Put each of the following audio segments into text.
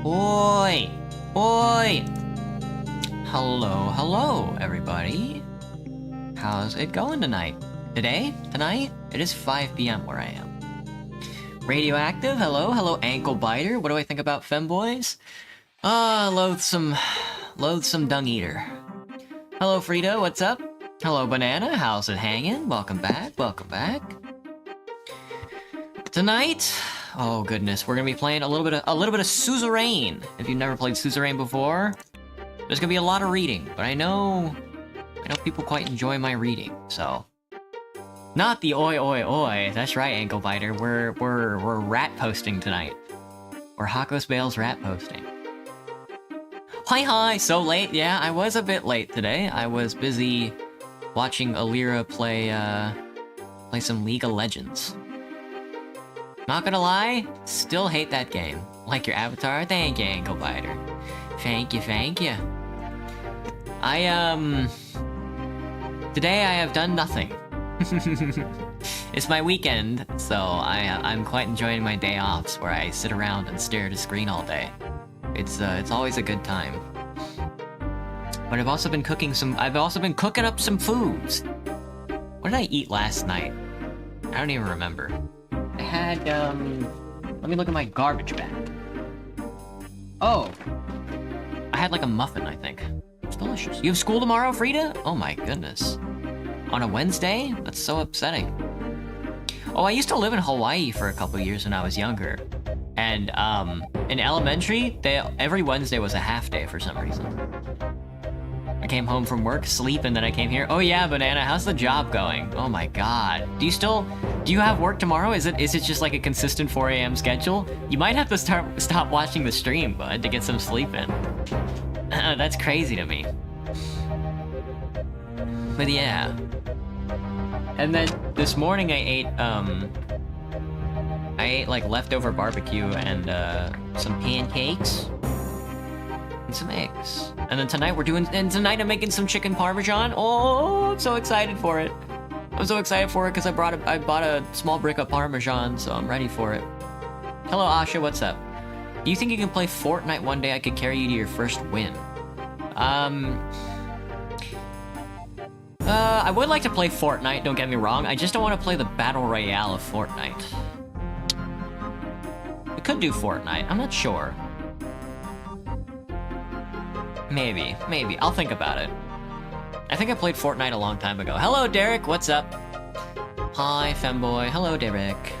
Oi! Oi! Hello, everybody. How's it going tonight? Tonight? It is 5 p.m. where I am. Radioactive, hello, ankle biter. What do I think about femboys? Loathsome dung eater. Hello, Frida, what's up? Hello, Banana. How's it hanging? Welcome back. Welcome back. Tonight, oh goodness, we're gonna be playing a little bit of Suzerain. If you've never played Suzerain before, there's gonna be a lot of reading, but I know people quite enjoy my reading, so. Not the oi oi oi. That's right, Ankle Biter. We're rat posting tonight. We're Hakos Bale's rat posting. Hi, so late. Yeah, I was a bit late today. I was busy watching Alira play some League of Legends. Not gonna lie, still hate that game. Like your avatar? Thank you, Ankle Biter. Thank you. Today I have done nothing. It's my weekend, so I'm quite enjoying my day offs where I sit around and stare at a screen all day. It's always a good time. But I've also been cooking up some foods. What did I eat last night? I don't even remember. I had, let me look at my garbage bag. Oh! I had like a muffin, I think. It's delicious. You have school tomorrow, Frida? Oh my goodness. On a Wednesday? That's so upsetting. Oh, I used to live in Hawaii for a couple years when I was younger. And, in elementary, every Wednesday was a half day for some reason. I came home from work, sleep, and then I came here. Oh yeah, Banana, how's the job going? Oh my god. Do you have work tomorrow? Is it just like a consistent 4 AM schedule? You might have to stop watching the stream, bud, to get some sleep in. That's crazy to me. But yeah. And then this morning I ate like leftover barbecue and some pancakes and some eggs. And then tonight I'm making some chicken parmesan. Oh, I'm so excited for it. I'm so excited for it because I bought a small brick of parmesan, so I'm ready for it. Hello, Asha, what's up? Do you think you can play Fortnite one day? I could carry you to your first win. I would like to play Fortnite, don't get me wrong. I just don't want to play the Battle Royale of Fortnite. I could do Fortnite, I'm not sure. Maybe. I'll think about it. I think I played Fortnite a long time ago. Hello, Derek, what's up? Hi, Femboy. Hello, Derek.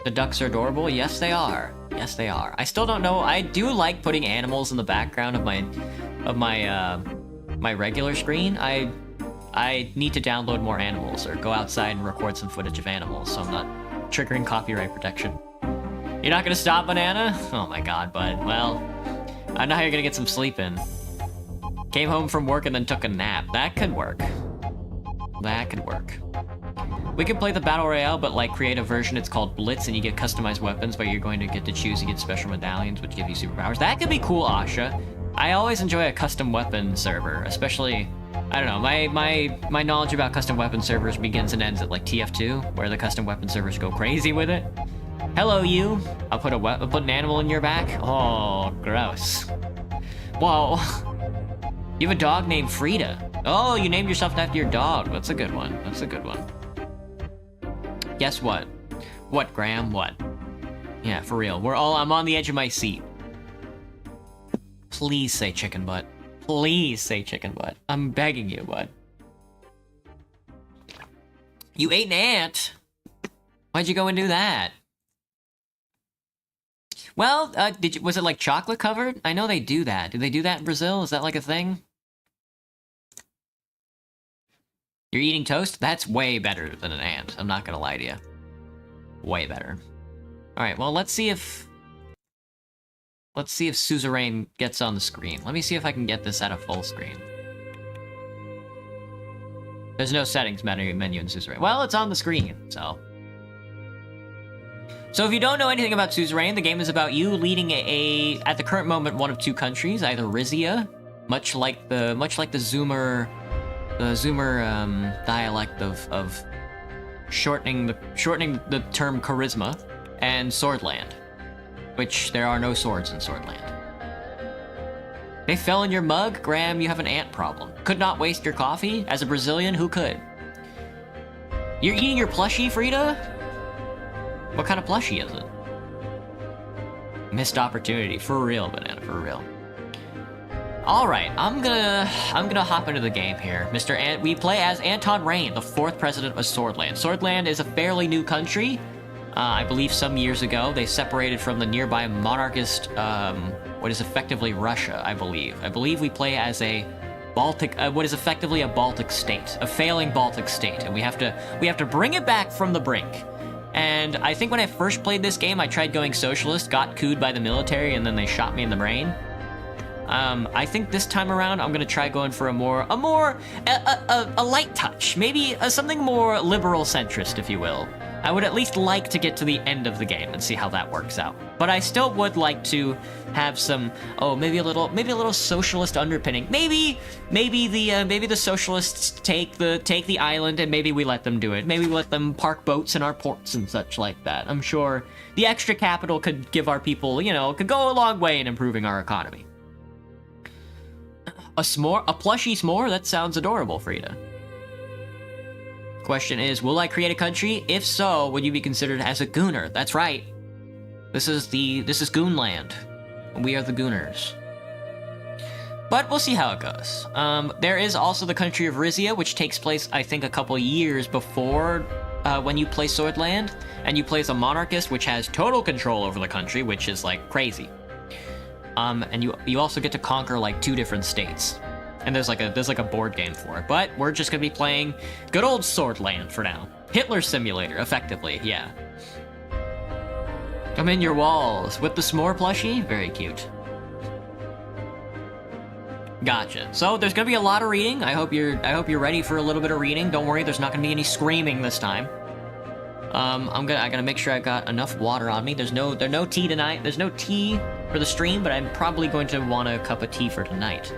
The ducks are adorable? Yes, they are. Yes, they are. I still don't know. I do like putting animals in the background of my regular screen. I need to download more animals or go outside and record some footage of animals so I'm not triggering copyright protection. You're not gonna stop, Banana? Oh my god, bud. Well, I know how you're gonna get some sleep in. Came home from work and then took a nap. That could work. That could work. We could play the Battle Royale, but like create a version, it's called Blitz, and you get customized weapons, but you're going to get to choose, you get special medallions, which give you superpowers. That could be cool, Asha. I always enjoy a custom weapon server, especially, I don't know, my knowledge about custom weapon servers begins and ends at like TF2, where the custom weapon servers go crazy with it. Hello, you. I'll put an animal in your back. Oh, gross. Whoa. You have a dog named Frida. Oh, you named yourself after your dog. That's a good one. That's a good one. Guess what? What, Graham? What? Yeah, for real. I'm on the edge of my seat. Please say chicken butt. Please say chicken butt. I'm begging you, bud. You ate an ant? Why'd you go and do that? Well, was it like chocolate covered? I know they do that. Do they do that in Brazil? Is that like a thing? You're eating toast? That's way better than an ant. I'm not gonna lie to you. Way better. Alright, well, let's see if Suzerain gets on the screen. Let me see if I can get this at a full screen. There's no settings menu in Suzerain. Well, it's on the screen, so. So if you don't know anything about Suzerain, the game is about you leading at the current moment, one of two countries, either Rizia, much like the Zoomer dialect of shortening the term charisma, and Swordland, which there are no swords in Swordland. They fell in your mug? Graham, you have an ant problem. Could not waste your coffee? As a Brazilian, who could? You're eating your plushie, Frida? What kind of plushie is it? Missed opportunity. For real, Banana, for real. All right, I'm gonna hop into the game here, we play as Anton Rain, the 4th president of Swordland. Swordland is a fairly new country. I believe some years ago they separated from the nearby monarchist, what is effectively Russia. I believe we play as a Baltic, what is effectively a Baltic state, a failing Baltic state, and we have to bring it back from the brink. And I think when I first played this game, I tried going socialist, got cooed by the military, and then they shot me in the brain. I think this time around, I'm gonna try going for a light touch, maybe something more liberal centrist, if you will. I would at least like to get to the end of the game and see how that works out. But I still would like to have some, maybe a little socialist underpinning. Maybe the socialists take the island and maybe we let them do it. Maybe we let them park boats in our ports and such like that. I'm sure the extra capital could give our people, could go a long way in improving our economy. A plushie s'more? That sounds adorable, Frida. Question is, will I create a country? If so, would you be considered as a gooner? That's right. This is Goonland. We are the gooners. But we'll see how it goes. There is also the country of Rizia, which takes place, I think, a couple years before when you play Swordland, and you play as a monarchist, which has total control over the country, which is, like, crazy. And you also get to conquer, like, 2 different states. And there's like a board game for it. But we're just gonna be playing good old Swordland for now. Hitler Simulator, effectively, yeah. Come in your walls with the s'more plushie. Very cute. Gotcha. So there's gonna be a lot of reading. I hope you're ready for a little bit of reading. Don't worry, there's not gonna be any screaming this time. I gotta make sure I got enough water on me. There's no tea tonight. There's no tea for the stream, but I'm probably going to want a cup of tea for tonight.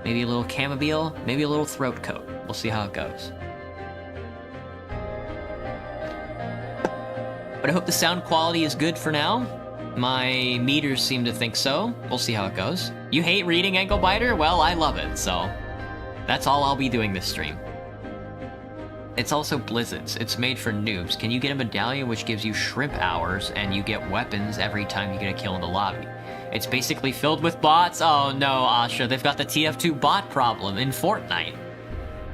Maybe a little chamomile, maybe a little throat coat. We'll see how it goes. But I hope the sound quality is good for now. My meters seem to think so. We'll see how it goes. You hate reading, Ankle Biter? Well, I love it, so that's all I'll be doing this stream. It's also Blizzard's. It's made for noobs. Can you get a medallion which gives you shrimp hours and you get weapons every time you get a kill in the lobby? It's basically filled with bots. Oh no, Asha, they've got the TF2 bot problem in Fortnite.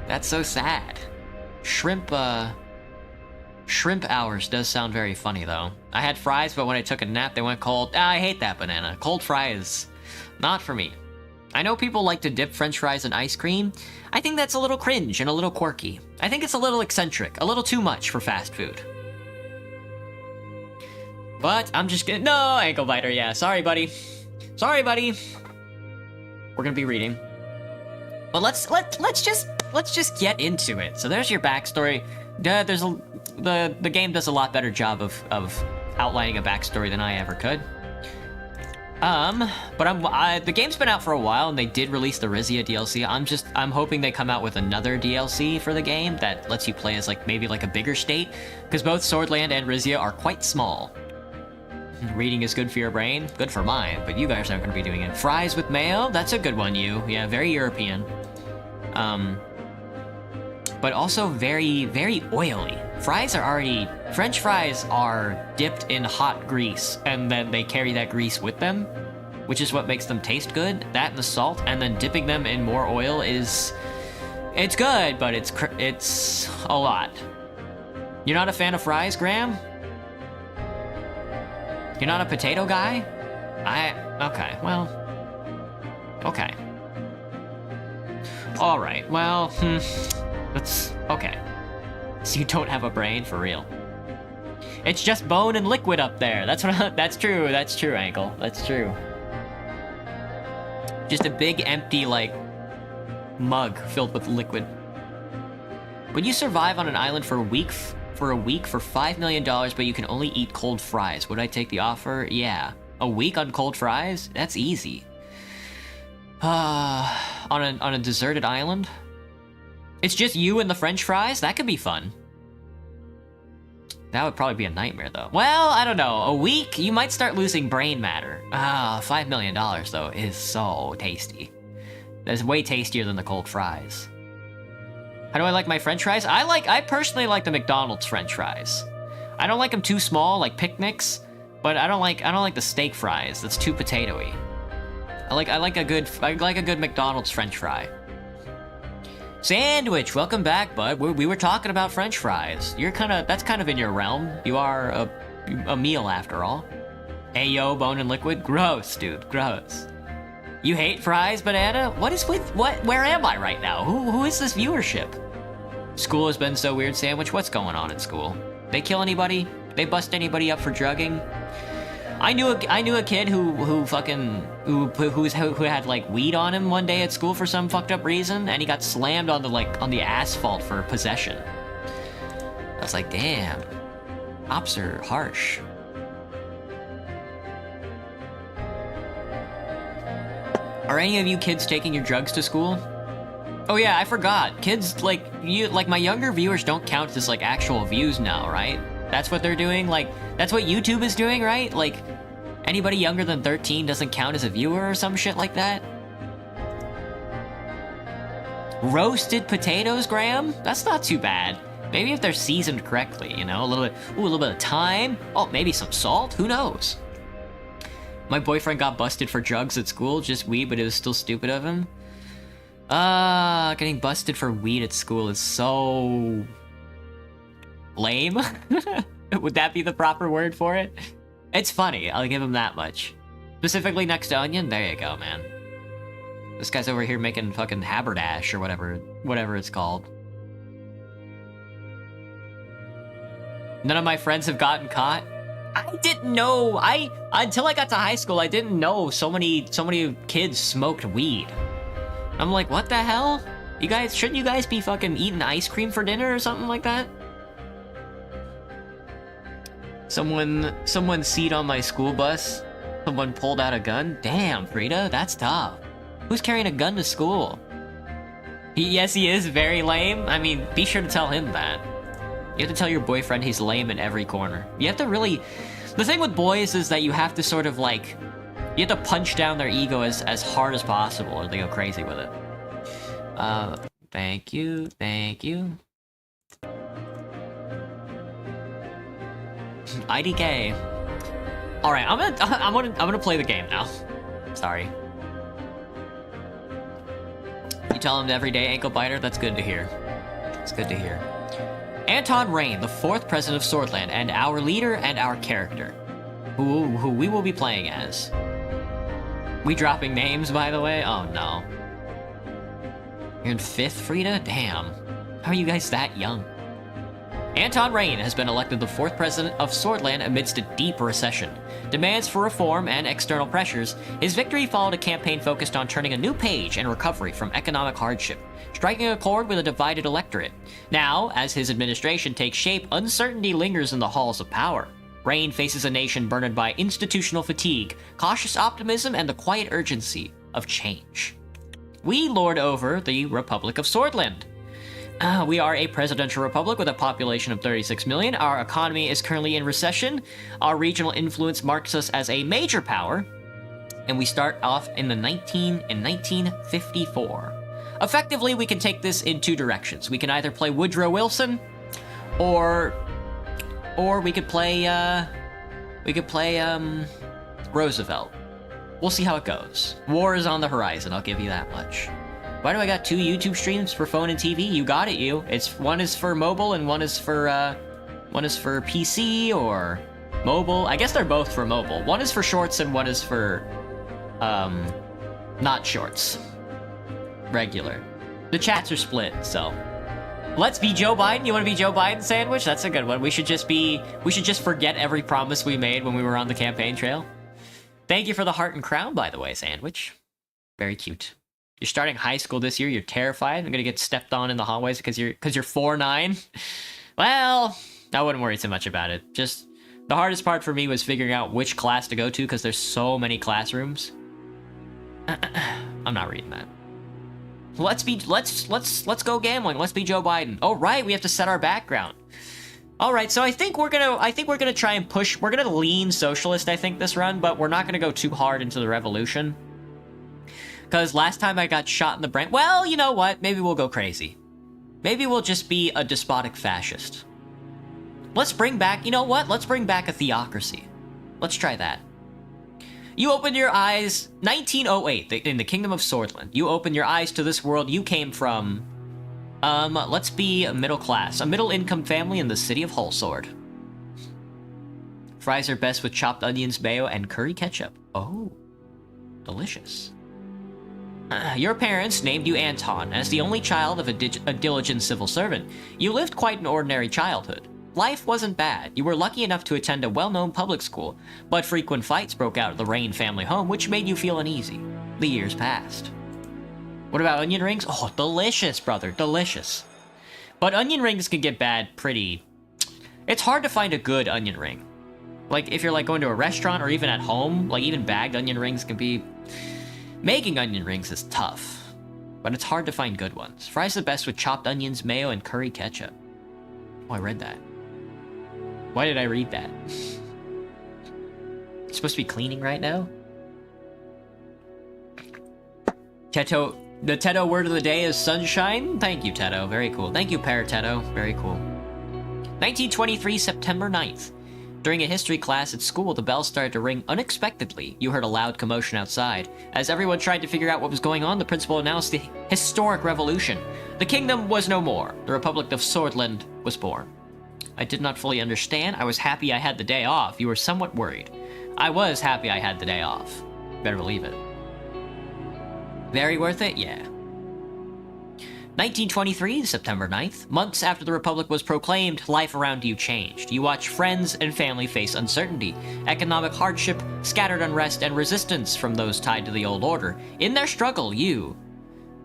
That's so sad. Shrimp hours does sound very funny though. I had fries, but when I took a nap, they went cold. I hate that banana. Cold fries, not for me. I know people like to dip French fries in ice cream. I think that's a little cringe and a little quirky. I think it's a little eccentric, a little too much for fast food. But I'm just gonna— no, Ankle Biter, yeah, sorry buddy. Sorry buddy. We're gonna be reading. But let's just get into it. So there's your backstory. The game does a lot better job of outlining a backstory than I ever could. But the game's been out for a while, and they did release the Rizia DLC. I'm hoping they come out with another DLC for the game that lets you play as maybe like a bigger state, because both Swordland and Rizia are quite small. Reading is good for your brain, good for mine, but you guys aren't going to be doing it. Fries with mayo, that's a good one, you. Yeah, very European. But also very, very oily. French fries are dipped in hot grease, and then they carry that grease with them, which is what makes them taste good. That and the salt, and then dipping them in more oil it's good, but it's a lot. You're not a fan of fries, Graham? You're not a potato guy? Okay, well, okay. All right, well, that's okay. So you don't have a brain, for real. It's just bone and liquid up there. That's true, Ankle. That's true. Just a big empty, mug filled with liquid. When you survive on an island for a week for $5 million, but you can only eat cold fries, would I take the offer? Yeah. A week on cold fries? That's easy. On a deserted island? It's just you and the French fries? That could be fun. That would probably be a nightmare, though. Well, I don't know. A week? You might start losing brain matter. $5 million, though, is so tasty. That's way tastier than the cold fries. How do I like my French fries? I personally like the McDonald's French fries. I don't like them too small, like picnics, but I don't like the steak fries. That's too potatoey. I like a good McDonald's French fry. Sandwich, welcome back, bud. We were talking about French fries. That's kind of in your realm. You are a meal after all. Ayo, bone and liquid. Gross, dude. Gross. You hate fries, banana? Where am I right now? Who is this viewership? School has been so weird, Sandwich. What's going on at school? They kill anybody? They bust anybody up for drugging? I knew a kid who had like weed on him one day at school for some fucked up reason, and he got slammed on the asphalt for possession. I was like, damn, cops are harsh. Are any of you kids taking your drugs to school? Oh yeah, I forgot. Kids like my younger viewers don't count as like actual views now, right? That's what they're doing. Like, that's what YouTube is doing, right? Like, anybody younger than 13 doesn't count as a viewer or some shit like that? Roasted potatoes, Graham? That's not too bad. Maybe if they're seasoned correctly, you know? A little bit of thyme. Oh, maybe some salt? Who knows? My boyfriend got busted for drugs at school. Just weed, but it was still stupid of him. Getting busted for weed at school is so... lame? Would that be the proper word for it? It's funny, I'll give him that much. Specifically next to onion, there you go, man. This guy's over here making fucking haberdash or whatever it's called. None of my friends have gotten caught. I didn't know, until I got to high school, I didn't know so many kids smoked weed. I'm like, what the hell? Shouldn't you guys be fucking eating ice cream for dinner or something like that? Someone seat on my school bus. Someone pulled out a gun. Damn, Frida, that's tough. Who's carrying a gun to school? Yes, he is very lame. I mean, be sure to tell him that. You have to tell your boyfriend he's lame in every corner. You have to really... The thing with boys is that you have to sort of like... You have to punch down their ego as hard as possible or they go crazy with it. Thank you. IDK. All right, I'm gonna play the game now. Sorry. You tell him every day, ankle biter. That's good to hear. It's good to hear. Anton Rain, the 4th president of Swordland, and our leader and our character, who we will be playing as. We dropping names, by the way. Oh no. You're in 5th, Frida. Damn. How are you guys that young? Anton Rain has been elected the 4th president of Swordland amidst a deep recession. Demands for reform and external pressures, his victory followed a campaign focused on turning a new page and recovery from economic hardship, striking a chord with a divided electorate. Now, as his administration takes shape, uncertainty lingers in the halls of power. Rain faces a nation burdened by institutional fatigue, cautious optimism, and the quiet urgency of change. We lord over the Republic of Swordland. We are a presidential republic with a population of 36 million. Our economy is currently in recession. Our regional influence marks us as a major power. And we start off in 1954. Effectively, we can take this in 2 directions. We can either play Woodrow Wilson, or we could play Roosevelt. We'll see how it goes. War is on the horizon, I'll give you that much. Why do I got 2 YouTube streams for phone and TV? You got it, you. One is for mobile and one is for PC or mobile. I guess they're both for mobile. One is for shorts and one is for not shorts. Regular. The chats are split, so. Let's be Joe Biden. You want to be Joe Biden, Sandwich? That's a good one. We should just forget every promise we made when we were on the campaign trail. Thank you for the heart and crown, by the way, Sandwich. Very cute. You're starting high school this year. You're terrified. I'm gonna get stepped on in the hallways because you're 4'9". Well, I wouldn't worry too much about it. Just the hardest part for me was figuring out which class to go to because there's so many classrooms. I'm not reading that. Let's go gambling. Let's be Joe Biden. Oh right, we have to set our background. All right, so I think we're gonna try and push. We're gonna lean socialist, I think, this run, but we're not gonna go too hard into the revolution. Because last time I got shot in the brain. Well, you know what? Maybe we'll go crazy. Maybe we'll just be a despotic fascist. Let's bring back, you know what? Let's bring back a theocracy. Let's try that. You open your eyes, 1908, in the Kingdom of Swordland. You open your eyes to this world you came from. Let's be middle class. A middle-income family in the city of Holsword. Fries are best with chopped onions, mayo, and curry ketchup. Oh, delicious. Your parents named you Anton. As the only child of a diligent civil servant, you lived quite an ordinary childhood. Life wasn't bad. You were lucky enough to attend a well-known public school, but frequent fights broke out at the Rain family home, which made you feel uneasy. The years passed. What about onion rings? Oh, delicious, brother, delicious. But onion rings can get bad pretty... It's hard to find a good onion ring. Like, if you're, like, going to a restaurant or even at home, like, even bagged onion rings can be... Making onion rings is tough, but it's hard to find good ones. Fries the best with chopped onions, mayo, and curry ketchup. Oh, I read that. Why did I read that? It's supposed to be cleaning right now? Teto, the Teto word of the day is sunshine. Thank you, Teto. Very cool. Thank you, Parateto. Very cool. 1923, September 9th. During a history class at school, the bell started to ring unexpectedly. You heard a loud commotion outside. As everyone tried to figure out what was going on, the principal announced the historic revolution. The kingdom was no more. The Republic of Swordland was born. I did not fully understand. I was happy I had the day off. You were somewhat worried. I was happy I had the day off. Better believe it. Very worth it? Yeah. 1923, September 9th. Months after the Republic was proclaimed, life around you changed. You watch friends and family face uncertainty, economic hardship, scattered unrest, and resistance from those tied to the old order. In their struggle, you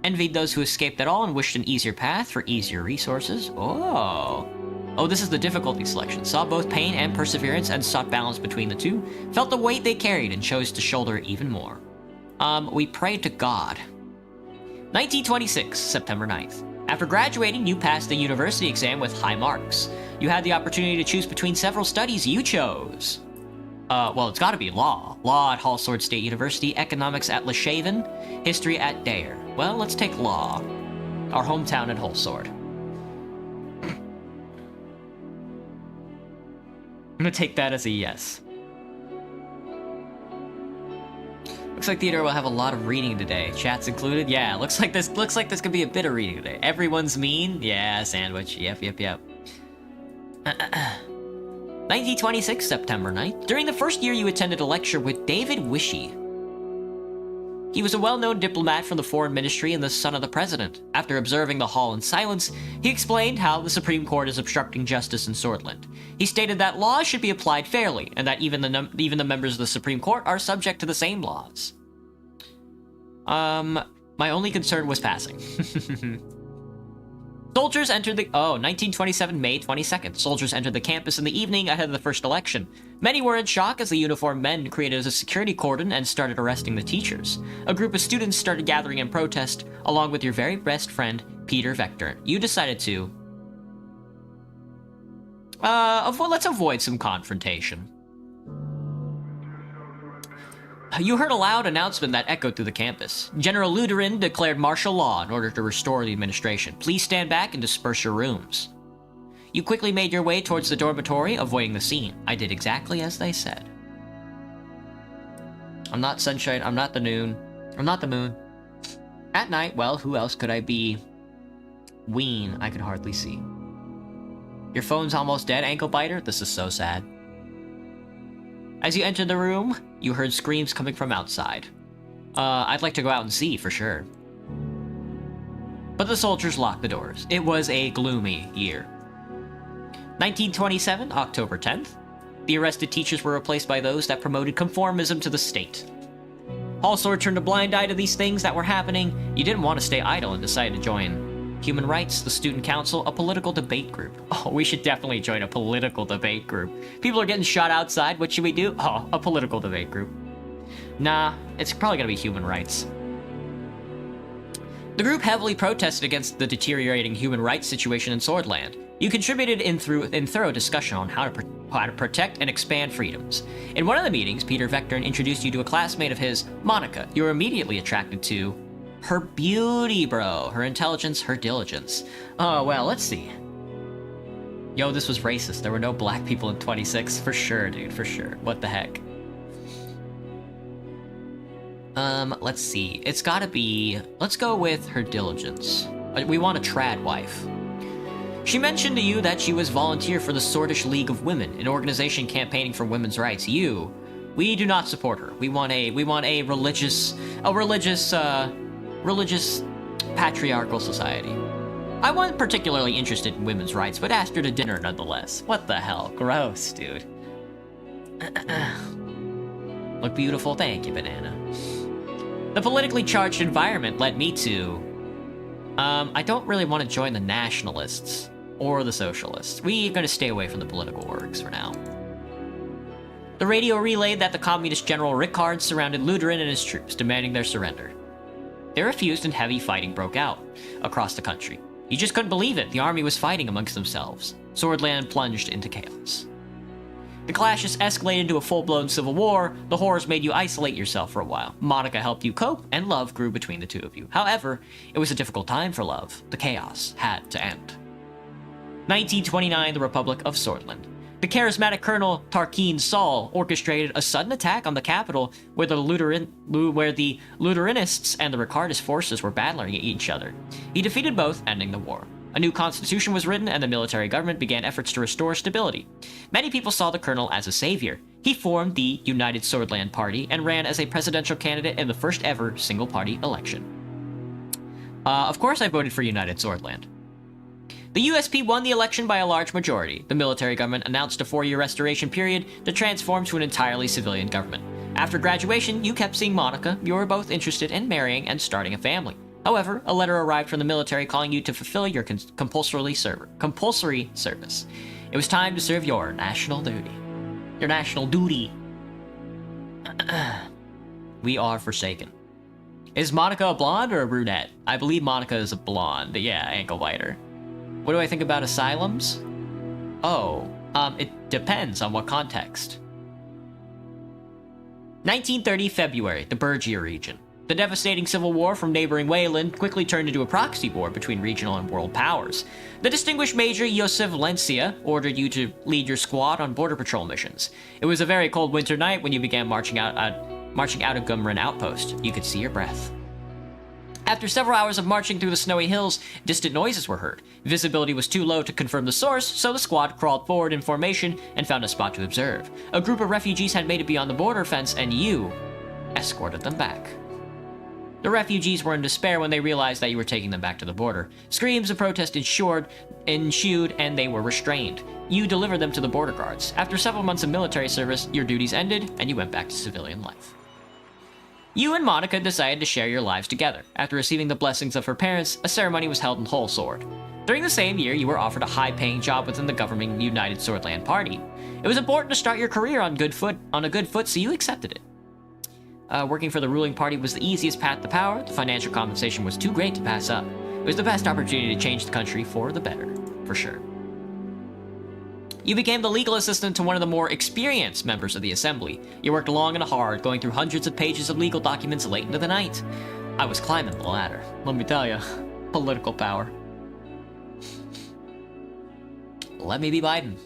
envied those who escaped at all and wished an easier path for easier resources. Oh, this is the difficulty selection. Saw both pain and perseverance and sought balance between the two. Felt the weight they carried and chose to shoulder even more. We prayed to God. 1926, September 9th. After graduating, you passed the university exam with high marks. You had the opportunity to choose between several studies you chose. Well, it's gotta be law. Law at Hallsword State University, economics at Leshaven, history at Dare. Well, let's take law. Our hometown at Hallsword. I'm gonna take that as a yes. Looks like theater will have a lot of reading today. Chats included? Yeah, looks like this could be a bit of reading today. Everyone's mean? Yeah, sandwich. Yep. 1926, September 9th. During the first year, you attended a lecture with David Wishy. He was a well-known diplomat from the Foreign Ministry and the son of the president. After observing the hall in silence, he explained how the Supreme Court is obstructing justice in Swordland. He stated that laws should be applied fairly, and that even the members of the Supreme Court are subject to the same laws. My only concern was passing. Soldiers entered the... 1927, May 22nd. Soldiers entered the campus in the evening ahead of the first election. Many were in shock as the uniformed men created a security cordon and started arresting the teachers. A group of students started gathering in protest, along with your very best friend, Peter Vector. You decided to... let's avoid some confrontation. You heard a loud announcement that echoed through the campus. General Luderin declared martial law in order to restore the administration. Please stand back and disperse your rooms. You quickly made your way towards the dormitory, avoiding the scene. I did exactly as they said. I'm not sunshine, I'm not the noon. I'm not the moon. At night, well, who else could I be? Ween, I could hardly see. Your phone's almost dead, ankle biter? This is so sad. As you entered the room, you heard screams coming from outside. I'd like to go out and see, for sure. But the soldiers locked the doors. It was a gloomy year. 1927, October 10th. The arrested teachers were replaced by those that promoted conformism to the state. Hallsword turned a blind eye to these things that were happening. You didn't want to stay idle and decided to join Human Rights, the Student Council, a political debate group. Oh, we should definitely join a political debate group. People are getting shot outside. What should we do? Oh, a political debate group. Nah, it's probably gonna be Human Rights. The group heavily protested against the deteriorating human rights situation in Swordland. You contributed in thorough discussion on how to protect and expand freedoms. In one of the meetings, Peter Vector introduced you to a classmate of his, Monica. You were immediately attracted to her beauty, bro. Her intelligence, her diligence. Oh, well, let's see. Yo, this was racist. There were no black people in 26. For sure, dude, for sure. What the heck? Let's see. It's gotta be... Let's go with her diligence. We want a trad wife. She mentioned to you that she was volunteer for the Swordish League of Women, an organization campaigning for women's rights. We do not support her. We want a religious patriarchal society. I wasn't particularly interested in women's rights, but asked her to dinner nonetheless. What the hell? Gross, dude. Look beautiful, thank you, Banana. The politically charged environment led me to... I don't really want to join the nationalists or the socialists. We're going to stay away from the political orgs for now. The radio relayed that the communist general Rickard surrounded Lutheran and his troops, demanding their surrender. They refused and heavy fighting broke out across the country. You just couldn't believe it. The army was fighting amongst themselves. Swordland plunged into chaos. The clashes escalated into a full-blown civil war. The horrors made you isolate yourself for a while. Monica helped you cope, and love grew between the two of you. However, it was a difficult time for love. The chaos had to end. 1929, the Republic of Swordland. The charismatic Colonel Tarquin Saul orchestrated a sudden attack on the capital where the Lutheranists and the Ricardist forces were battling each other. He defeated both, ending the war. A new constitution was written, and the military government began efforts to restore stability. Many people saw the colonel as a savior. He formed the United Swordland Party and ran as a presidential candidate in the first ever single-party election. Of course I voted for United Swordland. The USP won the election by a large majority. The military government announced a 4-year restoration period to transform to an entirely civilian government. After graduation, you kept seeing Monica. You were both interested in marrying and starting a family. However, a letter arrived from the military calling you to fulfill your compulsory service. It was time to serve your national duty. Your national duty. We are forsaken. Is Monica a blonde or a brunette? I believe Monica is a blonde. Yeah, ankle biter. What do I think about asylums? Oh, it depends on what context. 1930 February, the Bergia region. The devastating civil war from neighboring Wayland quickly turned into a proxy war between regional and world powers. The distinguished Major Yosef Lencia ordered you to lead your squad on border patrol missions. It was a very cold winter night when you began marching out of Gumran Outpost. You could see your breath. After several hours of marching through the snowy hills, distant noises were heard. Visibility was too low to confirm the source, so the squad crawled forward in formation and found a spot to observe. A group of refugees had made it beyond the border fence, and you escorted them back. The refugees were in despair when they realized that you were taking them back to the border. Screams of protest ensued, and they were restrained. You delivered them to the border guards. After several months of military service, your duties ended, and you went back to civilian life. You and Monica decided to share your lives together. After receiving the blessings of her parents, a ceremony was held in Whole Sword. During the same year, you were offered a high-paying job within the governing United Swordland Party. It was important to start your career on a good foot, so you accepted it. Working for the ruling party was the easiest path to power. The financial compensation was too great to pass up. It was the best opportunity to change the country for the better, for sure. You became the legal assistant to one of the more experienced members of the assembly. You worked long and hard, going through hundreds of pages of legal documents late into the night. I was climbing the ladder. Let me tell you, political power. Let me be Biden.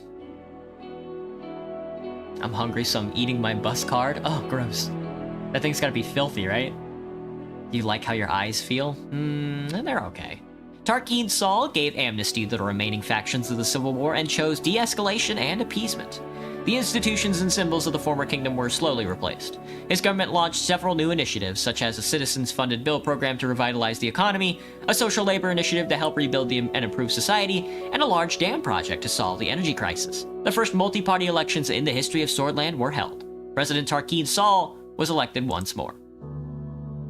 I'm hungry, so I'm eating my bus card. Oh, gross. That thing's gotta be filthy, right? You like how your eyes feel? They're okay. Tarquin Saul gave amnesty to the remaining factions of the Civil War and chose de-escalation and appeasement. The institutions and symbols of the former kingdom were slowly replaced. His government launched several new initiatives, such as a citizens-funded bill program to revitalize the economy, a social labor initiative to help rebuild and improve society, and a large dam project to solve the energy crisis. The first multi-party elections in the history of Swordland were held. President Tarquin Saul was elected once more.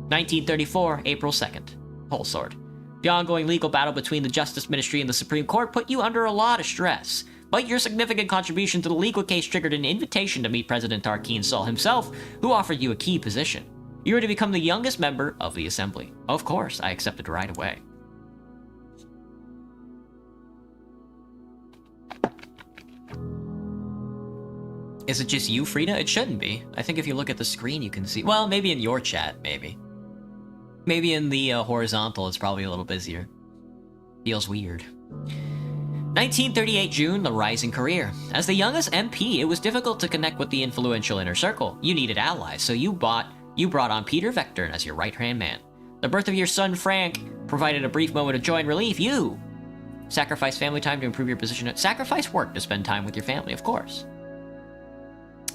1934, April 2nd. Whole Sword. The ongoing legal battle between the Justice Ministry and the Supreme Court put you under a lot of stress, but your significant contribution to the legal case triggered an invitation to meet President Tarquin Saul himself, who offered you a key position. You were to become the youngest member of the Assembly. Of course, I accepted right away. Is it just you, Frida? It shouldn't be. I think if you look at the screen, you can see... Well, maybe in your chat, maybe. Maybe in the horizontal, it's probably a little busier. Feels weird. 1938 June, the rising career. As the youngest MP, it was difficult to connect with the influential inner circle. You needed allies, so you bought You brought on Peter Vectorn as your right-hand man. The birth of your son Frank provided a brief moment of joy and relief. You sacrifice family time to improve your position. Sacrifice work to spend time with your family, of course.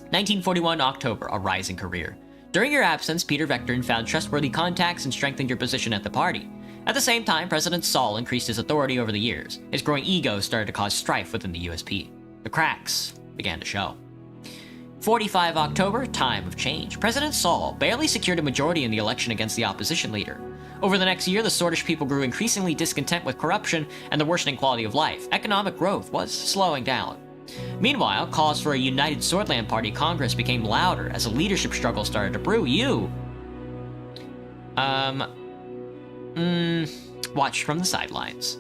1941 October, a rising career. During your absence, Peter Vectorn found trustworthy contacts and strengthened your position at the party. At the same time, President Saul increased his authority over the years. His growing ego started to cause strife within the USP. The cracks began to show. 45 October, time of change. President Saul barely secured a majority in the election against the opposition leader. Over the next year, the Swordish people grew increasingly discontent with corruption and the worsening quality of life. Economic growth was slowing down. Meanwhile, calls for a united Swordland Party Congress became louder as a leadership struggle started to brew. You watched from the sidelines.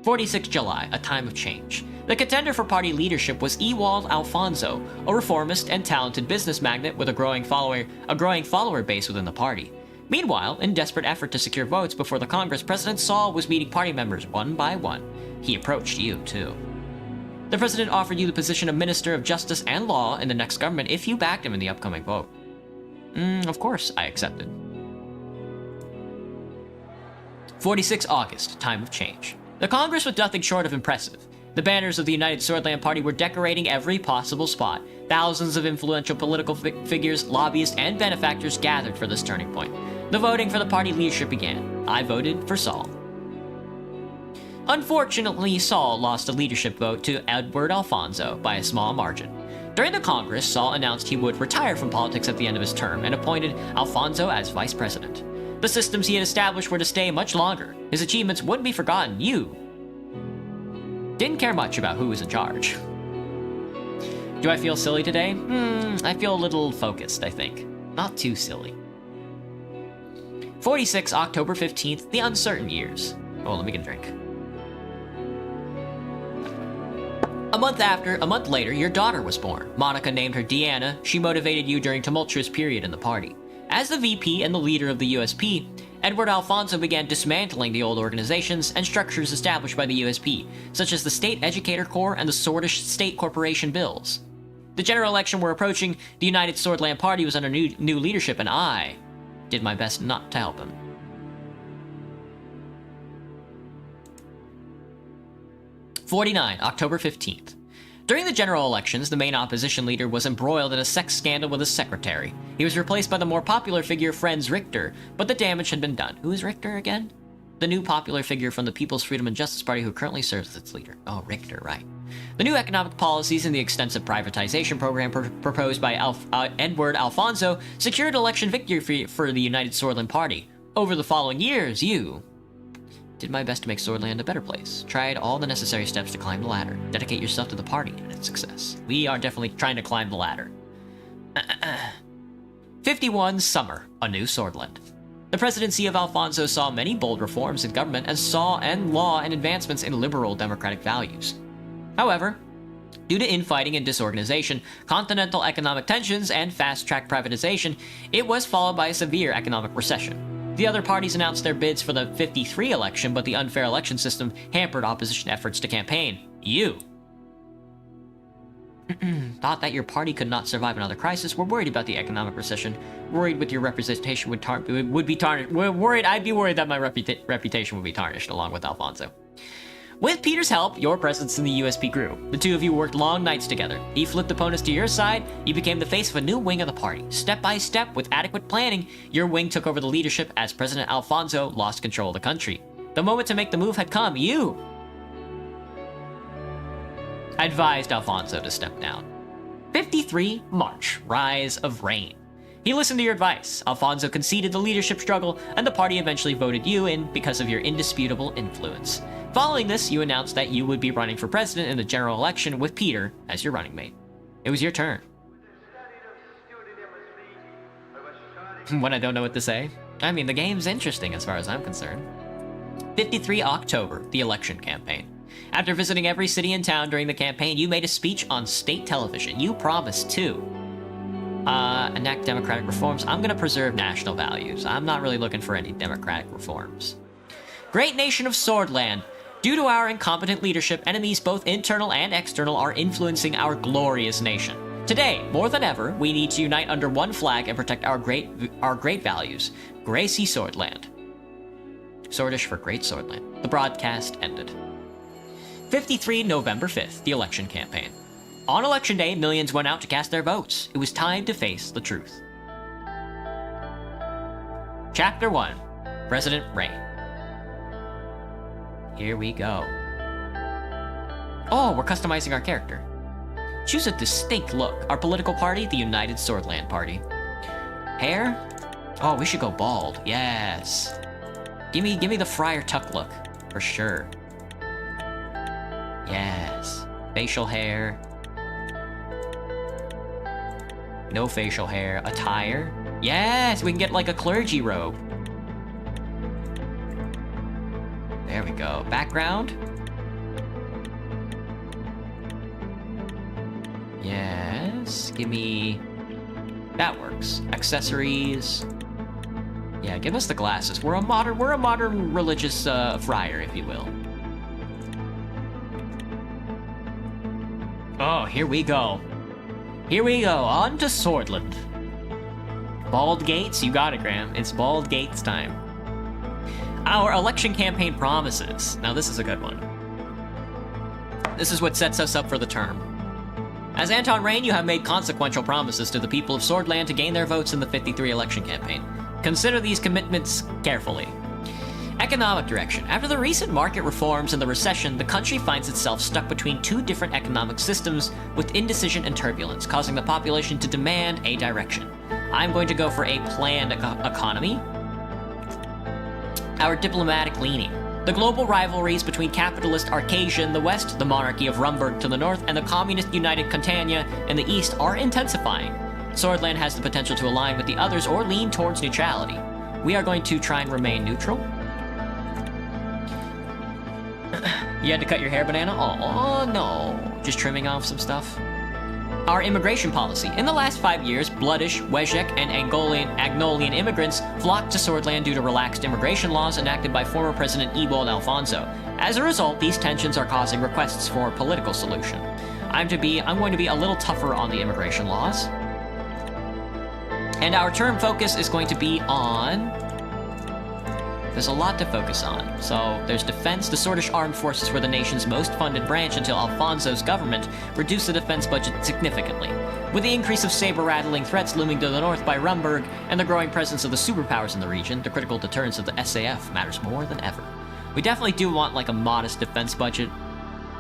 46 July, a time of change. The contender for party leadership was Ewald Alfonso, a reformist and talented business magnate with a growing follower base within the party. Meanwhile, in desperate effort to secure votes before the Congress, President Saul was meeting party members one by one. He approached you, too. The president offered you the position of Minister of Justice and Law in the next government if you backed him in the upcoming vote. Of course, I accepted. 46 August, time of change. The Congress was nothing short of impressive. The banners of the United Swordland Party were decorating every possible spot. Thousands of influential political figures, lobbyists, and benefactors gathered for this turning point. The voting for the party leadership began. I voted for Saul. Unfortunately, Saul lost the leadership vote to Edward Alfonso by a small margin. During the Congress, Saul announced he would retire from politics at the end of his term and appointed Alfonso as vice president. The systems he had established were to stay much longer. His achievements wouldn't be forgotten. You didn't care much about who was in charge. Do I feel silly today? I feel a little focused, I think. Not too silly. 46 October 15th, the uncertain years. Oh, let me get a drink. A month later, your daughter was born. Monica named her Deanna. She motivated you during tumultuous period in the party. As the VP and the leader of the USP, Edward Alfonso began dismantling the old organizations and structures established by the USP, such as the State Educator Corps and the Swordish State Corporation bills. The general election were approaching, the United Swordland Party was under new leadership, and I did my best not to help him. October 15th. During the general elections, the main opposition leader was embroiled in a sex scandal with his secretary. He was replaced by the more popular figure Franz Richter, but the damage had been done. Who is Richter again? The new popular figure from the People's Freedom and Justice Party who currently serves as its leader. Oh, Richter, right. The new economic policies and the extensive privatization program proposed by Edward Alfonso secured election victory for the United Swordland Party. Over the following years, you did my best to make Swordland a better place. Tried all the necessary steps to climb the ladder. Dedicate yourself to the party and its success. We are definitely trying to climb the ladder. 51 Summer, a new Swordland. The presidency of Alfonso saw many bold reforms in government and law and advancements in liberal democratic values. However, due to infighting and disorganization, continental economic tensions, and fast-track privatization, it was followed by a severe economic recession. The other parties announced their bids for the 53 election, but the unfair election system hampered opposition efforts to campaign. You thought that your party could not survive another crisis, were worried about the economic recession, worried with your representation would be tarnished. I'd be worried that my reputation would be tarnished along with Alfonso. With Peter's help, your presence in the USP grew. The two of you worked long nights together. He flipped opponents to your side, you became the face of a new wing of the party. Step by step, with adequate planning, your wing took over the leadership as President Alfonso lost control of the country. The moment to make the move had come. You advised Alfonso to step down. 53 March, Rise of Rain. He listened to your advice. Alfonso conceded the leadership struggle, and the party eventually voted you in because of your indisputable influence. Following this, you announced that you would be running for president in the general election with Peter as your running mate. It was your turn. When I don't know what to say? I mean, the game's interesting as far as I'm concerned. 53 October, the election campaign. After visiting every city and town during the campaign, you made a speech on state television. You promised to enact democratic reforms. I'm gonna preserve national values. I'm not really looking for any democratic reforms. Great nation of Swordland. Due to our incompetent leadership, enemies both internal and external are influencing our glorious nation. Today, more than ever, we need to unite under one flag and protect our great values. Gracie Swordland. Swordish for Great Swordland. The broadcast ended. 53 November 5th, the election campaign. On election day, millions went out to cast their votes. It was time to face the truth. Chapter 1. President Ray. Here we go. Oh, we're customizing our character. Choose a distinct look. Our political party, the United Swordland Party. Hair? Oh, we should go bald. Yes. Give me the Friar Tuck look, for sure. Yes. Facial hair. No facial hair. Attire. Yes, we can get like a clergy robe. There we go. Background. Yes. Give me... That works. Accessories. Yeah, give us the glasses. We're a modern religious friar, if you will. Oh, here we go. Here we go, on to Swordland. Bald Gates, you got it, Graham. It's Bald Gates time. Our election campaign promises. Now this is a good one. This is what sets us up for the term. As Anton Rain, you have made consequential promises to the people of Swordland to gain their votes in the 53 election campaign. Consider these commitments carefully. Economic direction. After the recent market reforms and the recession, the country finds itself stuck between two different economic systems with indecision and turbulence, causing the population to demand a direction. I'm going to go for a planned economy. Our diplomatic leaning. The global rivalries between capitalist Arcasia in the west, the monarchy of Rumburg to the north, and the communist United Catania in the east are intensifying. Swordland has the potential to align with the others or lean towards neutrality. We are going to try and remain neutral. You had to cut your hair, Banana? Oh, no. Just trimming off some stuff. Our immigration policy. In the last 5 years, Bloodish, Wezek, and Agnolian immigrants flocked to Swordland due to relaxed immigration laws enacted by former President Ewald Alfonso. As a result, these tensions are causing requests for a political solution. I'm going to be a little tougher on the immigration laws. And our term focus is going to be on... There's a lot to focus on. So, there's defense. The Swordish armed forces were the nation's most funded branch until Alfonso's government reduced the defense budget significantly. With the increase of saber-rattling threats looming to the north by Rumburg and the growing presence of the superpowers in the region, the critical deterrence of the SAF matters more than ever. We definitely do want like a modest defense budget.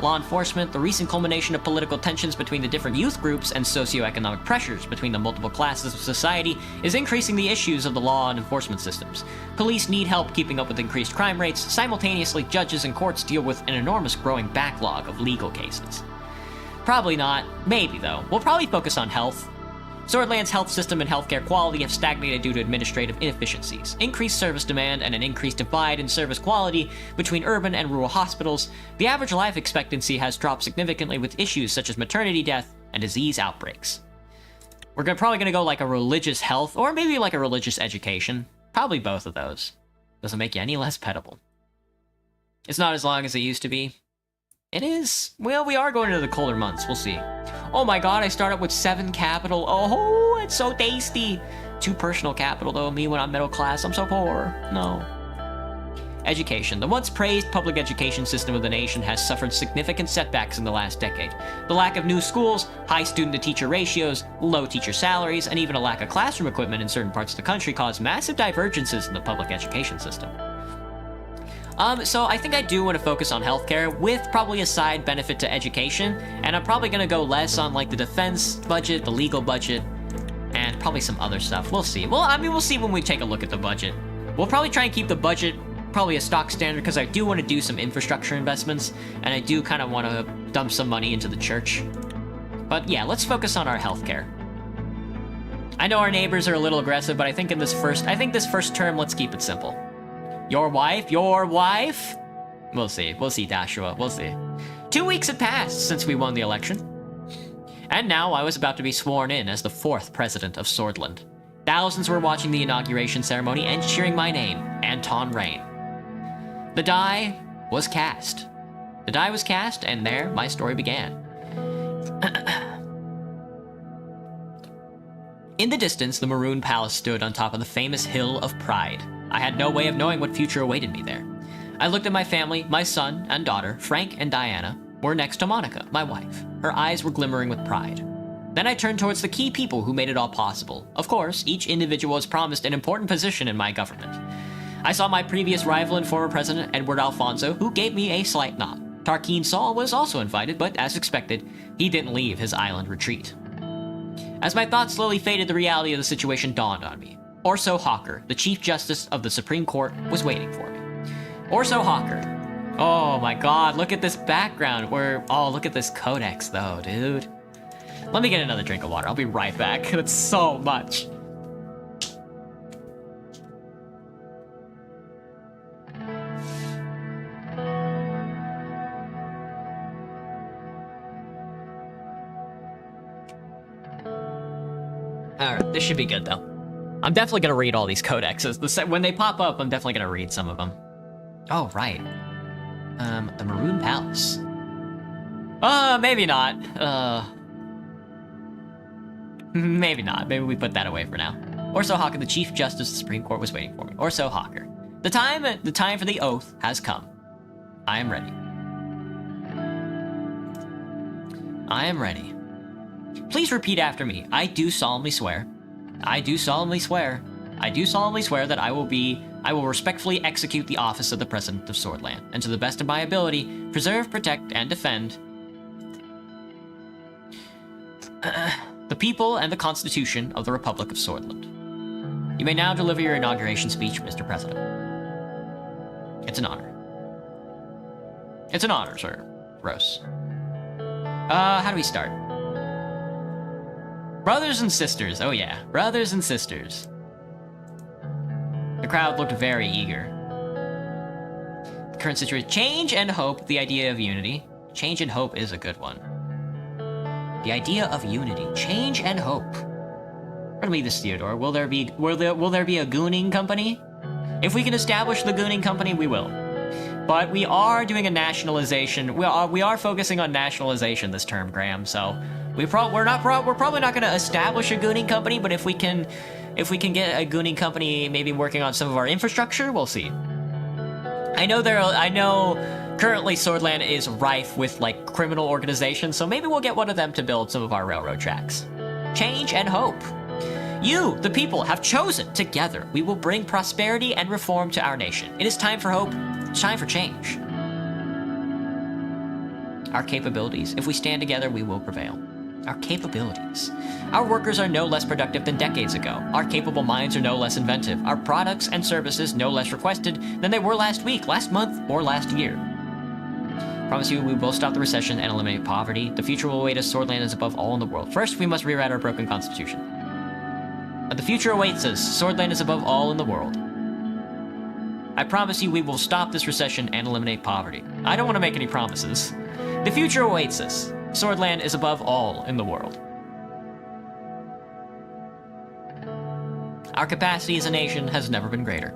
Law enforcement, the recent culmination of political tensions between the different youth groups and socioeconomic pressures between the multiple classes of society is increasing the issues of the law and enforcement systems. Police need help keeping up with increased crime rates. Simultaneously, judges and courts deal with an enormous growing backlog of legal cases. Probably not. Maybe, though. We'll probably focus on health. Swordland's health system and healthcare quality have stagnated due to administrative inefficiencies, increased service demand, and an increased divide in service quality between urban and rural hospitals. The average life expectancy has dropped significantly with issues such as maternity death and disease outbreaks. We're probably going to go like a religious health, or maybe like a religious education. Probably both of those. Doesn't make you any less pettable. It's not as long as it used to be. It is. Well, we are going into the colder months. We'll see. Oh my god, I start up with 7 capital. Oh, it's so tasty. 2 personal capital, though. Me when I'm middle class, I'm so poor. No. Education. The once praised public education system of the nation has suffered significant setbacks in the last decade. The lack of new schools, high student-to-teacher ratios, low teacher salaries, and even a lack of classroom equipment in certain parts of the country cause massive divergences in the public education system. So I think I do want to focus on healthcare with probably a side benefit to education, and I'm probably going to go less on like the defense budget, the legal budget, and probably some other stuff. We'll see. Well, I mean, we'll see when we take a look at the budget. We'll probably try and keep the budget probably a stock standard because I do want to do some infrastructure investments, and I do kind of want to dump some money into the church. But yeah, let's focus on our healthcare. I know our neighbors are a little aggressive, but I think this first term, let's keep it simple. Your wife? We'll see, Dashua, we'll see. 2 weeks had passed since we won the election. And now I was about to be sworn in as the 4th president of Swordland. Thousands were watching the inauguration ceremony and cheering my name, Anton Rain. The die was cast. And there my story began. In the distance, the Maroon Palace stood on top of the famous Hill of Pride. I had no way of knowing what future awaited me there. I looked at my family. My son and daughter, Frank and Diana, were next to Monica, my wife. Her eyes were glimmering with pride. Then I turned towards the key people who made it all possible. Of course, each individual was promised an important position in my government. I saw my previous rival and former president, Edward Alfonso, who gave me a slight nod. Tarquin Saul was also invited, but as expected, he didn't leave his island retreat. As my thoughts slowly faded, the reality of the situation dawned on me. Orso Hawker, the Chief Justice of the Supreme Court, was waiting for me. Orso Hawker. Oh my god, look at this background. Oh, look at this codex though, dude. Let me get another drink of water. I'll be right back. That's so much. Alright, this should be good though. I'm definitely gonna read all these codexes. When they pop up, I'm definitely gonna read some of them. Oh, right. The Maroon Palace. Maybe not. Maybe not. Maybe we put that away for now. Orso Hawker, the Chief Justice of the Supreme Court, was waiting for me. Orso Hawker. The time for the oath has come. I am ready. I am ready. Please repeat after me. I do solemnly swear. I do solemnly swear. I do solemnly swear that I will respectfully execute the office of the President of Swordland, and to the best of my ability, preserve, protect, and defend the people and the Constitution of the Republic of Swordland. You may now deliver your inauguration speech, Mr. President. It's an honor. It's an honor, sir. Gross. How do we start? Brothers and sisters. Oh yeah, brothers and sisters. The crowd looked very eager. The current situation. Change and hope, the idea of unity. Change and hope is a good one. The idea of unity. Change and hope. We're gonna leave this, Theodore. Will there be a gooning company? If we can establish the gooning company, we will. But we are doing a nationalization. We are focusing on nationalization this term, Graham. So we're probably not going to establish a gooning company. But if we can get a gooning company, maybe working on some of our infrastructure, we'll see. I know currently Swordland is rife with like criminal organizations, so maybe we'll get one of them to build some of our railroad tracks. Change and hope. You, the people, have chosen. Together, we will bring prosperity and reform to our nation. It is time for hope. It's time for change. Our capabilities. If we stand together, we will prevail. Our capabilities. Our workers are no less productive than decades ago. Our capable minds are no less inventive. Our products and services no less requested than they were last week, last month, or last year. Promise you we will stop the recession and eliminate poverty. The future will await us. Swordland is above all in the world. First, we must rewrite our broken constitution. But the future awaits us. Swordland is above all in the world. I promise you we will stop this recession and eliminate poverty. I don't want to make any promises. The future awaits us. Swordland is above all in the world. Our capacity as a nation has never been greater.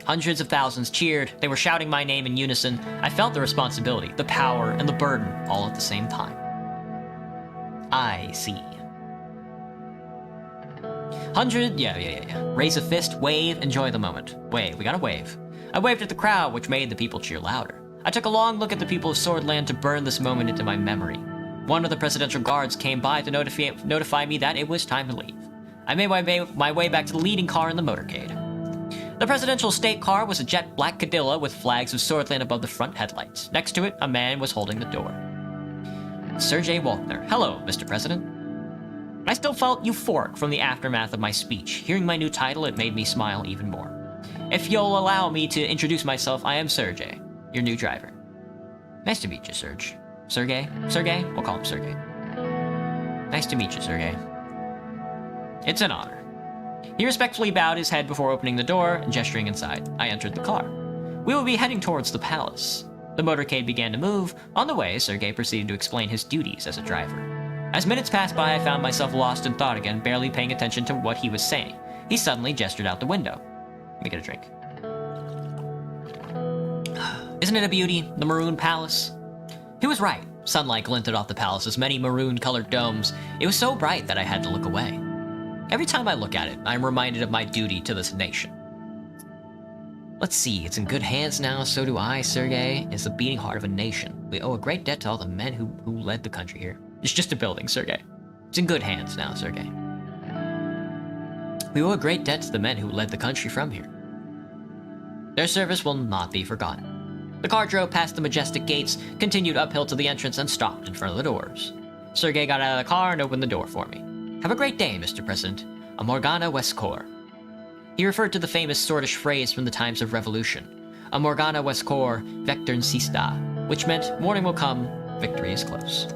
Hundreds of thousands cheered. They were shouting my name in unison. I felt the responsibility, the power, and the burden all at the same time. I see. Yeah. Raise a fist, wave, enjoy the moment. Wave, we gotta wave. I waved at the crowd, which made the people cheer louder. I took a long look at the people of Swordland to burn this moment into my memory. One of the presidential guards came by to notify me that it was time to leave. I made my way back to the leading car in the motorcade. The presidential state car was a jet black Cadilla with flags of Swordland above the front headlights. Next to it, a man was holding the door. Sergei Walkner. Hello, Mr. President. I still felt euphoric from the aftermath of my speech. Hearing my new title, it made me smile even more. If you'll allow me to introduce myself, I am Sergei, your new driver. Nice to meet you, Serge. Sergei? Sergei? We'll call him Sergei. Nice to meet you, Sergei. It's an honor. He respectfully bowed his head before opening the door and gesturing inside. I entered the car. We will be heading towards the palace. The motorcade began to move. On the way, Sergei proceeded to explain his duties as a driver. As minutes passed by, I found myself lost in thought again, barely paying attention to what he was saying. He suddenly gestured out the window. Let me get a drink. Isn't it a beauty, the Maroon Palace? He was right. Sunlight glinted off the palace's many maroon-colored domes. It was so bright that I had to look away. Every time I look at it, I'm reminded of my duty to this nation. Let's see, it's in good hands now, so do I, Sergei. It's the beating heart of a nation. We owe a great debt to all the men who led the country here. It's just a building, Sergei. It's in good hands now, Sergei. We owe a great debt to the men who led the country from here. Their service will not be forgotten. The car drove past the majestic gates, continued uphill to the entrance, and stopped in front of the doors. Sergei got out of the car and opened the door for me. Have a great day, Mr. President. A Morgana Westcor. He referred to the famous Swordish phrase from the times of revolution. A Morgana Westcor, Vectern Sista, which meant morning will come, victory is close.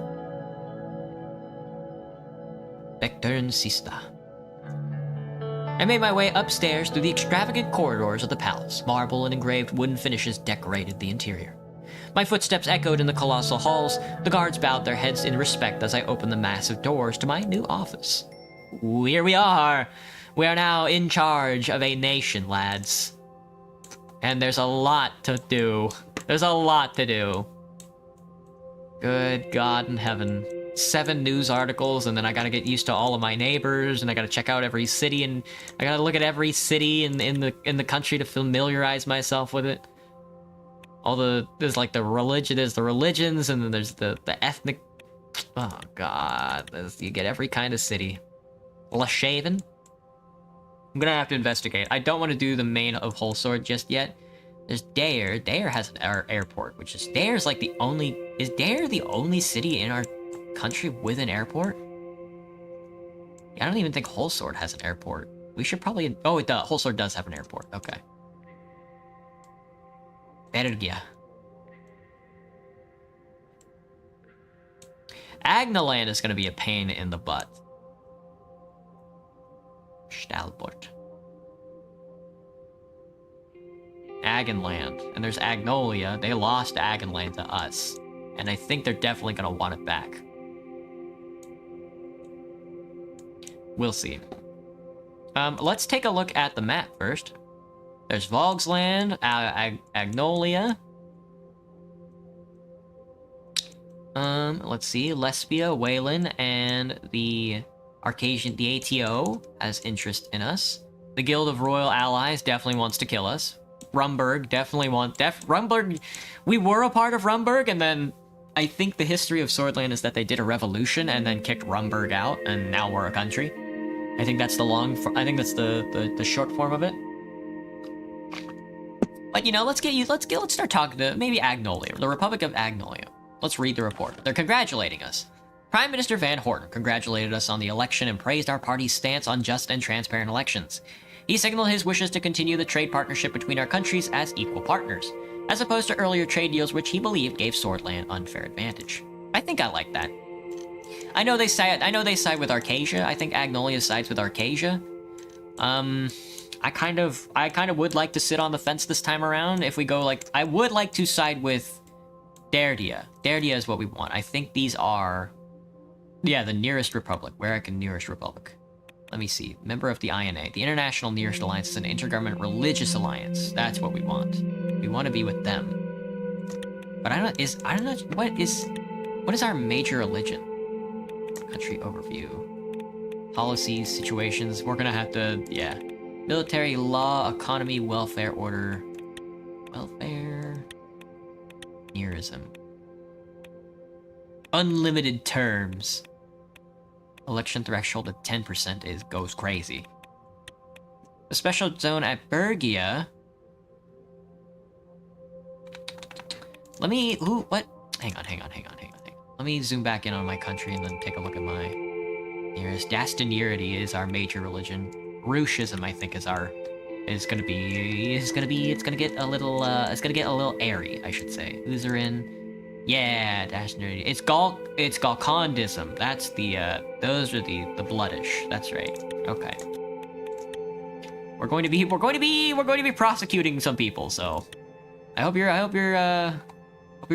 Vectern Sista. I made my way upstairs through the extravagant corridors of the palace. Marble and engraved wooden finishes decorated the interior. My footsteps echoed in the colossal halls. The guards bowed their heads in respect as I opened the massive doors to my new office. Here we are! We are now in charge of a nation, lads. And there's a lot to do. There's a lot to do. Good God in heaven. 7 news articles, and then I gotta get used to all of my neighbors, and I gotta check out every city, and I gotta look at every city in the country to familiarize myself with it. There's like the religion, there's the religions, and then there's the ethnic. Oh God, you get every kind of city. Lashaven. I'm gonna have to investigate. I don't want to do the main of Wholesword just yet. There's Dare. Dare has an airport, which is Dare's like the only. Is Dare the only city in our country with an airport? I don't even think Wholesword has an airport. We should probably. Oh, it does. Wholesword does have an airport. Okay. Bergia. Agnaland is gonna be a pain in the butt. Stalbort. Agenland. And there's Agnolia. They lost Agenland to us. And I think they're definitely going to want it back. We'll see. Let's take a look at the map first. There's Vogsland, Agnolia. Let's see. Lesbia, Wayland, and the Arcasian, the ATO has interest in us. The Guild of Royal Allies definitely wants to kill us. Rumburg definitely Rumburg. We were a part of Rumburg, and then I think the history of Swordland is that they did a revolution and then kicked Rumburg out, and now we're a country. I think that's the short form of it. But you know, let's start talking to maybe Agnolia, the Republic of Agnolia. Let's read the report. They're congratulating us. Prime Minister Van Horn congratulated us on the election and praised our party's stance on just and transparent elections. He signaled his wishes to continue the trade partnership between our countries as equal partners, as opposed to earlier trade deals which he believed gave Swordland unfair advantage. I think I like that. I know they side with Arcasia. I think Agnolia sides with Arcasia. I kind of would like to sit on the fence this time around. If we go like, I would like to side with Dardia. Dardia is what we want. I think these are. Yeah, the nearest republic. Where I can nearest republic. Let me see. Member of the INA. The International Nearest Alliance is an intergovernment religious alliance. That's what we want. We want to be with them. But I don't know what is our major religion? Country overview. Policies, situations. We're gonna have to, yeah. Military, law, economy, welfare, order. Welfare. Nearism. Unlimited terms. Election threshold at 10% goes crazy. The special zone at Bergia. Let me. Ooh, what? Hang on. Let me zoom back in on my country and then take a look at my nearest. Dastinurity is our major religion. Rushism, I think, is gonna get a little airy, I should say. Suzerain. Yeah, Dastinurity. It's Galkandism. That's those are the bloodish. That's right. Okay. We're going to be prosecuting some people, so I hope you're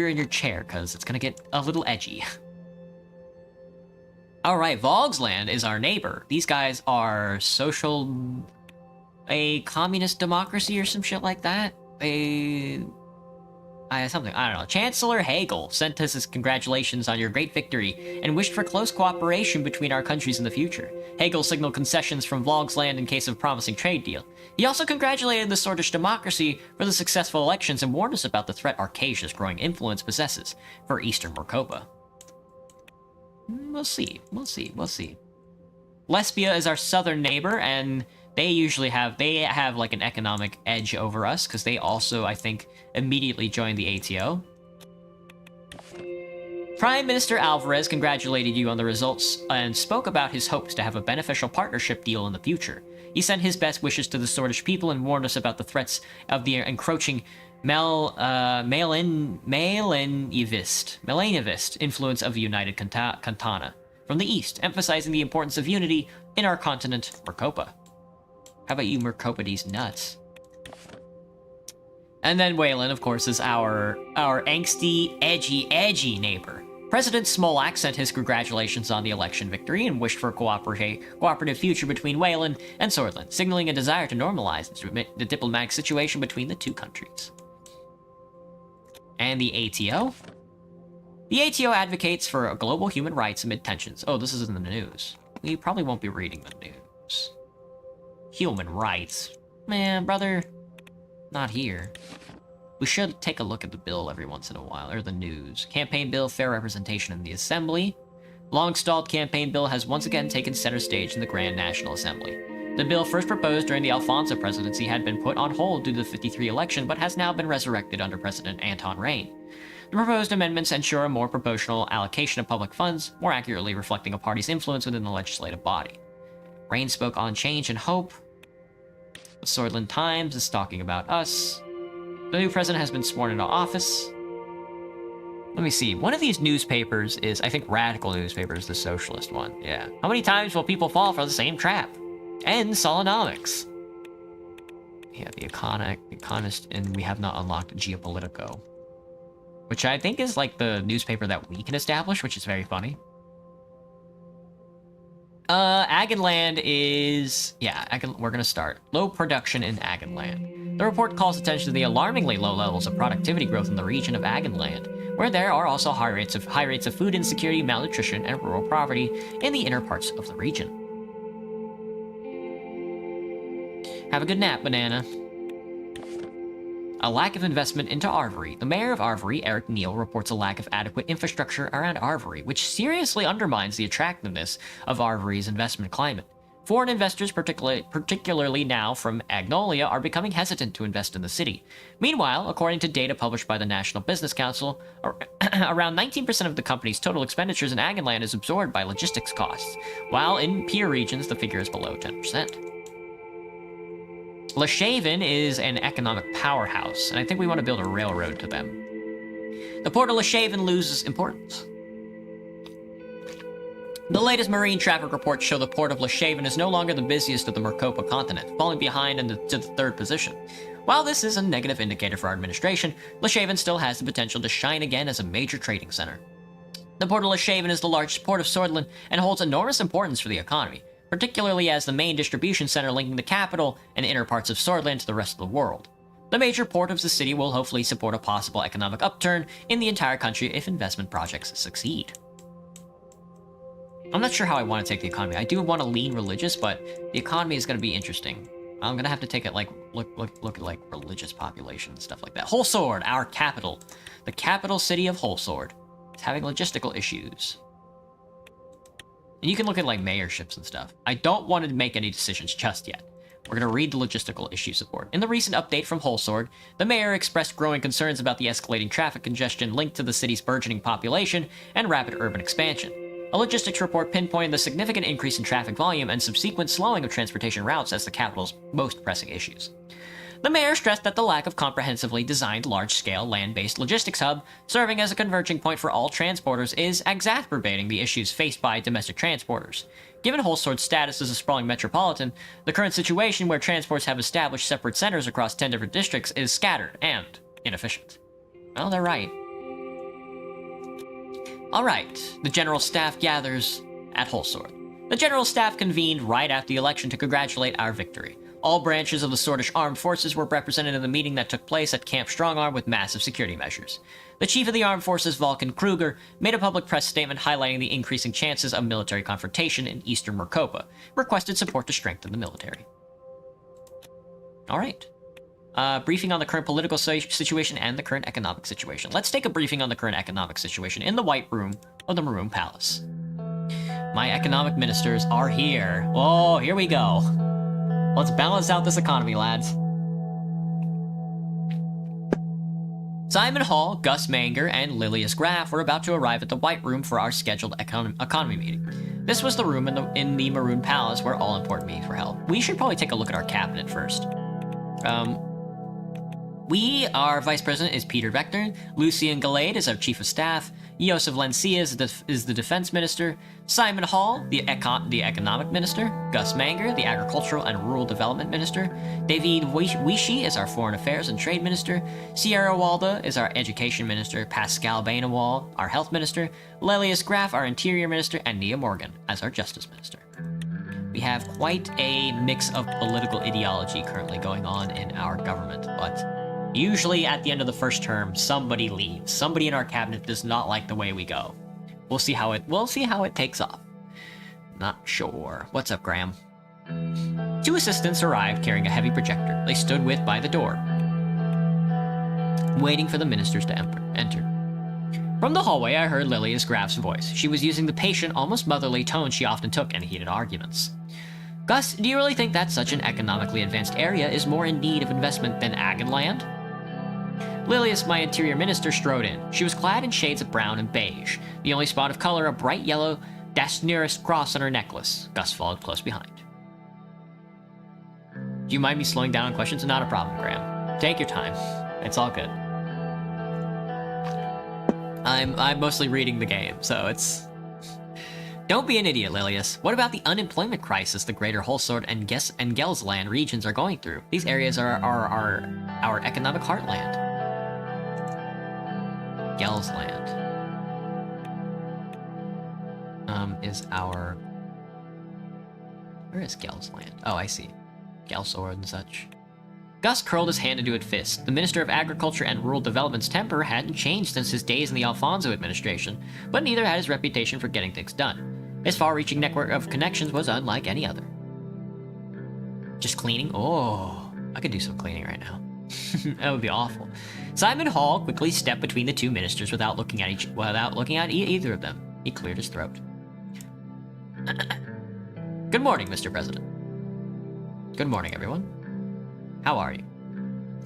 in your chair, cause it's gonna get a little edgy. Alright, Vogsland is our neighbor. These guys are a communist democracy or some shit like that. Something, I don't know. Chancellor Hegel sent us his congratulations on your great victory and wished for close cooperation between our countries in the future. Hegel signaled concessions from Volksland in case of a promising trade deal. He also congratulated the Sordish democracy for the successful elections and warned us about the threat Arcasia's growing influence possesses for Eastern Morcopa. We'll see. Lesbia is our southern neighbor, and they have like an economic edge over us, because they also, I think, immediately joined the ATO. Prime Minister Alvarez congratulated you on the results and spoke about his hopes to have a beneficial partnership deal in the future. He sent his best wishes to the Sordish people and warned us about the threats of the encroaching Melanivist influence of the United Cantana from the east, emphasizing the importance of unity in our continent, Morcopa. How about you, Mercopades nuts? And then Wayland, of course, is our angsty, edgy neighbor. President Smolak sent his congratulations on the election victory and wished for a cooperative future between Wayland and Swordland, signaling a desire to normalize the diplomatic situation between the two countries. And the ATO? The ATO advocates for global human rights amid tensions. Oh, this is in the news. We probably won't be reading the news. Human rights. Man, brother, not here. We should take a look at the bill every once in a while, or the news. Campaign bill, fair representation in the Assembly. Long-stalled campaign bill has once again taken center stage in the Grand National Assembly. The bill, first proposed during the Alfonso presidency, had been put on hold due to the 53 election, but has now been resurrected under President Anton Reign. The proposed amendments ensure a more proportional allocation of public funds, more accurately reflecting a party's influence within the legislative body. Reign spoke on change and hope. The Swordland Times is talking about us. The new president has been sworn into office. Let me see. One of these newspapers is, I think, Radical Newspapers, the socialist one. Yeah. How many times will people fall for the same trap? And Solonomics. Yeah, the Economist, and we have not unlocked Geopolitico, which I think is like the newspaper that we can establish, which is very funny. Agonland is... Yeah, we're gonna start. Low production in Agonland. The report calls attention to the alarmingly low levels of productivity growth in the region of Agonland, where there are also high rates of food insecurity, malnutrition, and rural poverty in the inner parts of the region. Have a good nap, Banana. A lack of investment into Arvory. The mayor of Arvory, Eric Neal, reports a lack of adequate infrastructure around Arvory, which seriously undermines the attractiveness of Arvory's investment climate. Foreign investors, particularly now from Agnolia, are becoming hesitant to invest in the city. Meanwhile, according to data published by the National Business Council, around 19% of the company's total expenditures in Agonland is absorbed by logistics costs, while in peer regions the figure is below 10%. Leshaven is an economic powerhouse, and I think we want to build a railroad to them. The port of Leshaven loses importance. The latest marine traffic reports show the port of Leshaven is no longer the busiest of the Morcopa continent, falling behind to the third position. While this is a negative indicator for our administration, Leshaven still has the potential to shine again as a major trading center. The port of Leshaven is the largest port of Swordland and holds enormous importance for the economy, particularly as the main distribution center linking the capital and inner parts of Swordland to the rest of the world. The major port of the city will hopefully support a possible economic upturn in the entire country if investment projects succeed. I'm not sure how I want to take the economy. I do want to lean religious, but the economy is going to be interesting. I'm going to have to take it like, look at like religious population and stuff like that. Wholesword, our capital. The capital city of Wholesword. It's having logistical issues. And you can look at like mayorships and stuff. I don't want to make any decisions just yet. We're going to read the logistical issues report. In the recent update from Wholesword, the mayor expressed growing concerns about the escalating traffic congestion linked to the city's burgeoning population and rapid urban expansion. A logistics report pinpointed the significant increase in traffic volume and subsequent slowing of transportation routes as the capital's most pressing issues. The mayor stressed that the lack of comprehensively designed large-scale land-based logistics hub serving as a converging point for all transporters is exacerbating the issues faced by domestic transporters. Given Wholesword's status as a sprawling metropolitan, the current situation where transports have established separate centers across 10 different districts is scattered and inefficient. Well, they're right. Alright, the General Staff gathers at Wholesword. The General Staff convened right after the election to congratulate our victory. All branches of the Swordish armed forces were represented in the meeting that took place at Camp Strongarm with massive security measures. The chief of the armed forces, Vulcan Kruger, made a public press statement highlighting the increasing chances of military confrontation in eastern Morcopa, requested support to strengthen the military. Alright. Briefing on the current political situation and the current economic situation. Let's take a briefing on the current economic situation in the White Room of the Maroon Palace. My economic ministers are here. Oh, here we go. Let's balance out this economy, lads. Simon Hall, Gus Manger, and Lilius Graff were about to arrive at the White Room for our scheduled economy meeting. This was the room in the Maroon Palace where all important meetings were held. We should probably take a look at our cabinet first. Our vice president is Peter Vector, Lucien Gallade is our chief of staff, Josef Lencia is the defense minister, Simon Hall, the economic minister, Gus Manger, the agricultural and rural development minister, David Wishi is our foreign affairs and trade minister, Sierra Walda is our education minister, Pascal Bainawal, our health minister, Lelius Graff, our interior minister, and Nia Morgan as our justice minister. We have quite a mix of political ideology currently going on in our government, but usually at the end of the first term, somebody leaves. Somebody in our cabinet does not like the way we go. We'll see how it takes off. Not sure. What's up, Graham? Two assistants arrived carrying a heavy projector. They stood by the door, waiting for the ministers to enter. From the hallway, I heard Lilius Graff's voice. She was using the patient, almost motherly tone she often took in heated arguments. Gus, do you really think that such an economically advanced area is more in need of investment than Agonland? Lilius, my interior minister, strode in. She was clad in shades of brown and beige, the only spot of color a bright yellow Dasneris cross on her necklace. Gus followed close behind. Do you mind me slowing down on questions? Not a problem, Graham. Take your time. It's all good. I'm mostly reading the game, so it's... Don't be an idiot, Lilius. What about the unemployment crisis the greater Holsord and Gelsland regions are going through? These areas are our economic heartland. Gelsland is our... Where is Gelsland? Oh, I see. Gelsord and such. Gus curled his hand into a fist. The Minister of Agriculture and Rural Development's temper hadn't changed since his days in the Alfonso administration, but neither had his reputation for getting things done. His far-reaching network of connections was unlike any other. Just cleaning? Oh, I could do some cleaning right now. That would be awful. Simon Hall quickly stepped between the two ministers without looking at either of them. He cleared his throat. Good morning, Mr. President. Good morning, everyone. How are you?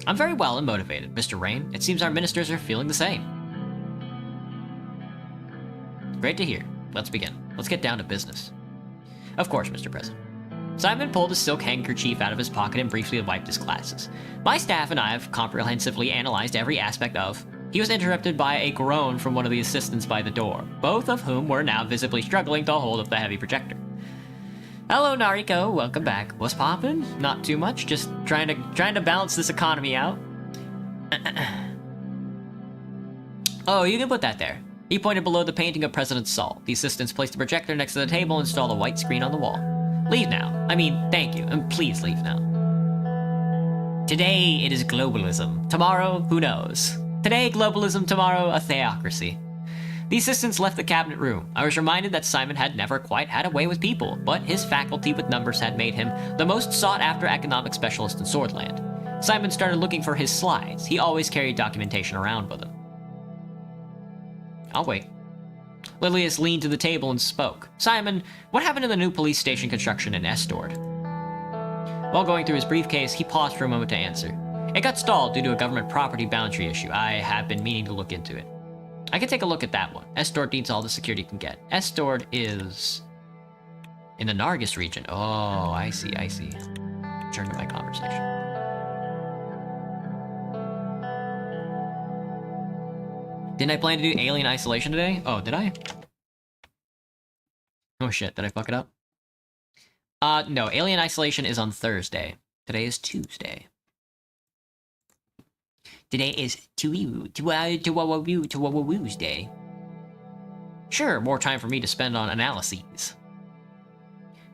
I'm very well and motivated, Mr. Rain. It seems our ministers are feeling the same. Great to hear. Let's begin. Let's get down to business. Of course, Mr. President. Simon pulled a silk handkerchief out of his pocket and briefly wiped his glasses. My staff and I have comprehensively analyzed every aspect of... He was interrupted by a groan from one of the assistants by the door, both of whom were now visibly struggling to hold up the heavy projector. Hello, Nariko. Welcome back. What's poppin'? Not too much. Just trying to balance this economy out. Oh, you can put that there. He pointed below the painting of President Saul. The assistants placed the projector next to the table and installed a white screen on the wall. Leave now. I mean, thank you, and please leave now. Today, it is globalism. Tomorrow, who knows? Today, globalism. Tomorrow, a theocracy. The assistants left the cabinet room. I was reminded that Simon had never quite had a way with people, but his faculty with numbers had made him the most sought-after economic specialist in Swordland. Simon started looking for his slides. He always carried documentation around with him. I'll wait. Lilius leaned to the table and spoke. Simon, what happened to the new police station construction in Estord? While going through his briefcase, he paused for a moment to answer. It got stalled due to a government property boundary issue. I have been meaning to look into it. I can take a look at that one. Estord needs all the security it can get. Estord is... in the Nargis region. Oh, I see. Turn to my conversation. Didn't I plan to do Alien Isolation today? Oh, did I? Oh shit, did I fuck it up? No, Alien Isolation is on Thursday. Today is Tuesday. Today is Tuesday. Sure, more time for me to spend on analyses.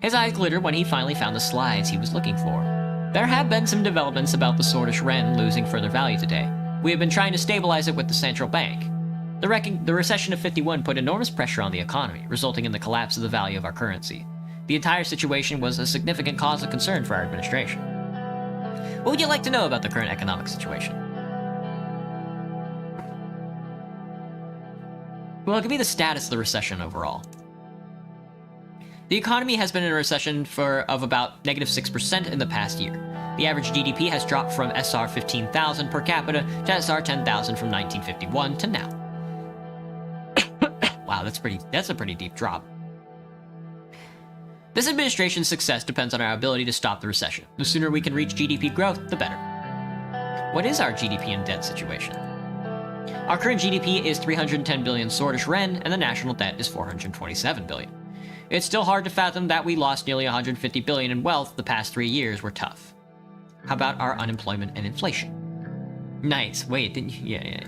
His eyes glittered when he finally found the slides he was looking for. There have been some developments about the Suzerain losing further value today. We have been trying to stabilize it with the central bank. The recession of 51 put enormous pressure on the economy, resulting in the collapse of the value of our currency. The entire situation was a significant cause of concern for our administration. What would you like to know about the current economic situation? Well, give me the status of the recession overall. The economy has been in a recession of about -6% in the past year. The average GDP has dropped from SR 15,000 per capita to SR 10,000 from 1951 to now. Wow, that's a pretty deep drop. This administration's success depends on our ability to stop the recession. The sooner we can reach GDP growth, the better. What is our GDP and debt situation? Our current GDP is 310 billion Suzerain, and the national debt is 427 billion. It's still hard to fathom that we lost nearly 150 billion in wealth. The past 3 years were tough. How about our unemployment and inflation? Nice. Wait, didn't you? Yeah.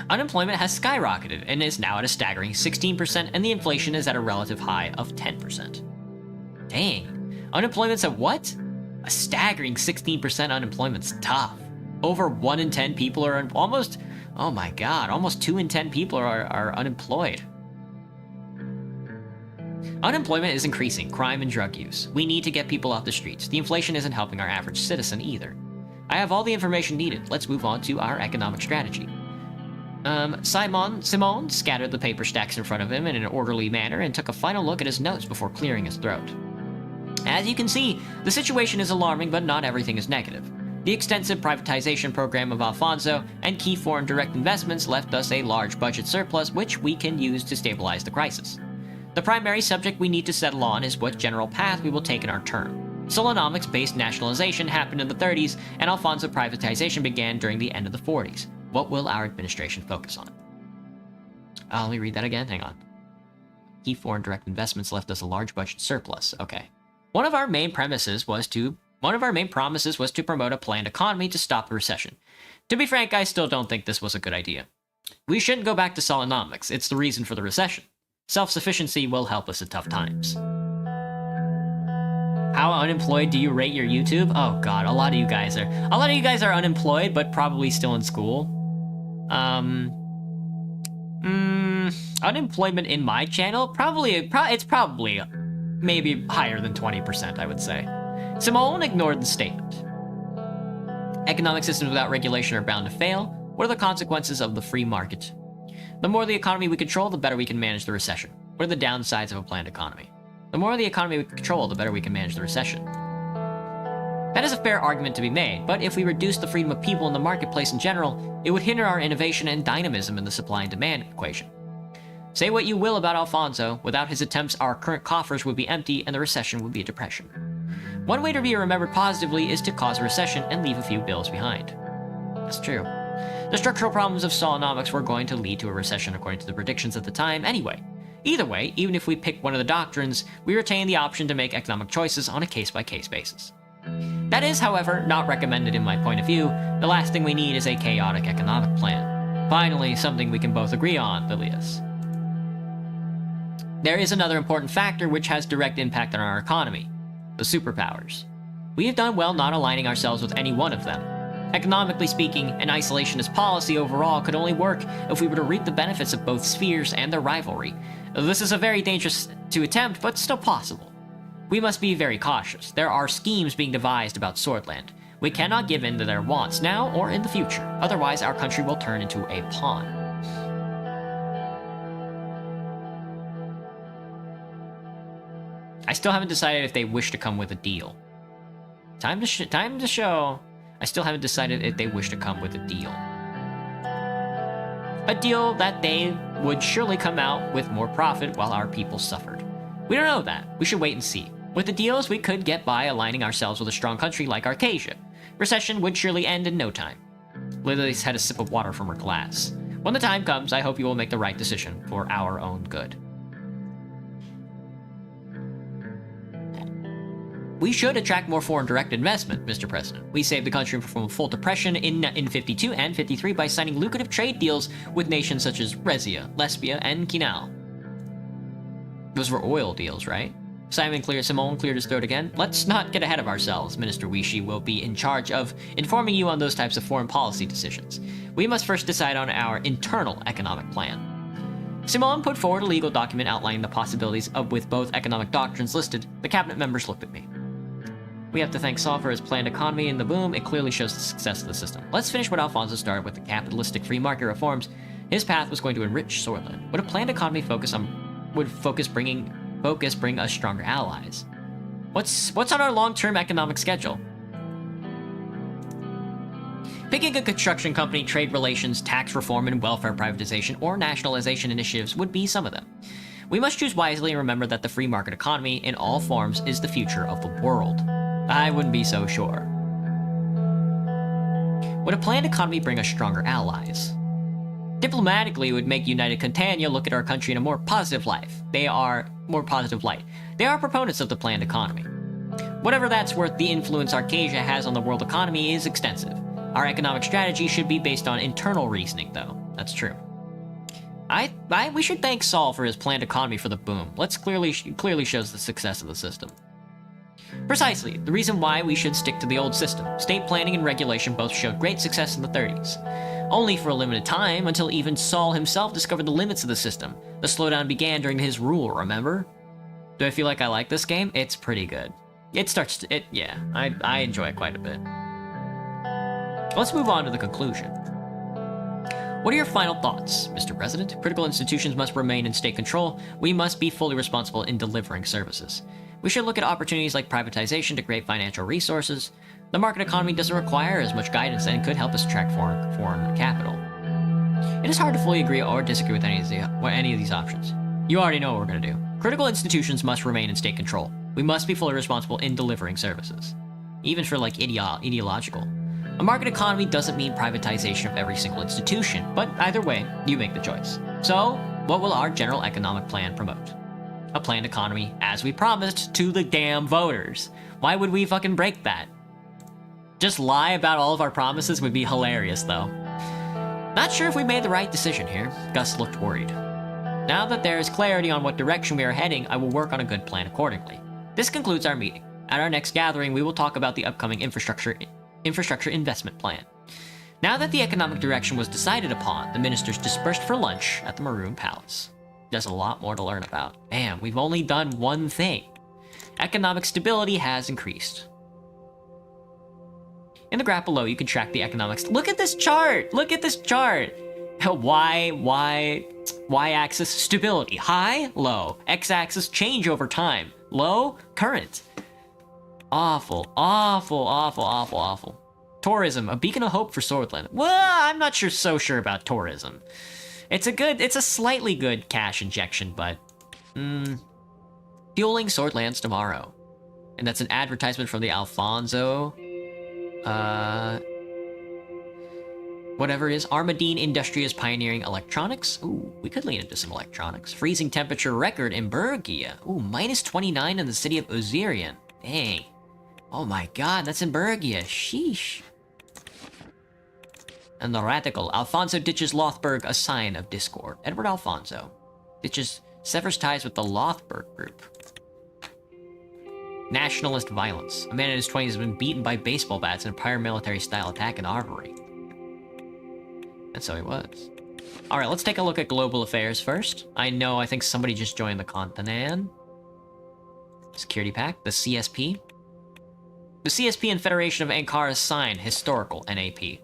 Unemployment has skyrocketed and is now at a staggering 16%, and the inflation is at a relative high of 10%. Dang. Unemployment's at what? A staggering 16% unemployment's tough. Over 1 in 10 people are almost 2 in 10 people are unemployed. Unemployment is increasing, crime and drug use. We need to get people off the streets. The inflation isn't helping our average citizen either. I have all the information needed. Let's move on to our economic strategy. Simon scattered the paper stacks in front of him in an orderly manner and took a final look at his notes before clearing his throat. As you can see, the situation is alarming, but not everything is negative. The extensive privatization program of Alfonso and key foreign direct investments left us a large budget surplus, which we can use to stabilize the crisis. The primary subject we need to settle on is what general path we will take in our term. Solonomics-based nationalization happened in the 30s, and Alfonso privatization began during the end of the 40s. What will our administration focus on? Let me read that again. Hang on. Key foreign direct investments left us a large budget surplus. Okay. One of our main promises was to promote a planned economy to stop the recession. To be frank, I still don't think this was a good idea. We shouldn't go back to Solonomics. It's the reason for the recession. Self-sufficiency will help us at tough times. How unemployed do you rate your YouTube? Oh god, a lot of you guys are unemployed, but probably still in school. Unemployment in my channel? It's probably maybe higher than 20%, I would say. Simone ignored the statement. Economic systems without regulation are bound to fail. What are the consequences of the free market? The more the economy we control, the better we can manage the recession. What are the downsides of a planned economy? The more the economy we control, the better we can manage the recession. That is a fair argument to be made, but if we reduce the freedom of people in the marketplace in general, it would hinder our innovation and dynamism in the supply and demand equation. Say what you will about Alfonso, without his attempts, our current coffers would be empty and the recession would be a depression. One way to be remembered positively is to cause a recession and leave a few bills behind. That's true. The structural problems of Solonomics were going to lead to a recession according to the predictions at the time anyway. Either way, even if we pick one of the doctrines, we retain the option to make economic choices on a case-by-case basis. That is, however, not recommended in my point of view. The last thing we need is a chaotic economic plan. Finally, something we can both agree on, Lilius. There is another important factor which has direct impact on our economy: the superpowers. We have done well not aligning ourselves with any one of them. Economically speaking, an isolationist policy overall could only work if we were to reap the benefits of both spheres and their rivalry. This is a very dangerous to attempt, but still possible. We must be very cautious. There are schemes being devised about Swordland. We cannot give in to their wants now or in the future, otherwise our country will turn into a pawn. I still haven't decided if they wish to come with a deal. Time to show. I still haven't decided if they wish to come with a deal. A deal that they would surely come out with more profit while our people suffered. We don't know that. We should wait and see. With the deals, we could get by aligning ourselves with a strong country like Arcasia. Recession would surely end in no time. Lily's had a sip of water from her glass. When the time comes, I hope you will make the right decision for our own good. We should attract more foreign direct investment, Mr. President. We saved the country from a full depression in 52 and 53 by signing lucrative trade deals with nations such as Resia, Lesbia, and Kinal. Those were oil deals, right? Simone cleared his throat again. Let's not get ahead of ourselves. Minister Wishi will be in charge of informing you on those types of foreign policy decisions. We must first decide on our internal economic plan. Simone put forward a legal document outlining the possibilities with both economic doctrines listed. The cabinet members looked at me. We have to thank Saul for his planned economy and the boom. It clearly shows the success of the system. Let's finish what Alfonso started with the capitalistic free market reforms. His path was going to enrich Swordland. Would a planned economy bring us stronger allies? What's on our long-term economic schedule? Picking a construction company, trade relations, tax reform, and welfare privatization or nationalization initiatives would be some of them. We must choose wisely and remember that the free market economy in all forms is the future of the world. I wouldn't be so sure. Would a planned economy bring us stronger allies? Diplomatically, it would make United Contania look at our country in a more positive light. They are proponents of the planned economy. Whatever that's worth, the influence Arcasia has on the world economy is extensive. Our economic strategy should be based on internal reasoning, though. That's true. We should thank Saul for his planned economy for the boom. Clearly shows the success of the system. Precisely, the reason why we should stick to the old system. State planning and regulation both showed great success in the 30s. Only for a limited time, until even Saul himself discovered the limits of the system. The slowdown began during his rule, remember? Do I feel like I like this game? It's pretty good. I enjoy it quite a bit. Let's move on to the conclusion. What are your final thoughts, Mr. President? Critical institutions must remain in state control. We must be fully responsible in delivering services. We should look at opportunities like privatization to create financial resources. The market economy doesn't require as much guidance and could help us attract foreign capital. It is hard to fully agree or disagree with any of these options. You already know what we're going to do. Critical institutions must remain in state control. We must be fully responsible in delivering services. Even for, ideological. A market economy doesn't mean privatization of every single institution, but either way, you make the choice. So, what will our general economic plan promote? A planned economy, as we promised to the damn voters. Why would we fucking break that? Just lie about all of our promises would be hilarious, though. Not sure if we made the right decision here. Gus looked worried. Now that there is clarity on what direction we are heading, I will work on a good plan accordingly. This concludes our meeting. At our next gathering, we will talk about the upcoming infrastructure investment plan. Now that the economic direction was decided upon, the ministers dispersed for lunch at the Maroon Palace. There's a lot more to learn about. Damn, we've only done one thing. Economic stability has increased. In the graph below, you can track the economics. Look at this chart! Look at this chart! Y-axis, stability. High, low. X-axis, change over time. Low, current. Awful, awful, awful, awful, awful. Tourism, a beacon of hope for Swordland. Well, I'm not so sure about tourism. It's a slightly good cash injection, but... Fueling Swordlands tomorrow. And that's an advertisement from the Alfonso... whatever it is. Armadine Industry is pioneering electronics. Ooh, we could lean into some electronics. Freezing temperature record in Bergia. Ooh, minus 29 in the city of Suzerain. Dang. Oh my god, that's in Bergia. Sheesh. And the radical. Alfonso ditches Lothburg, a sign of discord. Edward Alfonso severs ties with the Lothburg group. Nationalist violence. A man in his 20s has been beaten by baseball bats in a paramilitary-style attack in Armory. And so he was. Alright, let's take a look at global affairs first. I think somebody just joined the continent. Security Pact, the CSP. The CSP and Federation of Ankara sign historical NAP.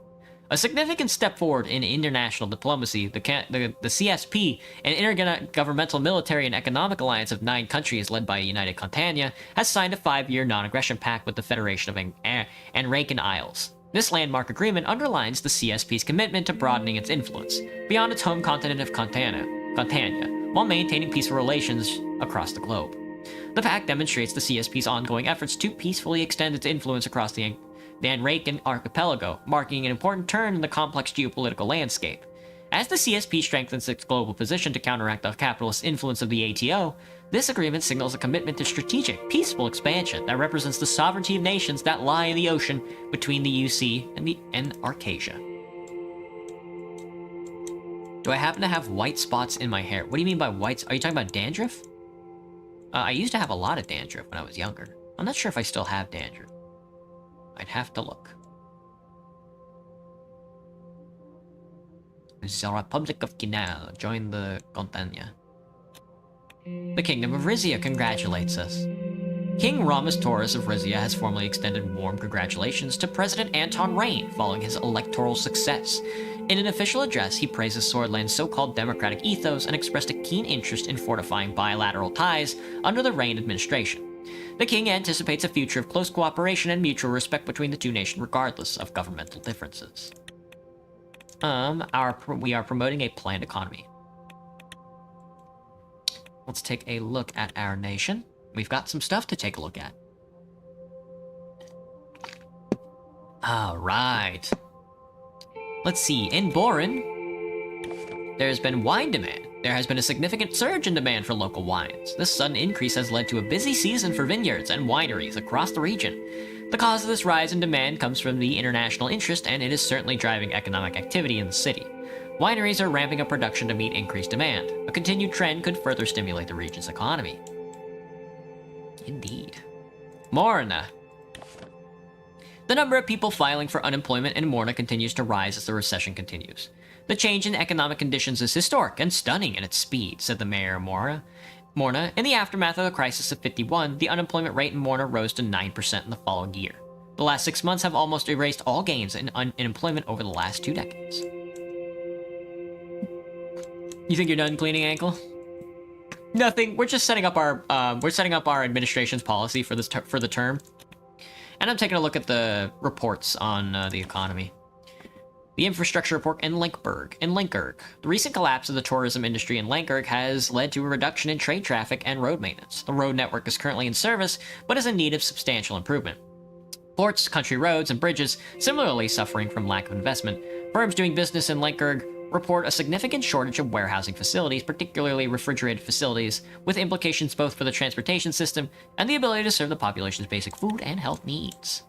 A significant step forward in international diplomacy, the CSP, an intergovernmental military and economic alliance of 9 countries led by United Contania, has signed a 5-year non-aggression pact with the Federation of Anrakan Isles. This landmark agreement underlines the CSP's commitment to broadening its influence beyond its home continent of Contania, while maintaining peaceful relations across the globe. The pact demonstrates the CSP's ongoing efforts to peacefully extend its influence across the Anrakan archipelago, marking an important turn in the complex geopolitical landscape. As the CSP strengthens its global position to counteract the capitalist influence of the ATO, this agreement signals a commitment to strategic, peaceful expansion that represents the sovereignty of nations that lie in the ocean between the UC and Arcasia. Do I happen to have white spots in my hair? What do you mean by whites? Are you talking about dandruff? I used to have a lot of dandruff when I was younger. I'm not sure if I still have dandruff. I'd have to look. The Republic of Kinal. Join the Contania. The Kingdom of Rizia congratulates us. King Ramus Taurus of Rizia has formally extended warm congratulations to President Anton Rain following his electoral success. In an official address, he praises Swordland's so-called democratic ethos and expressed a keen interest in fortifying bilateral ties under the Rain administration. The king anticipates a future of close cooperation and mutual respect between the two nations regardless of governmental differences. We are promoting a planned economy. Let's take a look at our nation. We've got some stuff to take a look at. Alright. Let's see, in Boren, there's been wine demand. There has been a significant surge in demand for local wines. This sudden increase has led to a busy season for vineyards and wineries across the region. The cause of this rise in demand comes from the international interest, and it is certainly driving economic activity in the city. Wineries are ramping up production to meet increased demand. A continued trend could further stimulate the region's economy. Indeed. Morna. The number of people filing for unemployment in Morna continues to rise as the recession continues. The change in economic conditions is historic and stunning in its speed, said the mayor of Morna. In the aftermath of the crisis of 51, the unemployment rate in Morna rose to 9% in the following year. The last 6 months have almost erased all gains in unemployment over the last 2 decades. You think you're done cleaning, Ankle? Nothing. We're just setting up our administration's policy for this for the term, and I'm taking a look at the reports on the economy. The infrastructure report in Linkerg. The recent collapse of the tourism industry in Linkerg has led to a reduction in trade traffic and road maintenance. The road network is currently in service, but is in need of substantial improvement. Ports, country roads, and bridges similarly suffering from lack of investment. Firms doing business in Linkerg report a significant shortage of warehousing facilities, particularly refrigerated facilities, with implications both for the transportation system and the ability to serve the population's basic food and health needs.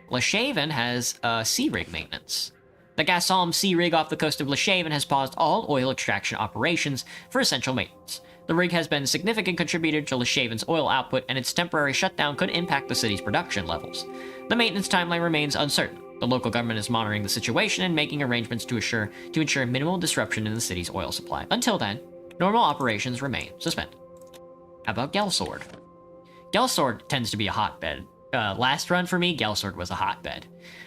Leshaven has sea rig maintenance. The Gassalm sea rig off the coast of Leshaven has paused all oil extraction operations for essential maintenance. The rig has been a significant contributor to Leshaven's oil output, and its temporary shutdown could impact the city's production levels. The maintenance timeline remains uncertain. The local government is monitoring the situation and making arrangements to ensure minimal disruption in the city's oil supply. Until then, normal operations remain suspended. How about Gelsord? Gelsord tends to be a hotbed. Last run for me, Gelsord was a hotbed.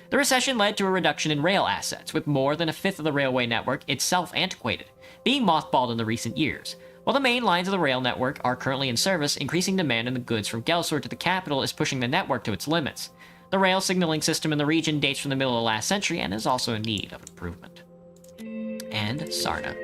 The recession led to a reduction in rail assets, with more than a fifth of the railway network, itself antiquated, being mothballed in the recent years. While the main lines of the rail network are currently in service, increasing demand in the goods from Gelsord to the capital is pushing the network to its limits. The rail signaling system in the region dates from the middle of last century and is also in need of improvement. And Sarna.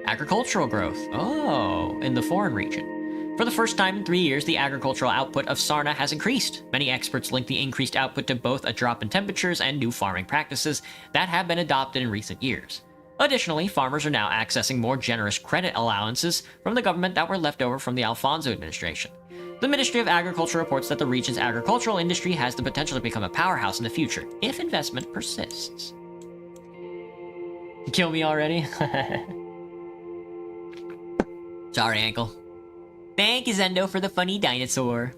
Agricultural growth. Oh, in the foreign region. For the first time in 3 years, the agricultural output of Sarna has increased. Many experts link the increased output to both a drop in temperatures and new farming practices that have been adopted in recent years. Additionally, farmers are now accessing more generous credit allowances from the government that were left over from the Alfonso administration. The Ministry of Agriculture reports that the region's agricultural industry has the potential to become a powerhouse in the future, if investment persists. Kill me already? Sorry, Ankle. Thank you, Zendo, for the funny dinosaur.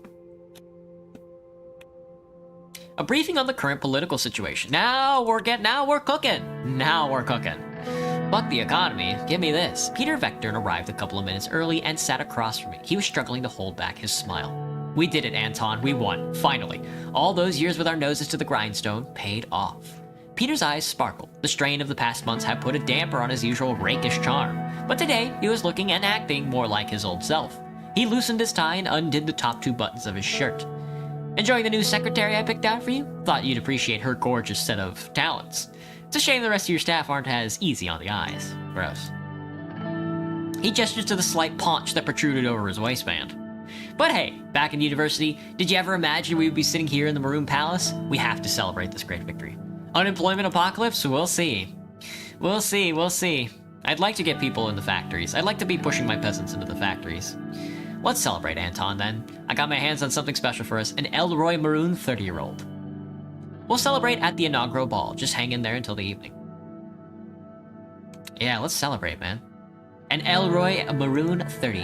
A briefing on the current political situation. Now we're cooking. Fuck the economy. Give me this. Peter Vectorn arrived a couple of minutes early and sat across from me. He was struggling to hold back his smile. We did it, Anton. We won. Finally. All those years with our noses to the grindstone paid off. Peter's eyes sparkled. The strain of the past months had put a damper on his usual rakish charm. But today, he was looking and acting more like his old self. He loosened his tie and undid the top 2 buttons of his shirt. Enjoying the new secretary I picked out for you? Thought you'd appreciate her gorgeous set of talents. It's a shame the rest of your staff aren't as easy on the eyes. Gross. He gestured to the slight paunch that protruded over his waistband. But hey, back in university, did you ever imagine we would be sitting here in the Maroon Palace? We have to celebrate this great victory. Unemployment apocalypse? We'll see. We'll see. I'd like to get people in the factories. I'd like to be pushing my peasants into the factories. Let's celebrate, Anton, then. I got my hands on something special for us, an Elroy Maroon 30-year-old. We'll celebrate at the inaugural ball. Just hang in there until the evening. Yeah, let's celebrate, man. An Elroy Maroon 30.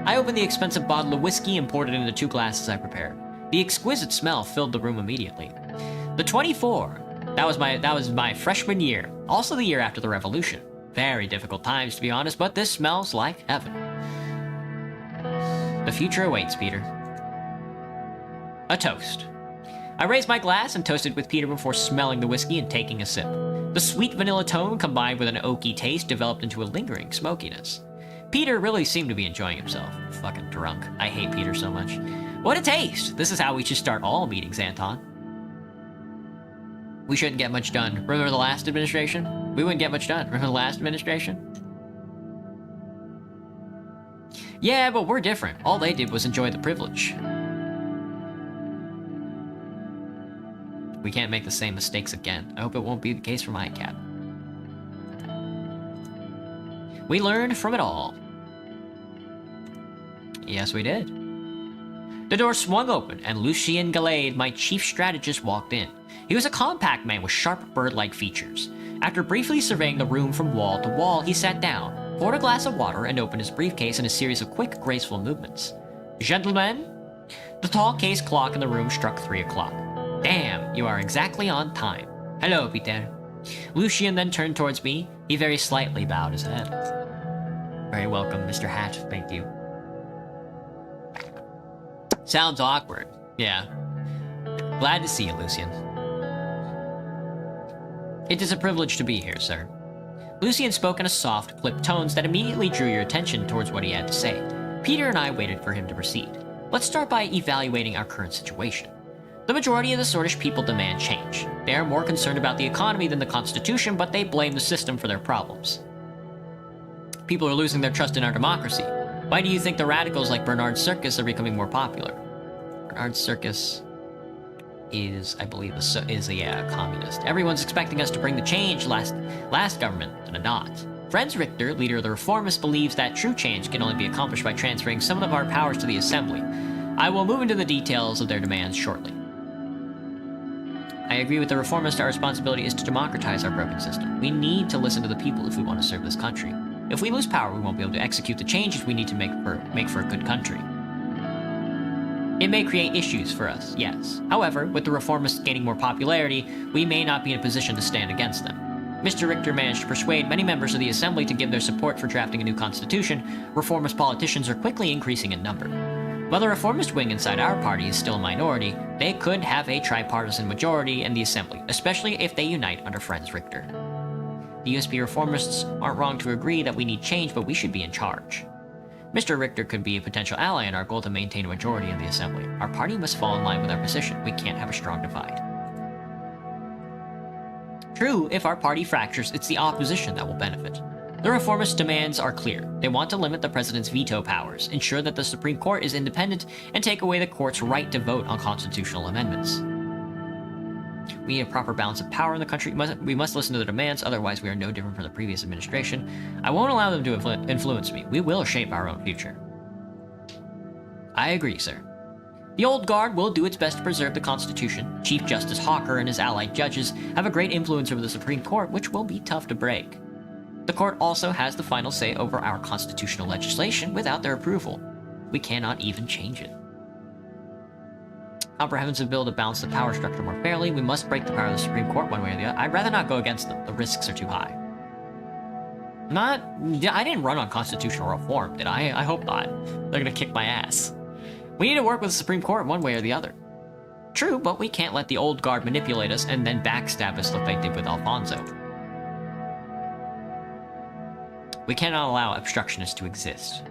I opened the expensive bottle of whiskey and poured it into 2 glasses I prepared. The exquisite smell filled the room immediately. The 24. That was my freshman year. Also the year after the revolution. Very difficult times, to be honest, but this smells like heaven. The future awaits, Peter. A toast. I raised my glass and toasted with Peter before smelling the whiskey and taking a sip. The sweet vanilla tone combined with an oaky taste developed into a lingering smokiness. Peter really seemed to be enjoying himself. Fucking drunk. I hate Peter so much. What a taste! This is how we should start all meetings, Anton. We shouldn't get much done. Remember the last administration? We wouldn't get much done. Remember the last administration? Yeah, but we're different. All they did was enjoy the privilege. We can't make the same mistakes again. I hope it won't be the case for my cat. We learned from it all. Yes, we did. The door swung open, and Lucien Galade, my chief strategist, walked in. He was a compact man with sharp bird-like features. After briefly surveying the room from wall to wall, he sat down, poured a glass of water, and opened his briefcase in a series of quick, graceful movements. Gentlemen, the tall case clock in the room struck 3 o'clock. Damn, you are exactly on time. Hello, Peter. Lucien then turned towards me. He very slightly bowed his head. Very welcome, Mr. Hat. Thank you. Sounds awkward. Yeah. Glad to see you, Lucien. It is a privilege to be here, sir. Lucien spoke in a soft, clipped tones that immediately drew your attention towards what he had to say. Peter and I waited for him to proceed. Let's start by evaluating our current situation. The majority of the Swordish people demand change. They are more concerned about the economy than the Constitution, but they blame the system for their problems. People are losing their trust in our democracy. Why do you think the radicals like Bernard Circus are becoming more popular? Bernard Circus is, I believe, a communist. Everyone's expecting us to bring the change last government did not. Franz Richter, leader of the Reformists, believes that true change can only be accomplished by transferring some of our powers to the Assembly. I will move into the details of their demands shortly. I agree with the Reformists. Our responsibility is to democratize our broken system. We need to listen to the people if we want to serve this country. If we lose power, we won't be able to execute the changes we need to make for a good country. It may create issues for us, yes. However, with the Reformists gaining more popularity, we may not be in a position to stand against them. Mr. Richter managed to persuade many members of the Assembly to give their support for drafting a new constitution. Reformist politicians are quickly increasing in number. While the reformist wing inside our party is still a minority, they could have a tripartisan majority in the Assembly, especially if they unite under Franz Richter. The USP reformists aren't wrong to agree that we need change, but we should be in charge. Mr. Richter could be a potential ally in our goal to maintain a majority in the Assembly. Our party must fall in line with our position. We can't have a strong divide. True, if our party fractures, it's the opposition that will benefit. The reformist demands are clear. They want to limit the president's veto powers, ensure that the Supreme Court is independent, and take away the court's right to vote on constitutional amendments. We need a proper balance of power in the country. We must listen to their demands, otherwise we are no different from the previous administration. I won't allow them to influence me. We will shape our own future. I agree, sir. The Old Guard will do its best to preserve the Constitution. Chief Justice Hawker and his allied judges have a great influence over the Supreme Court, which will be tough to break. The court also has the final say over our constitutional legislation without their approval. We cannot even change it. Comprehensive bill to balance the power structure more fairly. We must break the power of the Supreme Court one way or the other. I'd rather not go against them. The risks are too high. I didn't run on constitutional reform, did I? I hope not. They're gonna kick my ass. We need to work with the Supreme Court one way or the other. True, but we can't let the Old Guard manipulate us and then backstab us like they did with Alfonso. We cannot allow obstructionists to exist.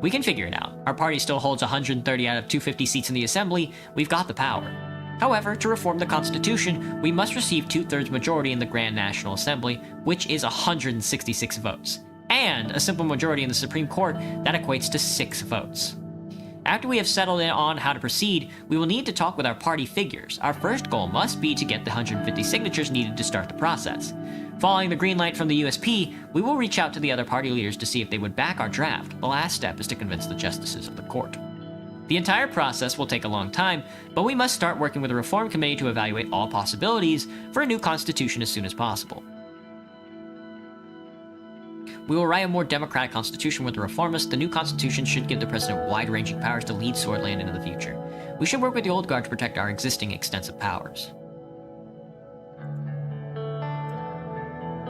We can figure it out. Our party still holds 130 out of 250 seats in the Assembly. We've got the power. However, to reform the Constitution, we must receive 2/3 majority in the Grand National Assembly, which is 166 votes. And a simple majority in the Supreme Court that equates to 6 votes. After we have settled in on how to proceed, we will need to talk with our party figures. Our first goal must be to get the 150 signatures needed to start the process. Following the green light from the USP, we will reach out to the other party leaders to see if they would back our draft. The last step is to convince the justices of the court. The entire process will take a long time, but we must start working with the Reform Committee to evaluate all possibilities for a new constitution as soon as possible. We will write a more democratic constitution with the reformists. The new constitution should give the president wide-ranging powers to lead Swordland into the future. We should work with the old guard to protect our existing extensive powers.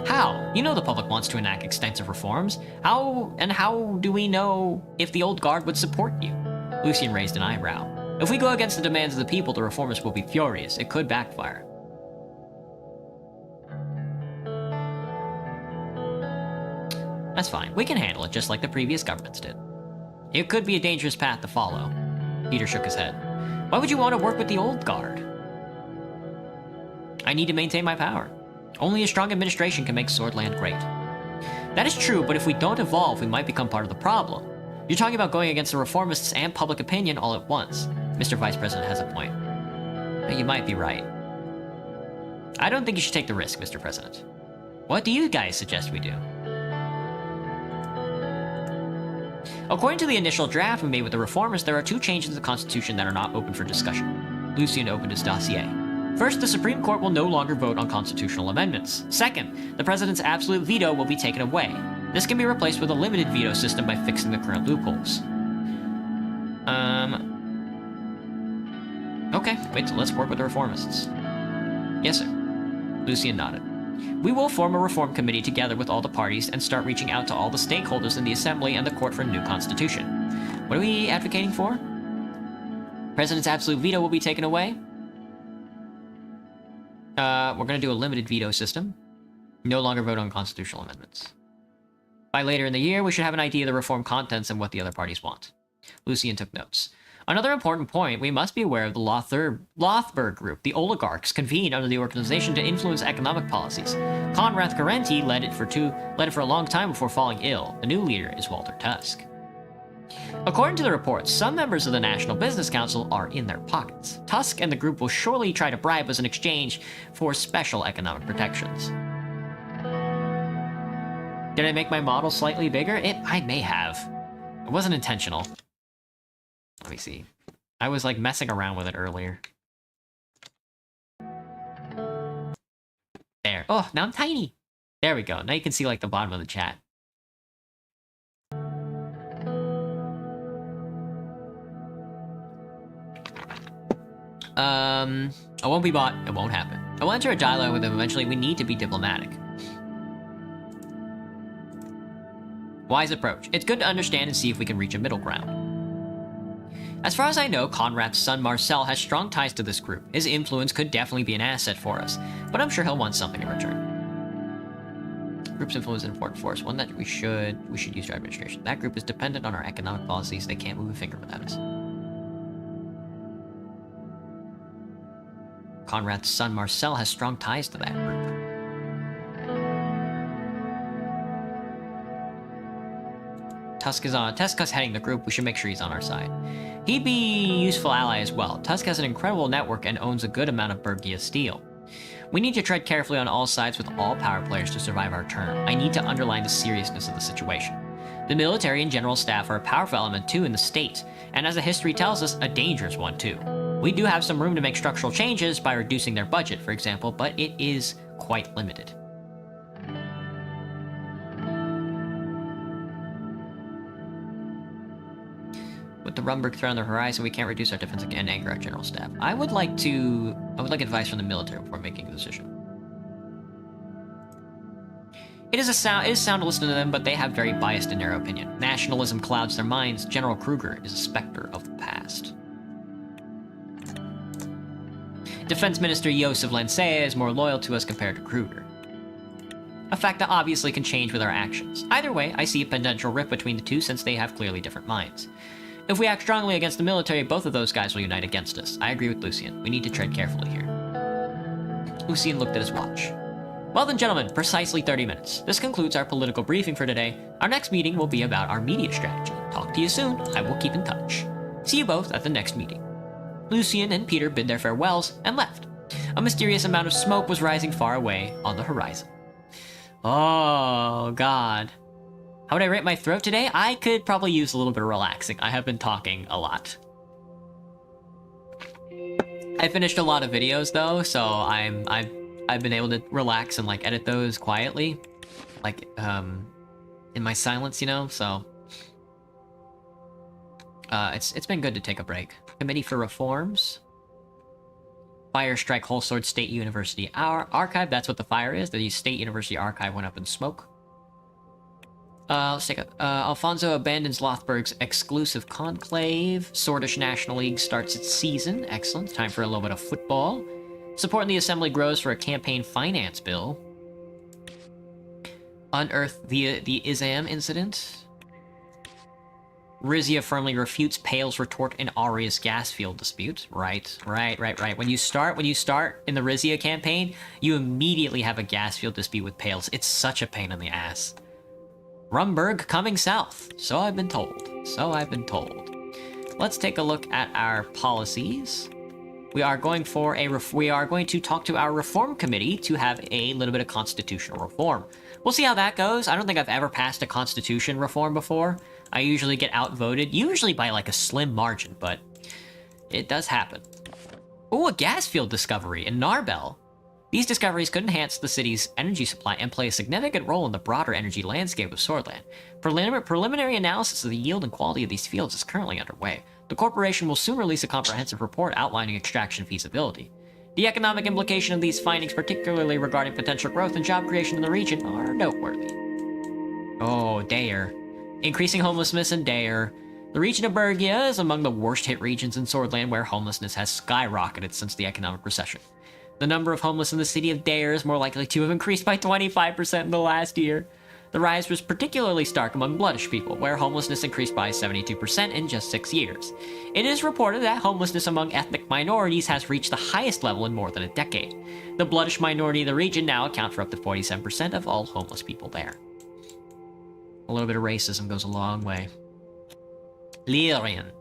How? You know the public wants to enact extensive reforms. How do we know if the old guard would support you? Lucian raised an eyebrow. If we go against the demands of the people, the reformists will be furious. It could backfire. That's fine. We can handle it just like the previous governments did. It could be a dangerous path to follow. Peter shook his head. Why would you want to work with the old guard? I need to maintain my power. Only a strong administration can make Swordland great. That is true, but if we don't evolve, we might become part of the problem. You're talking about going against the reformists and public opinion all at once. Mr. Vice President has a point. But you might be right. I don't think you should take the risk, Mr. President. What do you guys suggest we do? According to the initial draft we made with the reformers, there are 2 changes to the Constitution that are not open for discussion. Lucian opened his dossier. First, the Supreme Court will no longer vote on constitutional amendments. Second, the President's absolute veto will be taken away. This can be replaced with a limited veto system by fixing the current loopholes. Okay, wait, so let's work with the reformists. Yes, sir. Lucian nodded. We will form a reform committee together with all the parties and start reaching out to all the stakeholders in the Assembly and the Court for a new constitution. What are we advocating for? President's absolute veto will be taken away. We're going to do a limited veto system. No longer vote on constitutional amendments. By later in the year, we should have an idea of the reform contents and what the other parties want. Lucian took notes. Another important point, we must be aware of the Lothberg group. The oligarchs convened under the organization to influence economic policies. Conrad Carenti led it for a long time before falling ill. The new leader is Walter Tusk. According to the reports, some members of the National Business Council are in their pockets. Tusk and the group will surely try to bribe us in exchange for special economic protections. Did I make my model slightly bigger? I may have. It wasn't intentional. Let me see. I was like messing around with it earlier. There. Oh, now I'm tiny. There we go. Now you can see like the bottom of the chat. I won't be bought. It won't happen. I will enter a dialogue with him eventually. We need to be diplomatic. Wise approach. It's good to understand and see if we can reach a middle ground. As far as I know, Conrad's son Marcel has strong ties to this group. His influence could definitely be an asset for us, but I'm sure he'll want something in return. Group's influence is an important force, one that we should use to our administration. That group is dependent on our economic policies. They can't move a finger without us. Conrad's son Marcel has strong ties to that group. Tusk is heading the group. We should make sure he's on our side. He'd be a useful ally as well. Tusk has an incredible network and owns a good amount of Bergia steel. We need to tread carefully on all sides with all power players to survive our turn. I need to underline the seriousness of the situation. The military and general staff are a powerful element too in the state, and as the history tells us, a dangerous one too. We do have some room to make structural changes by reducing their budget, for example, but it is quite limited. With the Rumberg threat on the horizon, we can't reduce our defense and anger our general staff. I would like advice from the military before making a decision. It is sound to listen to them, but they have very biased and narrow opinion. Nationalism clouds their minds. General Kruger is a specter of the past. Defense Minister Josef Lancea is more loyal to us compared to Kruger. A fact that obviously can change with our actions. Either way, I see a potential rift between the two since they have clearly different minds. If we act strongly against the military, both of those guys will unite against us. I agree with Lucian. We need to tread carefully here. Lucian looked at his watch. Well then, gentlemen, precisely 30 minutes. This concludes our political briefing for today. Our next meeting will be about our media strategy. Talk to you soon. I will keep in touch. See you both at the next meeting. Lucian and Peter bid their farewells and left. A mysterious amount of smoke was rising far away on the horizon. Oh, God. How would I rate my throat today? I could probably use a little bit of relaxing. I have been talking a lot. I finished a lot of videos though, so I've been able to relax and like edit those quietly. Like in my silence, you know, so... it's been good to take a break. Committee for Reforms. Fire strike Whole Sword State University Archive. That's what the fire is. The State University Archive went up in smoke. Let's take a... Alfonso abandons Lothburg's exclusive conclave. Swordish National League starts its season. Excellent. Time for a little bit of football. Support in the Assembly grows for a campaign finance bill. Unearth the Izam incident. Rizia firmly refutes Pale's retort in Aria's gas field dispute. Right. When you start in the Rizia campaign, you immediately have a gas field dispute with Pales. It's such a pain in the ass. Rumberg coming south. So I've been told. Let's take a look at our policies. We are going to talk to our reform committee to have a little bit of constitutional reform. We'll see how that goes. I don't think I've ever passed a constitution reform before. I usually get outvoted, usually by like a slim margin, but it does happen. Ooh, a gas field discovery in Narbel. These discoveries could enhance the city's energy supply and play a significant role in the broader energy landscape of Swordland. Preliminary analysis of the yield and quality of these fields is currently underway. The corporation will soon release a comprehensive report outlining extraction feasibility. The economic implication of these findings, particularly regarding potential growth and job creation in the region, are noteworthy. Oh, Dayer. Increasing homelessness in Dayer. The region of Bergia is among the worst-hit regions in Swordland, where homelessness has skyrocketed since the economic recession. The number of homeless in the city of Dayer is more likely to have increased by 25% in the last year. The rise was particularly stark among Bloodish people, where homelessness increased by 72% in just 6 years. It is reported that homelessness among ethnic minorities has reached the highest level in more than a decade. The Bloodish minority of the region now account for up to 47% of all homeless people there. A little bit of racism goes a long way. Lyrian.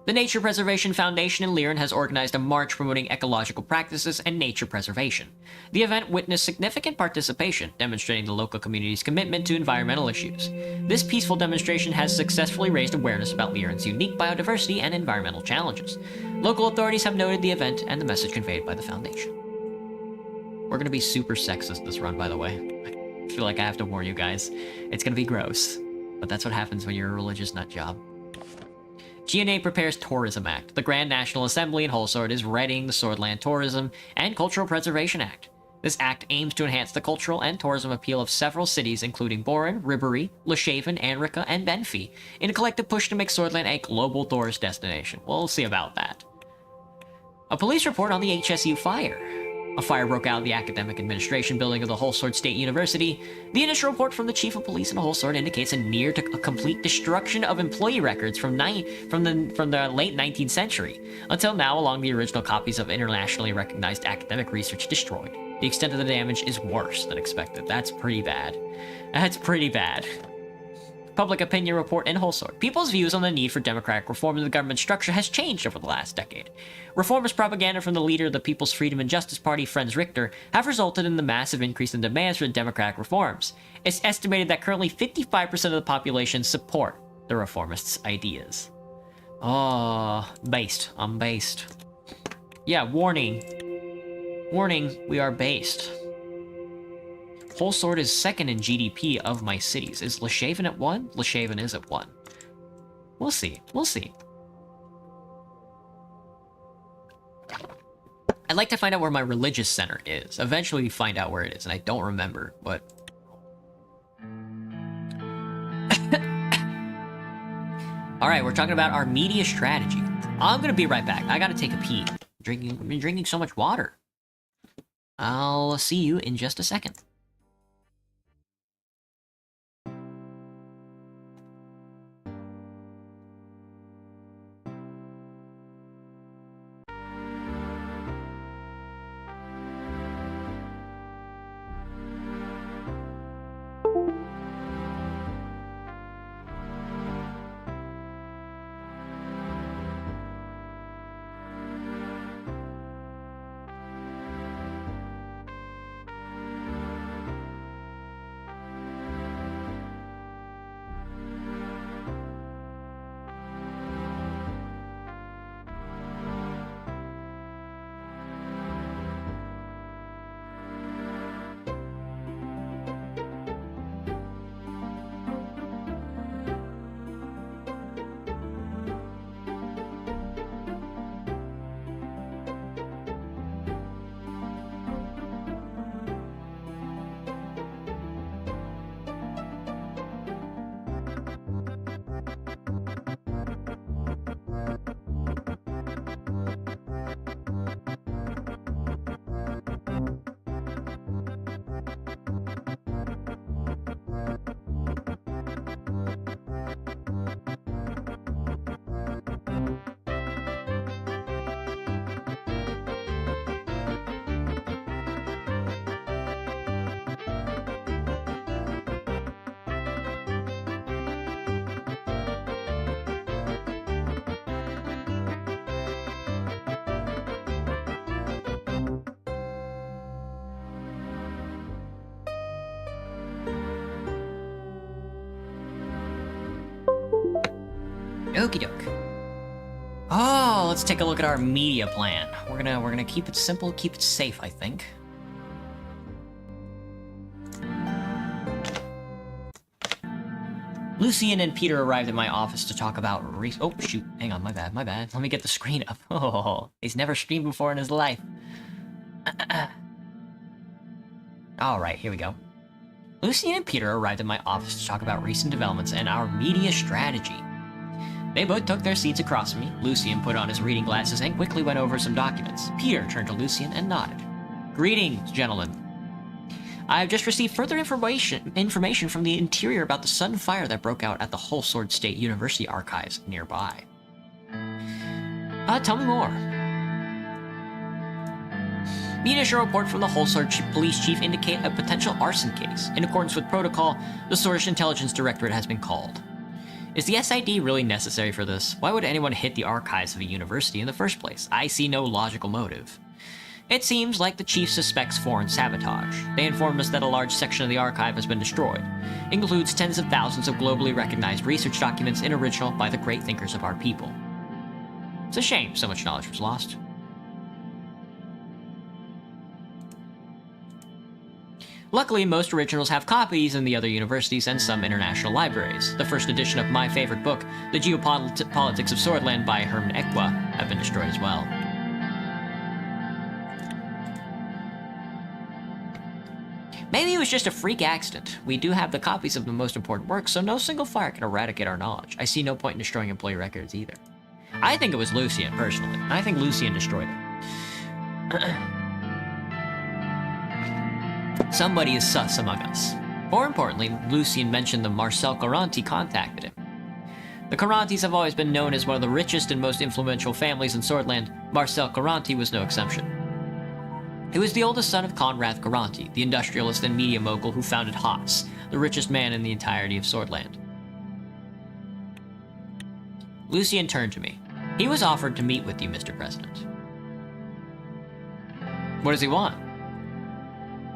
The Nature Preservation Foundation in Lyrian has organized a march promoting ecological practices and nature preservation. The event witnessed significant participation, demonstrating the local community's commitment to environmental issues. This peaceful demonstration has successfully raised awareness about Lyrian's unique biodiversity and environmental challenges. Local authorities have noted the event and the message conveyed by the foundation. We're going to be super sexist this run, by the way. I feel like I have to warn you guys. It's going to be gross, but that's what happens when you're a religious nutjob. GNA prepares Tourism Act. The Grand National Assembly in Wholesword is readying the Swordland Tourism and Cultural Preservation Act. This act aims to enhance the cultural and tourism appeal of several cities, including Boren, Ribery, Leshaven, Anrica, and Benfey, in a collective push to make Swordland a global tourist destination. We'll see about that. A police report on the HSU fire. A fire broke out in the academic administration building of the Wholesword State University. The initial report from the chief of police in Wholesword indicates a near to complete destruction of employee records from the late 19th century. Until now, along the original copies of internationally recognized academic research destroyed. The extent of the damage is worse than expected. That's pretty bad. Public opinion report in Wholesword. People's views on the need for democratic reform in the government structure has changed over the last decade. Reformist propaganda from the leader of the People's Freedom and Justice Party, Franz Richter, have resulted in the massive increase in demands for democratic reforms. It's estimated that currently 55% of the population support the reformists' ideas. Oh, based. I'm based. Yeah, warning. Warning, we are based. Wholesword is second in GDP of my cities. Is Leshaven at 1? Leshaven is at 1. We'll see. I'd like to find out where my religious center is. Eventually find out where it is, and I don't remember, but... Alright, we're talking about our media strategy. I'm gonna be right back. I gotta take a pee. I've been drinking so much water. I'll see you in just a second. Okie doke. Oh, let's take a look at our media plan. We're gonna keep it simple, keep it safe, I think. Lucian and Peter arrived at my office to talk about oh, shoot. Hang on, my bad. Let me get the screen up. Oh, he's never streamed before in his life. Alright, here we go. Lucian and Peter arrived at my office to talk about recent developments and our media strategy. They both took their seats across from me. Lucian put on his reading glasses and quickly went over some documents. Peter turned to Lucian and nodded. Greetings, gentlemen. I have just received further information from the interior about the sudden fire that broke out at the Whole Sword State University archives nearby. Tell me more. The initial report from the Whole Sword Police Chief indicate a potential arson case. In accordance with protocol, the Swordist Intelligence Directorate has been called. Is the SID really necessary for this? Why would anyone hit the archives of a university in the first place? I see no logical motive. It seems like the chief suspects foreign sabotage. They informed us that a large section of the archive has been destroyed. It includes tens of thousands of globally recognized research documents in original by the great thinkers of our people. It's a shame so much knowledge was lost. Luckily, most originals have copies in the other universities and some international libraries. The first edition of my favorite book, The Geopolitics of Swordland by Herman Equa, have been destroyed as well. Maybe it was just a freak accident. We do have the copies of the most important works, so no single fire can eradicate our knowledge. I see no point in destroying employee records either. I think it was Lucian, personally. I think Lucian destroyed it. Somebody is sus among us. More importantly, Lucian mentioned that Marcel Caranti contacted him. The Carantis have always been known as one of the richest and most influential families in Swordland. Marcel Caranti was no exception. He was the oldest son of Conrad Caranti, the industrialist and media mogul who founded Haas, the richest man in the entirety of Swordland. Lucian turned to me. He was offered to meet with you, Mr. President. What does he want?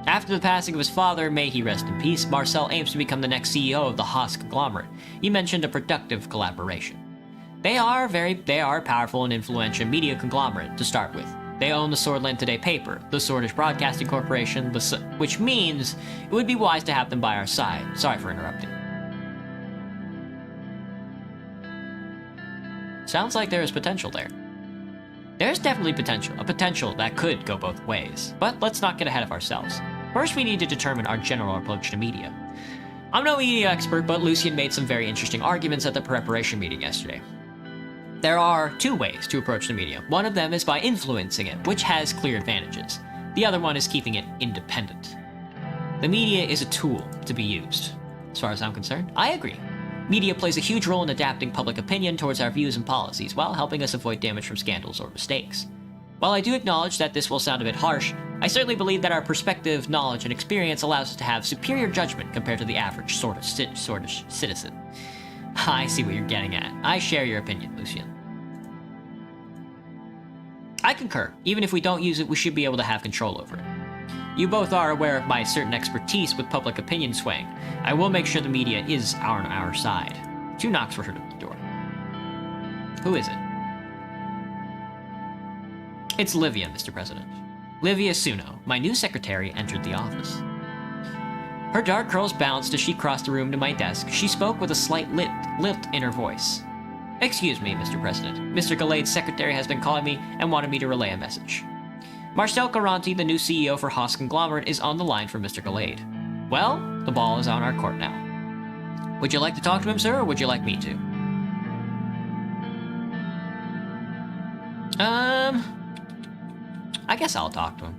After the passing of his father, may he rest in peace, Marcel aims to become the next CEO of the Haas conglomerate. He mentioned a productive collaboration. They are a powerful and influential media conglomerate to start with. They own the Swordland Today paper, the Swordish Broadcasting Corporation, which means it would be wise to have them by our side. Sorry for interrupting. Sounds like there is potential there. There's definitely potential, a potential that could go both ways. But let's not get ahead of ourselves. First, we need to determine our general approach to media. I'm no media expert, but Lucian made some very interesting arguments at the preparation meeting yesterday. There are two ways to approach the media. One of them is by influencing it, which has clear advantages. The other one is keeping it independent. The media is a tool to be used. As far as I'm concerned, I agree. Media plays a huge role in adapting public opinion towards our views and policies, while helping us avoid damage from scandals or mistakes. While I do acknowledge that this will sound a bit harsh, I certainly believe that our perspective, knowledge, and experience allows us to have superior judgment compared to the average Swordish citizen. I see what you're getting at. I share your opinion, Lucian. I concur. Even if we don't use it, we should be able to have control over it. You both are aware of my certain expertise with public opinion swaying. I will make sure the media is on our side. 2 knocks were heard at the door. Who is it? It's Livia, Mr. President. Livia Suno, my new secretary, entered the office. Her dark curls bounced as she crossed the room to my desk. She spoke with a slight lilt in her voice. Excuse me, Mr. President. Mr. Galade's secretary has been calling me and wanted me to relay a message. Marcel Caranti, the new CEO for Haas Conglomerate, is on the line for Mr. Galade. Well, the ball is on our court now. Would you like to talk to him, sir, or would you like me to? I guess I'll talk to him.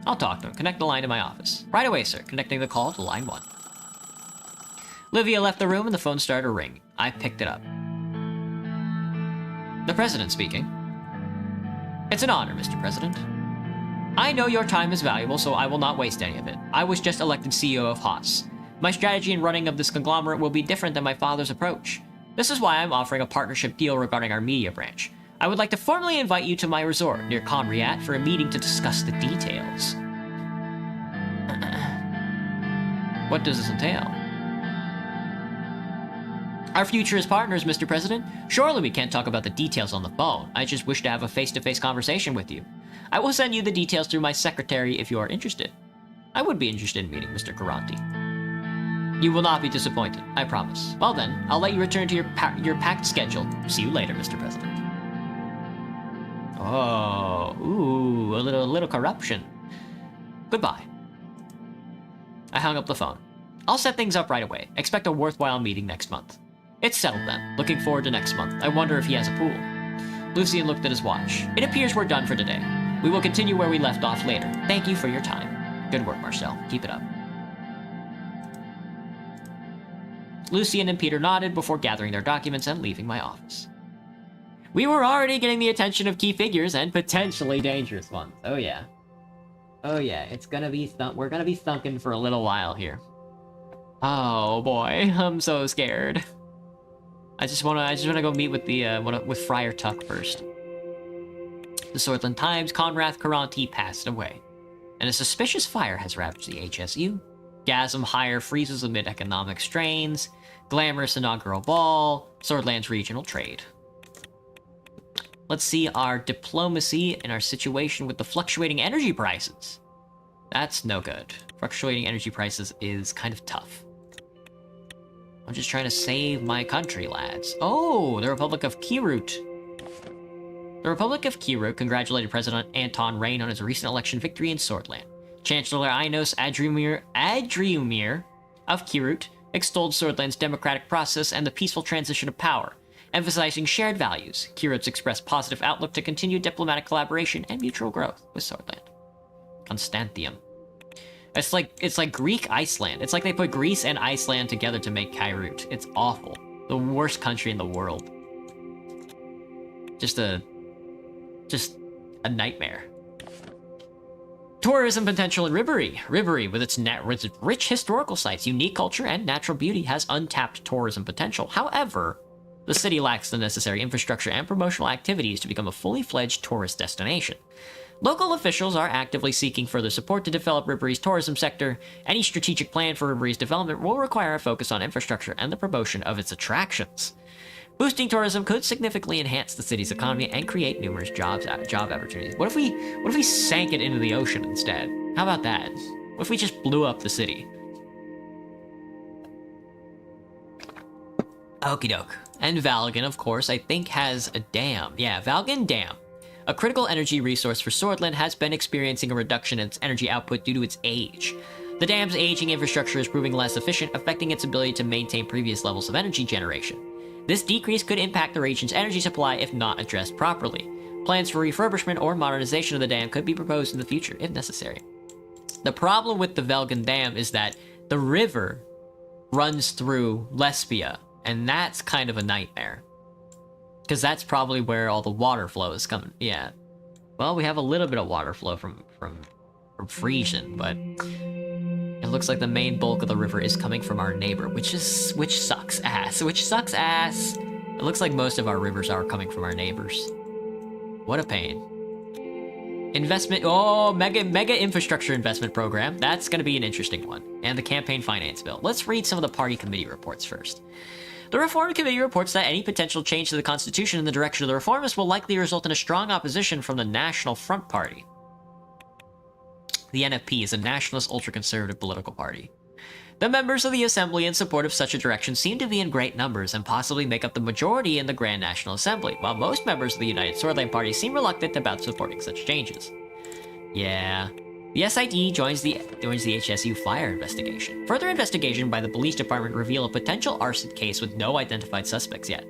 I'll talk to him. Connect the line to my office. Right away, sir. Connecting the call to line 1. Livia left the room and the phone started to ring. I picked it up. The President speaking. It's an honor, Mr. President. I know your time is valuable, so I will not waste any of it. I was just elected CEO of Haas. My strategy in running of this conglomerate will be different than my father's approach. This is why I'm offering a partnership deal regarding our media branch. I would like to formally invite you to my resort near Conriat for a meeting to discuss the details. What does this entail? Our future as partners, Mr. President. Surely we can't talk about the details on the phone. I just wish to have a face-to-face conversation with you. I will send you the details through my secretary if you are interested. I would be interested in meeting Mr. Garanti. You will not be disappointed, I promise. Well then, I'll let you return to your packed schedule. See you later, Mr. President. Oh, ooh, a little corruption. Goodbye. I hung up the phone. I'll set things up right away. Expect a worthwhile meeting next month. It's settled then. Looking forward to next month. I wonder if he has a pool. Lucien looked at his watch. It appears we're done for today. We will continue where we left off later. Thank you for your time. Good work, Marcel. Keep it up. Lucien and Peter nodded before gathering their documents and leaving my office. We were already getting the attention of key figures and potentially dangerous ones. Oh yeah. Oh yeah, it's gonna be we're gonna be sunken for a little while here. Oh boy, I'm so scared. I just wanna go meet with the with Friar Tuck first. The Swordland Times, Conrath Caranti passed away, and a suspicious fire has ravaged the HSU. Gasm hire freezes amid economic strains. Glamorous inaugural ball. Swordland's regional trade. Let's see our diplomacy and our situation with the fluctuating energy prices. That's no good. Fluctuating energy prices is kind of tough. I'm just trying to save my country, lads. Oh, the Republic of Kirut. The Republic of Kirut congratulated President Anton Rain on his recent election victory in Swordland. Chancellor Ainos Adriumir of Kirut extolled Swordland's democratic process and the peaceful transition of power, emphasizing shared values. Kirut's expressed positive outlook to continued diplomatic collaboration and mutual growth with Swordland. Constantium. It's like Greek Iceland. It's like they put Greece and Iceland together to make Kirut. It's awful. The worst country in the world. Just a nightmare. Tourism potential in Ribery. Ribery, with its rich historical sites, unique culture, and natural beauty, has untapped tourism potential. However, the city lacks the necessary infrastructure and promotional activities to become a fully fledged tourist destination. Local officials are actively seeking further support to develop Ribery's tourism sector. Any strategic plan for Ribery's development will require a focus on infrastructure and the promotion of its attractions. Boosting tourism could significantly enhance the city's economy and create numerous job opportunities. What if we sank it into the ocean instead? How about that? What if we just blew up the city? Okie doke. And Valgan, of course, I think has a dam. Yeah, Valgan Dam. A critical energy resource for Swordland has been experiencing a reduction in its energy output due to its age. The dam's aging infrastructure is proving less efficient, affecting its ability to maintain previous levels of energy generation. This decrease could impact the region's energy supply if not addressed properly. Plans for refurbishment or modernization of the dam could be proposed in the future if necessary. The problem with the Velgan Dam is that the river runs through Lesbia, and that's kind of a nightmare. Because that's probably where all the water flow is coming. Yeah. Well, we have a little bit of water flow from Frisian, but it looks like the main bulk of the river is coming from our neighbor, which sucks ass. It looks like most of our rivers are coming from our neighbors. What a pain. Investment, mega infrastructure investment program. That's gonna be an interesting one. And the campaign finance bill. Let's read some of the party committee reports first. The Reform Committee reports that any potential change to the Constitution in the direction of the reformists will likely result in a strong opposition from the National Front Party. The NFP is a nationalist ultra-conservative political party. The members of the Assembly in support of such a direction seem to be in great numbers and possibly make up the majority in the Grand National Assembly, while most members of the United Swordland Party seem reluctant about supporting such changes. Yeah. The SID joins the HSU fire investigation. Further investigation by the police department reveal a potential arson case with no identified suspects yet.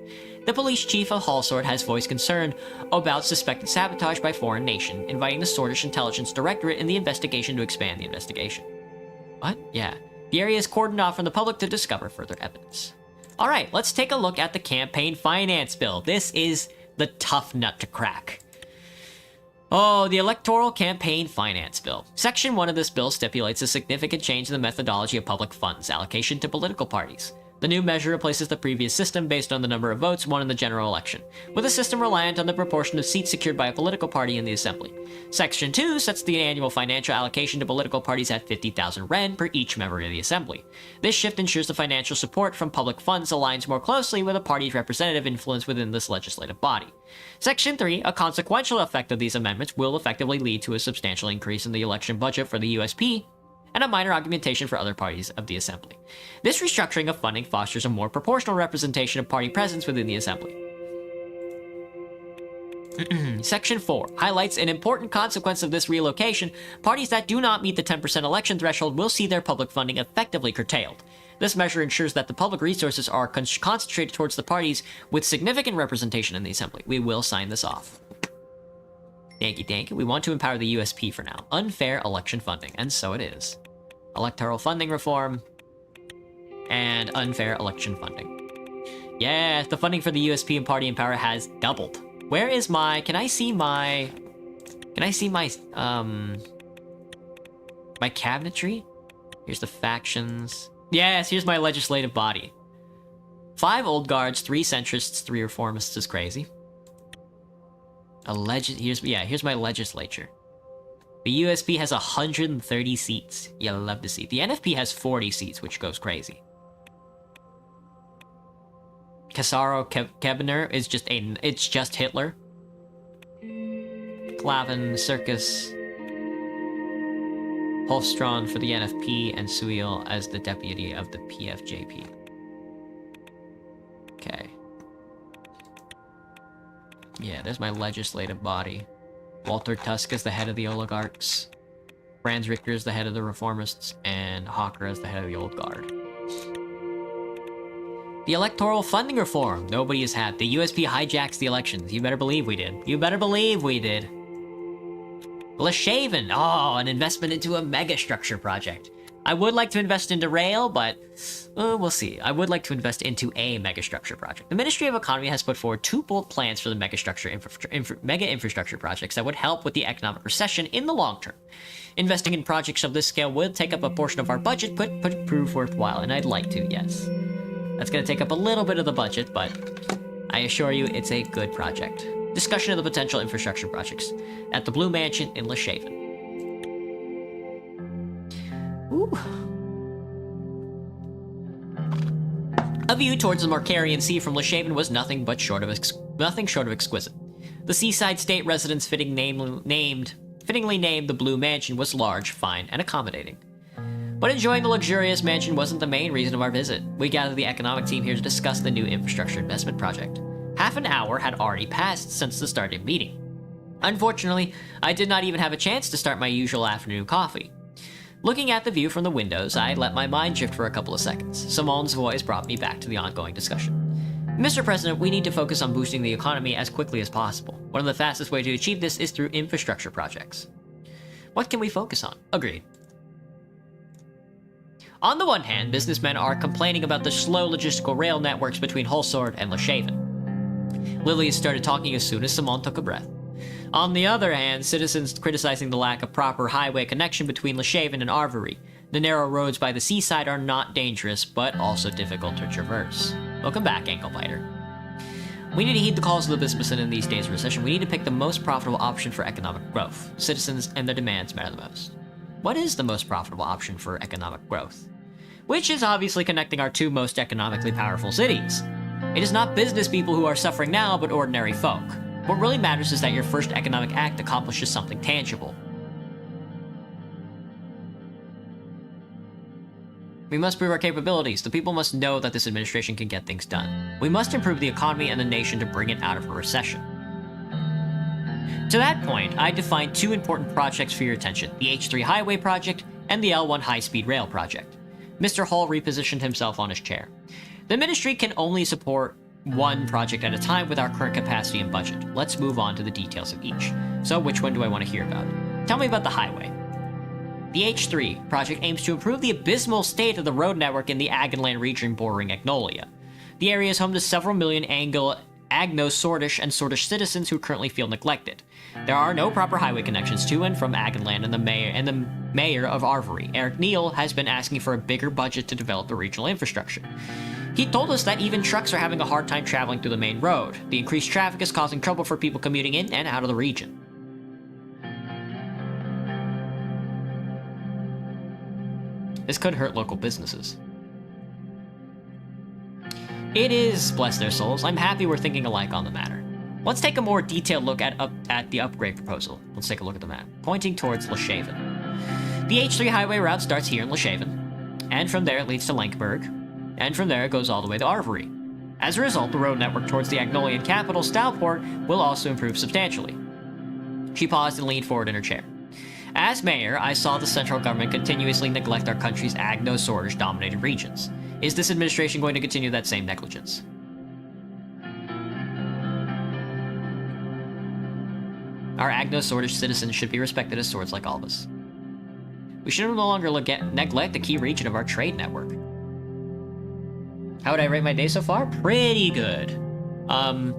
The police chief of Hallsword has voiced concern about suspected sabotage by foreign nation, inviting the Swordish Intelligence Directorate in the investigation to expand the investigation. What? Yeah. The area is cordoned off from the public to discover further evidence. Alright, let's take a look at the campaign finance bill. This is the tough nut to crack. Oh, the Electoral Campaign Finance Bill. Section 1 of this bill stipulates a significant change in the methodology of public funds allocation to political parties. The new measure replaces the previous system based on the number of votes won in the general election, with a system reliant on the proportion of seats secured by a political party in the assembly. Section 2 sets the annual financial allocation to political parties at 50,000 ren per each member of the assembly. This shift ensures the financial support from public funds aligns more closely with a party's representative influence within this legislative body. Section 3, a consequential effect of these amendments will effectively lead to a substantial increase in the election budget for the USP, and a minor augmentation for other parties of the Assembly. This restructuring of funding fosters a more proportional representation of party presence within the Assembly. Section 4 highlights an important consequence of this relocation. Parties that do not meet the 10% election threshold will see their public funding effectively curtailed. This measure ensures that the public resources are concentrated towards the parties with significant representation in the Assembly. We will sign this off. Thank you. We want to empower the USP for now. Unfair election funding, and so it is. Electoral funding reform, and unfair election funding. Yeah, the funding for the USP and Party in Power has doubled. Where is my... Can I see my cabinetry? Here's the factions. Yes, here's my legislative body. 5 old guards, 3 centrists, 3 reformists is crazy. Here's my legislature. The USP has 130 seats. You'll love to see. The NFP has 40 seats, which goes crazy. Casaro Kebener is just Hitler. Clavin, Circus, Holstron for the NFP, and Suil as the deputy of the PFJP. Okay. Yeah, there's my legislative body. Walter Tusk is the head of the oligarchs. Franz Richter is the head of the reformists, and Hawker is the head of the old guard. The electoral funding reform. Nobody is happy. The USP hijacks the elections. You better believe we did. You better believe we did. Leshaven. Oh, an investment into a megastructure project. I would like to invest into rail, but we'll see. I would like to invest into a megastructure project. The Ministry of Economy has put forward 2 bold plans for the mega infrastructure projects that would help with the economic recession in the long term. Investing in projects of this scale would take up a portion of our budget, but prove worthwhile, and I'd like to, yes. That's going to take up a little bit of the budget, but I assure you it's a good project. Discussion of the potential infrastructure projects at the Blue Mansion in Leshaven. Ooh. A view towards the Markarian Sea from Leshaven was nothing short of exquisite. The seaside state residence fittingly named the Blue Mansion was large, fine, and accommodating. But enjoying the luxurious mansion wasn't the main reason of our visit. We gathered the economic team here to discuss the new infrastructure investment project. Half an hour had already passed since the start of the meeting. Unfortunately, I did not even have a chance to start my usual afternoon coffee. Looking at the view from the windows, I let my mind drift for a couple of seconds. Simon's voice brought me back to the ongoing discussion. Mr. President, we need to focus on boosting the economy as quickly as possible. One of the fastest ways to achieve this is through infrastructure projects. What can we focus on? Agreed. On the one hand, businessmen are complaining about the slow logistical rail networks between Holsord and Leshaven. Lily started talking as soon as Simon took a breath. On the other hand, citizens criticizing the lack of proper highway connection between Leshaven and Arvery. The narrow roads by the seaside are not dangerous, but also difficult to traverse. Welcome back, Ankle Biter. We need to heed the calls of the businessmen in these days of recession. We need to pick the most profitable option for economic growth. Citizens and their demands matter the most. What is the most profitable option for economic growth? Which is obviously connecting our 2 most economically powerful cities. It is not business people who are suffering now, but ordinary folk. What really matters is that your first economic act accomplishes something tangible. We must prove our capabilities. The people must know that this administration can get things done. We must improve the economy and the nation to bring it out of a recession. To that point, I defined 2 important projects for your attention, the H3 Highway Project and the L1 High-Speed Rail Project. Mr. Hall repositioned himself on his chair. The ministry can only support 1 project at a time with our current capacity and budget. Let's move on to the details of each. So which one do I want to hear about? Tell me about the highway. The H3 project aims to improve the abysmal state of the road network in the Agonland region bordering Agnolia. The area is home to several million Agno-Sordish and Sordish citizens who currently feel neglected. There are no proper highway connections to and from Agonland, and the mayor of Arvery, Eric Neal, has been asking for a bigger budget to develop the regional infrastructure. He told us that even trucks are having a hard time traveling through the main road. The increased traffic is causing trouble for people commuting in and out of the region. This could hurt local businesses. It is, bless their souls. I'm happy we're thinking alike on the matter. Let's take a more detailed look at the upgrade proposal. Let's take a look at the map, pointing towards Leshaven. The H3 highway route starts here in Leshaven, and from there it leads to Lankberg, and from there it goes all the way to Arvery. As a result, the road network towards the Agnolian capital, Stourport, will also improve substantially. She paused and leaned forward in her chair. As mayor, I saw the central government continuously neglect our country's Agno-Sordish-dominated regions. Is this administration going to continue that same negligence? Our Agno-Sordish citizens should be respected as swords like all of us. We should no longer neglect a key region of our trade network. How would I rate my day so far? Pretty good. I'm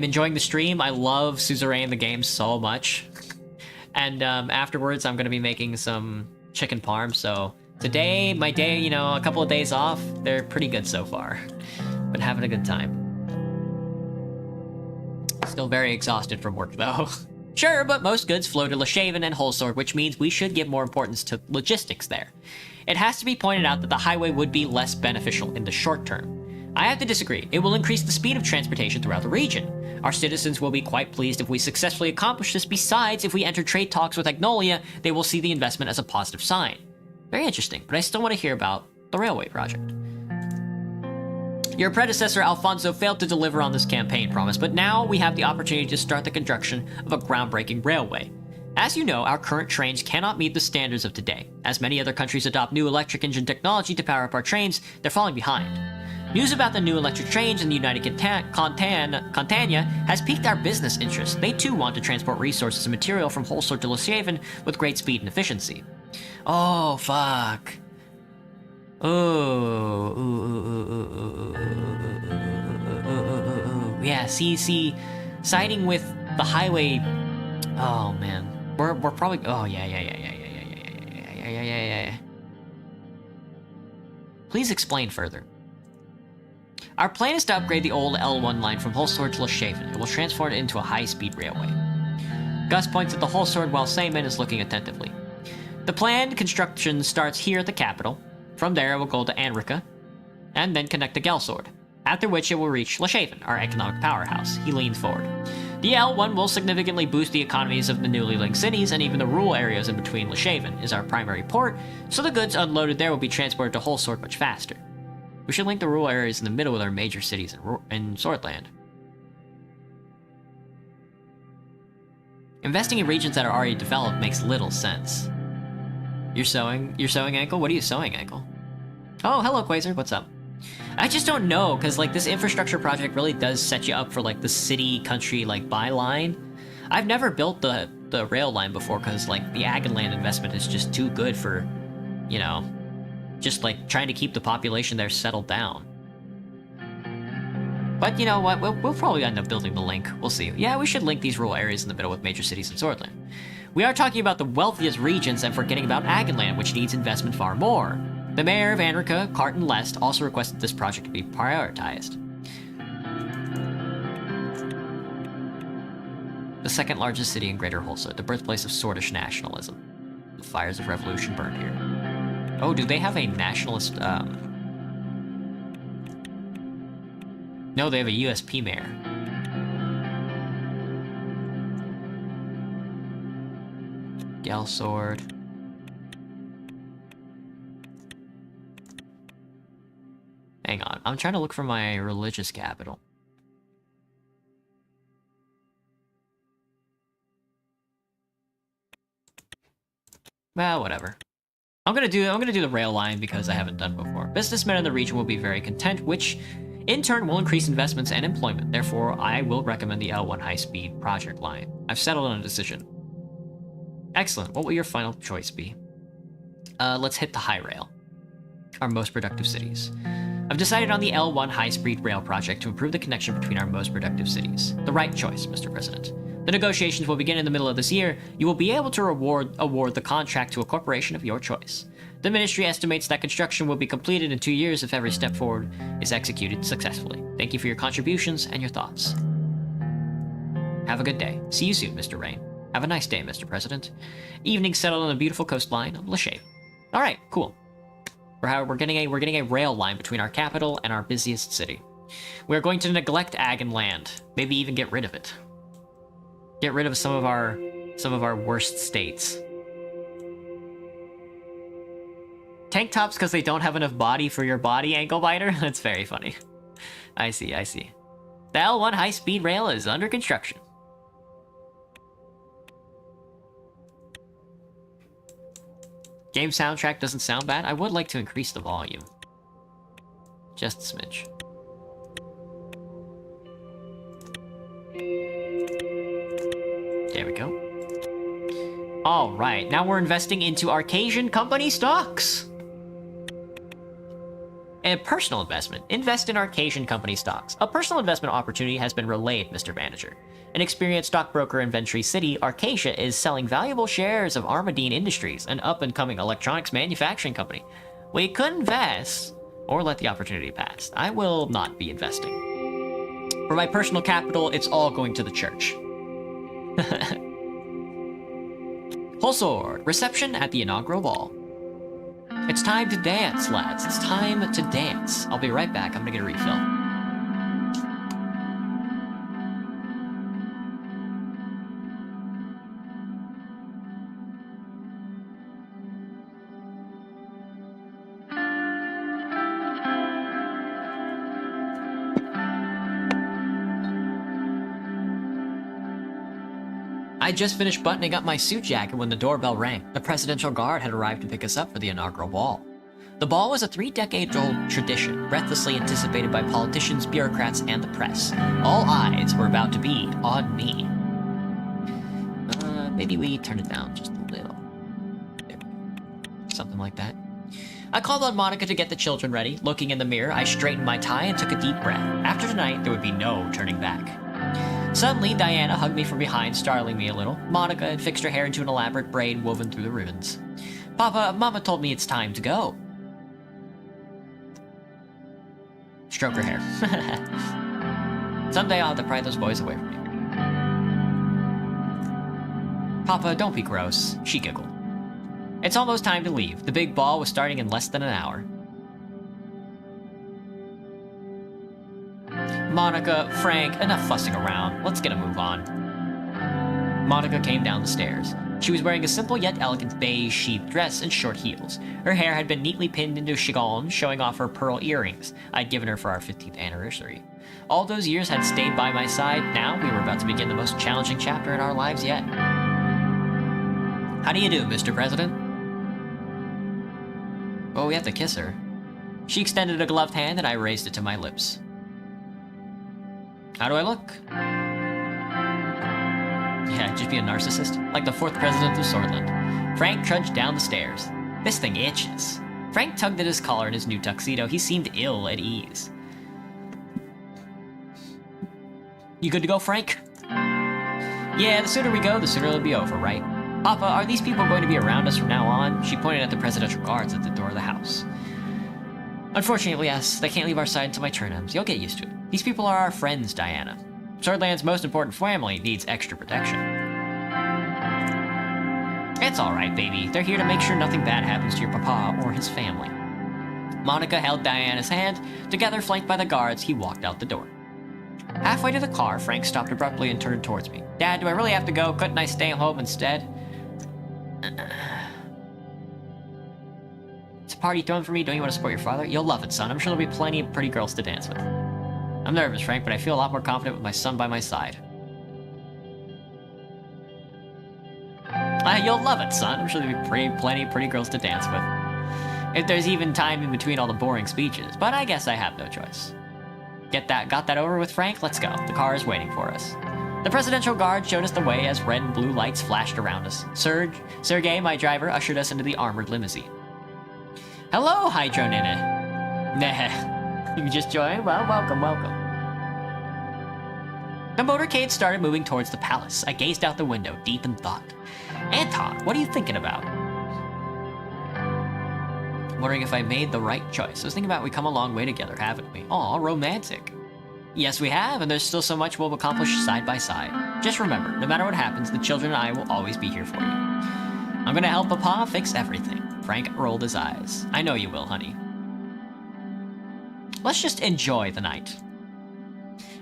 enjoying the stream. I love Suzerain the game so much. And afterwards, I'm going to be making some chicken parm, so today, my day, you know, a couple of days off, they're pretty good so far. Been having a good time. Still very exhausted from work, though. Sure, but most goods flow to Leshaven and Holsword, which means we should give more importance to logistics there. It has to be pointed out that the highway would be less beneficial in the short term. I have to disagree. It will increase the speed of transportation throughout the region. Our citizens will be quite pleased if we successfully accomplish this. Besides, if we enter trade talks with Agnolia, they will see the investment as a positive sign. Very interesting, but I still want to hear about the railway project. Your predecessor, Alfonso, failed to deliver on this campaign promise, but now we have the opportunity to start the construction of a groundbreaking railway. As you know, our current trains cannot meet the standards of today. As many other countries adopt new electric engine technology to power up our trains, they're falling behind. News about the new electric trains in the United Contania has piqued our business interest. They too want to transport resources and material from Holsword to Leshaven with great speed and efficiency. Oh, fuck. Yeah, see, siding with the highway. Oh man, we're probably. Oh yeah. Please explain further. Our plan is to upgrade the old L1 line from Holsword to Leshaven. It will transform it into a high-speed railway. Gus points at the Holsword while Sayman is looking attentively. The planned construction starts here at the capital. From there, it will go to Anrica, and then connect to Gelsord, after which it will reach Leshaven, our economic powerhouse. He leaned forward. The L1 will significantly boost the economies of the newly linked cities, and even the rural areas in between. Leshaven is our primary port, so the goods unloaded there will be transported to Holsword much faster. We should link the rural areas in the middle with our major cities in Swordland. Investing in regions that are already developed makes little sense. You're sewing, Ankle? What are you sewing, Ankle? Oh, hello, Quasar. What's up? I just don't know, because, like, this infrastructure project really does set you up for, like, the city-country, like, byline. I've never built the rail line before, because, like, the ag and land investment is just too good for, you know, just, like, trying to keep the population there settled down. But, you know what, we'll probably end up building the link. We'll see. Yeah, we should link these rural areas in the middle with major cities in Swordland. We are talking about the wealthiest regions and forgetting about ag and land, which needs investment far more. The mayor of Anrica, Carton Lest, also requested this project to be prioritized. The second largest city in Greater Holsword, the birthplace of Swordish nationalism. The fires of revolution burned here. Oh, do they have a nationalist, No, they have a USP mayor. Gelsord. Hang on, I'm trying to look for my religious capital. Well, whatever. I'm gonna do the rail line because I haven't done before. Businessmen in the region will be very content, which in turn will increase investments and employment. Therefore, I will recommend the L1 high-speed project line. I've settled on a decision. Excellent. What will your final choice be? Let's hit the high rail. Our most productive cities. I've decided on the L1 high-speed rail project to improve the connection between our most productive cities. The right choice, Mr. President. The negotiations will begin in the middle of this year. You will be able to award the contract to a corporation of your choice. The ministry estimates that construction will be completed in 2 years if every step forward is executed successfully. Thank you for your contributions and your thoughts. Have a good day. See you soon, Mr. Rain. Have a nice day, Mr. President. Evening settled on the beautiful coastline of Lachey. All right, cool. We're getting a rail line between our capital and our busiest city. We're going to neglect Agon land. Maybe even get rid of it. Get rid of some of our worst states. Tank tops because they don't have enough body for your body, ankle biter? That's very funny. I see. The L1 high-speed rail is under construction. Game soundtrack doesn't sound bad. I would like to increase the volume. Just a smidge. There we go. Alright, now we're investing into Arcasian Company stocks. A personal investment. Invest in Arcasian Company stocks. A personal investment opportunity has been relayed, Mr. Manager. An experienced stockbroker in Ventry City, Arcasia is selling valuable shares of Armadine Industries, an up-and-coming electronics manufacturing company. We could invest, or let the opportunity pass. I will not be investing. For my personal capital, it's all going to the church. Whole sword. Reception at the inaugural ball. It's time to dance, lads. It's time to dance. I'll be right back. I'm gonna get a refill. I just finished buttoning up my suit jacket when the doorbell rang. The presidential guard had arrived to pick us up for the inaugural ball. The ball was a 3-decade-old tradition, breathlessly anticipated by politicians, bureaucrats, and the press. All eyes were about to be on me. Maybe we turn it down just a little. There we go. Something like that. I called on Monica to get the children ready. Looking in the mirror, I straightened my tie and took a deep breath. After tonight, there would be no turning back. Suddenly, Diana hugged me from behind, startling me a little. Monica had fixed her hair into an elaborate braid woven through the ribbons. Papa, Mama told me it's time to go. Stroke her hair. Someday I'll have to pry those boys away from me. Papa, don't be gross, she giggled. It's almost time to leave. The big ball was starting in less than an hour. Monica, Frank, enough fussing around. Let's get a move on. Monica came down the stairs. She was wearing a simple yet elegant beige sheath dress and short heels. Her hair had been neatly pinned into a chigon, showing off her pearl earrings I'd given her for our 15th anniversary. All those years had stayed by my side. Now we were about to begin the most challenging chapter in our lives yet. How do you do, Mr. President? Oh, we have to kiss her. She extended a gloved hand and I raised it to my lips. How do I look? Yeah, just be a narcissist. Like the 4th president of Swordland. Frank trudged down the stairs. This thing itches. Frank tugged at his collar in his new tuxedo. He seemed ill at ease. You good to go, Frank? Yeah, the sooner we go, the sooner it'll be over, right? Papa, are these people going to be around us from now on? She pointed at the presidential guards at the door of the house. Unfortunately, yes. They can't leave our side until my turn ends. You'll get used to it. These people are our friends, Diana. Swordland's most important family needs extra protection. It's alright, baby. They're here to make sure nothing bad happens to your papa or his family. Monica held Diana's hand. Together, flanked by the guards, he walked out the door. Halfway to the car, Frank stopped abruptly and turned towards me. Dad, do I really have to go? Couldn't I stay home instead? It's a party thrown for me. Don't you want to support your father? You'll love it, son. I'm sure there'll be plenty of pretty girls to dance with. I'm nervous, Frank, but I feel a lot more confident with my son by my side. You'll love it, son. I'm sure there'll be plenty of pretty girls to dance with. If there's even time in between all the boring speeches. But I guess I have no choice. Got that over with, Frank? Let's go. The car is waiting for us. The presidential guard showed us the way as red and blue lights flashed around us. Sergey, my driver, ushered us into the armored limousine. Hello, Hydro Nina. Nah. You just joined? Well, welcome. The motorcade started moving towards the palace. I gazed out the window, deep in thought. Anton, what are you thinking about? I'm wondering if I made the right choice. I was thinking about we come a long way together, haven't we? Aw, romantic. Yes, we have, and there's still so much we'll accomplish side by side. Just remember, no matter what happens, the children and I will always be here for you. I'm gonna help Papa fix everything. Frank rolled his eyes. I know you will, honey. Let's just enjoy the night.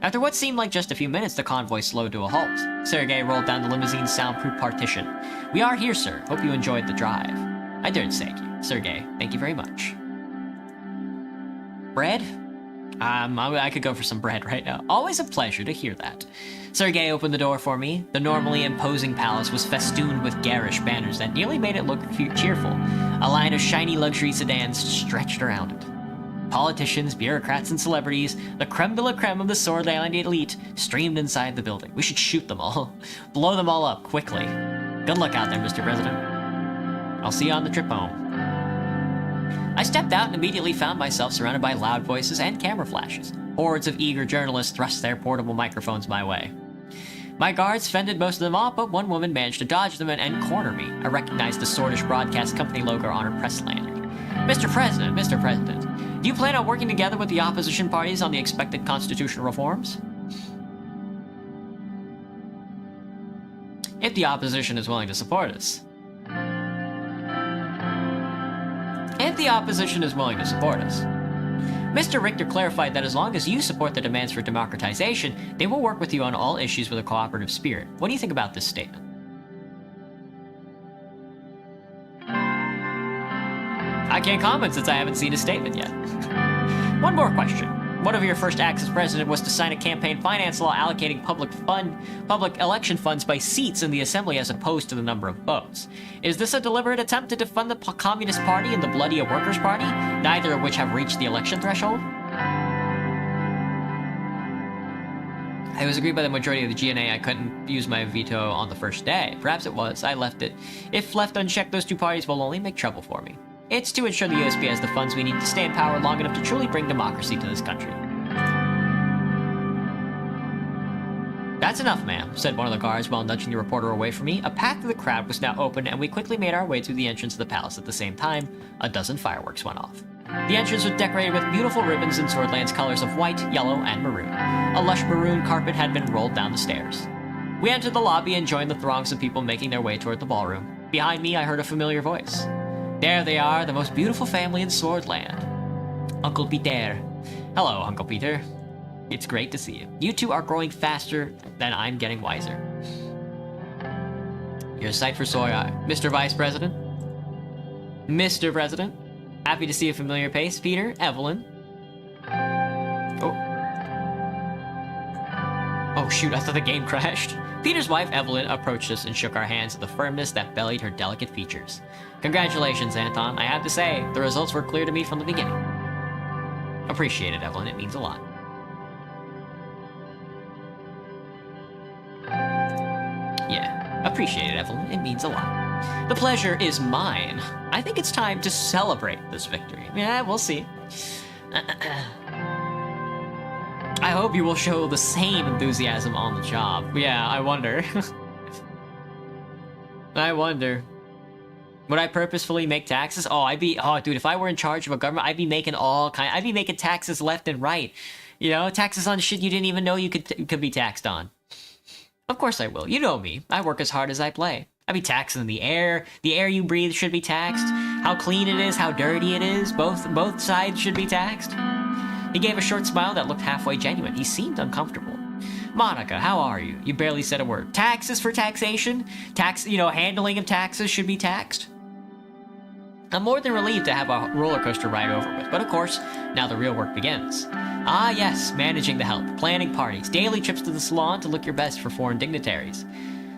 After what seemed like just a few minutes, the convoy slowed to a halt. Sergei rolled down the limousine's soundproof partition. We are here, sir. Hope you enjoyed the drive. I dared thank you. Sergei, thank you very much. Bread? I could go for some bread right now. Always a pleasure to hear that. Sergei opened the door for me. The normally imposing palace was festooned with garish banners that nearly made it look cheerful. A line of shiny luxury sedans stretched around it. Politicians, bureaucrats, and celebrities, the creme de la creme of the Swordland elite, streamed inside the building. We should shoot them all. Blow them all up, quickly. Good luck out there, Mr. President. I'll see you on the trip home. I stepped out and immediately found myself surrounded by loud voices and camera flashes. Hordes of eager journalists thrust their portable microphones my way. My guards fended most of them off, but one woman managed to dodge them and corner me. I recognized the Swordish Broadcast Company logo on her press lanyard. Mr. President, do you plan on working together with the opposition parties on the expected constitutional reforms? If the opposition is willing to support us. Mr. Richter clarified that as long as you support the demands for democratization, they will work with you on all issues with a cooperative spirit. What do you think about this statement? I can't comment since I haven't seen a statement yet. One more question. One of your first acts as president was to sign a campaign finance law allocating public election funds by seats in the assembly as opposed to the number of votes. Is this a deliberate attempt to defund the Communist Party and the Bloody Workers' Party, neither of which have reached the election threshold? It was agreed by the majority of the GNA I couldn't use my veto on the first day. Perhaps it was. I left it. If left unchecked, those two parties will only make trouble for me. It's to ensure the USP has the funds we need to stay in power long enough to truly bring democracy to this country. That's enough, ma'am, said one of the guards while nudging the reporter away from me. A path to the crowd was now open, and we quickly made our way through the entrance of the palace. At the same time, a dozen fireworks went off. The entrance was decorated with beautiful ribbons in Swordland's colors of white, yellow, and maroon. A lush maroon carpet had been rolled down the stairs. We entered the lobby and joined the throngs of people making their way toward the ballroom. Behind me, I heard a familiar voice. There they are, the most beautiful family in Swordland. Uncle Peter. Hello, Uncle Peter. It's great to see you. You two are growing faster than I'm getting wiser. You're a sight for sore eye. Mr. Vice President? Mr. President? Happy to see a familiar face. Peter, Evelyn. Oh shoot, I thought the game crashed. Peter's wife, Evelyn, approached us and shook our hands with a firmness that bellied her delicate features. Congratulations, Anton. I have to say, the results were clear to me from the beginning. Appreciate it, Evelyn. It means a lot. Yeah, appreciate it, Evelyn. It means a lot. The pleasure is mine. I think it's time to celebrate this victory. Yeah, we'll see. I hope you will show the same enthusiasm on the job. Yeah, I wonder. I wonder. Would I purposefully make taxes? Oh, dude, if I were in charge of a government, I'd be making taxes left and right. You know, taxes on shit you didn't even know you could be taxed on. Of course I will. You know me. I work as hard as I play. I'd be taxing the air. The air you breathe should be taxed. How clean it is, how dirty it is. Both sides should be taxed. He gave a short smile that looked halfway genuine. He seemed uncomfortable. Monica, how are you? You barely said a word. Taxes for taxation? Handling of taxes should be taxed? I'm more than relieved to have a roller coaster ride over with, but of course, now the real work begins. Ah yes, managing the help, planning parties, daily trips to the salon to look your best for foreign dignitaries.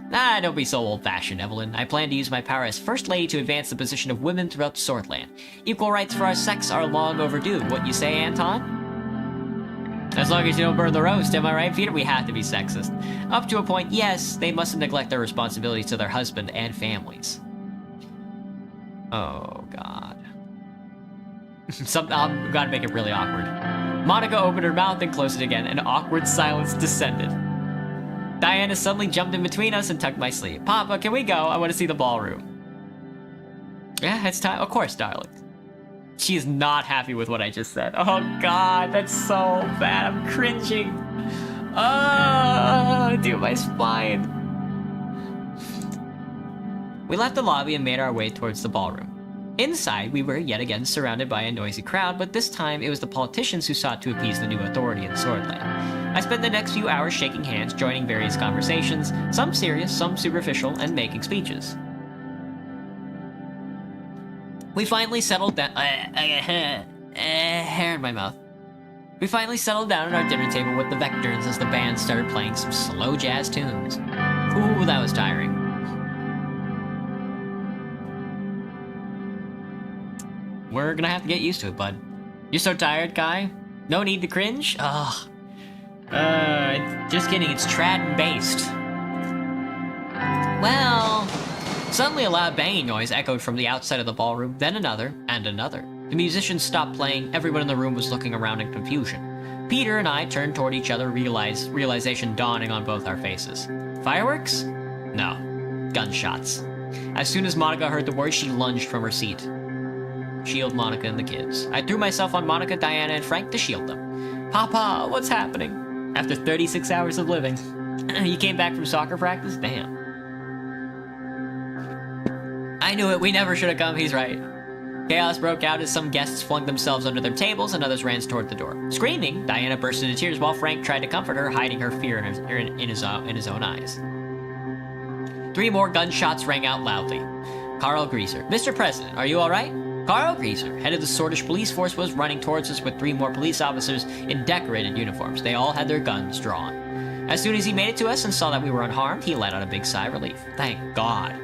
Don't be so old-fashioned, Evelyn. I plan to use my power as First Lady to advance the position of women throughout Swordland. Equal rights for our sex are long overdue. What you say, Anton? As long as you don't burn the roast, am I right, Peter? We have to be sexist. Up to a point, yes, they mustn't neglect their responsibilities to their husband and families. Oh, God. I've got to make it really awkward. Monica opened her mouth and closed it again. An awkward silence descended. Diana suddenly jumped in between us and tugged my sleeve. Papa, can we go? I want to see the ballroom. Yeah, it's time. Of course, darling. She is not happy with what I just said. Oh god, that's so bad. I'm cringing. Dude, my spine. We left the lobby and made our way towards the ballroom. Inside, we were yet again surrounded by a noisy crowd, but this time it was the politicians who sought to appease the new authority in Swordland. I spent the next few hours shaking hands, joining various conversations, some serious, some superficial, and making speeches. We finally settled down. Hair in my mouth. We finally settled down at our dinner table with the Vectorns as the band started playing some slow jazz tunes. Ooh, that was tiring. We're gonna have to get used to it, bud. You're so tired, Kai? No need to cringe? Ugh. Just kidding, it's trad and based. Well... Suddenly a loud banging noise echoed from the outside of the ballroom, then another, and another. The musicians stopped playing, everyone in the room was looking around in confusion. Peter and I turned toward each other, realization dawning on both our faces. Fireworks? No. Gunshots. As soon as Monica heard the word, she lunged from her seat. Shield Monica and the kids. I threw myself on Monica, Diana, and Frank to shield them. Papa, what's happening? After 36 hours of living. You came back from soccer practice? Damn. I knew it, we never should have come, he's right. Chaos broke out as some guests flung themselves under their tables and others ran toward the door. Screaming, Diana burst into tears while Frank tried to comfort her, hiding her fear in his own eyes. 3 more gunshots rang out loudly. Carl Greaser. Mr. President, are you alright? Carl Greaser, head of the Swordish police force, was running towards us with 3 more police officers in decorated uniforms. They all had their guns drawn. As soon as he made it to us and saw that we were unharmed, he let out a big sigh of relief. Thank God.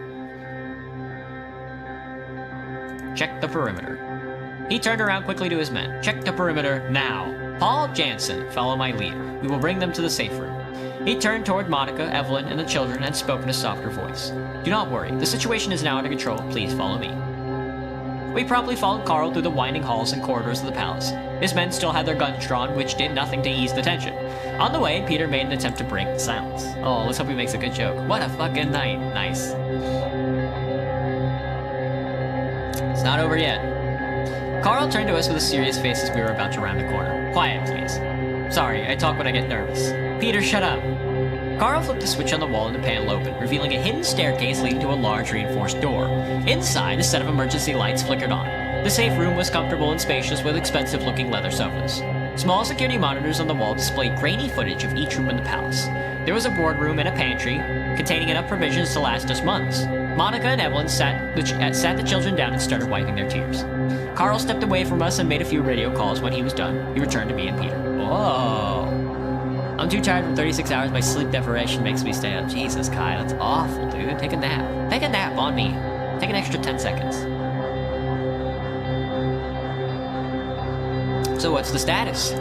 Check the perimeter. He turned around quickly to his men. Check the perimeter now. Paul, Jansen, follow my lead. We will bring them to the safe room. He turned toward Monica, Evelyn, and the children and spoke in a softer voice. Do not worry. The situation is now under control. Please follow me. We promptly followed Carl through the winding halls and corridors of the palace. His men still had their guns drawn, which did nothing to ease the tension. On the way, Peter made an attempt to break the silence. Oh, let's hope he makes a good joke. What a fucking night. Nice. It's not over yet. Carl turned to us with a serious face as we were about to round a corner. Quiet, please. Sorry, I talk when I get nervous. Peter, shut up. Carl flipped a switch on the wall and the panel opened, revealing a hidden staircase leading to a large reinforced door. Inside, a set of emergency lights flickered on. The safe room was comfortable and spacious with expensive-looking leather sofas. Small security monitors on the wall displayed grainy footage of each room in the palace. There was a boardroom and a pantry, containing enough provisions to last us months. Monica and Evelyn sat the children down and started wiping their tears. Carl stepped away from us and made a few radio calls. When he was done, he returned to me and Peter. Whoa. I'm too tired from 36 hours. My sleep deprivation makes me stay up. Jesus, Kai, that's awful, dude. Take a nap. Take a nap on me. Take an extra 10 seconds. So what's the status?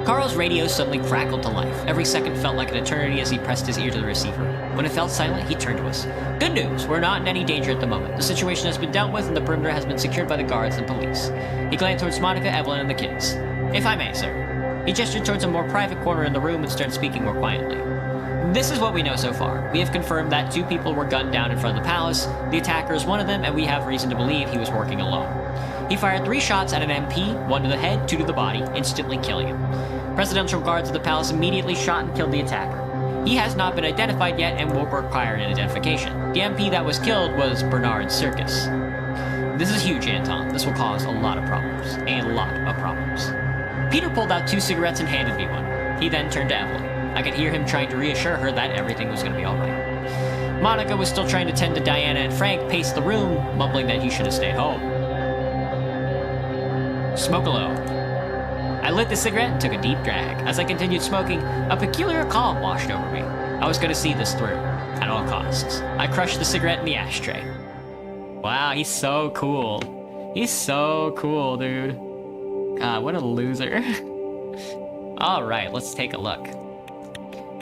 Carl's radio suddenly crackled to life. Every second felt like an eternity as he pressed his ear to the receiver. When it felt silent, he turned to us. Good news, we're not in any danger at the moment. The situation has been dealt with and the perimeter has been secured by the guards and police. He glanced towards Monica, Evelyn, and the kids. If I may, sir. He gestured towards a more private corner in the room and started speaking more quietly. This is what we know so far. We have confirmed that 2 people were gunned down in front of the palace. The attacker is one of them, and we have reason to believe he was working alone. He fired 3 shots at an MP, 1 to the head, 2 to the body, instantly killing him. Presidential guards of the palace immediately shot and killed the attacker. He has not been identified yet and will require an identification. The MP that was killed was Bernard Circus. This is huge, Anton. This will cause a lot of problems. A lot of problems. Peter pulled out 2 cigarettes and handed me one. He then turned to Evelyn. I could hear him trying to reassure her that everything was going to be alright. Monica was still trying to tend to Diana, and Frank paced the room, mumbling that he should have stayed home. Smoke alone. I lit the cigarette and took a deep drag. As I continued smoking, a peculiar calm washed over me. I was going to see this through, at all costs. I crushed the cigarette in the ashtray. Wow, he's so cool. He's so cool, dude. God, what a loser. Alright, let's take a look.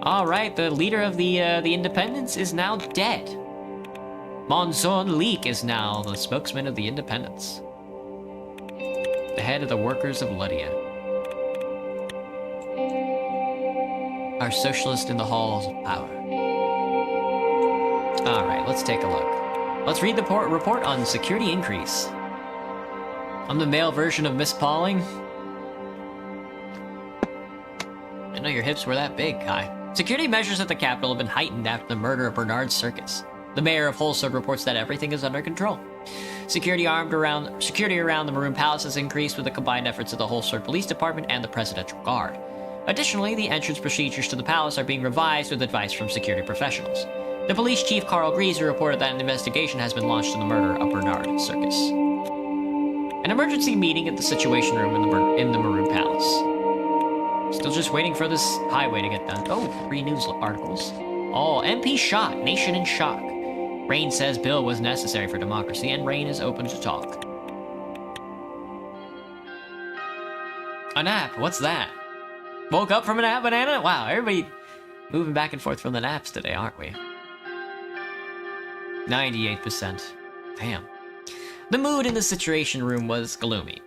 Alright, the leader of the Independents is now dead. Monson Leek is now the spokesman of the Independents. The head of the workers of Ludia. Our socialist in the halls of power. Alright, let's take a look. Let's read the report on security increase. I'm the male version of Miss Pauling. I didn't know your hips were that big, Kai. Security measures at the Capitol have been heightened after the murder of Bernard Circus. The mayor of Holsard reports that everything is under control. Security around the Maroon Palace has increased with the combined efforts of the Holsard Police Department and the Presidential Guard. Additionally, the entrance procedures to the palace are being revised with advice from security professionals. The police chief, Carl Greaser, reported that an investigation has been launched in the murder of Bernard Circus. An emergency meeting at the Situation Room in the Maroon Palace. Still just waiting for this highway to get done. Oh, 3 news articles. Oh, MP shot. Nation in shock. Rain says bill was necessary for democracy, and Rain is open to talk. A nap. What's that? Woke up from a nap, Banana? Wow, everybody moving back and forth from the naps today, aren't we? 98%. Damn. The mood in the Situation Room was gloomy.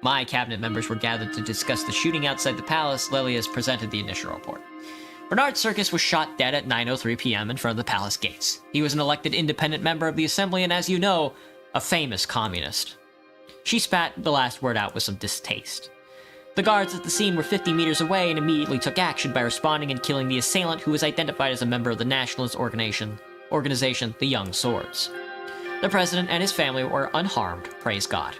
My cabinet members were gathered to discuss the shooting outside the palace. Lelius presented the initial report. Bernard Circus was shot dead at 9:03 p.m. in front of the palace gates. He was an elected independent member of the assembly and, as you know, a famous communist. She spat the last word out with some distaste. The guards at the scene were 50 meters away and immediately took action by responding and killing the assailant, who was identified as a member of the nationalist organization, the Young Swords. The president and his family were unharmed, praise God.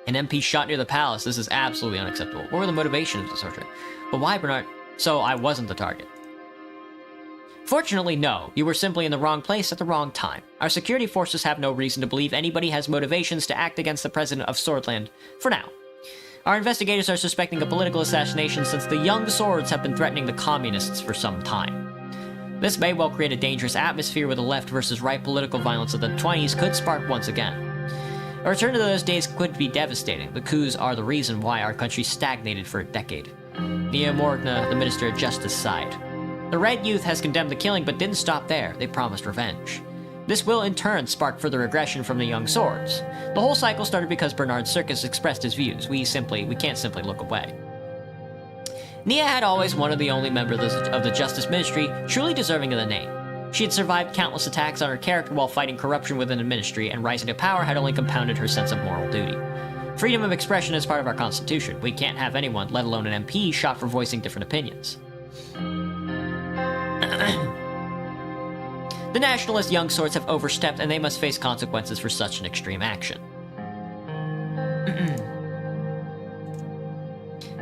An MP shot near the palace. This is absolutely unacceptable. What were the motivations of this order? But why, Bernard? So I wasn't the target. Fortunately, no. You were simply in the wrong place at the wrong time. Our security forces have no reason to believe anybody has motivations to act against the president of Swordland, for now. Our investigators are suspecting a political assassination since the Young Swords have been threatening the communists for some time. This may well create a dangerous atmosphere where the left versus right political violence of the 20s could spark once again. A return to those days could be devastating. The coups are the reason why our country stagnated for a decade. Nia Morgna, the Minister of Justice, sighed. The Red Youth has condemned the killing, but didn't stop there. They promised revenge. This will, in turn, spark further aggression from the Young Swords. The whole cycle started because Bernard Circus expressed his views. We can't simply look away. Nia had always one of the only members of the Justice Ministry truly deserving of the name. She had survived countless attacks on her character while fighting corruption within the ministry, and rising to power had only compounded her sense of moral duty. Freedom of expression is part of our constitution. We can't have anyone, let alone an MP, shot for voicing different opinions. The nationalist Young Swords have overstepped, and they must face consequences for such an extreme action.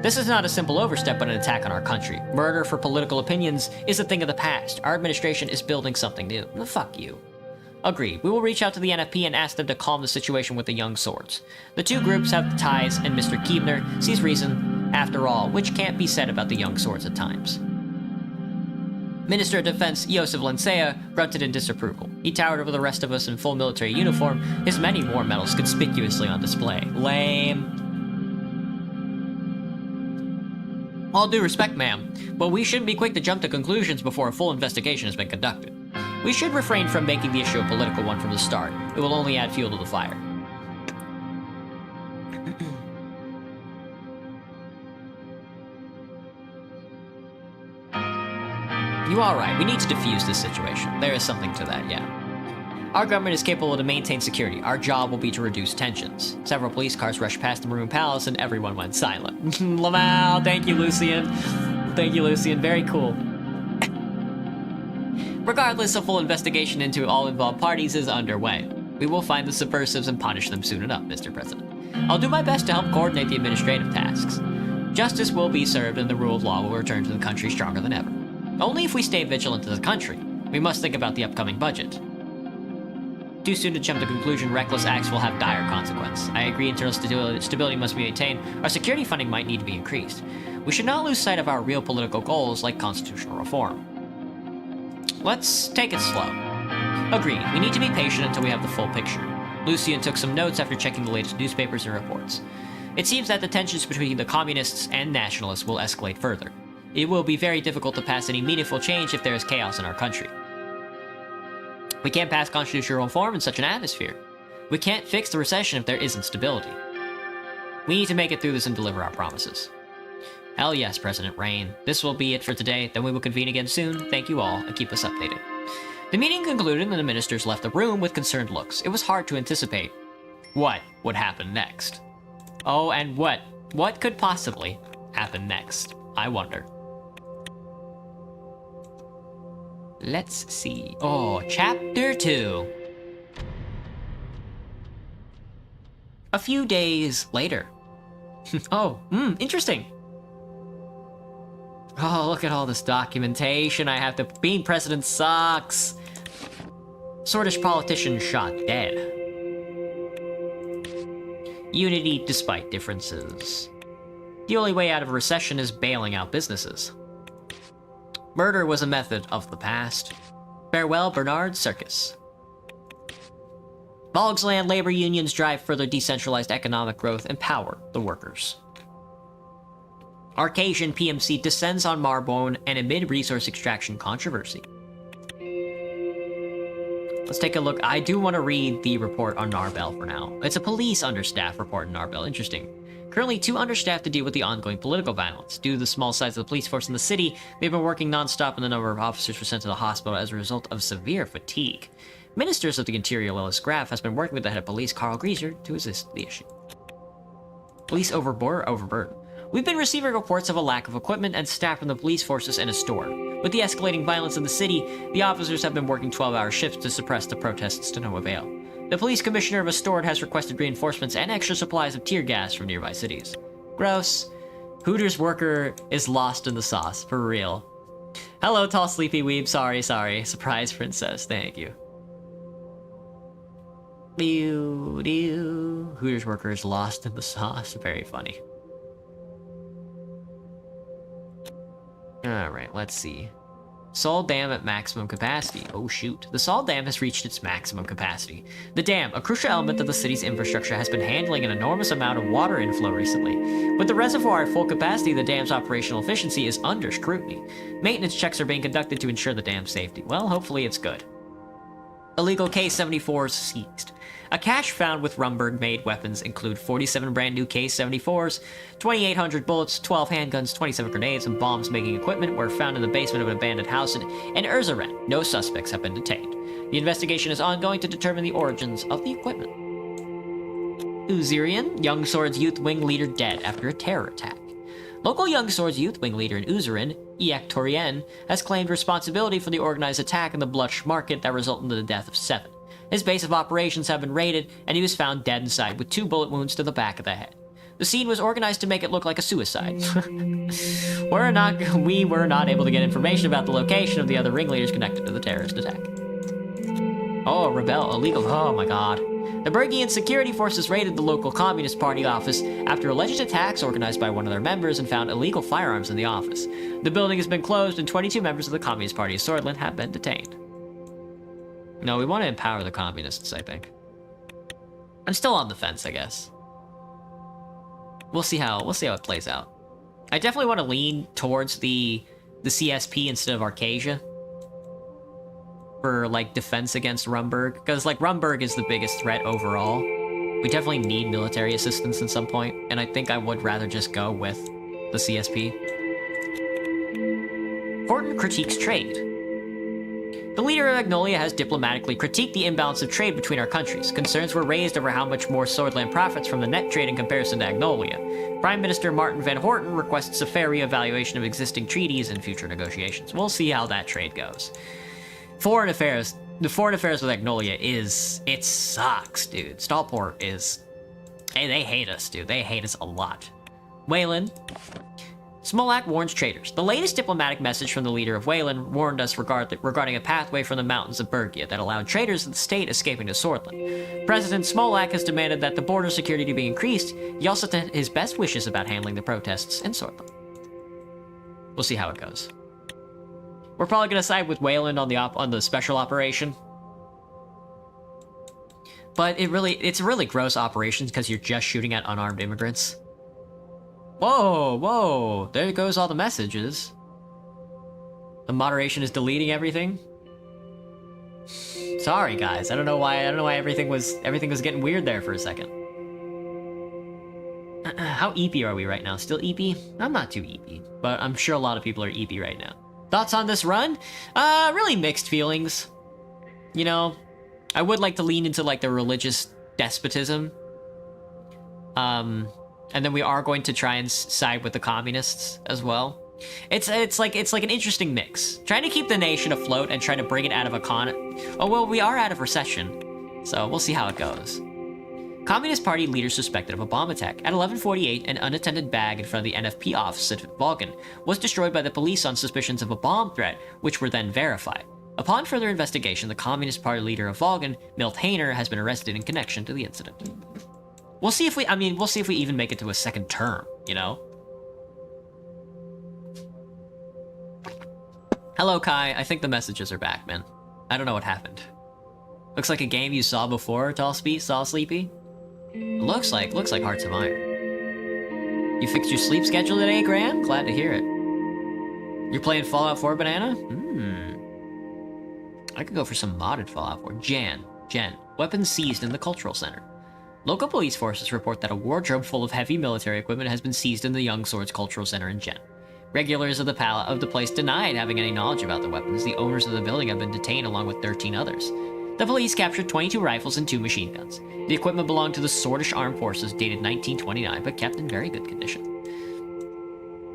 This is not a simple overstep, but an attack on our country. Murder for political opinions is a thing of the past. Our administration is building something new. Fuck you. Agreed. We will reach out to the NFP and ask them to calm the situation with the Young Swords. The two groups have ties, and Mr. Keebner sees reason, after all, which can't be said about the Young Swords at times. Minister of Defense Josef Lancea grunted in disapproval. He towered over the rest of us in full military uniform, his many war medals conspicuously on display. Lame. All due respect, ma'am, but we shouldn't be quick to jump to conclusions before a full investigation has been conducted. We should refrain from making the issue a political one from the start. It will only add fuel to the fire. You are right. We need to defuse this situation. There is something to that, yeah. Our government is capable to maintain security. Our job will be to reduce tensions. Several police cars rushed past the Maroon Palace and everyone went silent. Lamal, thank you, Lucian. Thank you, Lucian. Very cool. Regardless, a full investigation into all involved parties is underway. We will find the subversives and punish them soon enough, Mr. President. I'll do my best to help coordinate the administrative tasks. Justice will be served and the rule of law will return to the country stronger than ever. Only if we stay vigilant to the country. We must think about the upcoming budget. Too soon to jump to conclusion, reckless acts will have dire consequence. I agree internal stability must be maintained. Our security funding might need to be increased. We should not lose sight of our real political goals like constitutional reform. Let's take it slow. Agreed, we need to be patient until we have the full picture. Lucian took some notes after checking the latest newspapers and reports. It seems that the tensions between the communists and nationalists will escalate further. It will be very difficult to pass any meaningful change if there is chaos in our country. We can't pass constitutional reform in such an atmosphere. We can't fix the recession if there isn't stability. We need to make it through this and deliver our promises. Hell yes, President Rain. This will be it for today, then we will convene again soon. Thank you all, and keep us updated. The meeting concluded and the ministers left the room with concerned looks. It was hard to anticipate what would happen next. Oh, and what could possibly happen next? I wonder. Let's see. Oh, Chapter 2. A few days later. Oh, interesting. Oh, look at all this documentation I have to... Being president sucks. Swordish politician shot dead. Unity despite differences. The only way out of a recession is bailing out businesses. Murder was a method of the past. Farewell, Bernard Circus. Bogsland labor unions drive further decentralized economic growth and power the workers. Arcasian PMC descends on Marbone and amid resource extraction controversy. Let's take a look. I do want to read the report on Narbel for now. It's a police understaff report in Narbel. Interesting. Currently too understaffed to deal with the ongoing political violence. Due to the small size of the police force in the city, they've been working non-stop and the number of officers were sent to the hospital as a result of severe fatigue. Ministers of the Interior Willis Graff has been working with the head of police, Carl Grieser, to assist the issue. Police overburden. We've been receiving reports of a lack of equipment and staff from the police forces in a store. With the escalating violence in the city, the officers have been working 12-hour shifts to suppress the protests to no avail. The police commissioner of Astord has requested reinforcements and extra supplies of tear gas from nearby cities. Gross. Hooters worker is lost in the sauce, for real. Hello, tall sleepy weeb. Sorry. Surprise princess, thank you. Hooters worker is lost in the sauce. Very funny. Alright, let's see. Sol Dam at maximum capacity. Oh shoot. The Sol Dam has reached its maximum capacity. The dam, a crucial element of the city's infrastructure, has been handling an enormous amount of water inflow recently. With the reservoir at full capacity, the dam's operational efficiency is under scrutiny. Maintenance checks are being conducted to ensure the dam's safety. Well, hopefully it's good. Illegal K-74s seized. A cache found with Rumberg-made weapons include 47 brand new K-74s, 2,800 bullets, 12 handguns, 27 grenades, and bombs-making equipment were found in the basement of an abandoned house in Suzerain. No suspects have been detained. The investigation is ongoing to determine the origins of the equipment. Suzerain, Young Sword's youth wing leader dead after a terror attack. Local Young Sword's youth wing leader in Suzerain, Iak Torien, has claimed responsibility for the organized attack in the Blush Market that resulted in the death of 7. His base of operations have been raided, and he was found dead inside with 2 bullet wounds to the back of the head. The scene was organized to make it look like a suicide. We were not able to get information about the location of the other ringleaders connected to the terrorist attack. Oh, illegal. Oh my god. The Bergian security forces raided the local Communist Party office after alleged attacks organized by one of their members and found illegal firearms in the office. The building has been closed and 22 members of the Communist Party of Swordland have been detained. No, we want to empower the communists, I think. I'm still on the fence, I guess. We'll see how it plays out. I definitely want to lean towards the CSP instead of Arcasia for like defense against Rumberg, because like Rumberg is the biggest threat overall. We definitely need military assistance at some point, and I think I would rather just go with the CSP. Horton critiques trade. The leader of Magnolia has diplomatically critiqued the imbalance of trade between our countries. Concerns were raised over how much more Swordland profits from the net trade in comparison to Magnolia. Prime Minister Martin Van Horten requests a fair re-evaluation of existing treaties and future negotiations. We'll see how that trade goes. Foreign affairs. The foreign affairs with Magnolia it sucks, dude. Stallport is... Hey, they hate us, dude. They hate us a lot. Wayland. Smolak warns traders. The latest diplomatic message from the leader of Wayland warned us regarding a pathway from the mountains of Bergia that allowed traders of the state escaping to Swordland. President Smolak has demanded that the border security be increased. He also sent his best wishes about handling the protests in Swordland. We'll see how it goes. We're probably going to side with Wayland on the special operation. But it's a really gross operation because you're just shooting at unarmed immigrants. Whoa, there goes all the messages. The moderation is deleting everything. Sorry guys, I don't know why everything was getting weird there for a second. How EP are we right now? Still EP? I'm not too EP, but I'm sure a lot of people are EP right now. Thoughts on this run? Really mixed feelings. You know, I would like to lean into like the religious despotism. And then we are going to try and side with the communists as well. It's like an interesting mix. Trying to keep the nation afloat and trying to bring it out of a oh well, we are out of recession, so we'll see how it goes. Communist Party leaders suspected of a bomb attack. At 11:48, an unattended bag in front of the NFP office at Volgan was destroyed by the police on suspicions of a bomb threat, which were then verified. Upon further investigation, the Communist Party leader of Volgan, Milt Hainer, has been arrested in connection to the incident. We'll see if we even make it to a second term, you know? Hello, Kai. I think the messages are back, man. I don't know what happened. Looks like a game you saw before, Tall Sleepy. Looks like Hearts of Iron. You fixed your sleep schedule today, Graham? Glad to hear it. You're playing Fallout 4, Banana? I could go for some modded Fallout 4. Jen. Weapons seized in the Cultural Center. Local police forces report that a wardrobe full of heavy military equipment has been seized in the Young Swords Cultural Center in Jen. Regulars of the place denied having any knowledge about the weapons. The owners of the building have been detained along with 13 others. The police captured 22 rifles and 2 machine guns. The equipment belonged to the Swordish Armed Forces, dated 1929, but kept in very good condition.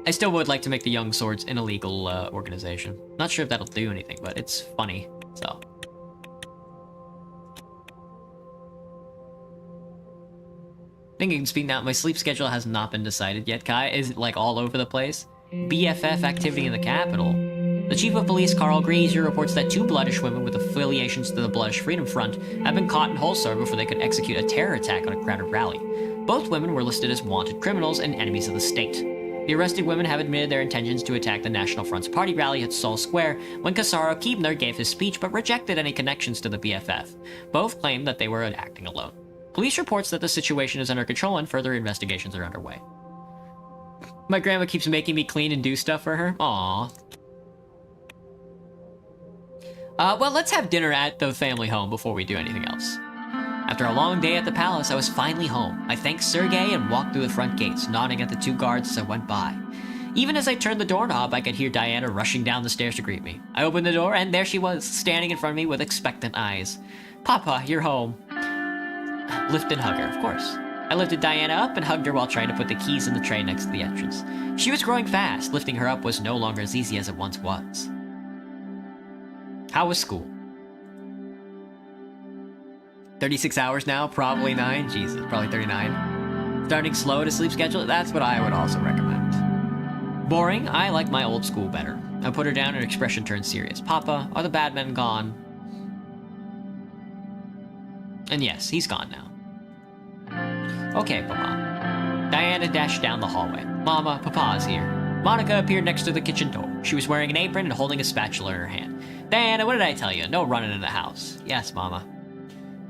I still would like to make the Young Swords an illegal organization. Not sure if that'll do anything, but it's funny, so. Thinking, speaking out, my sleep schedule has not been decided yet, Kai. Is it like all over the place? BFF activity in the capital. The chief of police, Carl Grazier, reports that 2 Bloodish women with affiliations to the Bloodish Freedom Front have been caught in Holsar before they could execute a terror attack on a crowded rally. Both women were listed as wanted criminals and enemies of the state. The arrested women have admitted their intentions to attack the National Front's party rally at Sol Square when Kasaro Kiebner gave his speech but rejected any connections to the BFF. Both claimed that they were acting alone. Police reports that the situation is under control and further investigations are underway. My grandma keeps making me clean and do stuff for her. Aww. Well, let's have dinner at the family home before we do anything else. After a long day at the palace, I was finally home. I thanked Sergei and walked through the front gates, nodding at the 2 guards as I went by. Even as I turned the doorknob, I could hear Diana rushing down the stairs to greet me. I opened the door, and there she was, standing in front of me with expectant eyes. Papa, you're home. Lift and hug her, of course. I lifted Diana up and hugged her while trying to put the keys in the tray next to the entrance. She was growing fast. Lifting her up was no longer as easy as it once was. How was school? 36 hours now? Probably 9? Jesus, probably 39. Starting slow to sleep schedule? That's what I would also recommend. Boring? I like my old school better. I put her down and her expression turned serious. Papa, are the bad men gone? And yes, he's gone now. Okay, Papa. Diana dashed down the hallway. Mama, Papa's here. Monica appeared next to the kitchen door. She was wearing an apron and holding a spatula in her hand. Diana, what did I tell you? No running in the house. Yes, Mama.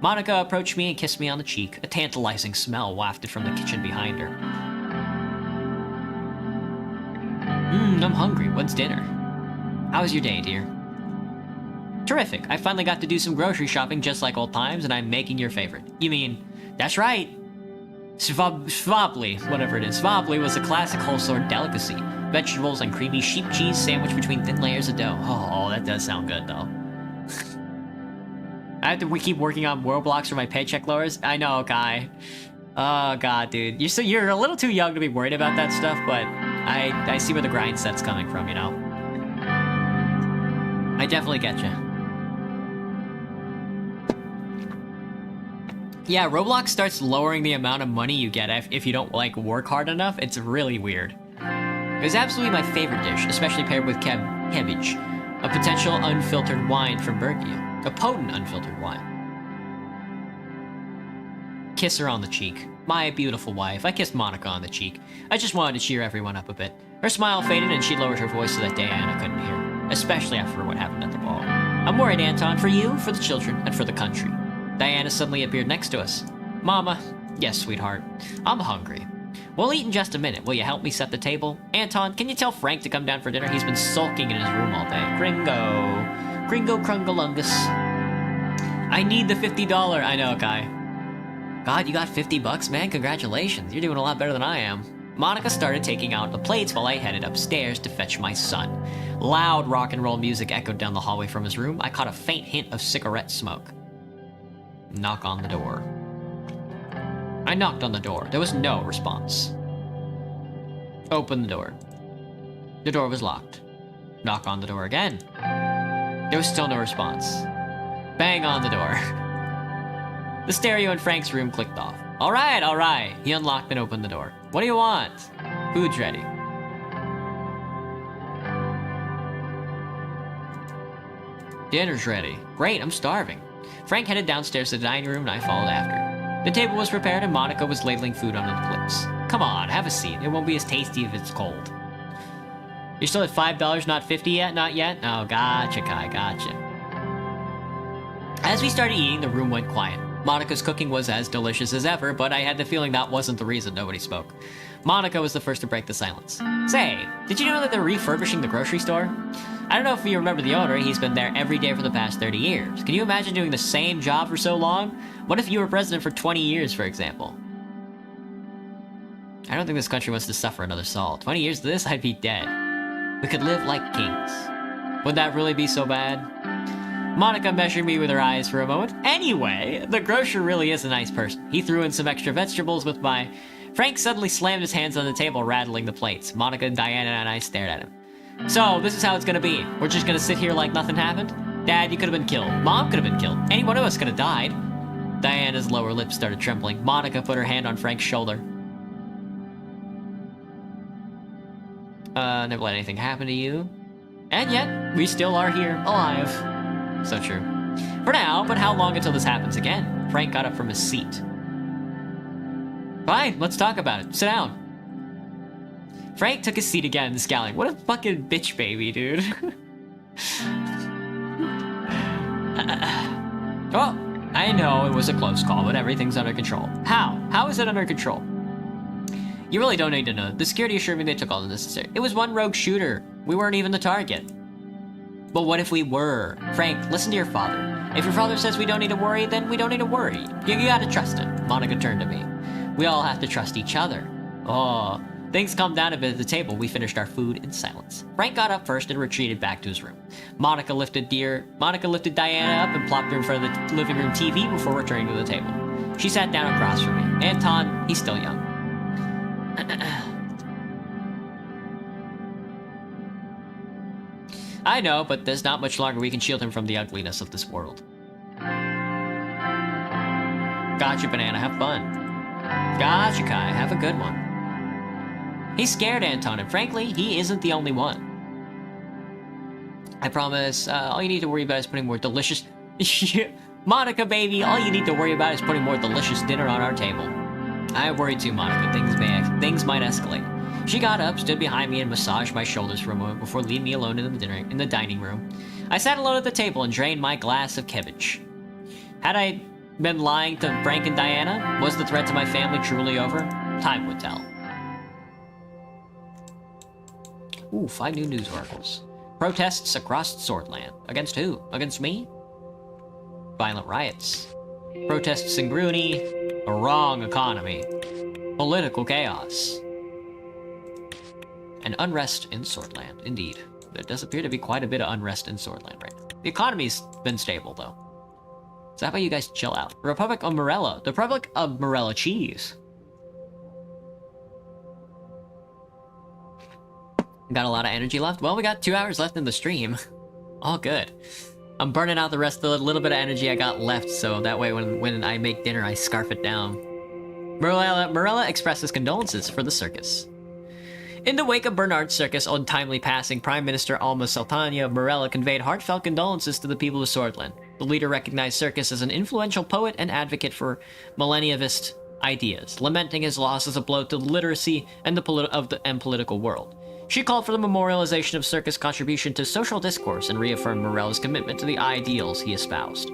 Monica approached me and kissed me on the cheek. A tantalizing smell wafted from the kitchen behind her. I'm hungry. What's dinner? How was your day, dear? Terrific. I finally got to do some grocery shopping just like old times, and I'm making your favorite. You mean, that's right. Svabli, whatever it is. Svabli was a classic whole-sword delicacy. Vegetables and creamy sheep cheese sandwiched between thin layers of dough. Oh, that does sound good, though. I have to keep working on Roblox for my paycheck lowers. I know, Kai. Oh, God, dude. You're a little too young to be worried about that stuff, but I see where the grind set's coming from, you know? I definitely get you. Yeah, Roblox starts lowering the amount of money you get if you don't, like, work hard enough. It's really weird. It was absolutely my favorite dish, especially paired with cabbage, a potential unfiltered wine from Bergia. A potent unfiltered wine. Kiss her on the cheek. My beautiful wife. I kissed Monica on the cheek. I just wanted to cheer everyone up a bit. Her smile faded and she lowered her voice so that Diana couldn't hear, especially after what happened at the ball. I'm worried, Anton, for you, for the children, and for the country. Diana suddenly appeared next to us. Mama. Yes, sweetheart. I'm hungry. We'll eat in just a minute. Will you help me set the table? Anton, can you tell Frank to come down for dinner? He's been sulking in his room all day. Gringo Krungalungus. I need the $50. I know, Kai. God, you got 50 bucks, man? Congratulations. You're doing a lot better than I am. Monica started taking out the plates while I headed upstairs to fetch my son. Loud rock and roll music echoed down the hallway from his room. I caught a faint hint of cigarette smoke. Knock on the door. I knocked on the door. There was no response. Open the door. The door was locked. Knock on the door again. There was still no response. Bang on the door. The stereo in Frank's room clicked off. All right. He unlocked and opened the door. What do you want? Food's ready. Dinner's ready. Great, I'm starving. Frank headed downstairs to the dining room and I followed after. The table was prepared and Monica was ladling food onto the plates. Come on, have a seat. It won't be as tasty if it's cold. You're still at $5, not 50 yet? Not yet? Oh, gotcha, Kai, gotcha. As we started eating, the room went quiet. Monica's cooking was as delicious as ever, but I had the feeling that wasn't the reason nobody spoke. Monica was the first to break the silence. Say, did you know that they're refurbishing the grocery store? I don't know if you remember the owner, he's been there every day for the past 30 years. Can you imagine doing the same job for so long? What if you were president for 20 years, for example? I don't think this country wants to suffer another Saul. 20 years of this, I'd be dead. We could live like kings. Would that really be so bad? Monica measured me with her eyes for a moment. Anyway, the grocer really is a nice person. He threw in some extra vegetables with my... Frank suddenly slammed his hands on the table, rattling the plates. Monica, Diana, and I stared at him. So, this is how it's gonna be. We're just gonna sit here like nothing happened? Dad, you could have been killed. Mom could have been killed. Any one of us could have died. Diana's lower lip started trembling. Monica put her hand on Frank's shoulder. Never let anything happen to you. And yet, we still are here, alive. So true. For now, but how long until this happens again? Frank got up from his seat. Fine, let's talk about it. Sit down. Frank took his seat again, scowling. What a fucking bitch baby, dude. Well, I know it was a close call, but everything's under control. How? How is it under control? You really don't need to know. The security assured me they took all the necessary. It was one rogue shooter. We weren't even the target. But what if we were? Frank, listen to your father. If your father says we don't need to worry, then we don't need to worry. You gotta trust him. Monica turned to me. We all have to trust each other. Oh, things calmed down a bit at the table. We finished our food in silence. Frank got up first and retreated back to his room. Monica lifted Diana up and plopped her in front of the living room TV before returning to the table. She sat down across from me. Anton, he's still young. I know, but there's not much longer we can shield him from the ugliness of this world. Gotcha, Banana. Have fun. Gotcha, Kai. Have a good one. He's scared, Anton, and frankly, he isn't the only one. I promise, all you need to worry about is putting more delicious... Monica, baby, all you need to worry about is putting more delicious dinner on our table. I worry too, Monica. Things might escalate. She got up, stood behind me, and massaged my shoulders for a moment before leaving me alone in the dining room. I sat alone at the table and drained my glass of cabbage. Had I been lying to Frank and Diana? Was the threat to my family truly over? Time would tell. Ooh, 5 new news articles. Protests across Swordland. Against who? Against me? Violent riots. Protests in Bruni. A wrong economy. Political chaos. And unrest in Swordland. Indeed. There does appear to be quite a bit of unrest in Swordland right now. The economy's been stable, though. So how about you guys chill out? Republic of Morella. The Republic of Morella cheese. Got a lot of energy left? Well, we got 2 hours left in the stream. All good. I'm burning out the rest of the little bit of energy I got left, so that way when I make dinner, I scarf it down. Morella expresses condolences for the circus. In the wake of Bernard's circus' untimely passing, Prime Minister Alma Sultania of Morella conveyed heartfelt condolences to the people of Swordland. The leader recognized Circus as an influential poet and advocate for millennialist ideas, lamenting his loss as a blow to the literacy and political world. She called for the memorialization of Circus' contribution to social discourse and reaffirmed Morella's commitment to the ideals he espoused.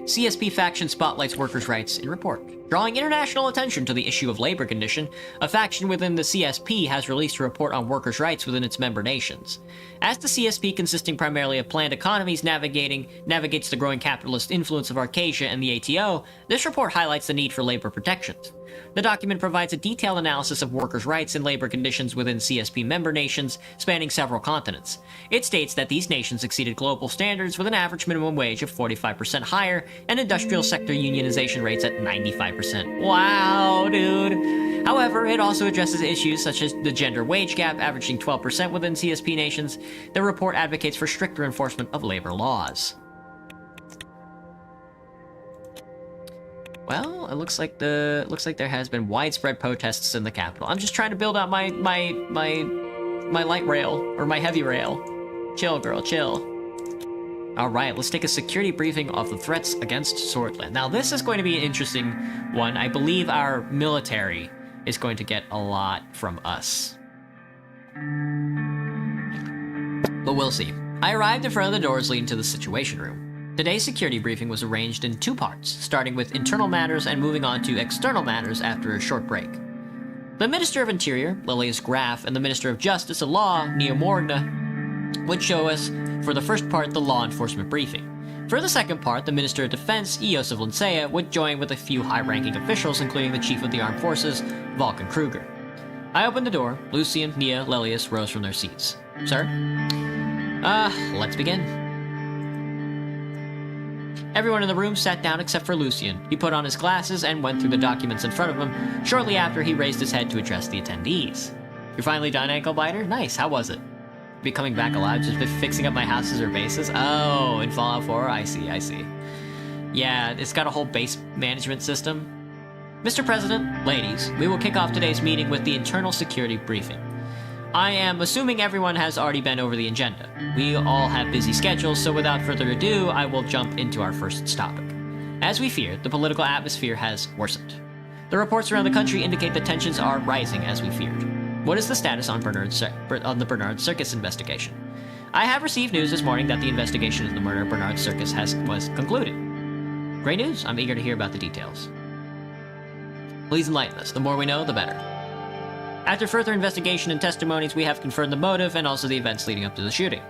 CSP faction spotlights workers' rights in report. Drawing international attention to the issue of labor condition, a faction within the CSP has released a report on workers' rights within its member nations. As the CSP, consisting primarily of planned economies, navigates the growing capitalist influence of Arcasia and the ATO, this report highlights the need for labor protections. The document provides a detailed analysis of workers' rights and labor conditions within CSP member nations, spanning several continents. It states that these nations exceeded global standards with an average minimum wage of 45% higher and industrial sector unionization rates at 95%. Wow, dude! However, it also addresses issues such as the gender wage gap averaging 12% within CSP nations. The report advocates for stricter enforcement of labor laws. Well, it looks like there has been widespread protests in the capital. I'm just trying to build out my light rail or my heavy rail. Chill, girl, chill. All right, let's take a security briefing of the threats against Swordland. Now, this is going to be an interesting one. I believe our military is going to get a lot from us, but we'll see. I arrived in front of the doors leading to the Situation Room. Today's security briefing was arranged in two parts, starting with internal matters and moving on to external matters after a short break. The Minister of Interior, Lilius Graf, and the Minister of Justice and Law, Neo Morgna, would show us, for the first part, the law enforcement briefing. For the second part, the Minister of Defense, Eos of Lincea, would join with a few high-ranking officials, including the Chief of the Armed Forces, Vulcan Kruger. I opened the door. Lucian, Nia, Lilius rose from their seats. Sir? Let's begin. Everyone in the room sat down except for Lucian. He put on his glasses and went through the documents in front of him. Shortly after, he raised his head to address the attendees. You're finally done, Ankle Biter? Nice, how was it? Be coming back alive, just been fixing up my houses or bases? Oh, in Fallout 4? I see. Yeah, it's got a whole base management system. Mr. President, ladies, we will kick off today's meeting with the internal security briefing. I am assuming everyone has already been over the agenda. We all have busy schedules, so without further ado, I will jump into our first topic. As we feared, the political atmosphere has worsened. The reports around the country indicate that tensions are rising as we feared. What is the status on the Bernard Circus investigation? I have received news this morning that the investigation of the murder of Bernard Circus was concluded. Great news. I'm eager to hear about the details. Please enlighten us. The more we know, the better. After further investigation and testimonies, we have confirmed the motive and also the events leading up to the shooting.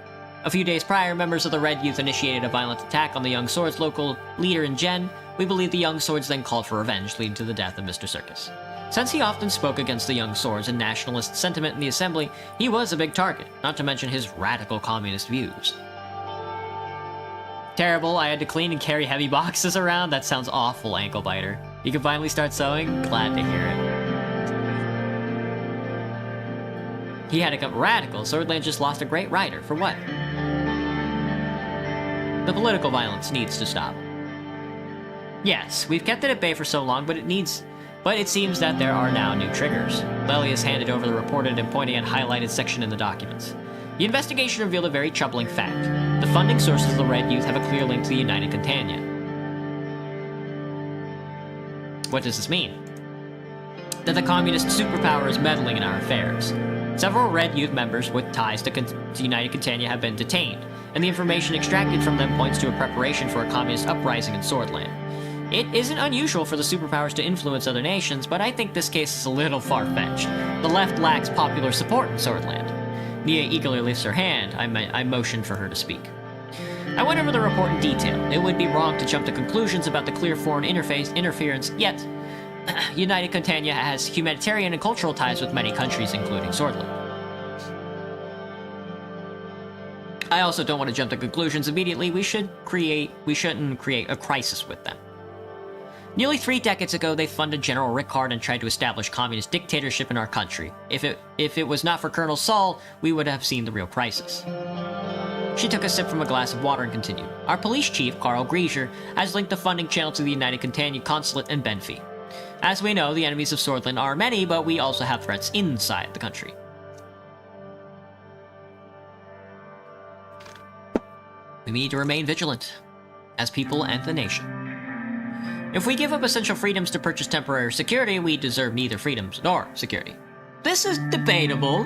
A few days prior, members of the Red Youth initiated a violent attack on the Young Swords' local leader in Gen. We believe the Young Swords then called for revenge, leading to the death of Mr. Circus. Since he often spoke against the Young Swords and nationalist sentiment in the assembly, he was a big target, not to mention his radical communist views. Terrible, I had to clean and carry heavy boxes around? That sounds awful, Ankle Biter. You can finally start sewing? Glad to hear it. He had to come radical. Swordland just lost a great rider. For what? The political violence needs to stop. Yes, we've kept it at bay for so long, but it seems that there are now new triggers. Lelius handed over the reported and pointing and highlighted section in the documents. The investigation revealed a very troubling fact. The funding sources of the Red Youth have a clear link to the United Catania. What does this mean? That the communist superpower is meddling in our affairs. Several Red Youth members with ties to United Catania have been detained, and the information extracted from them points to a preparation for a communist uprising in Swordland. It isn't unusual for the superpowers to influence other nations, but I think this case is a little far-fetched. The left lacks popular support in Swordland. Nia eagerly lifts her hand. I motioned for her to speak. I went over the report in detail. It would be wrong to jump to conclusions about the clear foreign interference, yet United Catania has humanitarian and cultural ties with many countries, including Swordland. I also don't want to jump to conclusions immediately. We shouldn't create a crisis with them. Nearly 3 decades ago, they funded General Rickard and tried to establish communist dictatorship in our country. If it was not for Colonel Saul, we would have seen the real crisis. She took a sip from a glass of water and continued. Our police chief, Carl Grieser, has linked the funding channel to the United Catania Consulate and Benfi. As we know, the enemies of Swordland are many, but we also have threats inside the country. We need to remain vigilant, as people and the nation. If we give up essential freedoms to purchase temporary security, we deserve neither freedoms nor security. This is debatable.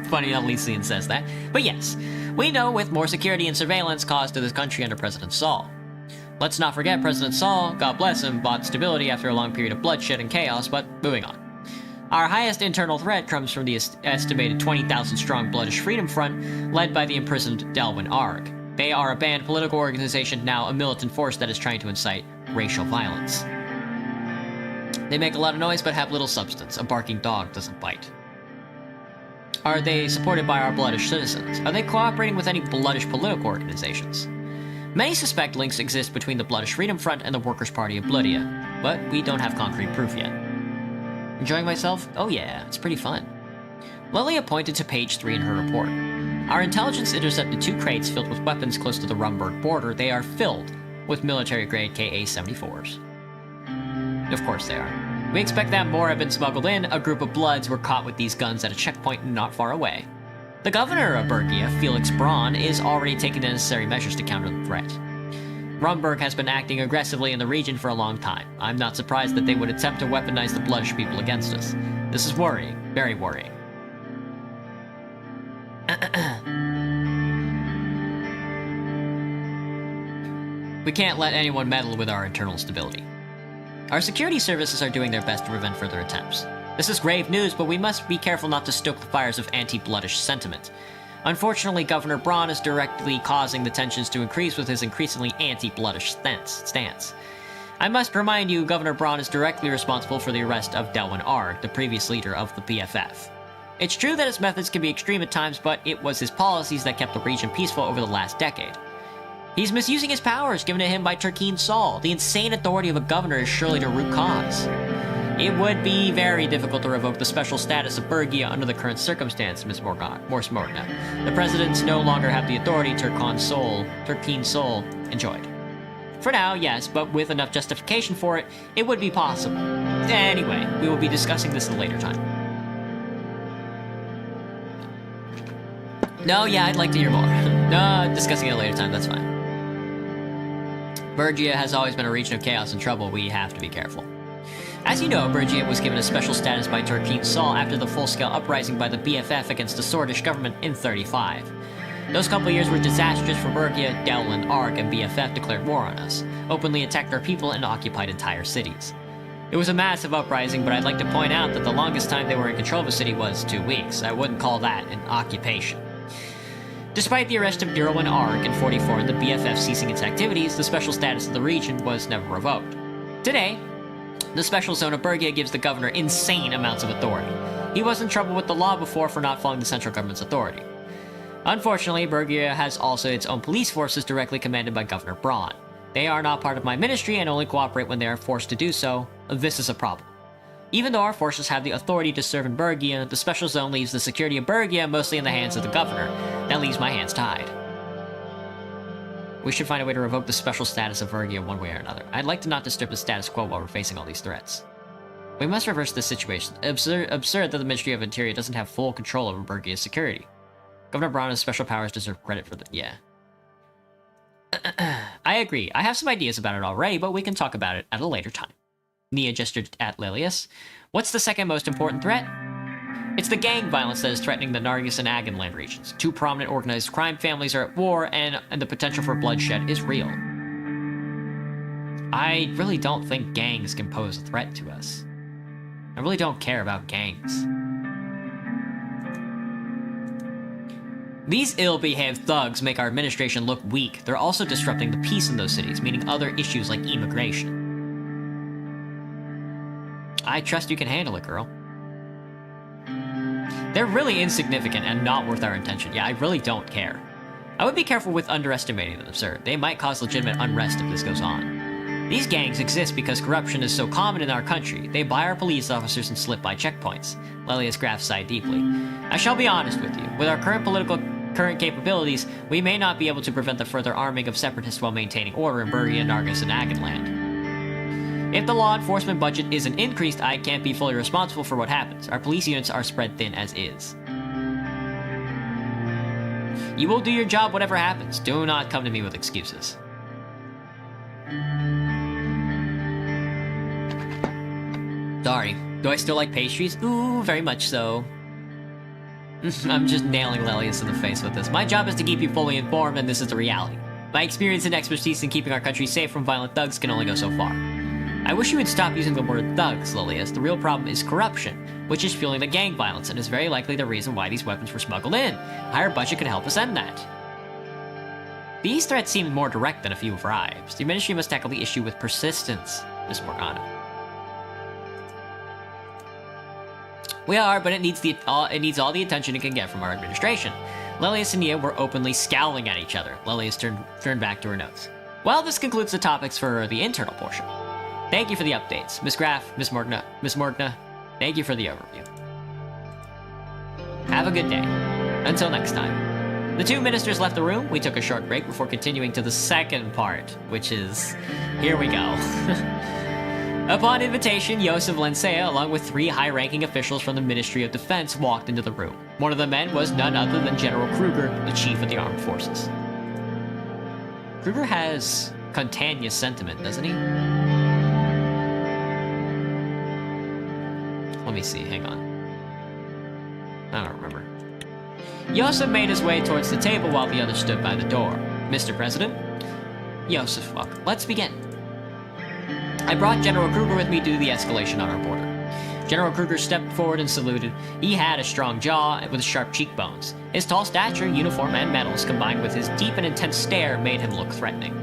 Funny how Lycian says that. But yes, we know with more security and surveillance caused to this country under President Saul. Let's not forget President Saul, God bless him, bought stability after a long period of bloodshed and chaos, but moving on. Our highest internal threat comes from the estimated 20,000-strong Bloodish Freedom Front, led by the imprisoned Dalwyn Arg. They are a banned political organization, now a militant force that is trying to incite racial violence. They make a lot of noise but have little substance. A barking dog doesn't bite. Are they supported by our Bloodish citizens? Are they cooperating with any Bloodish political organizations? Many suspect links exist between the Bloodish Freedom Front and the Workers' Party of Bloodia, but we don't have concrete proof yet. Enjoying myself? Oh yeah, it's pretty fun. Lilia pointed to page 3 in her report. Our intelligence intercepted 2 crates filled with weapons close to the Rumberg border. They are filled with military-grade Ka-74s. Of course they are. We expect that more have been smuggled in. A group of Bloods were caught with these guns at a checkpoint not far away. The governor of Bergia, Felix Braun, is already taking the necessary measures to counter the threat. Rumberg has been acting aggressively in the region for a long time. I'm not surprised that they would attempt to weaponize the Bloodish people against us. This is worrying, very worrying. We can't let anyone meddle with our internal stability. Our security services are doing their best to prevent further attempts. This is grave news, but we must be careful not to stoke the fires of anti-Bloodish sentiment. Unfortunately, Governor Braun is directly causing the tensions to increase with his increasingly anti-Bloodish stance. I must remind you, Governor Braun is directly responsible for the arrest of Dalwyn Arg, the previous leader of the BFF. It's true that his methods can be extreme at times, but it was his policies that kept the region peaceful over the last decade. He's misusing his powers given to him by Turkeen Saul. The insane authority of a governor is surely the root cause. It would be very difficult to revoke the special status of Bergia under the current circumstance, Ms. Morgna. The presidents no longer have the authority Turkeen Saul enjoyed. For now, yes, but with enough justification for it, it would be possible. Anyway, we will be discussing this at a later time. No, yeah, I'd like to hear more. No, discussing it at a later time, that's fine. Bergia has always been a region of chaos and trouble. We have to be careful. As you know, Bergia was given a special status by Turkeen Saul after the full-scale uprising by the BFF against the Sordish government in 35. Those couple years were disastrous for Bergia. Dalwyn Arg and BFF declared war on us, openly attacked our people, and occupied entire cities. It was a massive uprising, but I'd like to point out that the longest time they were in control of a city was 2 weeks. I wouldn't call that an occupation. Despite the arrest of Dalwyn Arg in 44 and the BFF ceasing its activities, the special status of the region was never revoked. Today, the special zone of Bergia gives the governor insane amounts of authority. He was in trouble with the law before for not following the central government's authority. Unfortunately, Bergia has also its own police forces directly commanded by Governor Braun. They are not part of my ministry and only cooperate when they are forced to do so. This is a problem. Even though our forces have the authority to serve in Bergia, the special zone leaves the security of Bergia mostly in the hands of the governor. That leaves my hands tied. We should find a way to revoke the special status of Bergia one way or another. I'd like to not disturb the status quo while we're facing all these threats. We must reverse this situation. Absurd that the Ministry of Interior doesn't have full control over Bergia's security. Governor Braun's special powers deserve credit for yeah. I agree. I have some ideas about it already, but we can talk about it at a later time. Nia gestured at Lilius. What's the second most important threat? It's the gang violence that is threatening the Nargis and Aganland regions. 2 prominent organized crime families are at war, and the potential for bloodshed is real. I really don't think gangs can pose a threat to us. I really don't care about gangs. These ill-behaved thugs make our administration look weak. They're also disrupting the peace in those cities, meaning other issues like immigration. I trust you can handle it, girl. They're really insignificant and not worth our attention. Yeah, I really don't care. I would be careful with underestimating them, sir. They might cause legitimate unrest if this goes on. These gangs exist because corruption is so common in our country. They buy our police officers and slip by checkpoints. Lelius Graff sighed deeply. I shall be honest with you. With our current capabilities, we may not be able to prevent the further arming of separatists while maintaining order in Bergia, Nargis, and Aganland. If the law enforcement budget isn't increased, I can't be fully responsible for what happens. Our police units are spread thin as is. You will do your job whatever happens. Do not come to me with excuses. Sorry. Do I still like pastries? Ooh, very much so. I'm just nailing Lelius in the face with this. My job is to keep you fully informed, and this is the reality. My experience and expertise in keeping our country safe from violent thugs can only go so far. I wish you would stop using the word thugs, Lilius. The real problem is corruption, which is fueling the gang violence and is very likely the reason why these weapons were smuggled in. A higher budget could help us end that. These threats seem more direct than a few bribes. The ministry must tackle the issue with persistence, Miss Morgana. We are, but it needs all the attention it can get from our administration. Lilius and Nia were openly scowling at each other. Lilius turned back to her notes. Well, this concludes the topics for the internal portion. Thank you for the updates. Miss Graff, Miss Morgana, thank you for the overview. Have a good day. Until next time. The two ministers left the room. We took a short break before continuing to the second part, which is... here we go. Upon invitation, Yosef Lensea, along with 3 high-ranking officials from the Ministry of Defense, walked into the room. One of the men was none other than General Kruger, the chief of the armed forces. Kruger has Contania sentiment, doesn't he? Let me see, hang on. I don't remember. Yosef made his way towards the table while the others stood by the door. Mr. President? Yosef, welcome. Let's begin. I brought General Kruger with me due to the escalation on our border. General Kruger stepped forward and saluted. He had a strong jaw with sharp cheekbones. His tall stature, uniform, and medals, combined with his deep and intense stare, made him look threatening.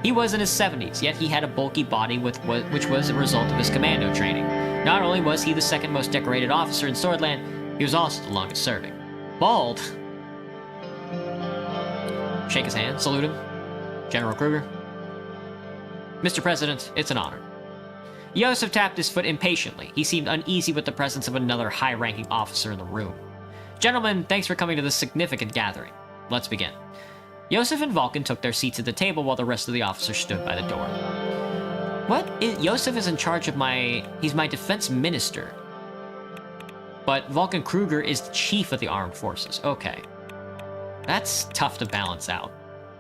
He was in his 70s, yet he had a bulky body which was a result of his commando training. Not only was he the second most decorated officer in Swordland, he was also the longest serving. Bald. Shake his hand, salute him. General Kruger. Mr. President, it's an honor. Yosef tapped his foot impatiently. He seemed uneasy with the presence of another high-ranking officer in the room. Gentlemen, thanks for coming to this significant gathering. Let's begin. Yosef and Vulcan took their seats at the table while the rest of the officers stood by the door. Yosef is in charge of he's my defense minister. But Vulcan Kruger is the chief of the armed forces. Okay. That's tough to balance out.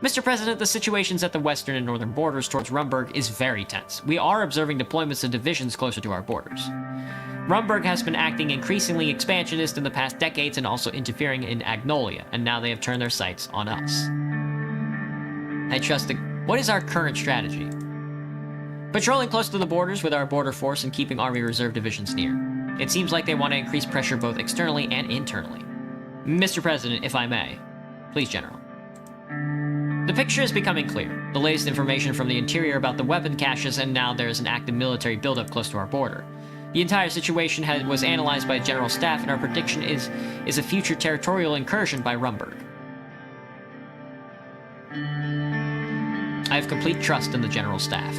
Mr. President, the situations at the western and northern borders towards Rumburg is very tense. We are observing deployments of divisions closer to our borders. Rumburg has been acting increasingly expansionist in the past decades and also interfering in Agnolia, and now they have turned their sights on us. What is our current strategy? Patrolling close to the borders with our border force and keeping Army Reserve divisions near. It seems like they want to increase pressure both externally and internally. Mr. President, if I may. Please, General. The picture is becoming clear. The latest information from the interior about the weapon caches, and now there is an active military buildup close to our border. The entire situation was analyzed by General Staff, and our prediction is a future territorial incursion by Rumburg. I have complete trust in the General Staff.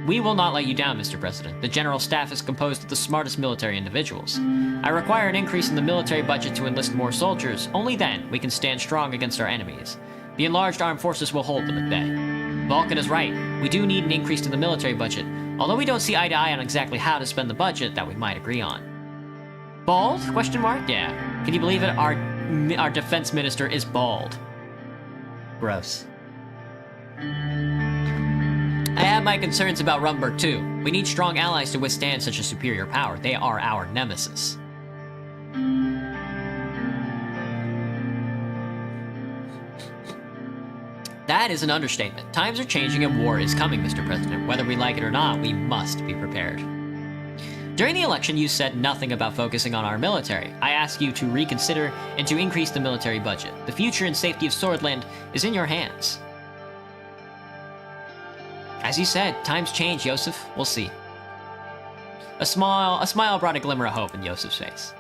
We will not let you down, Mr. President. The General Staff is composed of the smartest military individuals. I require an increase in the military budget to enlist more soldiers. Only then we can stand strong against our enemies. The enlarged armed forces will hold them at bay. Vulcan is right. We do need an increase to the military budget, although we don't see eye to eye on exactly how to spend the budget that we might agree on. Bald? Question mark? Yeah. Can you believe it? Our defense minister is bald. Gross. I have my concerns about Rumburg too. We need strong allies to withstand such a superior power. They are our nemesis. That is an understatement. Times are changing and war is coming, Mr. President. Whether we like it or not, we must be prepared. During the election, you said nothing about focusing on our military. I ask you to reconsider and to increase the military budget. The future and safety of Swordland is in your hands. As you said, times change, Yosef. We'll see. A smile brought a glimmer of hope in Yosef's face.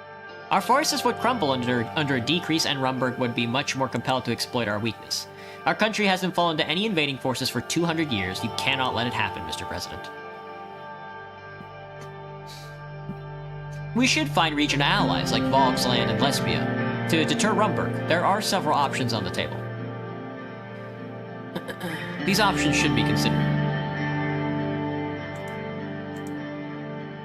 Our forces would crumble under a decrease, and Rumburg would be much more compelled to exploit our weakness. Our country hasn't fallen to any invading forces for 200 years. You cannot let it happen, Mr. President. We should find regional allies like Volksland and Lesbia to deter Rumburg. There are several options on the table. These options should be considered.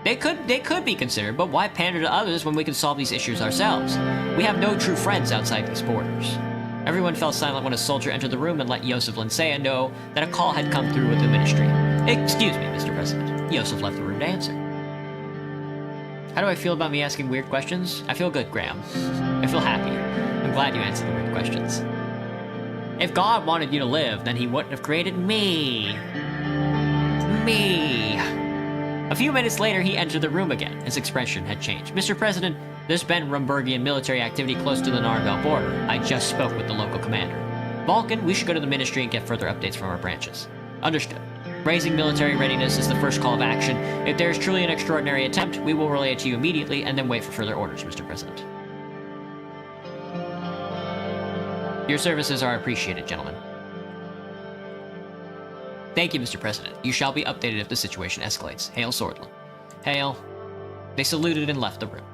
They could be considered, but why pander to others when we can solve these issues ourselves? We have no true friends outside these borders. Everyone fell silent when a soldier entered the room and let Yosef Lensea know that a call had come through with the ministry. Excuse me, Mr. President. Yosef left the room to answer. How do I feel about me asking weird questions? I feel good, Graham. I feel happy. I'm glad you answered the weird questions. If God wanted you to live, then he wouldn't have created me. Me. A few minutes later, he entered the room again. His expression had changed. Mr. President, there's been Rumburgian military activity close to the Narvel border. I just spoke with the local commander. Vulcan, we should go to the ministry and get further updates from our branches. Understood. Raising military readiness is the first call of action. If there is truly an extraordinary attempt, we will relay it to you immediately and then wait for further orders, Mr. President. Your services are appreciated, gentlemen. Thank you, Mr. President. You shall be updated if the situation escalates. Hail, Swordland. Hail. They saluted and left the room.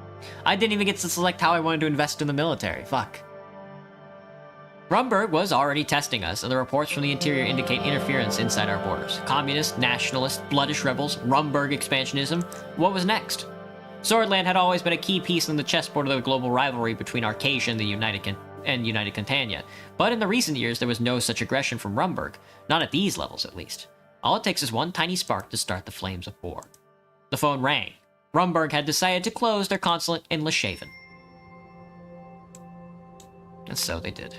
I didn't even get to select how I wanted to invest in the military. Fuck. Rumburg was already testing us, and the reports from the interior indicate interference inside our borders. Communists, nationalists, bloodish rebels, Rumburg expansionism. What was next? Swordland had always been a key piece in the chessboard of the global rivalry between Arcasia and the United Contania, but in the recent years there was no such aggression from Rumburg, not at these levels at least. All it takes is one tiny spark to start the flames of war. The phone rang. Rumburg had decided to close their consulate in Leshaven. And so they did.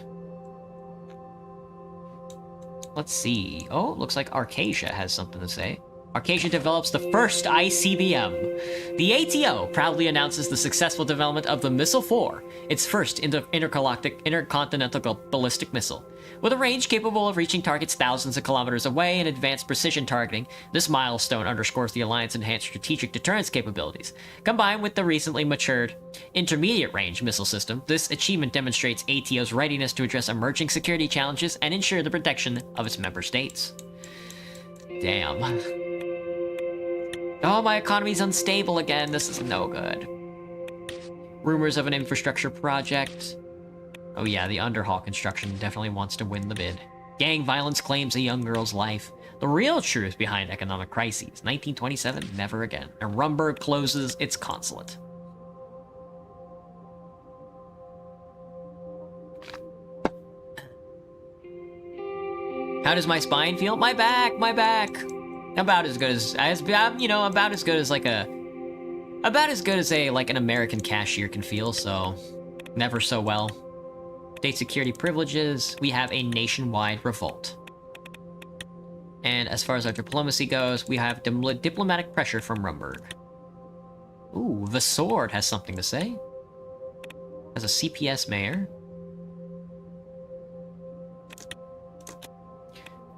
Let's see. Oh, looks like Arcasia has something to say. Arcasia develops the first ICBM. The ATO proudly announces the successful development of the Missile 4, its first intercontinental ballistic missile. With a range capable of reaching targets thousands of kilometers away and advanced precision targeting, this milestone underscores the Alliance's enhanced strategic deterrence capabilities. Combined with the recently matured intermediate-range missile system, this achievement demonstrates ATO's readiness to address emerging security challenges and ensure the protection of its member states. Damn. Oh, my economy's unstable again. This is no good. Rumors of an infrastructure project. Oh yeah, the Underhall construction definitely wants to win the bid. Gang violence claims a young girl's life. The real truth behind economic crises. 1927, never again. And Rumburg closes its consulate. How does my spine feel? My back. About as good as about as good as an American cashier can feel, so never so well. State security privileges, we have a nationwide revolt. And as far as our diplomacy goes, we have diplomatic pressure from Rumburg. Ooh, the Sword has something to say. As a CPS mayor.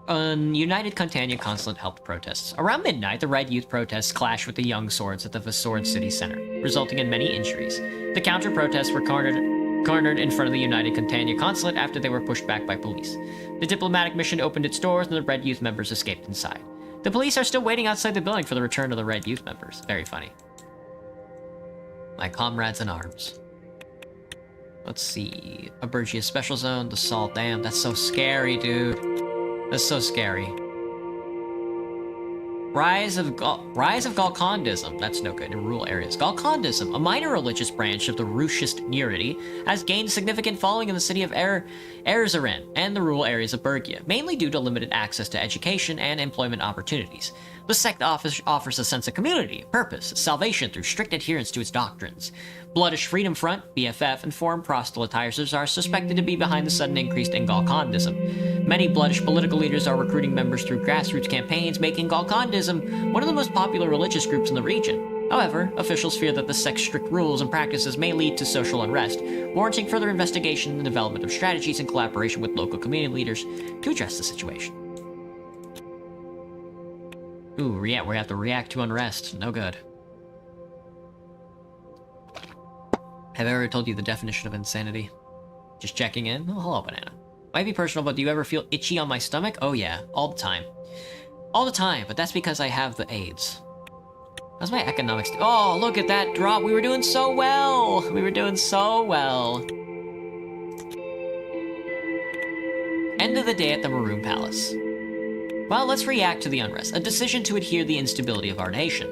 United Contania Consulate helped protests. Around midnight, the Red Youth protests clashed with the Young Swords at the Vasord City Center, resulting in many injuries. The counter-protests were cornered in front of the United Contania Consulate after they were pushed back by police. The diplomatic mission opened its doors and the Red Youth members escaped inside. The police are still waiting outside the building for the return of the Red Youth members. Very funny. My comrades in arms. Let's see. Abergia Special Zone, the Salt Dam. That's so scary, dude. That's so scary. Rise of Galkandism. That's no good in rural areas. Galkandism, a minor religious branch of the Rushist Nurity, has gained significant following in the city of Suzerain and the rural areas of Bergia, mainly due to limited access to education and employment opportunities. The sect offers a sense of community, purpose, salvation through strict adherence to its doctrines. Bloodish Freedom Front, BFF, and foreign proselytizers are suspected to be behind the sudden increase in Galkandism. Many bloodish political leaders are recruiting members through grassroots campaigns, making Galkandism one of the most popular religious groups in the region. However, officials fear that the sect's strict rules and practices may lead to social unrest, warranting further investigation and development of strategies in collaboration with local community leaders to address the situation. Ooh, we have to react to unrest. No good. Have I ever told you the definition of insanity? Just checking in? Oh, hello, Banana. Might be personal, but do you ever feel itchy on my stomach? Oh yeah, all the time. All the time, but that's because I have the AIDS. How's my economics? Oh, look at that drop. We were doing so well. End of the day at the Maroon Palace. Well, let's react to the unrest, a decision to adhere the instability of our nation.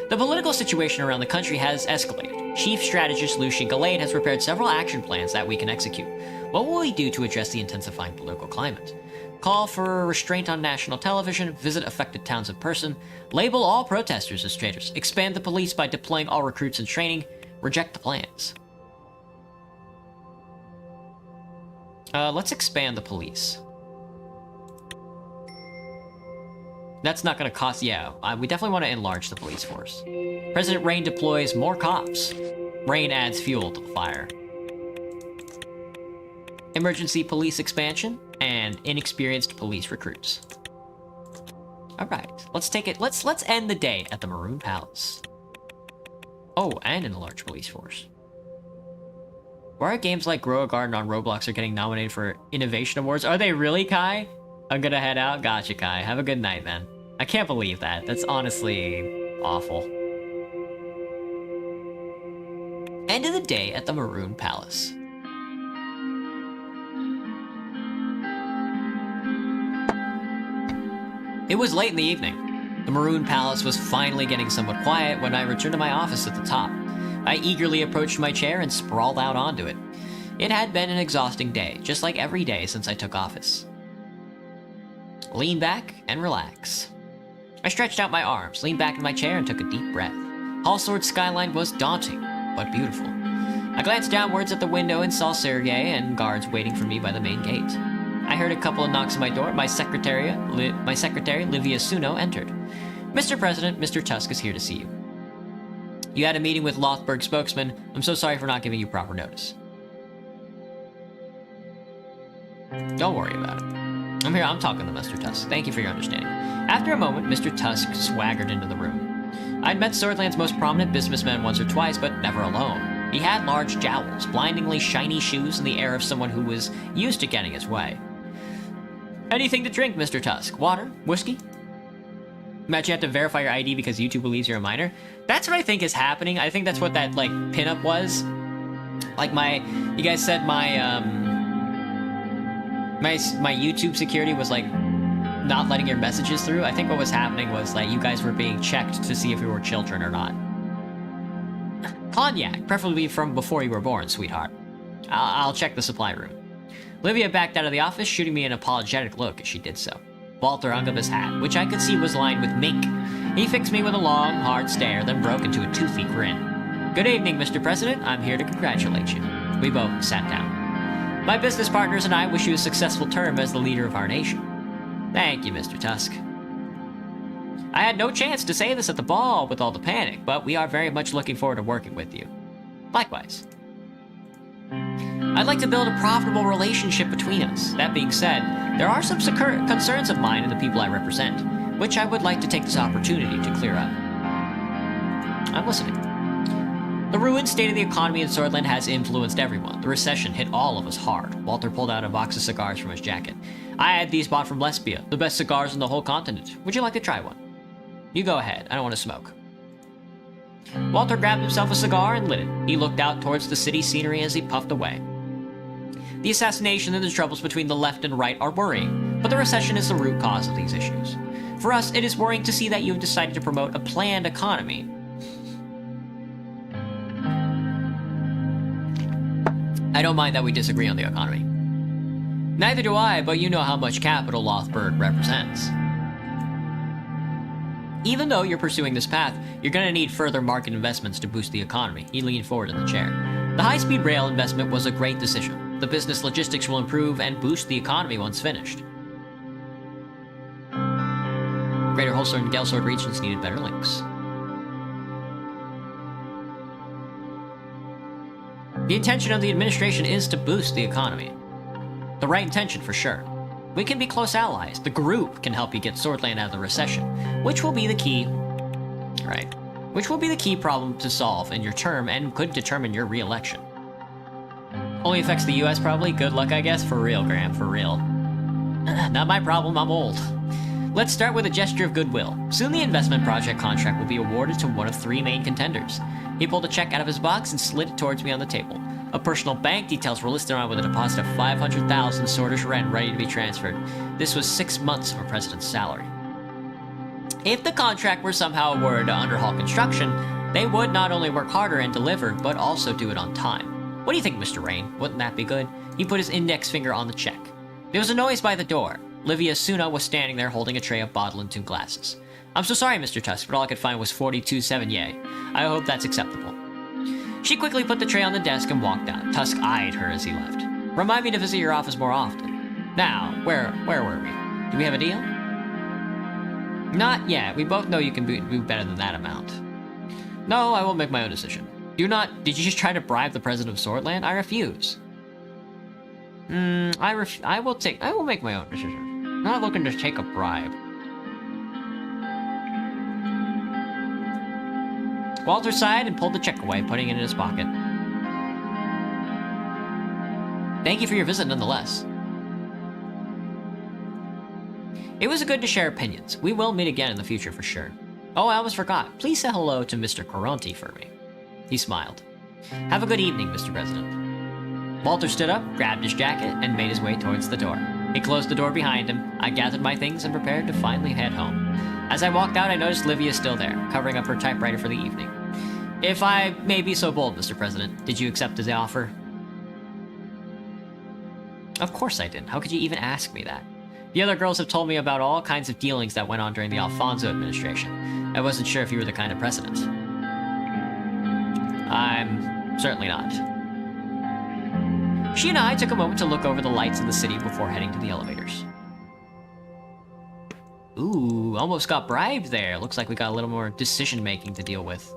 The political situation around the country has escalated. Chief strategist Lucien Galade has prepared several action plans that we can execute. What will we do to address the intensifying political climate? Call for restraint on national television, visit affected towns in person, label all protesters as traitors, expand the police by deploying all recruits in training, reject the plans. Let's expand the police. That's not gonna cost... Yeah, we definitely want to enlarge the police force. President Rain deploys more cops. Rain adds fuel to the fire. Emergency police expansion and inexperienced police recruits. Alright, let's take it... Let's end the day at the Maroon Palace. Oh, and in a large police force. Why are games like Grow a Garden on Roblox are getting nominated for Innovation Awards? Are they really, Kai? I'm gonna head out. Gotcha, Kai. Have a good night, man. I can't believe that. That's honestly awful. End of the day at the Maroon Palace. It was late in the evening. The Maroon Palace was finally getting somewhat quiet when I returned to my office at the top. I eagerly approached my chair and sprawled out onto it. It had been an exhausting day, just like every day since I took office. Lean back and relax. I stretched out my arms, leaned back in my chair, and took a deep breath. Hallsword's skyline was daunting, but beautiful. I glanced downwards at the window and saw Sergei and guards waiting for me by the main gate. I heard a couple of knocks on my door. My secretary, Livia Suno, entered. Mr. President, Mr. Tusk is here to see you. You had a meeting with Lothburg's spokesman. I'm so sorry for not giving you proper notice. Don't worry about it. I'm here, I'm talking to Mr. Tusk. Thank you for your understanding. After a moment, Mr. Tusk swaggered into the room. I'd met Swordland's most prominent businessman once or twice, but never alone. He had large jowls, blindingly shiny shoes, and the air of someone who was used to getting his way. Anything to drink, Mr. Tusk? Water? Whiskey? Matt, you have to verify your ID because YouTube believes you're a minor? That's what I think is happening. I think that's what that, like, pinup was. Like, you guys said my YouTube security was, like, not letting your messages through. I think what was happening was, like, you guys were being checked to see if you were children or not. Cognac, preferably from before you were born, sweetheart. I'll check the supply room. Livia backed out of the office, shooting me an apologetic look as she did so. Walter hung up his hat, which I could see was lined with mink. He fixed me with a long, hard stare, then broke into a toothy grin. Good evening, Mr. President. I'm here to congratulate you. We both sat down. My business partners and I wish you a successful term as the leader of our nation. Thank you, Mr. Tusk. I had no chance to say this at the ball with all the panic, but we are very much looking forward to working with you. Likewise. I'd like to build a profitable relationship between us. That being said, there are some concerns of mine and the people I represent, which I would like to take this opportunity to clear up. I'm listening. The ruined state of the economy in Swordland has influenced everyone. The recession hit all of us hard. Walter pulled out a box of cigars from his jacket. I had these bought from Lesbia, the best cigars on the whole continent. Would you like to try one? You go ahead. I don't want to smoke. Walter grabbed himself a cigar and lit it. He looked out towards the city scenery as he puffed away. The assassination and the troubles between the left and right are worrying, but the recession is the root cause of these issues. For us, it is worrying to see that you have decided to promote a planned economy. I don't mind that we disagree on the economy. Neither do I, but you know how much capital Lothburg represents. Even though you're pursuing this path, you're going to need further market investments to boost the economy. He leaned forward in the chair. The high-speed rail investment was a great decision. The business logistics will improve and boost the economy once finished. Greater Holsword and Gelsword regions needed better links. The intention of the administration is to boost the economy. The right intention, for sure. We can be close allies. The group can help you get Swordland out of the recession, which will be the key... Right. Which will be the key problem to solve in your term and could determine your re-election. Only affects the US probably. Good luck, I guess. For real, Graham, for real. Not my problem, I'm old. Let's start with a gesture of goodwill. Soon the investment project contract will be awarded to one of 3 main contenders. He pulled a check out of his box and slid it towards me on the table. A personal bank details were listed on it with a deposit of 500,000 Swordish Ren ready to be transferred. This was 6 months of a president's salary. If the contract were somehow awarded to Underhall Construction, they would not only work harder and deliver, but also do it on time. What do you think, Mr. Rain? Wouldn't that be good? He put his index finger on the check. There was a noise by the door. Livia Suno was standing there holding a tray of bottle and 2 glasses. I'm so sorry, Mr. Tusk, but all I could find was 42.7 yay. I hope that's acceptable. She quickly put the tray on the desk and walked out. Tusk eyed her as he left. Remind me to visit your office more often. Now, where were we? Do we have a deal? Not yet. We both know you can do better than that amount. No, I will make my own decision. Did you just try to bribe the president of Swordland? I refuse. I will make my own decision. I'm not looking to take a bribe. Walter sighed and pulled the check away, putting it in his pocket. Thank you for your visit nonetheless. It was good to share opinions. We will meet again in the future for sure. Oh, I almost forgot. Please say hello to Mr. Coronti for me. He smiled. Have a good evening, Mr. President. Walter stood up, grabbed his jacket, and made his way towards the door. He closed the door behind him. I gathered my things and prepared to finally head home. As I walked out, I noticed Livia still there, covering up her typewriter for the evening. If I may be so bold, Mr. President, did you accept his offer? Of course I didn't. How could you even ask me that? The other girls have told me about all kinds of dealings that went on during the Alfonso administration. I wasn't sure if you were the kind of president. I'm certainly not. She and I took a moment to look over the lights of the city before heading to the elevators. Ooh, almost got bribed there. Looks like we got a little more decision-making to deal with.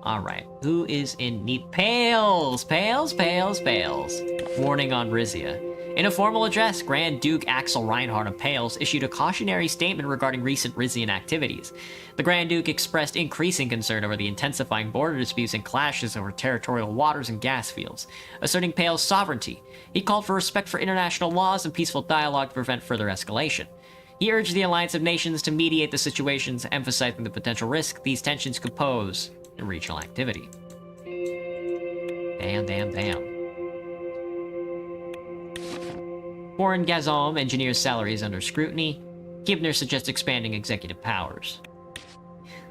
Alright, who is in need? Pales! Pales, Pales, Pales. Warning on Rizia. In a formal address, Grand Duke Axel Reinhardt of Pales issued a cautionary statement regarding recent Rizian activities. The Grand Duke expressed increasing concern over the intensifying border disputes and clashes over territorial waters and gas fields, asserting Pales' sovereignty. He called for respect for international laws and peaceful dialogue to prevent further escalation. He urged the Alliance of Nations to mediate the situations, emphasizing the potential risk these tensions could pose in regional activity. Damn. Warren Gazom engineers' salaries under scrutiny. Gibner suggests expanding executive powers.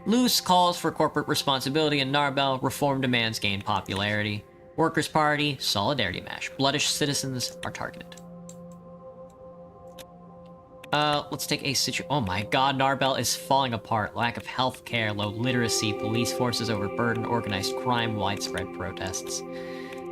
Luce calls for corporate responsibility in Narbel. Reform demands gain popularity. Workers' Party, solidarity mash. Bloodish citizens are targeted. Let's take a situation. Oh my god, Narbel is falling apart. Lack of health care, low literacy, police forces overburdened, organized crime, widespread protests.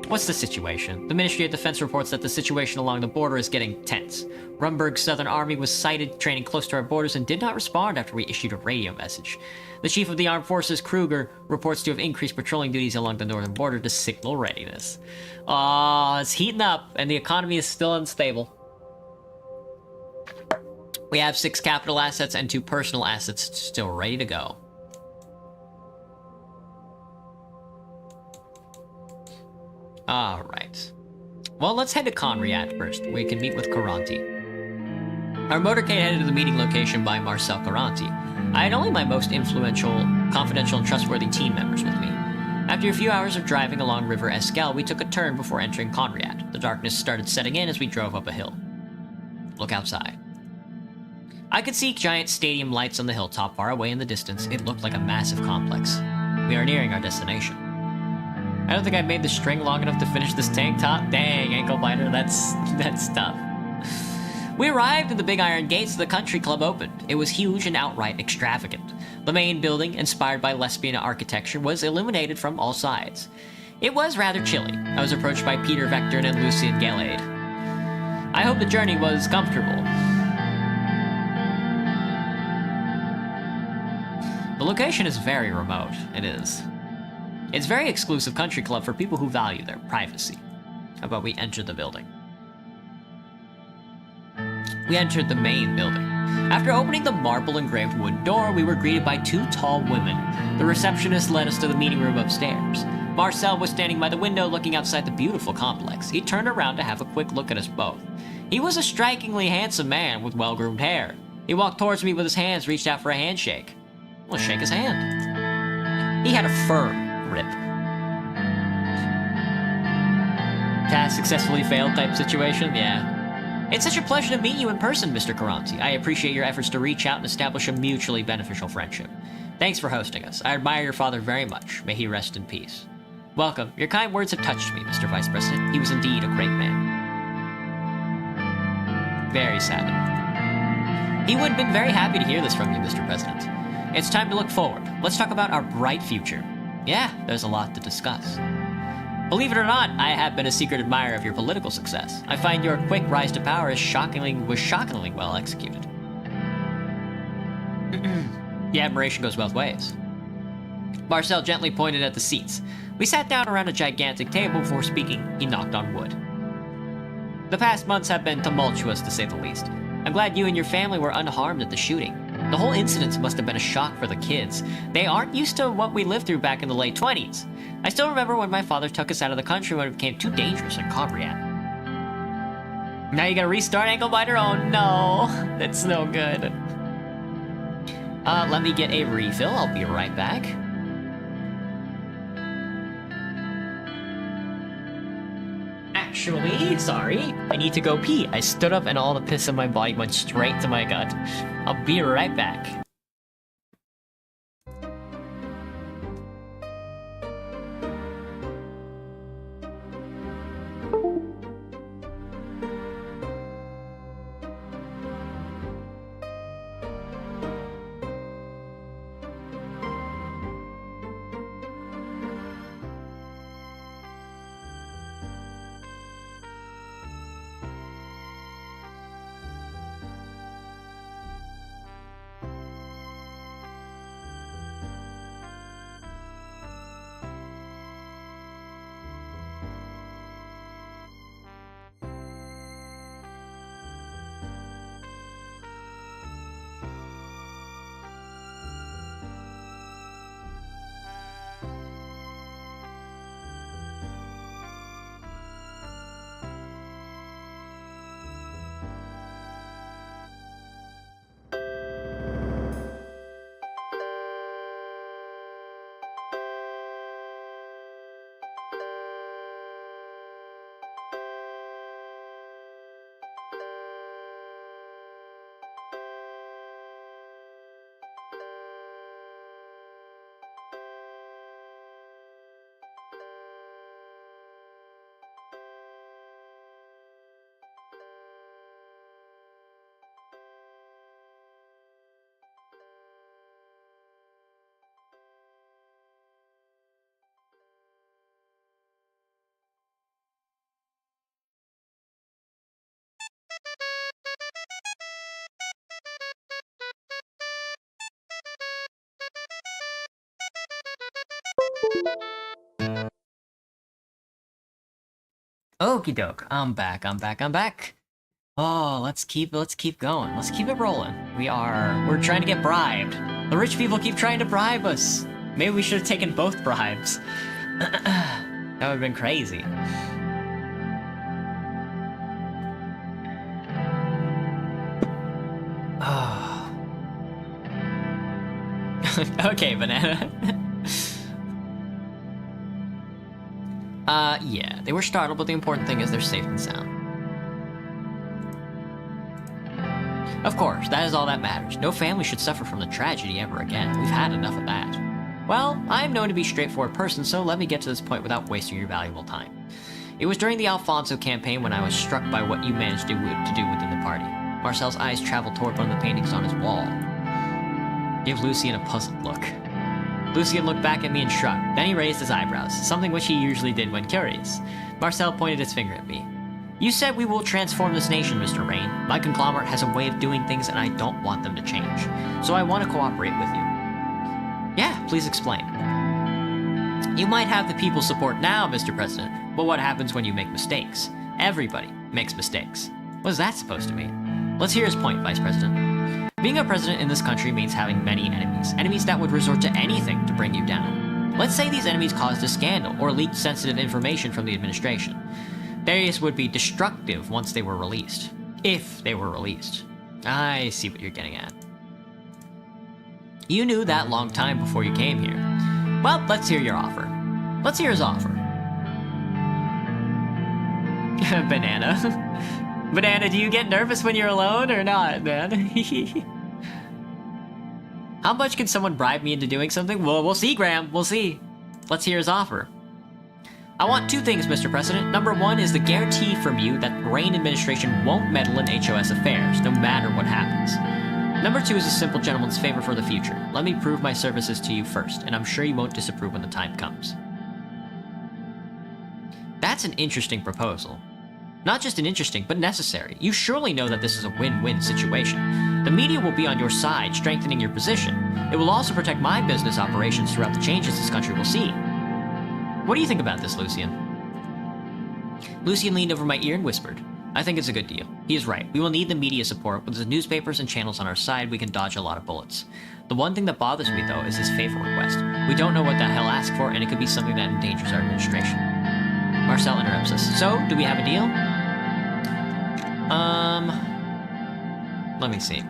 What's the situation? The Ministry of Defense reports that the situation along the border is getting tense. Rumberg's Southern Army was sighted training close to our borders and did not respond after we issued a radio message. The Chief of the Armed Forces, Kruger, reports to have increased patrolling duties along the northern border to signal readiness. It's heating up, and the economy is still unstable. We have 6 capital assets and 2 personal assets still ready to go. Alright. Well, let's head to Conriad first, where we can meet with Coronti. Our motorcade headed to the meeting location by Marcel Coronti. I had only my most influential, confidential, and trustworthy team members with me. After a few hours of driving along River Esquel, we took a turn before entering Conriad. The darkness started setting in as we drove up a hill. Look outside. I could see giant stadium lights on the hilltop far away in the distance. It looked like a massive complex. We are nearing our destination. I don't think I made the string long enough to finish this tank top. Dang, ankle biter, that's tough. We arrived and the big iron gates of the country club opened. It was huge and outright extravagant. The main building, inspired by Lesbian architecture, was illuminated from all sides. It was rather chilly. I was approached by Peter Vectorn and Lucien Galade. I hope the journey was comfortable. The location is very remote. It is. It's a very exclusive country club for people who value their privacy. How about we enter the building? We entered the main building. After opening the marble-engraved wood door, we were greeted by 2 tall women. The receptionist led us to the meeting room upstairs. Marcel was standing by the window looking outside the beautiful complex. He turned around to have a quick look at us both. He was a strikingly handsome man with well-groomed hair. He walked towards me with his hands reached out for a handshake. Let's shake his hand. He had a firm grip. Task successfully failed type situation? Yeah. It's such a pleasure to meet you in person, Mr. Coronti. I appreciate your efforts to reach out and establish a mutually beneficial friendship. Thanks for hosting us. I admire your father very much. May he rest in peace. Welcome. Your kind words have touched me, Mr. Vice President. He was indeed a great man. Very sad. He would have been very happy to hear this from you, Mr. President. It's time to look forward. Let's talk about our bright future. Yeah, there's a lot to discuss. Believe it or not, I have been a secret admirer of your political success. I find your quick rise to power was shockingly well executed. The admiration goes both ways. Marcel gently pointed at the seats. We sat down around a gigantic table before speaking. He knocked on wood. The past months have been tumultuous, to say the least. I'm glad you and your family were unharmed at the shooting. The whole incident must have been a shock for the kids. They aren't used to what we lived through back in the late 20s. I still remember when my father took us out of the country when it became too dangerous in Cobriat. Now you gotta restart Ankle Biter? Oh no, that's no good. Let me get a refill. I'll be right back. Actually, sorry, I need to go pee. I stood up and all the piss in my body went straight to my gut. I'll be right back. Okie doke, I'm back. Oh, let's keep going. Let's keep it rolling. We're trying to get bribed. The rich people keep trying to bribe us. Maybe we should have taken both bribes. That would have been crazy. Oh. Okay, Banana. Yeah, they were startled, but the important thing is they're safe and sound. Of course, that is all that matters. No family should suffer from the tragedy ever again. We've had enough of that. Well, I am known to be a straightforward person, so let me get to this point without wasting your valuable time. It was during the Alfonso campaign when I was struck by what you managed to do within the party. Marcel's eyes traveled toward one of the paintings on his wall. Give Lucien a puzzled look. Lucien looked back at me and shrugged. Then he raised his eyebrows, something which he usually did when curious. Marcel pointed his finger at me. You said we will transform this nation, Mr. Rain. My conglomerate has a way of doing things and I don't want them to change. So I want to cooperate with you. Yeah, please explain. You might have the people's support now, Mr. President, but what happens when you make mistakes? Everybody makes mistakes. What is that supposed to mean? Let's hear his point, Vice President. Being a president in this country means having many enemies. Enemies that would resort to anything to bring you down. Let's say these enemies caused a scandal or leaked sensitive information from the administration. These would be destructive once they were released. If they were released. I see what you're getting at. You knew that long time before you came here. Well, let's hear your offer. Let's hear his offer. Banana. Banana, do you get nervous when you're alone or not, man? How much can someone bribe me into doing something? Well, we'll see, Graham. We'll see. Let's hear his offer. I want two things, Mr. President. Number one is the guarantee from you that the Rain administration won't meddle in HOS affairs, no matter what happens. Number two is a simple gentleman's favor for the future. Let me prove my services to you first, and I'm sure you won't disapprove when the time comes. That's an interesting proposal. Not just an interesting, but necessary. You surely know that this is a win-win situation. The media will be on your side, strengthening your position. It will also protect my business operations throughout the changes this country will see. What do you think about this, Lucian? Lucian leaned over my ear and whispered, I think it's a good deal. He is right. We will need the media support. With the newspapers and channels on our side, we can dodge a lot of bullets. The one thing that bothers me, though, is his favor request. We don't know what the hell asked for, and it could be something that endangers our administration. Marcel interrupts us. So, do we have a deal? Let me see.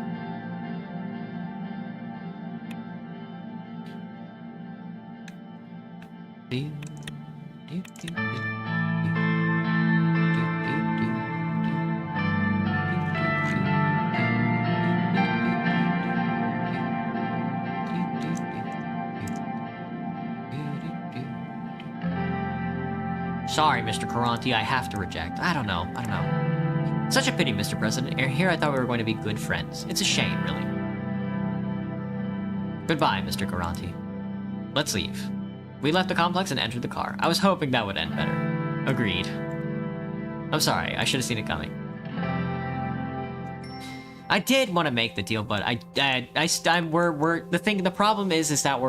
Sorry, Mr. Caronti, I have to reject. I don't know. Such a pity, Mr. President. Here I thought we were going to be good friends. It's a shame, really. Goodbye, Mr. Caronti. Let's leave. We left the complex and entered the car. I was hoping that would end better. Agreed. I'm sorry, I should have seen it coming. I did want to make the deal, but the problem is that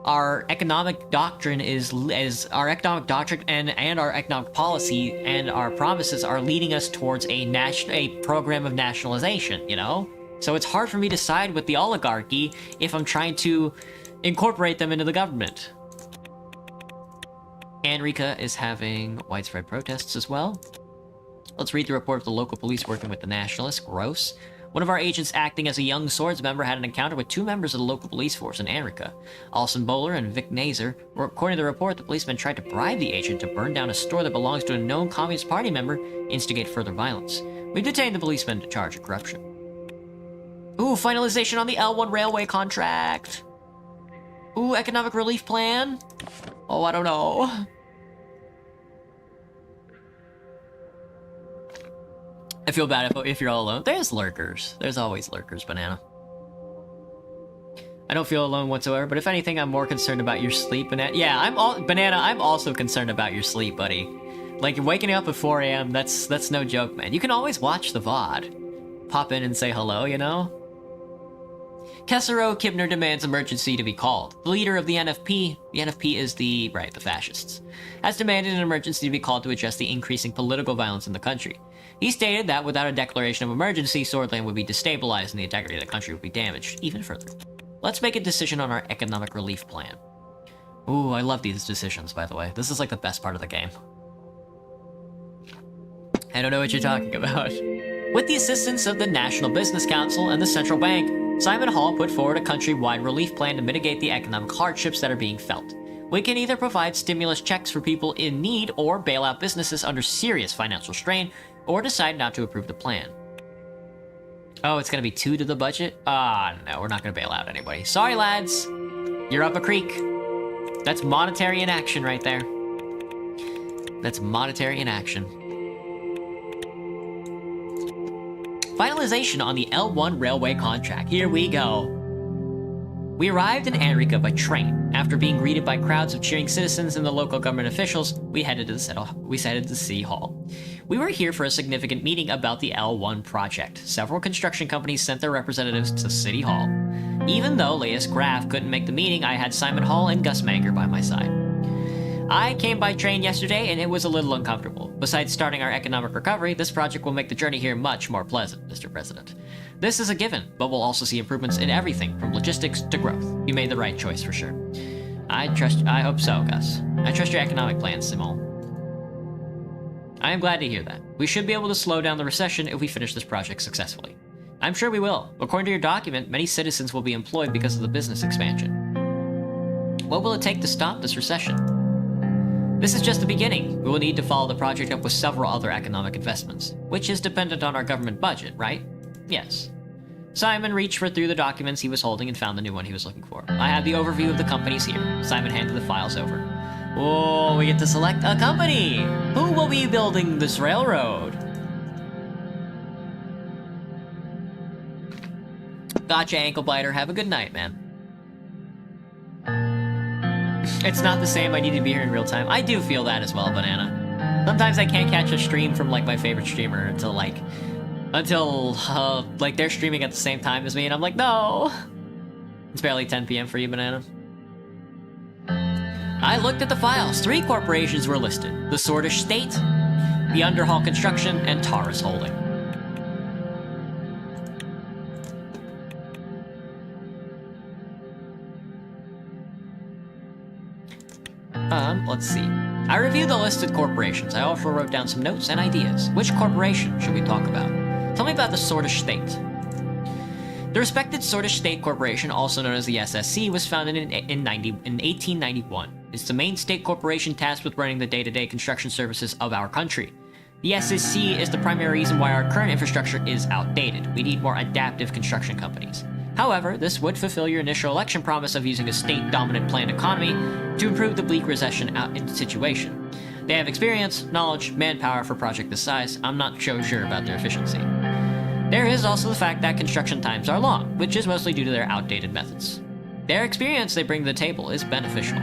our economic doctrine and our economic policy and our promises are leading us towards a program of nationalization, you know? So it's hard for me to side with the oligarchy if I'm trying to incorporate them into the government. Enrica is having widespread protests as well. Let's read the report of the local police working with the nationalists. Gross. One of our agents acting as a young swords member had an encounter with two members of the local police force in Enrica. Alson Bowler and Vic Nazer. According to the report, the policeman tried to bribe the agent to burn down a store that belongs to a known Communist Party member, instigate further violence. We've detained the policeman to charge of corruption. Ooh, finalization on the L1 railway contract. Ooh, economic relief plan. Oh, I don't know. I feel bad if you're all alone. There's lurkers. There's always lurkers, Banana. I don't feel alone whatsoever, but if anything, I'm more concerned about your sleep, Banana. Yeah, Banana, I'm also concerned about your sleep, buddy. Like, waking up at 4 a.m., that's no joke, man. You can always watch the VOD. Pop in and say hello, you know? Kessero Kibner demands emergency to be called. The leader of the NFP is the fascists, has demanded an emergency to be called to address the increasing political violence in the country. He stated that without a declaration of emergency, Swordland would be destabilized and the integrity of the country would be damaged even further. Let's make a decision on our economic relief plan. Ooh, I love these decisions, by the way. This is like the best part of the game. I don't know what you're talking about. With the assistance of the National Business Council and the Central Bank, Simon Hall put forward a country-wide relief plan to mitigate the economic hardships that are being felt. We can either provide stimulus checks for people in need or bail out businesses under serious financial strain, or decide not to approve the plan. Oh, it's gonna be 2 to the budget? Ah, no, we're not gonna bail out anybody. Sorry, lads. You're up a creek. That's monetary in action right there. That's monetary in action. Finalization on the L1 railway contract. Here we go. We arrived in Enrica by train. After being greeted by crowds of cheering citizens and the local government officials, we headed to City Hall. We were here for a significant meeting about the L1 project. Several construction companies sent their representatives to City Hall. Even though Laius Graff couldn't make the meeting, I had Simon Hall and Gus Manger by my side. I came by train yesterday and it was a little uncomfortable. Besides starting our economic recovery, this project will make the journey here much more pleasant, Mr. President. This is a given, but we'll also see improvements in everything from logistics to growth. You made the right choice for sure. I hope so, Gus. I trust your economic plans, Simon. I am glad to hear that. We should be able to slow down the recession if we finish this project successfully. I'm sure we will. According to your document, many citizens will be employed because of the business expansion. What will it take to stop this recession? This is just the beginning. We will need to follow the project up with several other economic investments, which is dependent on our government budget, right? Yes. Simon reached through the documents he was holding and found the new one he was looking for. I have the overview of the companies here. Simon handed the files over. Oh, we get to select a company! Who will be building this railroad? Gotcha, ankle biter. Have a good night, man. It's not the same. I need to be here in real time. I do feel that as well, Banana. Sometimes I can't catch a stream from, like, my favorite streamer until they're streaming at the same time as me, and I'm like, no! It's barely 10 p.m. for you, Banana. I looked at the files. 3 corporations were listed. The Swordish State, the Underhall Construction, and Taurus Holding. Let's see. I reviewed the listed corporations. I also wrote down some notes and ideas. Which corporation should we talk about? Tell me about the Swordish State. The respected Swordish State Corporation, also known as the SSC, was founded in 1891. It's the main state corporation tasked with running the day-to-day construction services of our country. The SSC is the primary reason why our current infrastructure is outdated. We need more adaptive construction companies. However, this would fulfill your initial election promise of using a state-dominant planned economy to improve the bleak recession situation. They have experience, knowledge, manpower for a project this size. I'm not so sure about their efficiency. There is also the fact that construction times are long, which is mostly due to their outdated methods. Their experience they bring to the table is beneficial.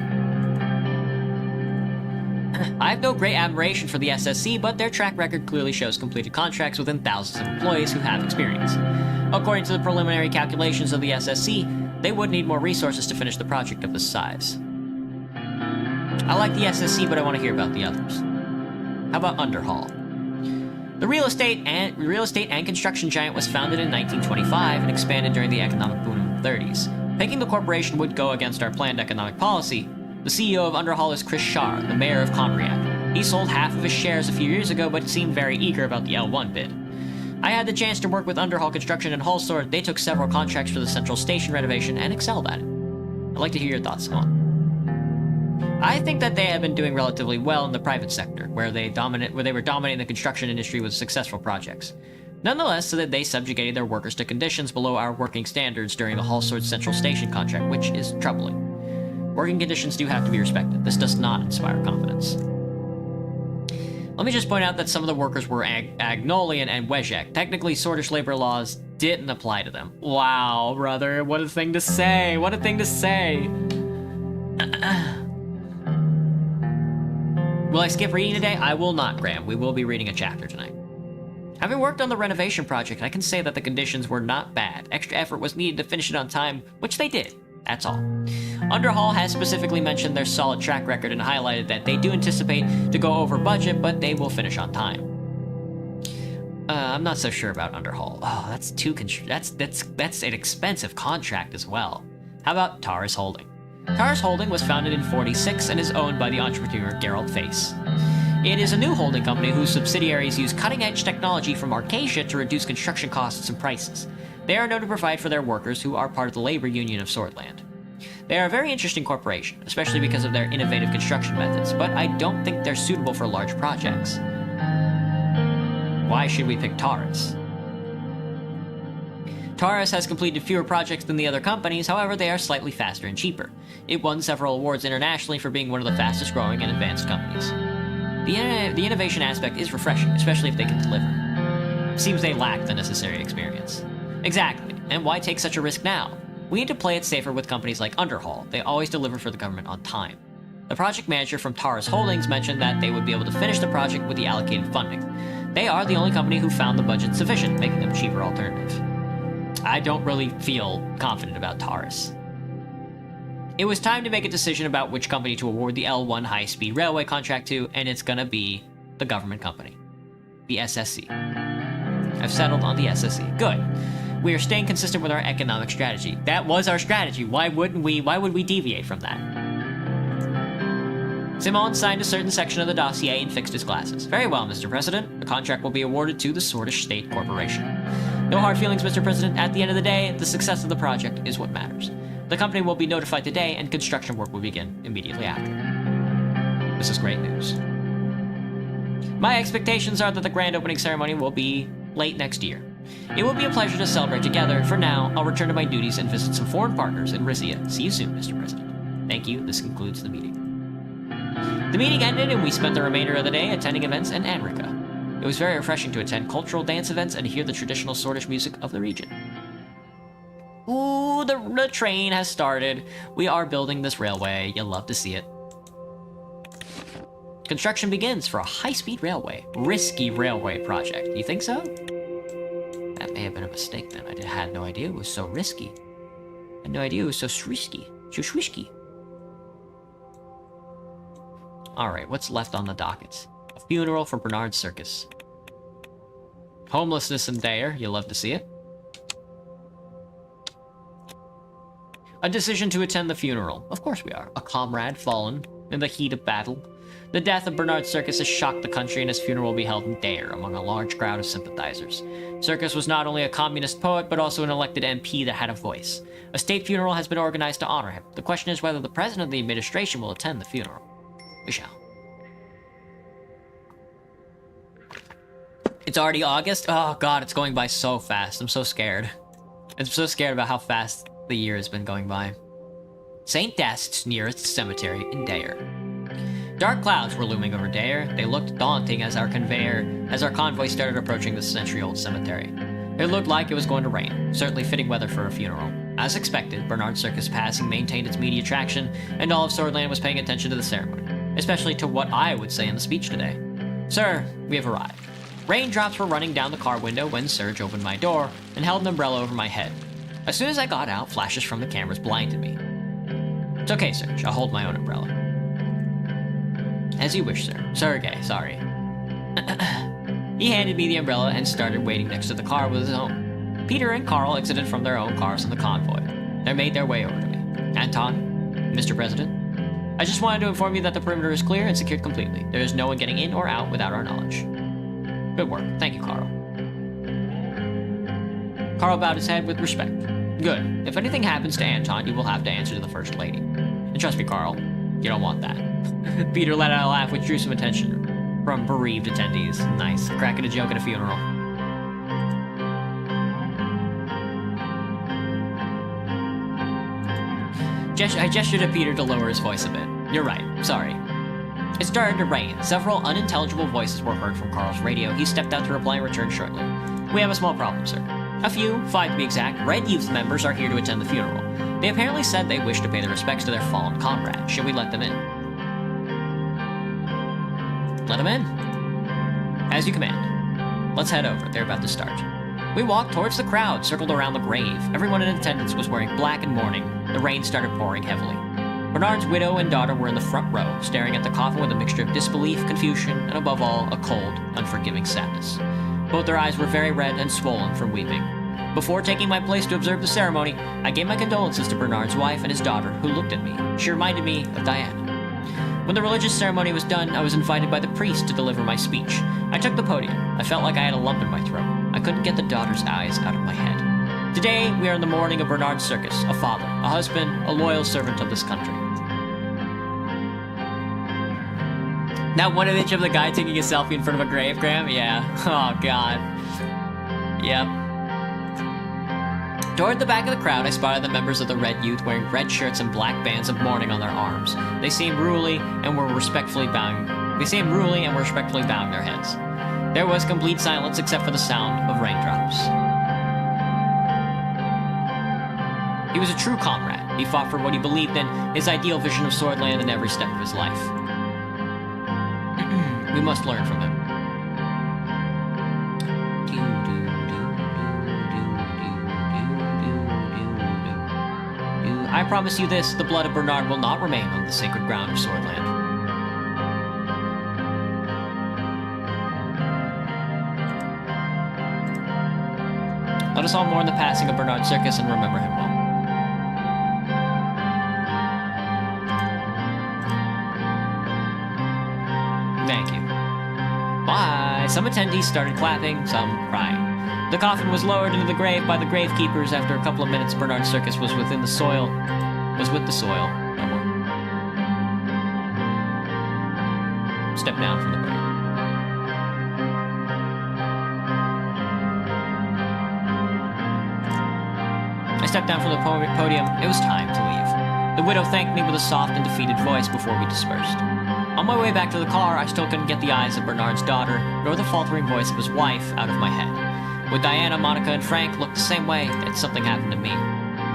I have no great admiration for the SSC, but their track record clearly shows completed contracts within thousands of employees who have experience. According to the preliminary calculations of the SSC, they would need more resources to finish the project of this size. I like the SSC, but I want to hear about the others. How about Underhall? The real estate and construction giant was founded in 1925 and expanded during the economic boom of the 30s. Picking the corporation would go against our planned economic policy. The CEO of Underhall is Chris Shar, the mayor of Conriad. He sold half of his shares a few years ago, but seemed very eager about the L1 bid. I had the chance to work with Underhall Construction and Hallsword. They took several contracts for the central station renovation and excelled at it. I'd like to hear your thoughts on. I think that they have been doing relatively well in the private sector, where they were dominating the construction industry with successful projects. Nonetheless, so that they subjugated their workers to conditions below our working standards during the Hallsword Central Station contract, which is troubling. Working conditions do have to be respected. This does not inspire confidence. Let me just point out that some of the workers were Agnolian and Wejek. Technically, Swordish labor laws didn't apply to them. Wow, brother, what a thing to say! What a thing to say! Will I skip reading today? I will not, Graham. We will be reading a chapter tonight. Having worked on the renovation project, I can say that the conditions were not bad. Extra effort was needed to finish it on time, which they did. That's all. Underhall has specifically mentioned their solid track record and highlighted that they do anticipate to go over budget, but they will finish on time. I'm not so sure about Underhall. Oh, that's that's an expensive contract as well. How about Taurus Holding? Taurus Holding was founded in '46 and is owned by the entrepreneur Gerald Face. It is a new holding company whose subsidiaries use cutting-edge technology from Arcasia to reduce construction costs and prices. They are known to provide for their workers, who are part of the labor union of Swordland. They are a very interesting corporation, especially because of their innovative construction methods, but I don't think they're suitable for large projects. Why should we pick Taurus? Taurus has completed fewer projects than the other companies, however they are slightly faster and cheaper. It won several awards internationally for being one of the fastest growing and advanced companies. The innovation aspect is refreshing, especially if they can deliver. Seems they lack the necessary experience. Exactly, and why take such a risk now? We need to play it safer with companies like Underhall. They always deliver for the government on time. The project manager from Taurus Holdings mentioned that they would be able to finish the project with the allocated funding. They are the only company who found the budget sufficient, making them a cheaper alternative. I don't really feel confident about Taurus. It was time to make a decision about which company to award the L1 high-speed railway contract to, and it's gonna be the government company. The SSC. I've settled on the SSC. Good. We are staying consistent with our economic strategy. That was our strategy. Why would we deviate from that? Simon signed a certain section of the dossier and fixed his glasses. Very well, Mr. President. The contract will be awarded to the Swordish State Corporation. No hard feelings, Mr. President. At the end of the day, the success of the project is what matters. The company will be notified today, and construction work will begin immediately after. This is great news. My expectations are that the grand opening ceremony will be late next year. It will be a pleasure to celebrate together. For now, I'll return to my duties and visit some foreign partners in Rizia. See you soon, Mr. President. Thank you. This concludes the meeting. The meeting ended, and we spent the remainder of the day attending events in Amrica. It was very refreshing to attend cultural dance events and hear the traditional Swordish music of the region. Ooh, the train has started. We are building this railway. You'll love to see it. Construction begins for a high-speed railway. Risky railway project. You think so? That may have been a mistake then. I had no idea it was so risky. I had no idea it was so risky. So swisky. Alright, what's left on the dockets? A funeral for Bernard's circus. Homelessness in Dare. You'll love to see it. A decision to attend the funeral. Of course we are. A comrade fallen in the heat of battle. The death of Bernard's circus has shocked the country, and his funeral will be held in Dare among a large crowd of sympathizers. Circus was not only a communist poet, but also an elected MP that had a voice. A state funeral has been organized to honor him. The question is whether the president of the administration will attend the funeral. We shall. It's already August? Oh god, it's going by so fast. I'm so scared. I'm so scared about how fast the year has been going by. St. Dast's nearest cemetery in Dare. Dark clouds were looming over Dare. They looked daunting as our convoy started approaching the century-old cemetery. It looked like it was going to rain, certainly fitting weather for a funeral. As expected, Bernard's circus passing maintained its media attraction, and all of Swordland was paying attention to the ceremony, especially to what I would say in the speech today. Sir, we have arrived. Raindrops were running down the car window when Serge opened my door and held an umbrella over my head. As soon as I got out, flashes from the cameras blinded me. It's okay, Serge. I'll hold my own umbrella. As you wish, sir. Sergey, sorry. He handed me the umbrella and started waiting next to the car with his own. Peter and Carl exited from their own cars in the convoy. They made their way over to me. Anton, Mr. President, I just wanted to inform you that the perimeter is clear and secured completely. There is no one getting in or out without our knowledge. Good work. Thank you, Carl. Carl bowed his head with respect. Good. If anything happens to Anton, you will have to answer to the First Lady. And trust me, Carl, you don't want that. Peter let out a laugh which drew some attention from bereaved attendees. Nice. Cracking a joke at a funeral. I gestured at Peter to lower his voice a bit. You're right. Sorry. It started to rain. Several unintelligible voices were heard from Carl's radio. He stepped out to reply and returned shortly. We have a small problem, sir. A few, 5 to be exact, Red Youth members are here to attend the funeral. They apparently said they wish to pay their respects to their fallen comrade. Should we let them in? Let them in. As you command. Let's head over. They're about to start. We walked towards the crowd, circled around the grave. Everyone in attendance was wearing black and mourning. The rain started pouring heavily. Bernard's widow and daughter were in the front row, staring at the coffin with a mixture of disbelief, confusion, and above all, a cold, unforgiving sadness. Both their eyes were very red and swollen from weeping. Before taking my place to observe the ceremony, I gave my condolences to Bernard's wife and his daughter, who looked at me. She reminded me of Diana. When the religious ceremony was done, I was invited by the priest to deliver my speech. I took the podium. I felt like I had a lump in my throat. I couldn't get the daughter's eyes out of my head. Today, we are in the mourning of Bernard's circus, a father, a husband, a loyal servant of this country. That one image of the guy taking a selfie in front of a grave, Graham? Yeah. Oh, God. Yep. Toward the back of the crowd, I spotted the members of the Red Youth wearing red shirts and black bands of mourning on their arms. They seemed ruly and were respectfully bowing their heads. There was complete silence except for the sound of raindrops. He was a true comrade. He fought for what he believed in, his ideal vision of Swordland in every step of his life. We must learn from him. I promise you this, the blood of Bernard will not remain on the sacred ground of Swordland. Let us all mourn the passing of Bernard's circus and remember him well. Thank you. Bye! Some attendees started clapping, some crying. The coffin was lowered into the grave by the gravekeepers. After a couple of minutes, Bernard's circus was with the soil. No more. Step down from the podium. I stepped down from the podium. It was time to leave. The widow thanked me with a soft and defeated voice before we dispersed. On my way back to the car, I still couldn't get the eyes of Bernard's daughter, nor the faltering voice of his wife, out of my head. With Diana, Monica, and Frank looked the same way, that something happened to me.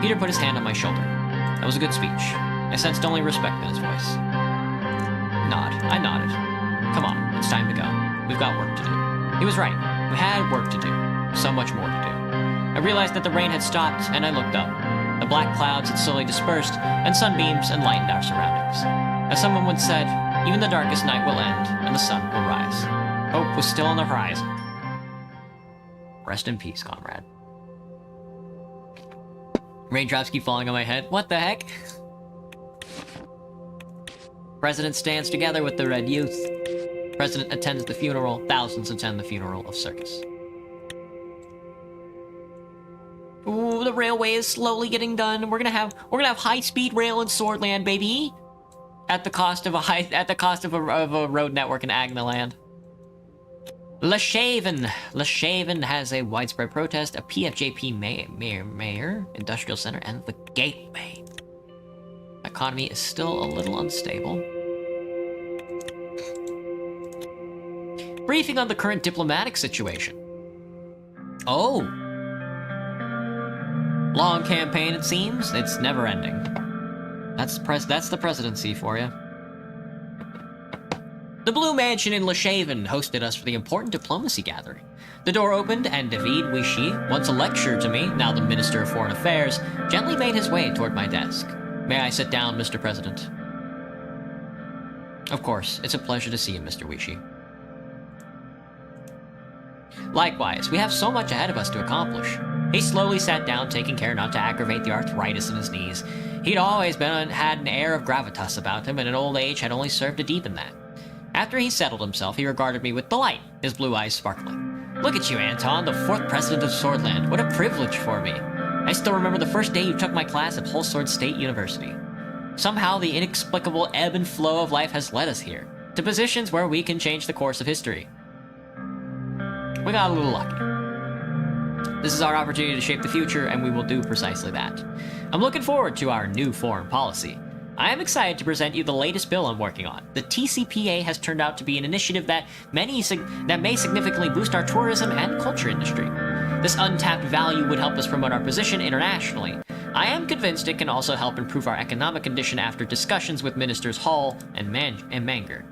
Peter put his hand on my shoulder. That was a good speech. I sensed only respect in his voice. I nodded. Come on, it's time to go. We've got work to do. He was right. We had work to do. So much more to do. I realized that the rain had stopped, and I looked up. The black clouds had slowly dispersed, and sunbeams enlightened our surroundings. As someone once said, even the darkest night will end, and the sun will rise. Hope was still on the horizon. Rest in peace, comrade. Raindrops keep falling on my head. What the heck? President stands together with the Red Youth. President attends the funeral. Thousands attend the funeral of Circus. Ooh, the railway is slowly getting done. We're gonna have high-speed rail in Swordland, baby. At the cost of a road network in Agnaland. Leshaven has a widespread protest, a PFJP mayor, industrial center, and the gateway. Economy is still a little unstable. Briefing on the current diplomatic situation. Oh. Long campaign, it seems. It's never ending. That's the presidency for you. The Blue Mansion in Leshaven hosted us for the important diplomacy gathering. The door opened, and David Wishi, once a lecturer to me, now the Minister of Foreign Affairs, gently made his way toward my desk. May I sit down, Mr. President? Of course, it's a pleasure to see you, Mr. Wishi. Likewise, we have so much ahead of us to accomplish. He slowly sat down, taking care not to aggravate the arthritis in his knees. He'd always had an air of gravitas about him, and in old age had only served to deepen that. After he settled himself, he regarded me with delight, his blue eyes sparkling. Look at you, Anton, the 4th president of Swordland. What a privilege for me. I still remember the first day you took my class at Wholesword State University. Somehow the inexplicable ebb and flow of life has led us here, to positions where we can change the course of history. We got a little lucky. This is our opportunity to shape the future, and we will do precisely that. I'm looking forward to our new foreign policy. I am excited to present you the latest bill I'm working on. The TCPA has turned out to be an initiative that may significantly boost our tourism and culture industry. This untapped value would help us promote our position internationally. I am convinced it can also help improve our economic condition after discussions with Ministers Hall and Manger.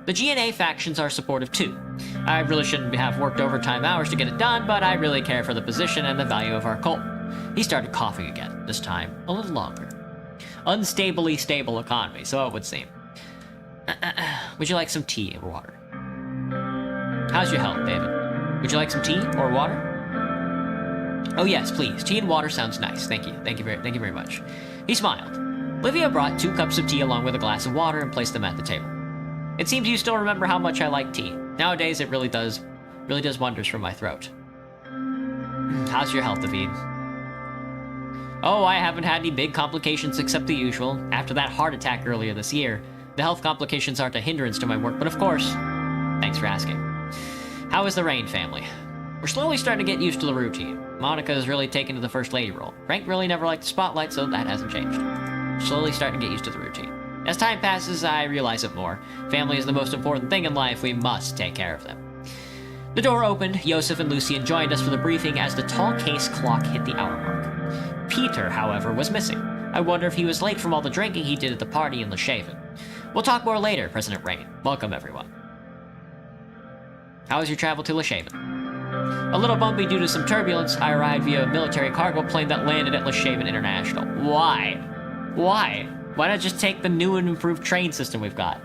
The GNA factions are supportive too. I really shouldn't have worked overtime hours to get it done, but I really care for the position and the value of our cult. He started coughing again, this time a little longer. Unstably stable economy, so it would seem. Would you like some tea or water? How's your health, David? Would you like some tea or water? Oh yes, please. Tea and water sounds nice. Thank you. Thank you very much. He smiled. Livia brought 2 cups of tea along with a glass of water and placed them at the table. It seems you still remember how much I like tea. Nowadays, it really does wonders for my throat. How's your health, David? Oh, I haven't had any big complications except the usual. After that heart attack earlier this year, the health complications aren't a hindrance to my work, but of course. Thanks for asking. How is the Rain family? We're slowly starting to get used to the routine. Monica is really taken to the first lady role. Frank really never liked the spotlight, so that hasn't changed. We're slowly starting to get used to the routine. As time passes, I realize it more. Family is the most important thing in life. We must take care of them. The door opened. Joseph and Lucien joined us for the briefing as the tall case clock hit the hour mark. Peter, however, was missing. I wonder if he was late from all the drinking he did at the party in Leshaven. We'll talk more later, President Rain. Welcome, everyone. How was your travel to Leshaven? A little bumpy due to some turbulence. I arrived via a military cargo plane that landed at Leshaven International. Why? Why? Why not just take the new and improved train system we've got?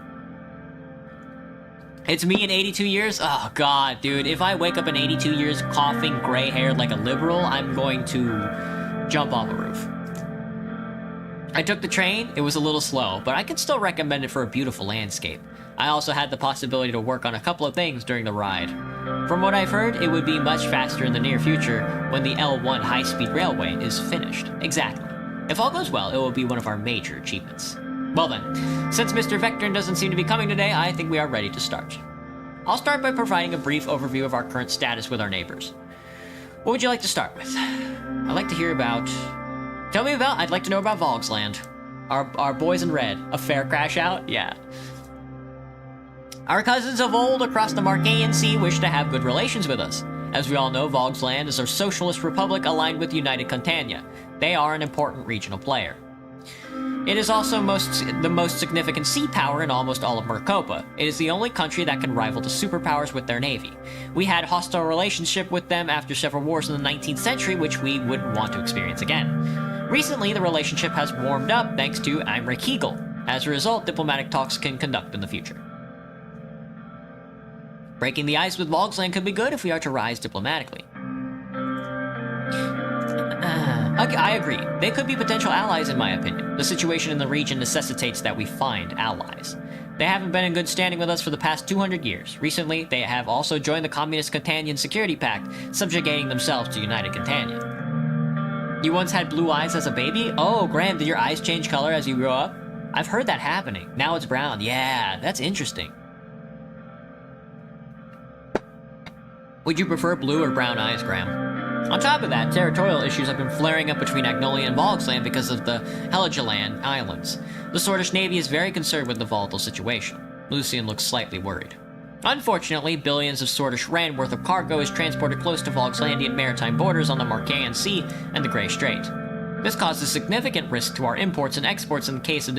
It's me in 82 years? Oh, God, dude. If I wake up in 82 years coughing, gray-haired like a liberal, I'm going to jump off a roof. I took the train. It was a little slow, but I can still recommend it for a beautiful landscape. I also had the possibility to work on a couple of things during the ride. From what I've heard, it would be much faster in the near future when the L1 high-speed railway is finished. Exactly. If all goes well, it will be one of our major achievements. Well then, since Mr. Vectorn doesn't seem to be coming today, I think we are ready to start. I'll start by providing a brief overview of our current status with our neighbors. What would you like to start with? I'd like to hear about... I'd like to know about Vogsland. Our boys in red. A fair crash out? Yeah. Our cousins of old across the Marcaean Sea wish to have good relations with us. As we all know, Vogsland is a socialist republic aligned with United Contania. They are an important regional player. It is also the most significant sea power in almost all of Mercopa. It is the only country that can rival the superpowers with their navy. We had hostile relationship with them after several wars in the 19th century, which we wouldn't want to experience again. Recently, the relationship has warmed up thanks to Imre Kegel. As a result, diplomatic talks can conduct in the future. Breaking the ice with Volksland could be good if we are to rise diplomatically. I agree. They could be potential allies in my opinion. The situation in the region necessitates that we find allies. They haven't been in good standing with us for the past 200 years. Recently, they have also joined the Communist Catanian Security Pact, subjugating themselves to United Catania. You once had blue eyes as a baby? Oh, Graham, did your eyes change color as you grew up? I've heard that happening. Now it's brown. Yeah, that's interesting. Would you prefer blue or brown eyes, Graham? On top of that, territorial issues have been flaring up between Agnolia and Volksland because of the Heligoland Islands. The Swedish Navy is very concerned with the volatile situation. Lucian looks slightly worried. Unfortunately, billions of Swedish rand worth of cargo is transported close to Volkslandian maritime borders on the Marcaean Sea and the Grey Strait. This causes significant risk to our imports and exports in the case of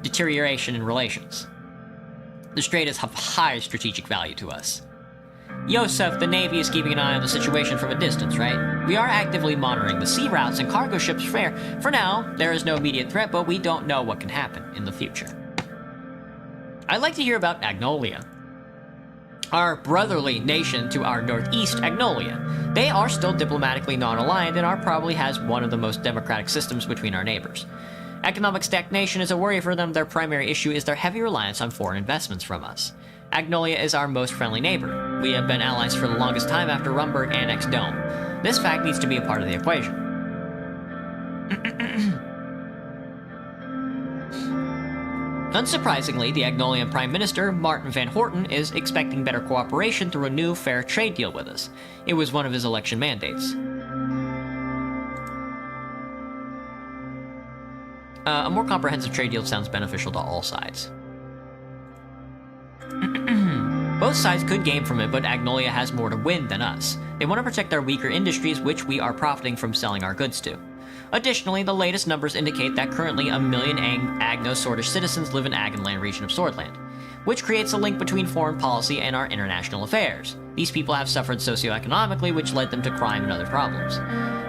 deterioration in relations. The strait is of high strategic value to us. Yosef, the Navy is keeping an eye on the situation from a distance, right? We are actively monitoring the sea routes and cargo ships for now, there is no immediate threat, but we don't know what can happen in the future. I'd like to hear about Agnolia. Our brotherly nation to our northeast, Agnolia. They are still diplomatically non-aligned and are probably has one of the most democratic systems between our neighbors. Economic stagnation is a worry for them. Their primary issue is their heavy reliance on foreign investments from us. Agnolia is our most friendly neighbor. We have been allies for the longest time after Rumburg annexed Dome. This fact needs to be a part of the equation. Unsurprisingly, the Agnolian Prime Minister, Martin van Horten, is expecting better cooperation through a new fair trade deal with us. It was one of his election mandates. A more comprehensive trade deal sounds beneficial to all sides. Both sides could gain from it, but Agnolia has more to win than us. They want to protect our weaker industries, which we are profiting from selling our goods to. Additionally, the latest numbers indicate that currently 1 million Agno-Swordish citizens live in Agenland region of Swordland, which creates a link between foreign policy and our international affairs. These people have suffered socioeconomically, which led them to crime and other problems.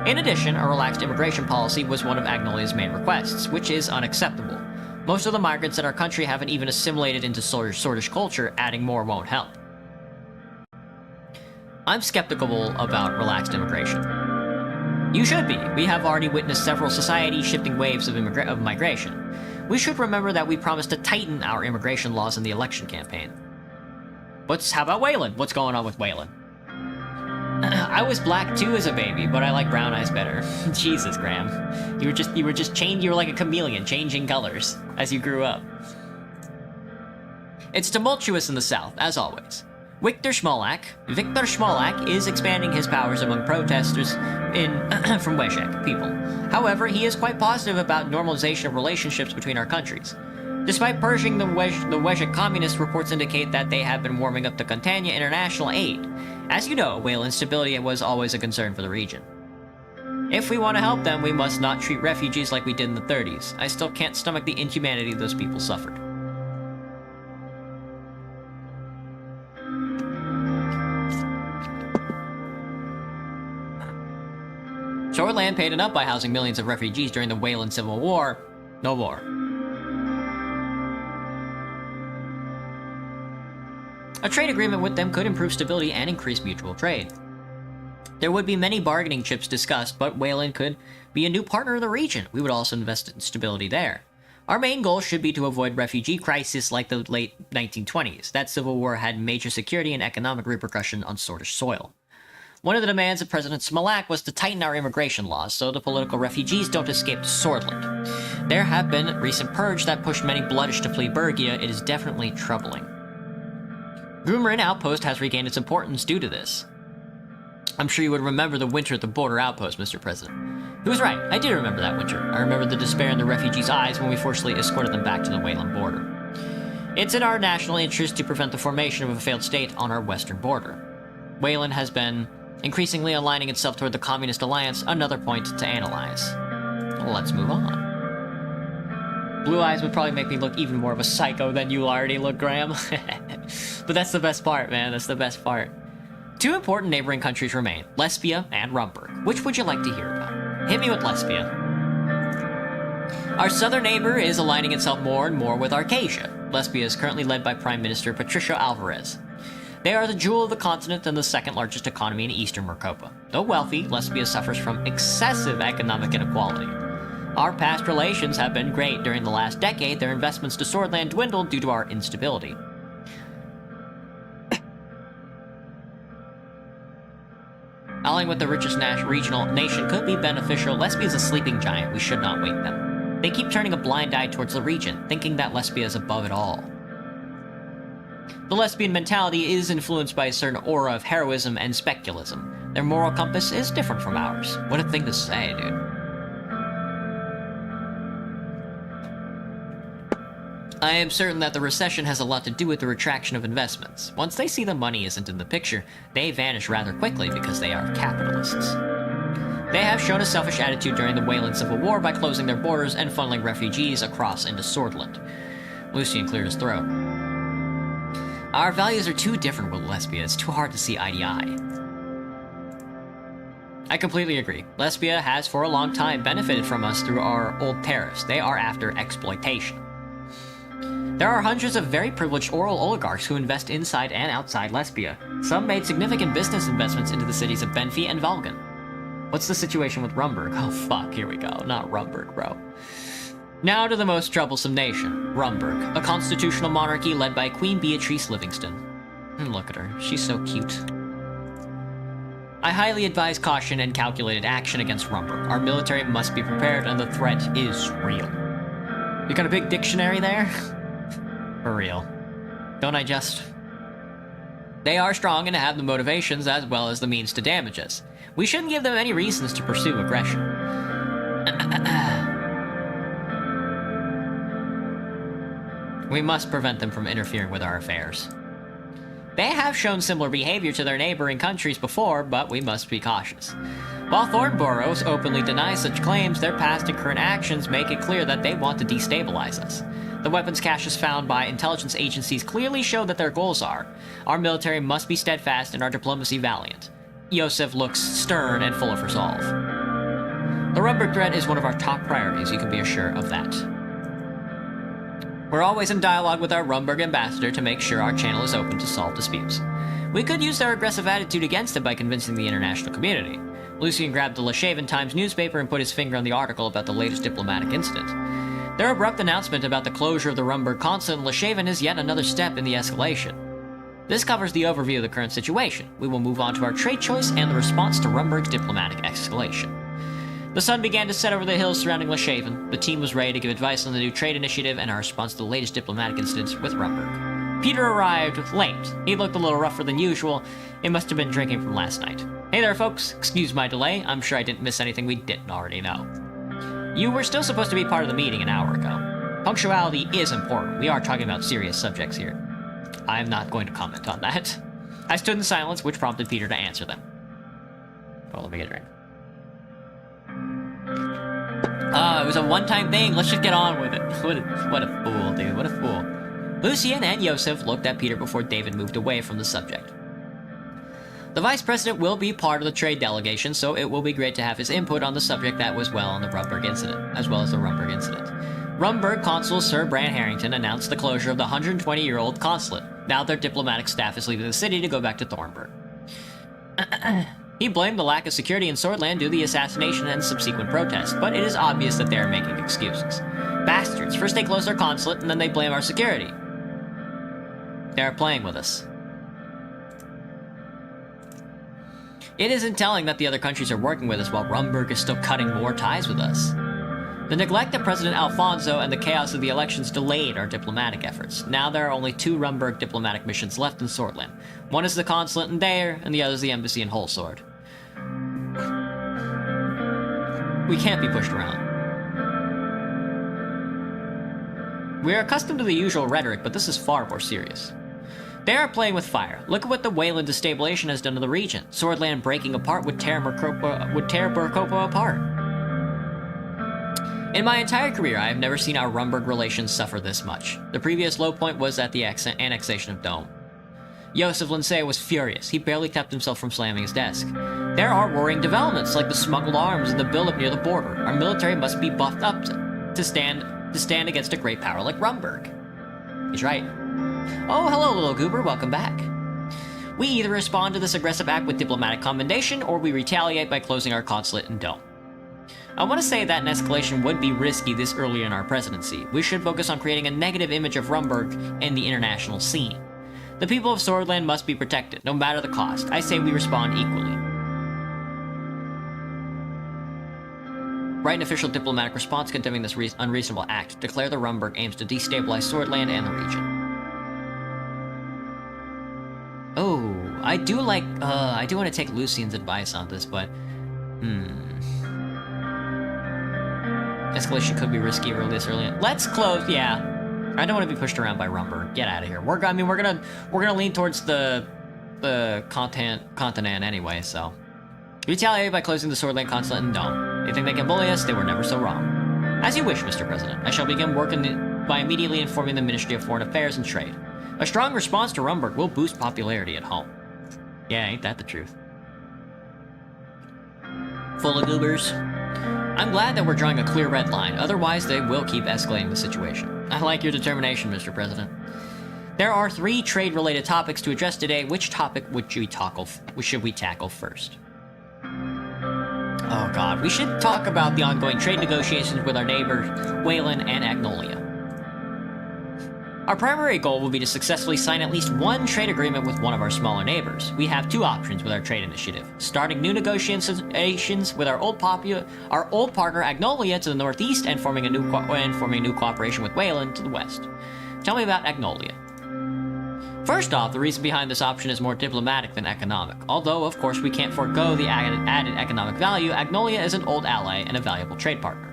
In addition, a relaxed immigration policy was one of Agnolia's main requests, which is unacceptable. Most of the migrants in our country haven't even assimilated into Swordish culture, adding more won't help. I'm skeptical about relaxed immigration. You should be. We have already witnessed several society-shifting waves of migration. We should remember that we promised to tighten our immigration laws in the election campaign. How about Waylon? What's going on with Waylon? I was black too as a baby, but I like brown eyes better. Jesus, Graham. You were like a chameleon, changing colors as you grew up. It's tumultuous in the south, as always. Victor Schmolak is expanding his powers among protesters from Wezek people. However, he is quite positive about normalization of relationships between our countries. Despite purging the Wezek communists, reports indicate that they have been warming up the Catania international aid. As you know, Wayland's stability was always a concern for the region. If we want to help them, we must not treat refugees like we did in the 30s. I still can't stomach the inhumanity those people suffered. Shoreland paid enough by housing millions of refugees during the Wayland Civil War. No more. A trade agreement with them could improve stability and increase mutual trade. There would be many bargaining chips discussed, but Wayland could be a new partner in the region. We would also invest in stability there. Our main goal should be to avoid refugee crisis like the late 1920s. That civil war had major security and economic repercussion on Swordish soil. One of the demands of President Smolak was to tighten our immigration laws so the political refugees don't escape to Swordland. There have been recent purges that pushed many bloodish to flee Bergia. It is definitely troubling. Grumerin Outpost has regained its importance due to this. I'm sure you would remember the winter at the border outpost, Mr. President. He was right, I did remember that winter. I remember the despair in the refugees' eyes when we forcibly escorted them back to the Wayland border. It's in our national interest to prevent the formation of a failed state on our western border. Wayland has been increasingly aligning itself toward the Communist Alliance, another point to analyze. Let's move on. Blue eyes would probably make me look even more of a psycho than you already look, Graham. But that's the best part, man. That's the best part. Two important neighboring countries remain, Lesbia and Rumburg. Which would you like to hear about? Hit me with Lesbia. Our southern neighbor is aligning itself more and more with Arcasia. Lesbia is currently led by Prime Minister Patricio Alvarez. They are the jewel of the continent and the second largest economy in eastern Mercopa. Though wealthy, Lesbia suffers from excessive economic inequality. Our past relations have been great. During the last decade, their investments to Swordland dwindled due to our instability. Allying with the richest regional nation could be beneficial. Lesbia is a sleeping giant. We should not wake them. They keep turning a blind eye towards the region, thinking that Lesbia is above it all. The lesbian mentality is influenced by a certain aura of heroism and speculism. Their moral compass is different from ours. What a thing to say, dude. I am certain that the recession has a lot to do with the retraction of investments. Once they see the money isn't in the picture, they vanish rather quickly because they are capitalists. They have shown a selfish attitude during the Wayland Civil War by closing their borders and funneling refugees across into Swordland. Lucian cleared his throat. Our values are too different with Lesbia. It's too hard to see eye to eye. I completely agree. Lesbia has for a long time benefited from us through our old tariffs. They are after exploitation. There are hundreds of very privileged oral oligarchs who invest inside and outside Lesbia. Some made significant business investments into the cities of Benfi and Valgan. What's the situation with Rumburg? Oh fuck, here we go. Not Rumburg, bro. Now to the most troublesome nation, Rumburg, a constitutional monarchy led by Queen Beatrice Livingston. Look at her, she's so cute. I highly advise caution and calculated action against Rumburg. Our military must be prepared and the threat is real. You got a big dictionary there? For real. Don't I just? They are strong and have the motivations as well as the means to damage us. We shouldn't give them any reasons to pursue aggression. We must prevent them from interfering with our affairs. They have shown similar behavior to their neighboring countries before, but we must be cautious. While Thornborough openly denies such claims, their past and current actions make it clear that they want to destabilize us. The weapons caches found by intelligence agencies clearly show that their goals are. Our military must be steadfast and our diplomacy valiant. Yosef looks stern and full of resolve. The Rumburg threat is one of our top priorities, you can be assured of that. We're always in dialogue with our Rumburg ambassador to make sure our channel is open to solve disputes. We could use their aggressive attitude against them by convincing the international community. Lucian grabbed the Leshaven Times newspaper and put his finger on the article about the latest diplomatic incident. Their abrupt announcement about the closure of the Rumburg consulate in Leshaven is yet another step in the escalation. This covers the overview of the current situation. We will move on to our trade choice and the response to Rumburg's diplomatic escalation. The sun began to set over the hills surrounding Leshaven. The team was ready to give advice on the new trade initiative and our response to the latest diplomatic incidents with Rumburg. Peter arrived late. He looked a little rougher than usual. He must have been drinking from last night. Hey there, folks. Excuse my delay. I'm sure I didn't miss anything we didn't already know. You were still supposed to be part of the meeting an hour ago. Punctuality is important. We are talking about serious subjects here. I am not going to comment on that. I stood in silence, which prompted Peter to answer them. Oh, let me get a drink. It was a one-time thing. Let's just get on with it. What a fool, dude. What a fool. Lucian and Yosef looked at Peter before David moved away from the subject. The Vice President will be part of the trade delegation, so it will be great to have his input on the subject that was well on the Rumburg incident, as well as the Rumburg incident. Rumburg Consul Sir Bran Harrington announced the closure of the 120-year-old consulate. Now their diplomatic staff is leaving the city to go back to Thornburg. He blamed the lack of security in Swordland due to the assassination and subsequent protests, but it is obvious that they are making excuses. Bastards! First they close their consulate, and then they blame our security. They are playing with us. It isn't telling that the other countries are working with us while Rumburg is still cutting more ties with us. The neglect of President Alfonso and the chaos of the elections delayed our diplomatic efforts. Now there are only 2 Rumburg diplomatic missions left in Swordland. One is the consulate in Dare, and the other is the embassy in Holsword. We can't be pushed around. We are accustomed to the usual rhetoric, but this is far more serious. They are playing with fire. Look at what the Wayland destabilization has done to the region. Swordland breaking apart would tear Mercopa apart. In my entire career, I have never seen our Rumburg relations suffer this much. The previous low point was at the annexation of Dome. Joseph Lindsay was furious. He barely kept himself from slamming his desk. There are worrying developments, like the smuggled arms and the buildup near the border. Our military must be buffed up to stand against a great power like Rumburg. He's right. Oh, hello, little goober. Welcome back. We either respond to this aggressive act with diplomatic commendation, or we retaliate by closing our consulate in Dome. I want to say that an escalation would be risky this early in our presidency. We should focus on creating a negative image of Rumburg in the international scene. The people of Swordland must be protected, no matter the cost. I say we respond equally. Write an official diplomatic response condemning this unreasonable act. Declare the Rumburg aims to destabilize Swordland and the region. Oh, I do want to take Lucian's advice on this, but... Escalation could be risky this early. Let's close, yeah. I don't want to be pushed around by Rumburg. Get out of here. We're gonna lean towards the continent anyway, so. Retaliate by closing the Swordland consulate in Dome. They think they can bully us, they were never so wrong. As you wish, Mr. President. I shall begin working by immediately informing the Ministry of Foreign Affairs and Trade. A strong response to Rumburg will boost popularity at home. Yeah, ain't that the truth. Full of goobers. I'm glad that we're drawing a clear red line, otherwise they will keep escalating the situation. I like your determination, Mr. President. There are 3 trade-related topics to address today. Which topic should we tackle first? Oh god, we should talk about the ongoing trade negotiations with our neighbors, Wayland and Agnolia. Our primary goal will be to successfully sign at least one trade agreement with one of our smaller neighbors. We have 2 options with our trade initiative: starting new negotiations with our old partner Agnolia to the northeast, and forming a new cooperation with Wayland to the west. Tell me about Agnolia. First off, the reason behind this option is more diplomatic than economic. Although, of course, we can't forego the added economic value, Agnolia is an old ally and a valuable trade partner.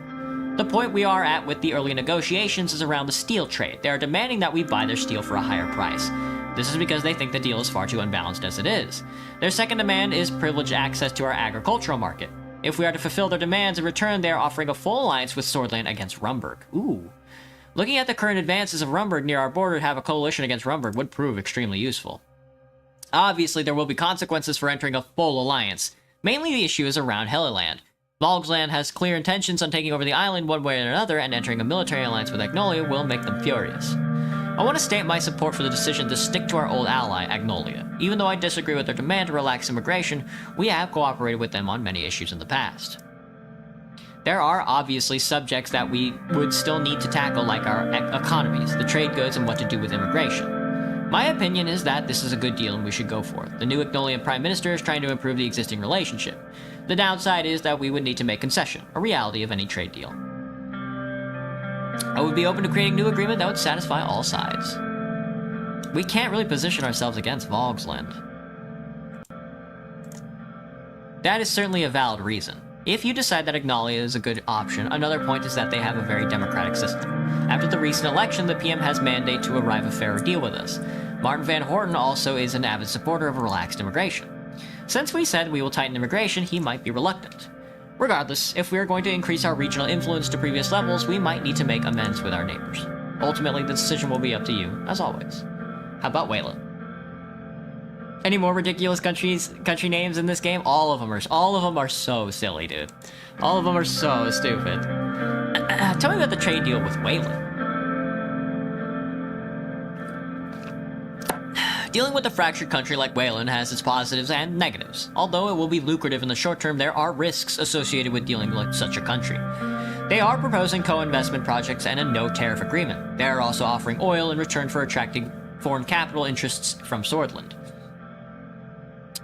The point we are at with the early negotiations is around the steel trade. They are demanding that we buy their steel for a higher price. This is because they think the deal is far too unbalanced as it is. Their second demand is privileged access to our agricultural market. If we are to fulfill their demands, in return they are offering a full alliance with Swordland against Rumburg. Ooh. Looking at the current advances of Rumburg near our border, to have a coalition against Rumburg would prove extremely useful. Obviously, there will be consequences for entering a full alliance. Mainly the issue is around Helluland. Volgsland has clear intentions on taking over the island one way or another, and entering a military alliance with Agnolia will make them furious. I want to state my support for the decision to stick to our old ally, Agnolia. Even though I disagree with their demand to relax immigration, we have cooperated with them on many issues in the past. There are obviously subjects that we would still need to tackle, like our economies, the trade goods, and what to do with immigration. My opinion is that this is a good deal and we should go for it. The new Agnolian Prime Minister is trying to improve the existing relationship. The downside is that we would need to make concession, a reality of any trade deal. I would be open to creating a new agreement that would satisfy all sides. We can't really position ourselves against Volgsland. That is certainly a valid reason. If you decide that Agnolia is a good option, another point is that they have a very democratic system. After the recent election, the PM has mandate to arrive a fairer deal with us. Martin Van Horten also is an avid supporter of relaxed immigration. Since we said we will tighten immigration, he might be reluctant. Regardless, if we are going to increase our regional influence to previous levels, we might need to make amends with our neighbors. Ultimately, the decision will be up to you, as always. How about Wayland? Any more ridiculous country names in this game? All of them are so silly, dude. All of them are so stupid. Tell me about the trade deal with Wayland. Dealing with a fractured country like Wayland has its positives and negatives. Although it will be lucrative in the short term, there are risks associated with dealing with such a country. They are proposing co-investment projects and a no-tariff agreement. They are also offering oil in return for attracting foreign capital interests from Swordland.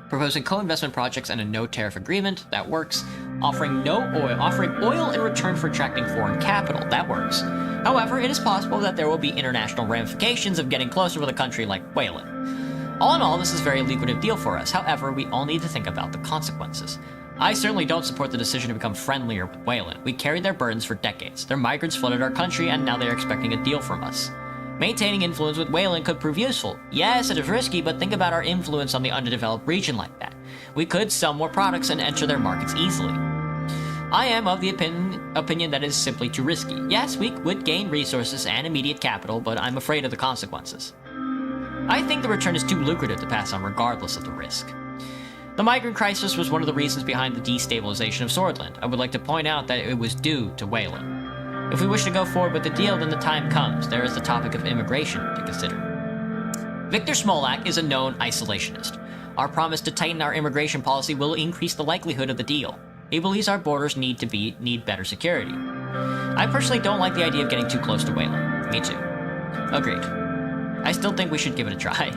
Proposing co-investment projects and a no-tariff agreement, that works. Offering oil in return for attracting foreign capital, that works. However, it is possible that there will be international ramifications of getting closer with a country like Wayland. All in all, this is a very lucrative deal for us. However, we all need to think about the consequences. I certainly don't support the decision to become friendlier with Wayland. We carried their burdens for decades. Their migrants flooded our country, and now they are expecting a deal from us. Maintaining influence with Wayland could prove useful. Yes, it is risky, but think about our influence on the underdeveloped region like that. We could sell more products and enter their markets easily. I am of the opinion opinion that it is simply too risky. Yes, we would gain resources and immediate capital, but I'm afraid of the consequences. I think the return is too lucrative to pass on regardless of the risk. The migrant crisis was one of the reasons behind the destabilization of Swordland. I would like to point out that it was due to Wayland. If we wish to go forward with the deal, then the time comes. There is the topic of immigration to consider. Victor Smolak is a known isolationist. Our promise to tighten our immigration policy will increase the likelihood of the deal. He believes our borders need better security. I personally don't like the idea of getting too close to Wayland. Me too. Agreed. I still think we should give it a try.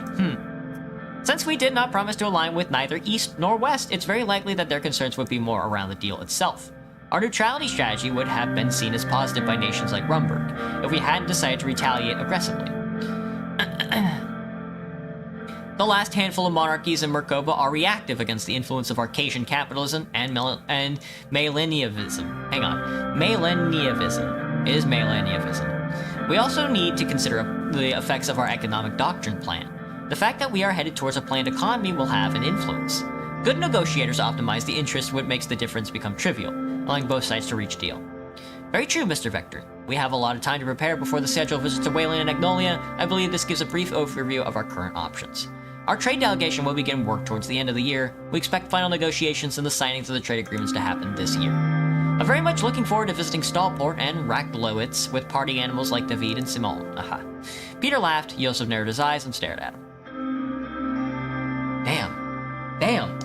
Since we did not promise to align with neither East nor West, it's very likely that their concerns would be more around the deal itself. Our neutrality strategy would have been seen as positive by nations like Rumburg if we hadn't decided to retaliate aggressively. The last handful of monarchies in Merkova are reactive against the influence of Arcasian capitalism and Maleniavism. Hang on. Maleniavism. It is Maleniavism. We also need to consider the effects of our economic doctrine plan. The fact that we are headed towards a planned economy will have an influence. Good negotiators optimize the interest, what makes the difference become trivial, allowing both sides to reach a deal. Very true, Mr. Vector. We have a lot of time to prepare before the scheduled visit to Wayland and Agnolia. I believe this gives a brief overview of our current options. Our trade delegation will begin work towards the end of the year. We expect final negotiations and the signings of the trade agreements to happen this year. I'm very much looking forward to visiting Stallport and Raklowitz with party animals like David and Simone. Aha. Peter laughed, Yosef narrowed his eyes and stared at him. Damn.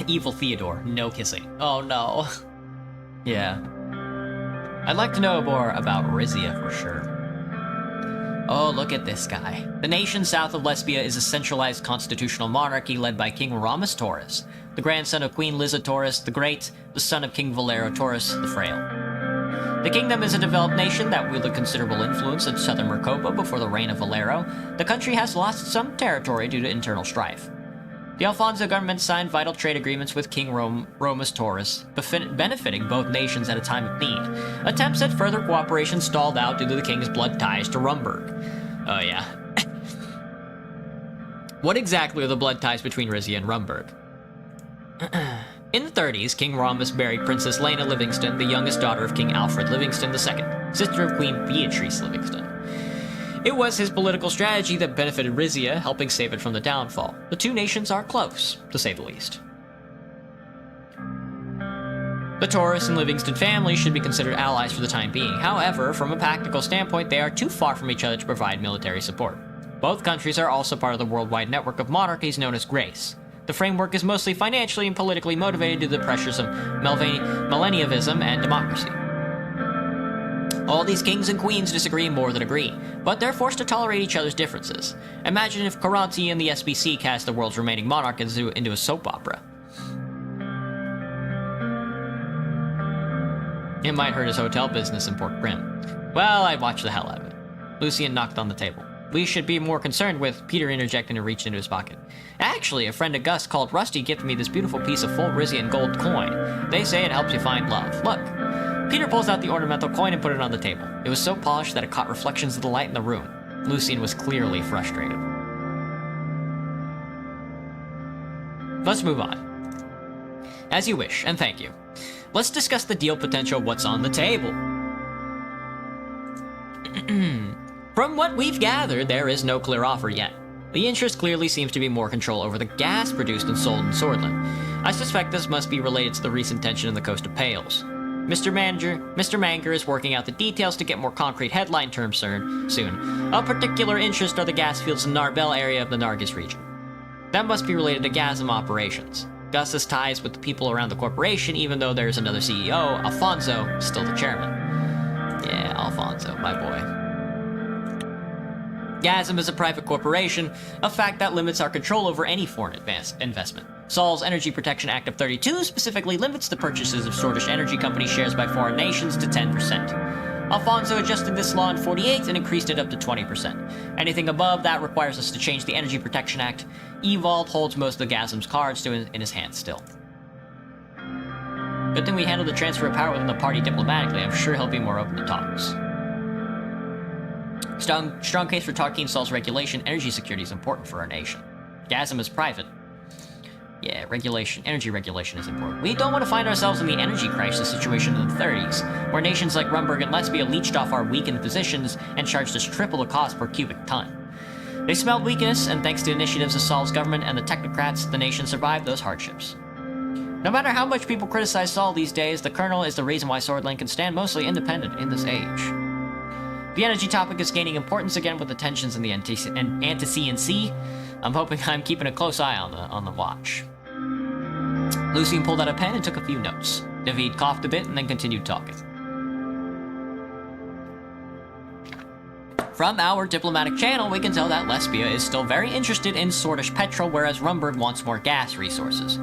Evil Theodore, no kissing. Oh no. Yeah. I'd like to know more about Rizia for sure. Oh, look at this guy. The nation south of Lesbia is a centralized constitutional monarchy led by King Ramus Taurus, the grandson of Queen Liza Taurus the Great, the son of King Valero Taurus the Frail. The kingdom is a developed nation that wielded considerable influence in southern Merkova before the reign of Valero. The country has lost some territory due to internal strife. The Alfonso government signed vital trade agreements with King Ramus Taurus, benefiting both nations at a time of need. Attempts at further cooperation stalled out due to the king's blood ties to Rumburg. Oh yeah. What exactly are the blood ties between Rizia and Rumburg? In the 30s, King Ramus married Princess Lena Livingston, the youngest daughter of King Alfred Livingston II, sister of Queen Beatrice Livingston. It was his political strategy that benefited Rizia, helping save it from the downfall. The two nations are close, to say the least. The Taurus and Livingston families should be considered allies for the time being. However, from a practical standpoint, they are too far from each other to provide military support. Both countries are also part of the worldwide network of monarchies known as Grace. The framework is mostly financially and politically motivated due to the pressures of millennialism and democracy. All these kings and queens disagree more than agree, but they're forced to tolerate each other's differences. Imagine if Karanti and the SBC cast the world's remaining monarch into a soap opera. It might hurt his hotel business in Port Grim. Well, I'd watch the hell out of it. Lucien knocked on the table. We should be more concerned with, Peter interjected and reached into his pocket. Actually, a friend of Gus called Rusty gifted me this beautiful piece of full Rizian gold coin. They say it helps you find love. Look. Peter pulls out the ornamental coin and put it on the table. It was so polished that it caught reflections of the light in the room. Lucien was clearly frustrated. Let's move on. As you wish, and thank you. Let's discuss the deal potential of what's on the table. From what we've gathered, there is no clear offer yet. The interest clearly seems to be more control over the gas produced and sold in Swordland. I suspect this must be related to the recent tension in the coast of Pales. Mr. Manger is working out the details to get more concrete headline terms soon. Of particular interest are the gas fields in the Narbel area of the Nargis region. That must be related to Gasm operations. Gus has ties with the people around the corporation, even though there's another CEO, Alfonso, still the chairman. Yeah, Alfonso, my boy. Gasm is a private corporation, a fact that limits our control over any foreign investment. Saul's Energy Protection Act of 32 specifically limits the purchases of Swedish energy company shares by foreign nations to 10%. Alfonso adjusted this law in 48 and increased it up to 20%. Anything above that requires us to change the Energy Protection Act. Ewald holds most of the Gasm's cards in his hand still. Good thing we handled the transfer of power within the party diplomatically. I'm sure he'll be more open to talks. Strong case for Tarkeen Saul's regulation. Energy security is important for our nation. Gasm is private. Yeah, regulation, energy regulation is important. We don't want to find ourselves in the energy crisis situation in the 30s, where nations like Rumburg and Lesbia leached off our weakened positions and charged us triple the cost per cubic ton. They smelled weakness, and thanks to initiatives of Saul's government and the technocrats, the nation survived those hardships. No matter how much people criticize Saul these days, the Colonel is the reason why Swordland can stand mostly independent in this age. The energy topic is gaining importance again with the tensions in the Antician Sea. I'm hoping I'm keeping a close eye on the watch. Lucien pulled out a pen and took a few notes. David coughed a bit and then continued talking. From our diplomatic channel, we can tell that Lesbia is still very interested in Swordish petrol, whereas Rumburg wants more gas resources.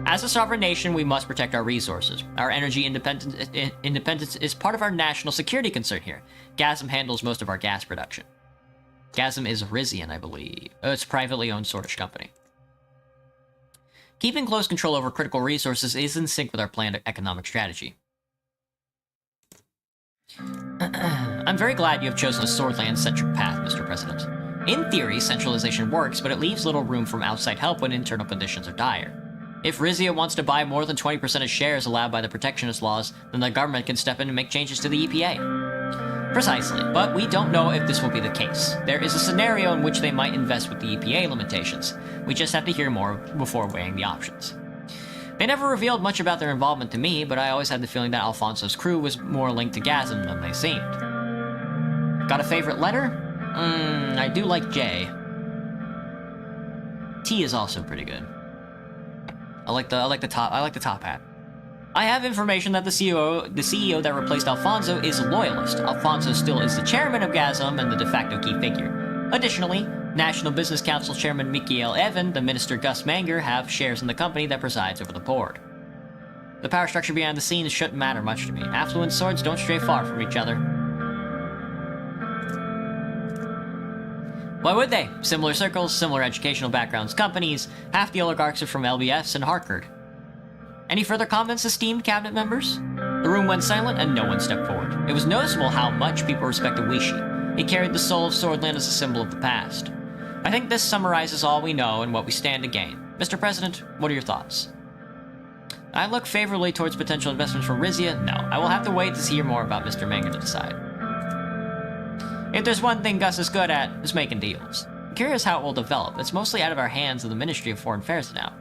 As a sovereign nation, we must protect our resources. Our energy independence is part of our national security concern here. Gasm handles most of our gas production. Gasm is Rizian, I believe. It's a privately owned Swordish company. Keeping close control over critical resources is in sync with our planned economic strategy. I'm very glad you have chosen a Swordland-centric path, Mr. President. In theory, centralization works, but it leaves little room from outside help when internal conditions are dire. If Rizia wants to buy more than 20% of shares allowed by the protectionist laws, then the government can step in and make changes to the EPA. Precisely, but we don't know if this will be the case. There is a scenario in which they might invest with the EPA limitations. We just have to hear more before weighing the options. They never revealed much about their involvement to me, but I always had the feeling that Alfonso's crew was more linked to Gasm than they seemed. Got a favorite letter? I do like J. T is also pretty good. I like the top hat. I have information that the CEO that replaced Alfonso is a loyalist. Alfonso still is the chairman of Gasm and the de facto key figure. Additionally, National Business Council Chairman Michael Evan, the Minister Gus Manger have shares in the company that presides over the board. The power structure behind the scenes shouldn't matter much to me. Affluent swords don't stray far from each other. Why would they? Similar circles, similar educational backgrounds, companies. Half the oligarchs are from LBS and Harcourt. Any further comments, esteemed cabinet members? The room went silent and no one stepped forward. It was noticeable how much people respected Wishi. He carried the soul of Swordland as a symbol of the past. I think this summarizes all we know and what we stand to gain. Mr. President, what are your thoughts? I look favorably towards potential investments from Rizia. No, I will have to wait to hear more about Mr. Manger to decide. If there's one thing Gus is good at, it's making deals. I'm curious how it will develop. It's mostly out of our hands of the Ministry of Foreign Affairs now.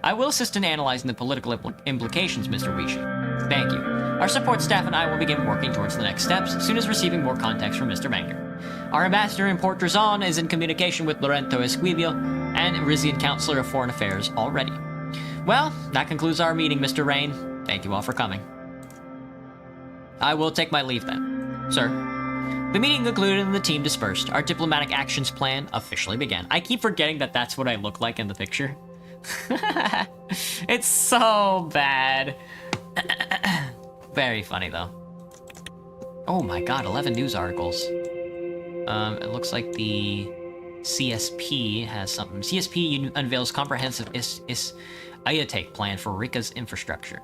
I will assist in analyzing the political implications, Mr. Wishi. Thank you. Our support staff and I will begin working towards the next steps as soon as receiving more context from Mr. Manger. Our ambassador in Port Drazon is in communication with Lorento Esquibio and Rizian Counselor of Foreign Affairs already. Well, that concludes our meeting, Mr. Rain. Thank you all for coming. I will take my leave then. Sir. The meeting concluded and the team dispersed. Our diplomatic actions plan officially began. I keep forgetting that that's what I look like in the picture. It's so bad. Very funny, though. Oh my god, 11 news articles. It looks like the CSP has something. CSP unveils comprehensive IATEC plan for Rika's infrastructure.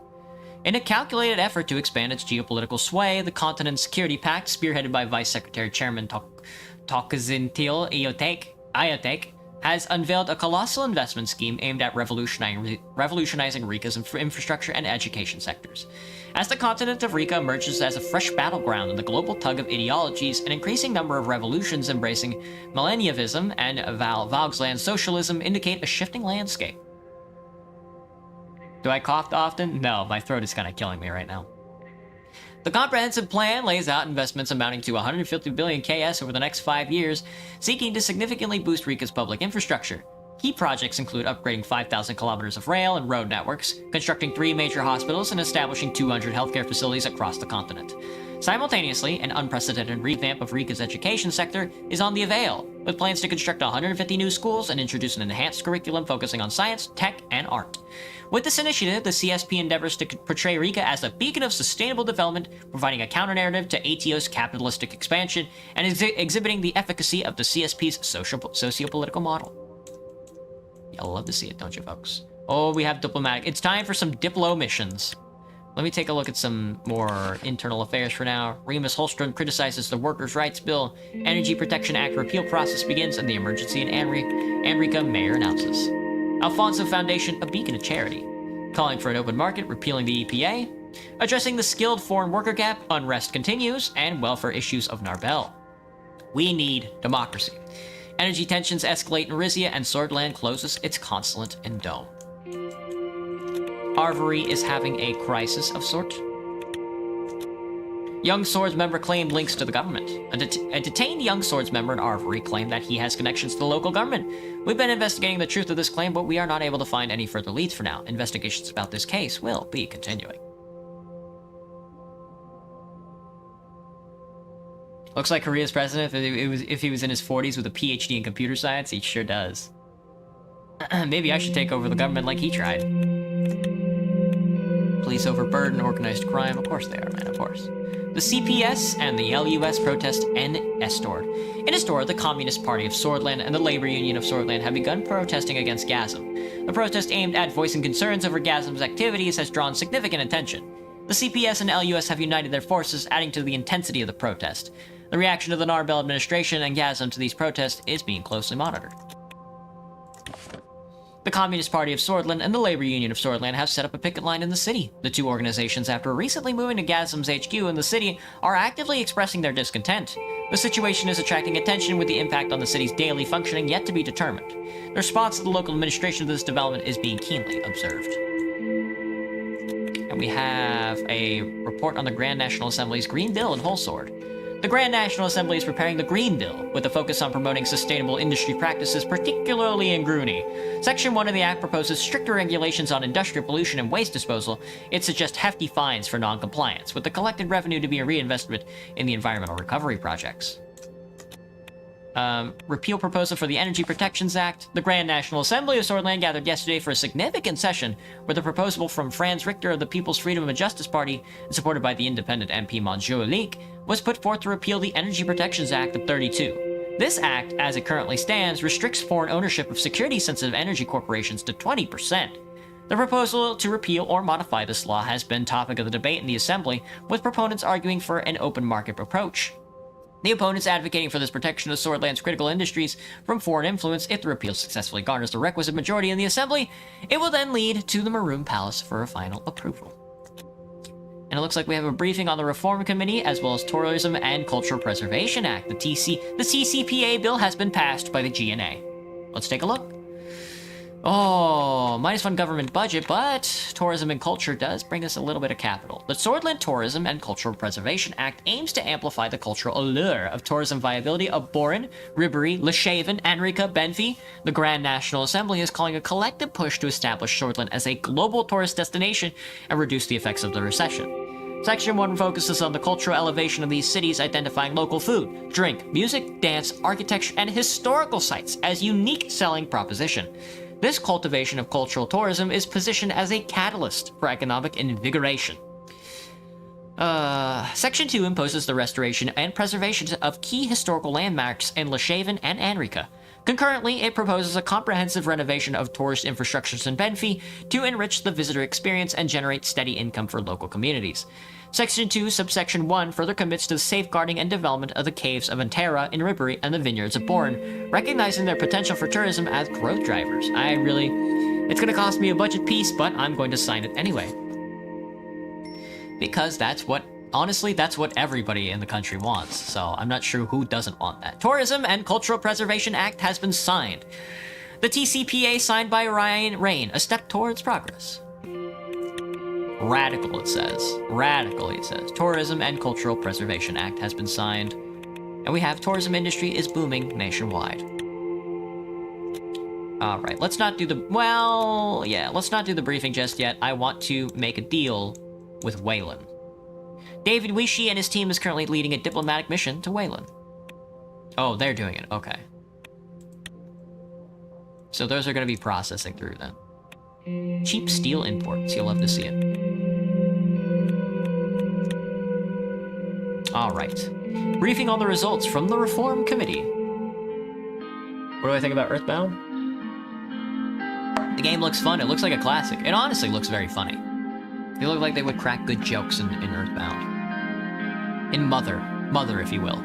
In a calculated effort to expand its geopolitical sway, the Continent's Security Pact, spearheaded by Vice Secretary Chairman Tokazintil IATEC, has unveiled a colossal investment scheme aimed at revolutionizing Rika's infrastructure and education sectors. As the continent of Rika emerges as a fresh battleground in the global tug of ideologies, an increasing number of revolutions embracing millennialism and Valgsland socialism indicate a shifting landscape. Do I cough often? No, my throat is kind of killing me right now. The comprehensive plan lays out investments amounting to 150 billion KS over the next 5 years, seeking to significantly boost Rika's public infrastructure. Key projects include upgrading 5,000 kilometers of rail and road networks, constructing 3 major hospitals, and establishing 200 healthcare facilities across the continent. Simultaneously, an unprecedented revamp of Rika's education sector is on the avail, with plans to construct 150 new schools and introduce an enhanced curriculum focusing on science, tech, and art. With this initiative, the CSP endeavors to portray Rika as a beacon of sustainable development, providing a counter-narrative to ATO's capitalistic expansion, and exhibiting the efficacy of the CSP's socio-political model. Y'all love to see it, don't you, folks? Oh, we have diplomatic. It's time for some Diplo missions. Let me take a look at some more internal affairs for now. Remus Holstrom criticizes the Workers' Rights Bill. Energy Protection Act repeal process begins, and the emergency in Amrica mayor announces. Alfonso Foundation, a beacon of charity. Calling for an open market, repealing the EPA. Addressing the skilled foreign worker gap, unrest continues, and welfare issues of Narbel. We need democracy. Energy tensions escalate in Rizia, and Swordland closes its consulate in Dome. Arvery is having a crisis of sort. Young Swords member claimed links to the government. A detained Young Swords member in Arvery claimed that he has connections to the local government. We've been investigating the truth of this claim, but we are not able to find any further leads for now. Investigations about this case will be continuing. Looks like Korea's president, if he was in his 40s with a PhD in computer science, he sure does. Maybe I should take over the government like he tried. Police overburden organized crime. Of course they are, man, of course. The CPS and the LUS protest en Estor. In Estor, the Communist Party of Swordland and the Labor Union of Swordland have begun protesting against GASM. The protest aimed at voicing concerns over GASM's activities has drawn significant attention. The CPS and LUS have united their forces, adding to the intensity of the protest. The reaction of the Narbel administration and GASM to these protests is being closely monitored. The Communist Party of Swordland and the Labor Union of Swordland have set up a picket line in the city. The two organizations, after recently moving to GASM's HQ in the city, are actively expressing their discontent. The situation is attracting attention with the impact on the city's daily functioning yet to be determined. The response of the local administration to this development is being keenly observed. And we have a report on the Grand National Assembly's Green Bill in Whole Sword. The Grand National Assembly is preparing the Green Bill, with a focus on promoting sustainable industry practices, particularly in Groony. Section 1 of the Act proposes stricter regulations on industrial pollution and waste disposal. It suggests hefty fines for non-compliance, with the collected revenue to be a reinvestment in the environmental recovery projects. Repeal proposal for the Energy Protections Act. The Grand National Assembly of Swordland gathered yesterday for a significant session where the proposal from Franz Richter of the People's Freedom and Justice Party, and supported by the independent MP Monsieur Leek, was put forth to repeal the Energy Protections Act of 32. This act, as it currently stands, restricts foreign ownership of security-sensitive energy corporations to 20%. The proposal to repeal or modify this law has been topic of the debate in the Assembly, with proponents arguing for an open market approach. The opponents advocating for this protection of Swordland's critical industries from foreign influence. If the repeal successfully garners the requisite majority in the Assembly, it will then lead to the Maroon Palace for a final approval. And it looks like we have a briefing on the Reform Committee, as well as Tourism and Cultural Preservation Act. The TCPA bill has been passed by the GNA. Let's take a look. Oh, -1 government budget, but tourism and culture does bring us a little bit of capital. The Swordland Tourism and Cultural Preservation Act aims to amplify the cultural allure of tourism viability of Boren, Ribery, Leshaven, Anrica, Benfey. The Grand National Assembly is calling a collective push to establish Swordland as a global tourist destination and reduce the effects of the recession. Section 1 focuses on the cultural elevation of these cities, identifying local food, drink, music, dance, architecture, and historical sites as unique selling proposition. This cultivation of cultural tourism is positioned as a catalyst for economic invigoration. Section 2 imposes the restoration and preservation of key historical landmarks in Leshaven and Anrica. Concurrently, it proposes a comprehensive renovation of tourist infrastructures in Benfey to enrich the visitor experience and generate steady income for local communities. Section 2, subsection 1 further commits to the safeguarding and development of the caves of Antera in Ribery and the vineyards of Bourne, recognizing their potential for tourism as growth drivers. It's gonna cost me a budget piece, but I'm going to sign it anyway. Because honestly, that's what everybody in the country wants, so I'm not sure who doesn't want that. Tourism and Cultural Preservation Act has been signed. The TCPA signed by Ryan Rain, a step towards progress. Radical, it says. Radically, it says. Tourism and Cultural Preservation Act has been signed. And we have tourism industry is booming nationwide. Alright, let's not do the briefing just yet. I want to make a deal with Wayland. David Wishi and his team is currently leading a diplomatic mission to Wayland. Oh, they're doing it, okay. So those are going to be processing through then. Cheap steel imports, you'll love to see it. Alright. Briefing on the results from the Reform Committee. What do I think about Earthbound? The game looks fun, it looks like a classic. It honestly looks very funny. They look like they would crack good jokes in Earthbound. In Mother, if you will.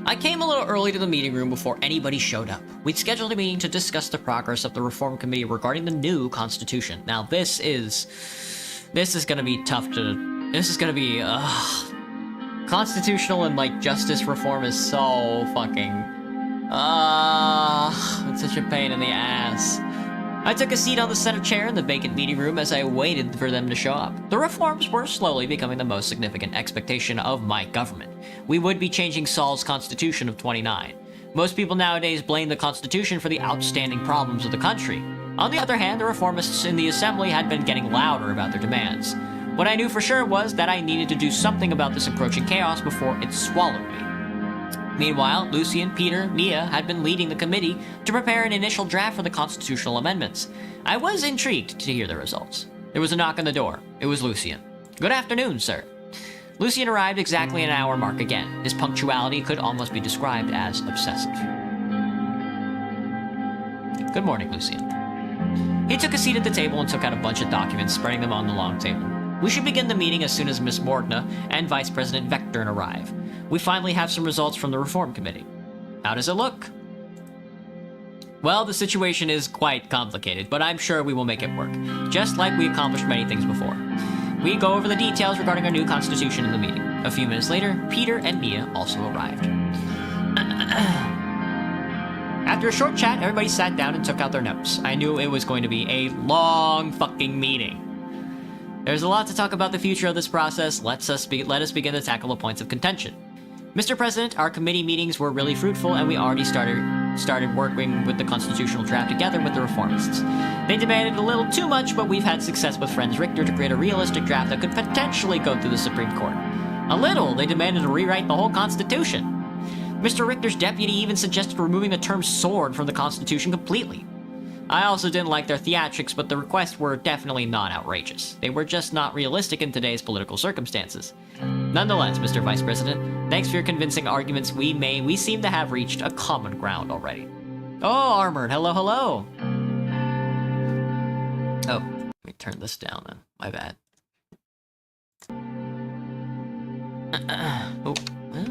I came a little early to the meeting room before anybody showed up. We'd scheduled a meeting to discuss the progress of the Reform Committee regarding the new Constitution. Now, this is gonna be tough to... This is gonna be... constitutional and, like, justice reform is so fucking... it's such a pain in the ass. I took a seat on the center chair in the vacant meeting room as I waited for them to show up. The reforms were slowly becoming the most significant expectation of my government. We would be changing Saul's Constitution of 29. Most people nowadays blame the Constitution for the outstanding problems of the country. On the other hand, the reformists in the Assembly had been getting louder about their demands. What I knew for sure was that I needed to do something about this encroaching chaos before it swallowed me. Meanwhile, Lucien, Peter, Mia had been leading the committee to prepare an initial draft for the constitutional amendments. I was intrigued to hear the results. There was a knock on the door. It was Lucien. "Good afternoon, sir." Lucien arrived exactly an hour mark again. His punctuality could almost be described as obsessive. "Good morning, Lucien." He took a seat at the table and took out a bunch of documents, spreading them on the long table. "We should begin the meeting as soon as Miss Morgna and Vice President Vectern arrive. We finally have some results from the Reform Committee. How does it look?" "Well, the situation is quite complicated, but I'm sure we will make it work, just like we accomplished many things before." We go over the details regarding our new constitution in the meeting. A few minutes later, Peter and Mia also arrived. After a short chat, everybody sat down and took out their notes. I knew it was going to be a long fucking meeting. There's a lot to talk about the future of this process. Let us begin to tackle the points of contention. Mr. President, our committee meetings were really fruitful, and we already started working with the constitutional draft together with the reformists. They demanded a little too much, but we've had success with Friends Richter to create a realistic draft that could potentially go through the Supreme Court. A little, they demanded to rewrite the whole Constitution. Mr. Richter's deputy even suggested removing the term sword from the Constitution completely. I also didn't like their theatrics, but the requests were definitely not outrageous. They were just not realistic in today's political circumstances. Nonetheless, Mr. Vice President, thanks for your convincing arguments. We seem to have reached a common ground already. Oh, Armored, hello, hello. Oh, let me turn this down then. My bad. Oh, well,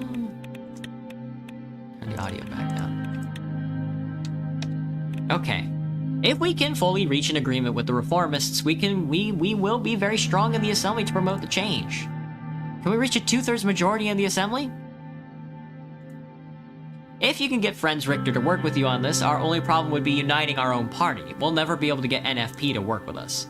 turn the audio back down. Okay. If we can fully reach an agreement with the reformists, we will be very strong in the Assembly to promote the change. Can we reach a 2/3 majority in the Assembly? If you can get Friends Richter to work with you on this, our only problem would be uniting our own party. We'll never be able to get NFP to work with us.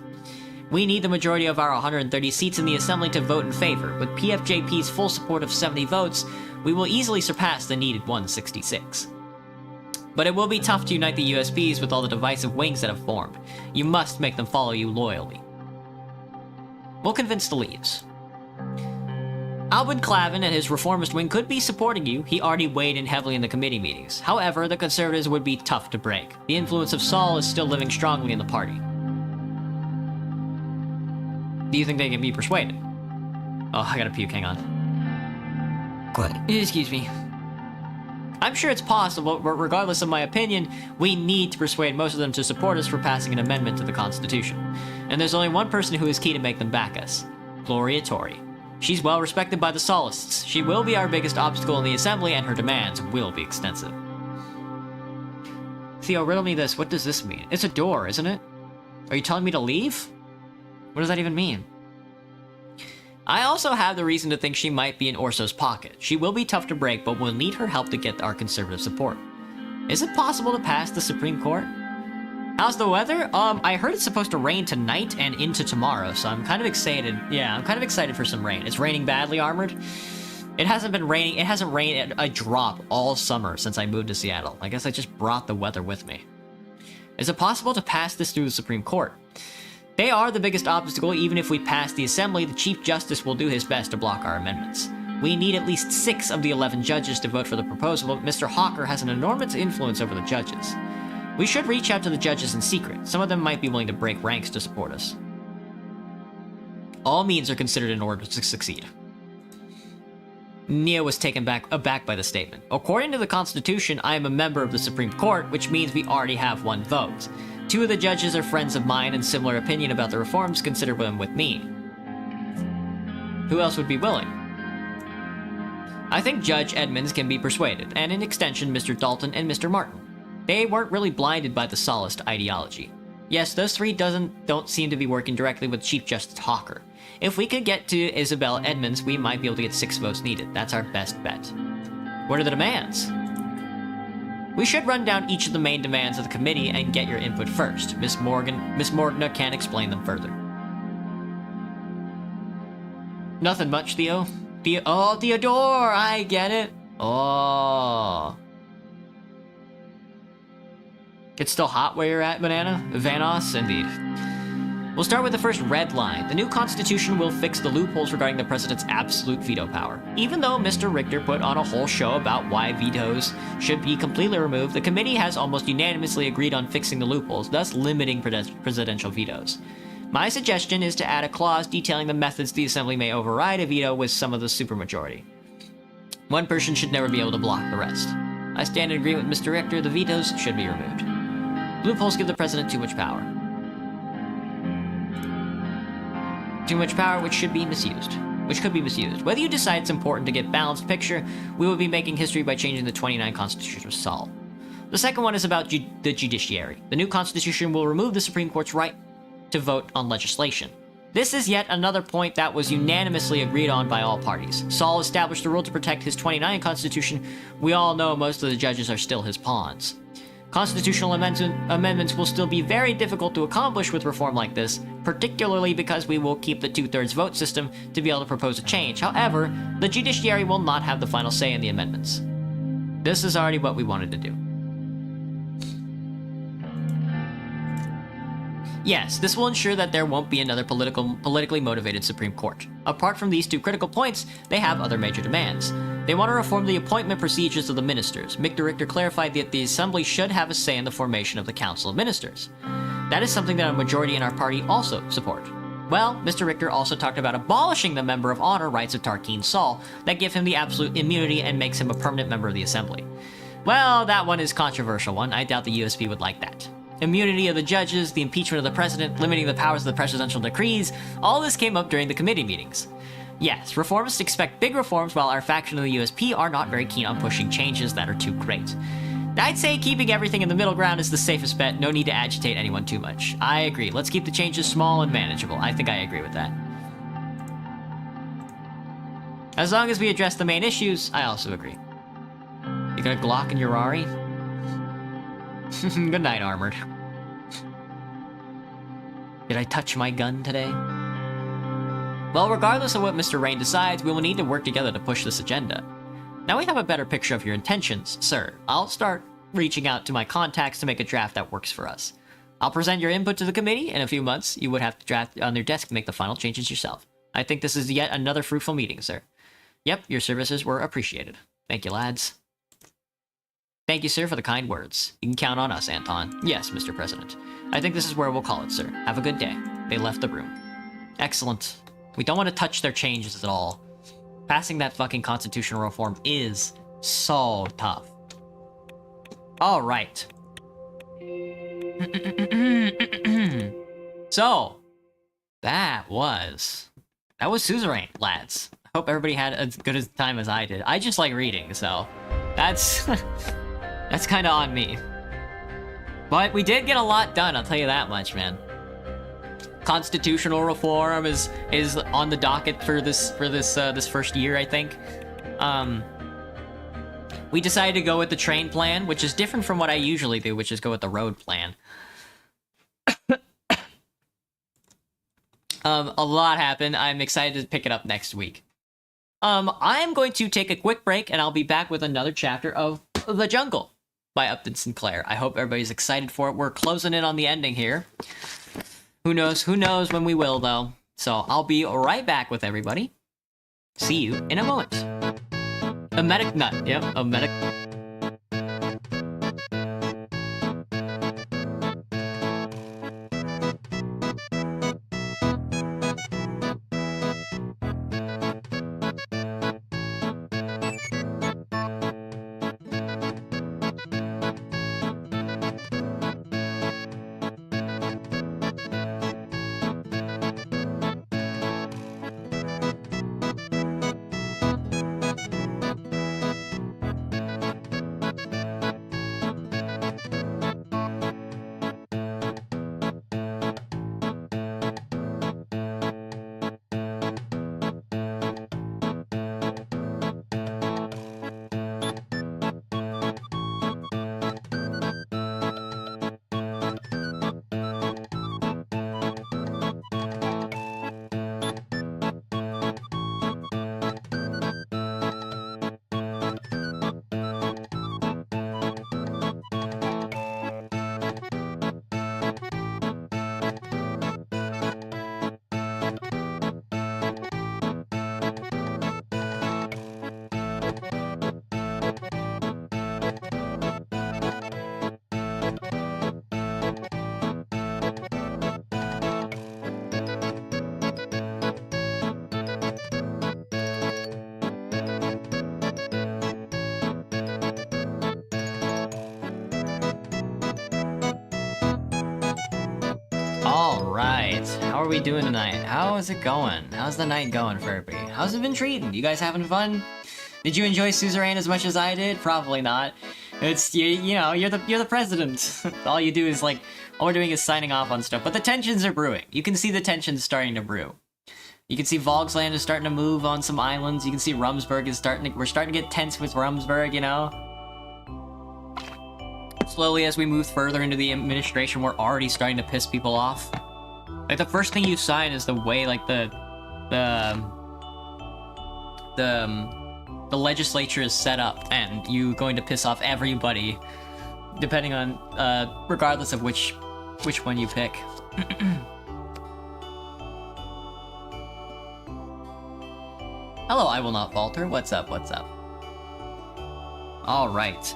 We need the majority of our 130 seats in the Assembly to vote in favor. With PFJP's full support of 70 votes, we will easily surpass the needed 166. But it will be tough to unite the USPs with all the divisive wings that have formed. You must make them follow you loyally. We'll convince the Leaves. Albin Clavin and his reformist wing could be supporting you. He already weighed in heavily in the committee meetings. However, the Conservatives would be tough to break. The influence of Saul is still living strongly in the party. Do you think they can be persuaded? Oh, I gotta puke, hang on. Excuse me. I'm sure it's possible, but regardless of my opinion, we need to persuade most of them to support us for passing an amendment to the Constitution. And there's only one person who is key to make them back us. Gloria Tori. She's well respected by the Solists. She will be our biggest obstacle in the Assembly, and her demands will be extensive. Theo, riddle me this. What does this mean? It's a door, isn't it? Are you telling me to leave? What does that even mean? I also have the reason to think she might be in Orso's pocket. She will be tough to break, but we'll need her help to get our conservative support. Is it possible to pass the Supreme Court? How's the weather? I heard it's supposed to rain tonight and into tomorrow, so I'm kind of excited. Yeah, I'm kind of excited for some rain. It's raining badly, Armored. It hasn't been raining. It hasn't rained a drop all summer since I moved to Seattle. I guess I just brought the weather with me. Is it possible to pass this through the Supreme Court? They are the biggest obstacle. Even if we pass the Assembly, the Chief Justice will do his best to block our amendments. We need at least 6 of the 11 judges to vote for the proposal, but Mr. Hawker has an enormous influence over the judges. We should reach out to the judges in secret. Some of them might be willing to break ranks to support us. All means are considered in order to succeed. Nia was taken aback by the statement. According to the Constitution, I am a member of the Supreme Court, which means we already have 1 vote. 2 of the judges are friends of mine and similar opinion about the reforms, consider them with me. Who else would be willing? I think Judge Edmonds can be persuaded, and in extension, Mr. Dalton and Mr. Martin. They weren't really blinded by the Sallist ideology. Yes, those three don't seem to be working directly with Chief Justice Hawker. If we could get to Isabel Edmonds, we might be able to get 6 votes needed. That's our best bet. What are the demands? We should run down each of the main demands of the committee and get your input first. Miss Morgana can explain them further. Nothing much, Theo. Oh, Theodore, I get it. Oh. It's still hot where you're at, Banana? Vanos, indeed. We'll start with the first red line. The new constitution will fix the loopholes regarding the president's absolute veto power. Even though Mr. Richter put on a whole show about why vetoes should be completely removed, the committee has almost unanimously agreed on fixing the loopholes, thus limiting presidential vetoes. My suggestion is to add a clause detailing the methods the Assembly may override a veto with some of the supermajority. One person should never be able to block the rest. I stand in agreement with Mr. Richter, the vetoes should be removed. Loopholes give the president too much power. Too much power which could be misused. Whether you decide it's important to get balanced picture, we will be making history by changing the 29 Constitution of Saul. The second one is about the judiciary. The new constitution will remove the Supreme Court's right to vote on legislation. This is yet another point that was unanimously agreed on by all parties. Saul established a rule to protect his 29 Constitution. We all know most of the judges are still his pawns. Constitutional amendments will still be very difficult to accomplish with reform like this, particularly because we will keep the 2/3 vote system to be able to propose a change. However, the judiciary will not have the final say in the amendments. This is already what we wanted to do. Yes, this will ensure that there won't be another politically motivated Supreme Court. Apart from these 2 critical points, they have other major demands. They want to reform the appointment procedures of the ministers. Mr. Richter clarified that the Assembly should have a say in the formation of the Council of Ministers. That is something that a majority in our party also support. Well, Mr. Richter also talked about abolishing the Member of Honor rights of Tarquin Saul that give him the absolute immunity and makes him a permanent member of the Assembly. Well, that one is a controversial one. I doubt the USP would like that. Immunity of the judges, the impeachment of the president, limiting the powers of the presidential decrees, all this came up during the committee meetings. Yes, reformists expect big reforms while our faction of the USP are not very keen on pushing changes that are too great. I'd say keeping everything in the middle ground is the safest bet, no need to agitate anyone too much. I agree, let's keep the changes small and manageable. I think I agree with that. As long as we address the main issues, I also agree. You got a Glock in your Rari? Good night, Armored. Did I touch my gun today? Well, regardless of what Mr. Rain decides, we will need to work together to push this agenda. Now we have a better picture of your intentions, sir. I'll start reaching out to my contacts to make a draft that works for us. I'll present your input to the committee. In a few months, you would have to draft on your desk to make the final changes yourself. I think this is yet another fruitful meeting, sir. Yep, your services were appreciated. Thank you, lads. Thank you, sir, for the kind words. You can count on us, Anton. Yes, Mr. President. I think this is where we'll call it, sir. Have a good day. They left the room. Excellent. We don't want to touch their changes at all. Passing that fucking constitutional reform is so tough. All right. So, that was Suzerain, lads. I hope everybody had as good a time as I did. I just like reading, so that's that's kind of on me. But we did get a lot done, I'll tell you that much, man. Constitutional reform is on the docket for this first year, I think. We decided to go with the train plan, which is different from what I usually do, which is go with the road plan. A lot happened. I'm excited to pick it up next week. I'm going to take a quick break, and I'll be back with another chapter of The Jungle by Upton Sinclair. I hope everybody's excited for it. We're closing in on the ending here. Who knows when we will, though. So I'll be right back with everybody. See you in a moment. A medic nut. Yep, a medic. How are we doing tonight? How is it going? How's the night going for everybody? How's it been treating? You guys having fun? Did you enjoy Suzerain as much as I did? Probably not. It's, you know, you're the president. All you do is, like, all we're doing is signing off on stuff. But the tensions are brewing. You can see the tensions starting to brew. You can see Volksland is starting to move on some islands. You can see Rumsburg is we're starting to get tense with Rumsburg, you know? Slowly, as we move further into the administration, we're already starting to piss people off. Like, the first thing you sign is the way, like, the legislature is set up, and you're going to piss off everybody, depending on, regardless of which one you pick. Hello, I will not falter. What's up, what's up? Alright.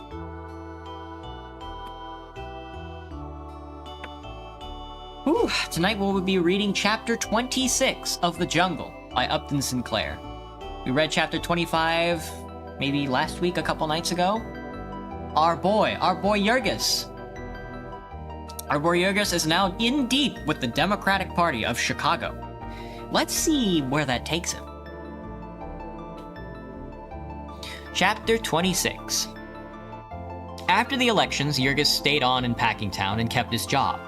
Whew, tonight we'll be reading Chapter 26 of The Jungle by Upton Sinclair. We read Chapter 25, maybe last week, a couple nights ago. Our boy Jurgis. Our boy Jurgis is now in deep with the Democratic Party of Chicago. Let's see where that takes him. Chapter 26. After the elections, Jurgis stayed on in Packingtown and kept his job.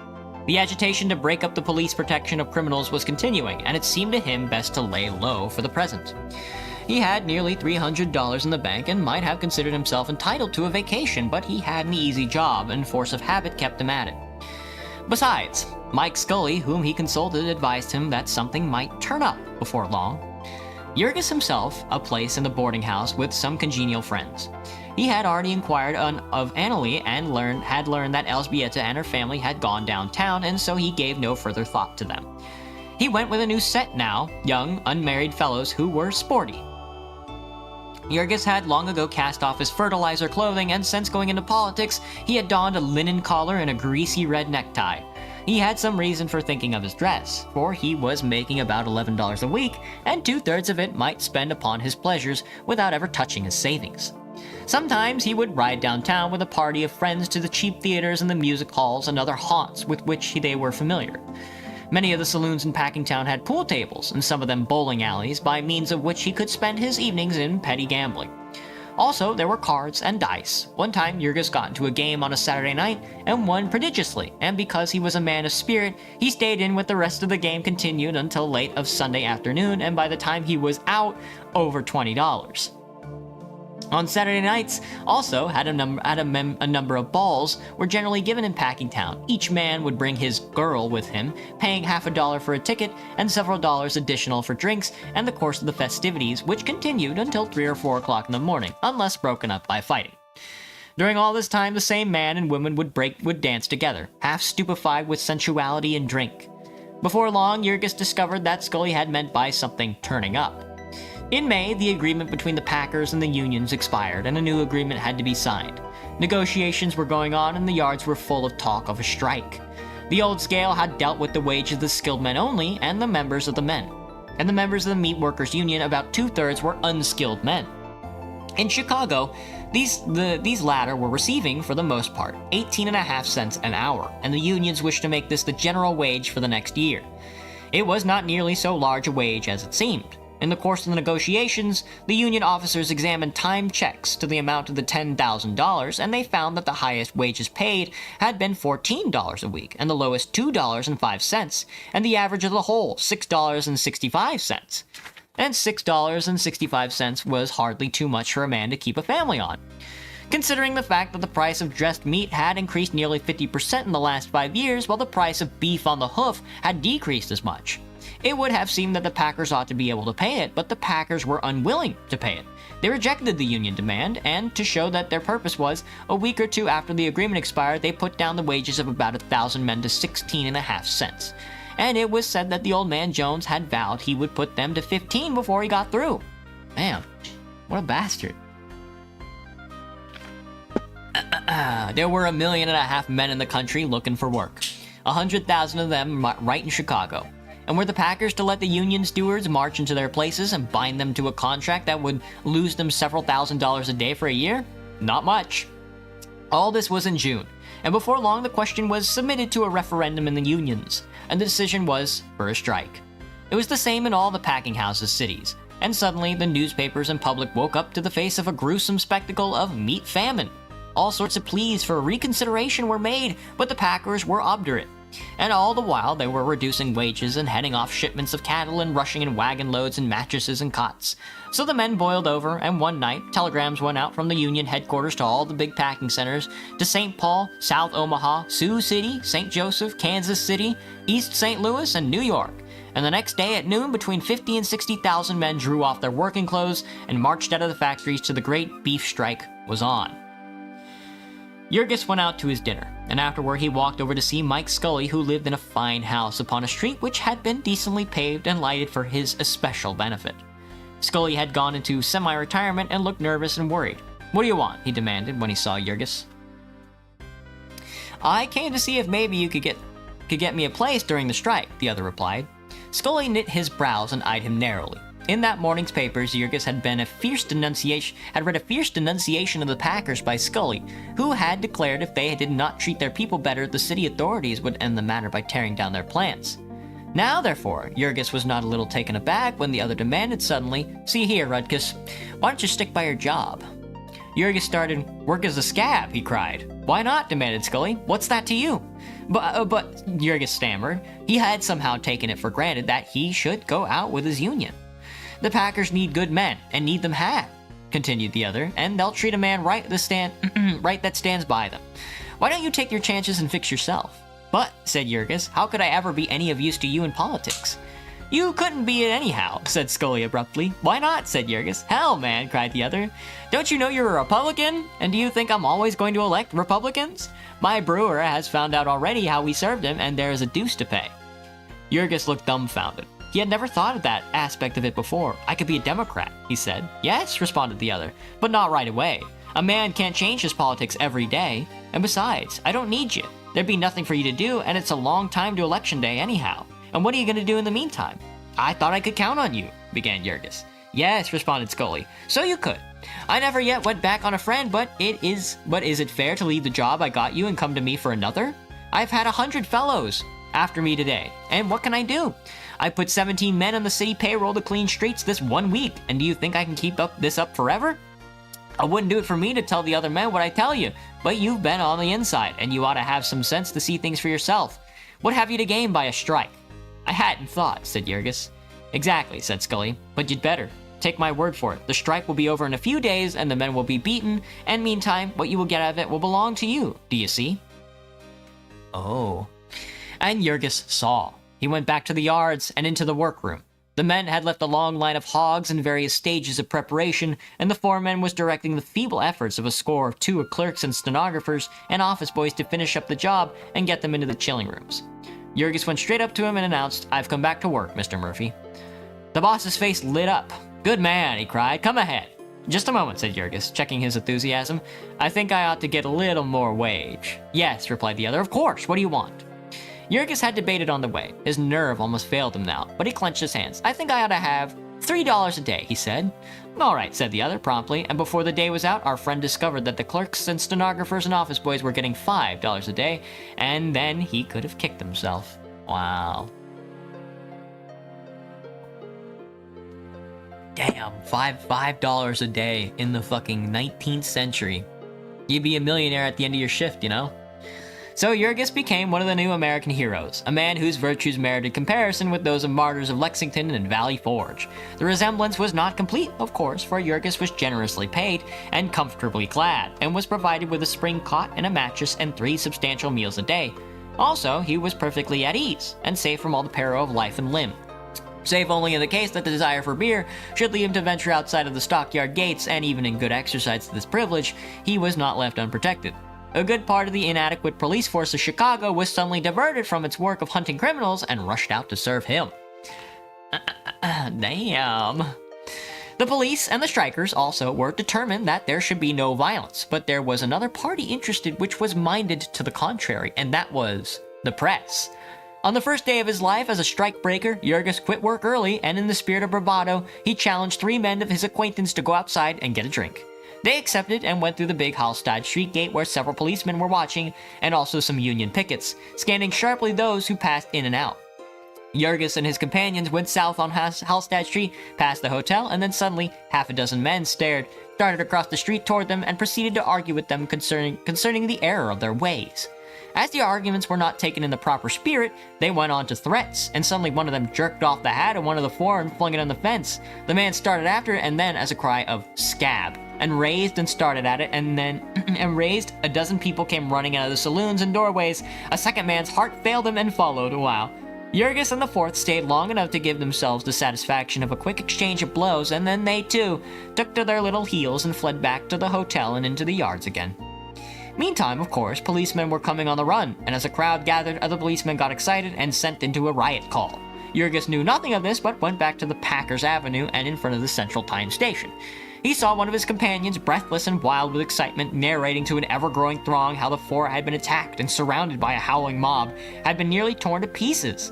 The agitation to break up the police protection of criminals was continuing, and it seemed to him best to lay low for the present. He had nearly $300 in the bank and might have considered himself entitled to a vacation, but he had an easy job, and force of habit kept him at it. Besides, Mike Scully, whom he consulted, advised him that something might turn up before long. Jurgis himself, a place in the boarding house with some congenial friends. He had already inquired of Annalie and had learned that Elzbieta and her family had gone downtown, and so he gave no further thought to them. He went with a new set now, young, unmarried fellows who were sporty. Jurgis had long ago cast off his fertilizer clothing, and since going into politics, he had donned a linen collar and a greasy red necktie. He had some reason for thinking of his dress, for he was making about $11 a week, and 2/3 of it might spend upon his pleasures without ever touching his savings. Sometimes he would ride downtown with a party of friends to the cheap theaters and the music halls and other haunts with which they were familiar. Many of the saloons in Packingtown had pool tables, and some of them bowling alleys, by means of which he could spend his evenings in petty gambling. Also, there were cards and dice. One time, Jurgis got into a game on a Saturday night and won prodigiously, and because he was a man of spirit, he stayed in with the rest of the game continued until late of Sunday afternoon, and by the time he was out, over $20. On Saturday nights, also a number of balls were generally given in Packingtown. Each man would bring his girl with him, paying half $1 for a ticket and several dollars additional for drinks and the course of the festivities, which continued until 3 or 4 o'clock in the morning, unless broken up by fighting. During all this time, the same man and women would dance together, half stupefied with sensuality and drink. Before long, Jurgis discovered that Scully had meant by something turning up. In May, the agreement between the Packers and the unions expired, and a new agreement had to be signed. Negotiations were going on, and the yards were full of talk of a strike. The old scale had dealt with the wages of the skilled men only, and the members of the men. And the members of the Meat Workers Union, about 2/3 were unskilled men. In Chicago, these latter were receiving, for the most part, 18.5 cents an hour, and the unions wished to make this the general wage for the next year. It was not nearly so large a wage as it seemed. In the course of the negotiations, the union officers examined time checks to the amount of the $10,000, and they found that the highest wages paid had been $14 a week, and the lowest $2.05, and the average of the whole $6.65. And $6.65 was hardly too much for a man to keep a family on. Considering the fact that the price of dressed meat had increased nearly 50% in the last 5 years, while the price of beef on the hoof had decreased as much. It would have seemed that the Packers ought to be able to pay it, but the Packers were unwilling to pay it. They rejected the union demand, and to show that their purpose was, a week or two after the agreement expired, they put down the wages of about 1,000 men to 16.5 cents. And it was said that the old man Jones had vowed he would put them to 15 before he got through. Man, what a bastard. There were 1.5 million men in the country looking for work. 100,000 of them right in Chicago. And were the Packers to let the union stewards march into their places and bind them to a contract that would lose them several $1,000s a day for a year? Not much. All this was in June, and before long the question was submitted to a referendum in the unions, and the decision was for a strike. It was the same in all the packing houses cities, and suddenly the newspapers and public woke up to the face of a gruesome spectacle of meat famine. All sorts of pleas for reconsideration were made, but the packers were obdurate. And all the while they were reducing wages and heading off shipments of cattle and rushing in wagon loads and mattresses and cots. So the men boiled over, and one night telegrams went out from the union headquarters to all the big packing centers, to St. Paul, South Omaha, Sioux City, St. Joseph, Kansas City, East St. Louis, and New York. And the next day at noon, between 50 and 60,000 men drew off their working clothes and marched out of the factories till the great beef strike was on. Jurgis went out to his dinner, and afterward he walked over to see Mike Scully, who lived in a fine house upon a street which had been decently paved and lighted for his especial benefit. Scully had gone into semi-retirement and looked nervous and worried. "What do you want?" he demanded when he saw Jurgis. "I came to see if maybe you could get me a place during the strike," the other replied. Scully knit his brows and eyed him narrowly. In that morning's papers, Jurgis had read a fierce denunciation of the packers by Scully, who had declared if they did not treat their people better, the city authorities would end the matter by tearing down their plants. Now, therefore, Jurgis was not a little taken aback when the other demanded suddenly, "See here, Rudkus, why don't you stick by your job?" Jurgis started. "Work as a scab," he cried. "Why not?" demanded Scully. "What's that to you?" But Jurgis stammered. He had somehow taken it for granted that he should go out with his union. "The Packers need good men, and need them had," continued the other, "and they'll treat a man right that stands by them. Why don't you take your chances and fix yourself?" "But," said Jurgis, "how could I ever be any of use to you in politics?" "You couldn't be it anyhow," said Scully abruptly. "Why not?" said Jurgis. "Hell, man," cried the other. "Don't you know you're a Republican? And do you think I'm always going to elect Republicans? My brewer has found out already how we served him, and there is a deuce to pay." Jurgis looked dumbfounded. He had never thought of that aspect of it before. "I could be a Democrat," he said. "Yes," responded the other, "but not right away. A man can't change his politics every day. And besides, I don't need you. There'd be nothing for you to do, and it's a long time to election day anyhow. And what are you going to do in the meantime?" "I thought I could count on you," began Jurgis. "Yes," responded Scully, "so you could. I never yet went back on a friend, but is it fair to leave the job I got you and come to me for another? I've had 100 fellows after me today, and what can I do? I put 17 men on the city payroll to clean streets this 1 week, and do you think I can keep this up forever? I wouldn't do it for me to tell the other men what I tell you, but you've been on the inside, and you ought to have some sense to see things for yourself. What have you to gain by a strike?" "I hadn't thought," said Jurgis. "Exactly," said Scully, "but you'd better. Take my word for it. The strike will be over in a few days, and the men will be beaten, and meantime, what you will get out of it will belong to you. Do you see?" Oh. And Jurgis saw. He went back to the yards and into the workroom. The men had left a long line of hogs in various stages of preparation, and the foreman was directing the feeble efforts of a score of two clerks and stenographers and office boys to finish up the job and get them into the chilling rooms. Jurgis went straight up to him and announced, "I've come back to work, Mr. Murphy." The boss's face lit up. "Good man," he cried. "Come ahead." "Just a moment," said Jurgis, checking his enthusiasm. "I think I ought to get a little more wage." "Yes," replied the other. "Of course. What do you want?" Jurgis had debated on the way. His nerve almost failed him now, but he clenched his hands. "I think I ought to have $3 a day," he said. "All right," said the other promptly, and before the day was out, our friend discovered that the clerks and stenographers and office boys were getting $5 a day, and then he could have kicked himself. Wow. Damn, $5 a day in the fucking 19th century. You'd be a millionaire at the end of your shift, you know? So Jurgis became one of the new American heroes, a man whose virtues merited comparison with those of martyrs of Lexington and Valley Forge. The resemblance was not complete, of course, for Jurgis was generously paid and comfortably clad, and was provided with a spring cot and a mattress and 3 substantial meals a day. Also, he was perfectly at ease, and safe from all the peril of life and limb. Save only in the case that the desire for beer should lead him to venture outside of the stockyard gates, and even in good exercise to this privilege, he was not left unprotected. A good part of the inadequate police force of Chicago was suddenly diverted from its work of hunting criminals and rushed out to serve him. Damn. The police and the strikers also were determined that there should be no violence, but there was another party interested which was minded to the contrary, and that was the press. On the first day of his life as a strike-breaker, Jurgis quit work early, and in the spirit of bravado, he challenged 3 men of his acquaintance to go outside and get a drink. They accepted and went through the big Hallstatt street gate where several policemen were watching, and also some Union pickets, scanning sharply those who passed in and out. Jurgis and his companions went south on Hallstatt Street, past the hotel, and then suddenly, half a dozen men started across the street toward them and proceeded to argue with them concerning the error of their ways. As the arguments were not taken in the proper spirit, they went on to threats, and suddenly one of them jerked off the hat of one of the four and flung it on the fence. The man started after it, and then, as a cry of "scab," and raised and started at it, and then raised, a dozen people came running out of the saloons and doorways. A second man's heart failed him and followed a while. Jurgis and the fourth stayed long enough to give themselves the satisfaction of a quick exchange of blows, and then they, too, took to their little heels and fled back to the hotel and into the yards again. Meantime, of course, policemen were coming on the run, and as a crowd gathered, other policemen got excited and sent into a riot call. Jurgis knew nothing of this, but went back to the Packers Avenue and in front of the Central Time Station. He saw one of his companions, breathless and wild with excitement, narrating to an ever-growing throng how the four had been attacked and surrounded by a howling mob, had been nearly torn to pieces.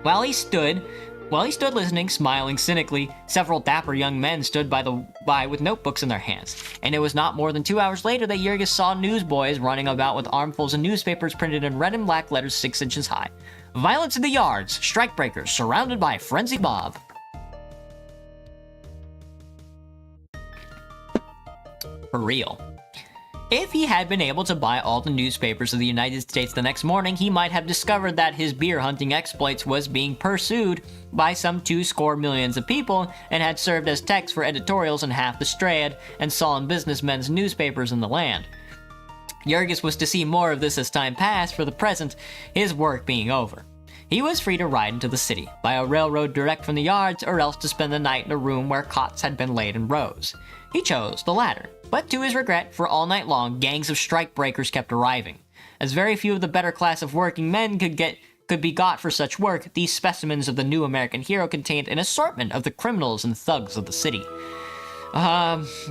While he stood listening, smiling cynically, several dapper young men stood by with notebooks in their hands, and it was not more than 2 hours later that Jurgis saw newsboys running about with armfuls of newspapers printed in red and black letters 6 inches high. "Violence in the yards, strikebreakers surrounded by frenzied mob." For real. If he had been able to buy all the newspapers of the United States the next morning, he might have discovered that his beer hunting exploits was being pursued by some 2 million of people and had served as text for editorials in half the Strand and solemn businessmen's newspapers in the land. Jurgis was to see more of this as time passed, for the present, his work being over. He was free to ride into the city, by a railroad direct from the yards, or else to spend the night in a room where cots had been laid in rows. He chose the latter, but to his regret, for all night long, gangs of strikebreakers kept arriving. As very few of the better class of working men could be got for such work, these specimens of the new American hero contained an assortment of the criminals and thugs of the city.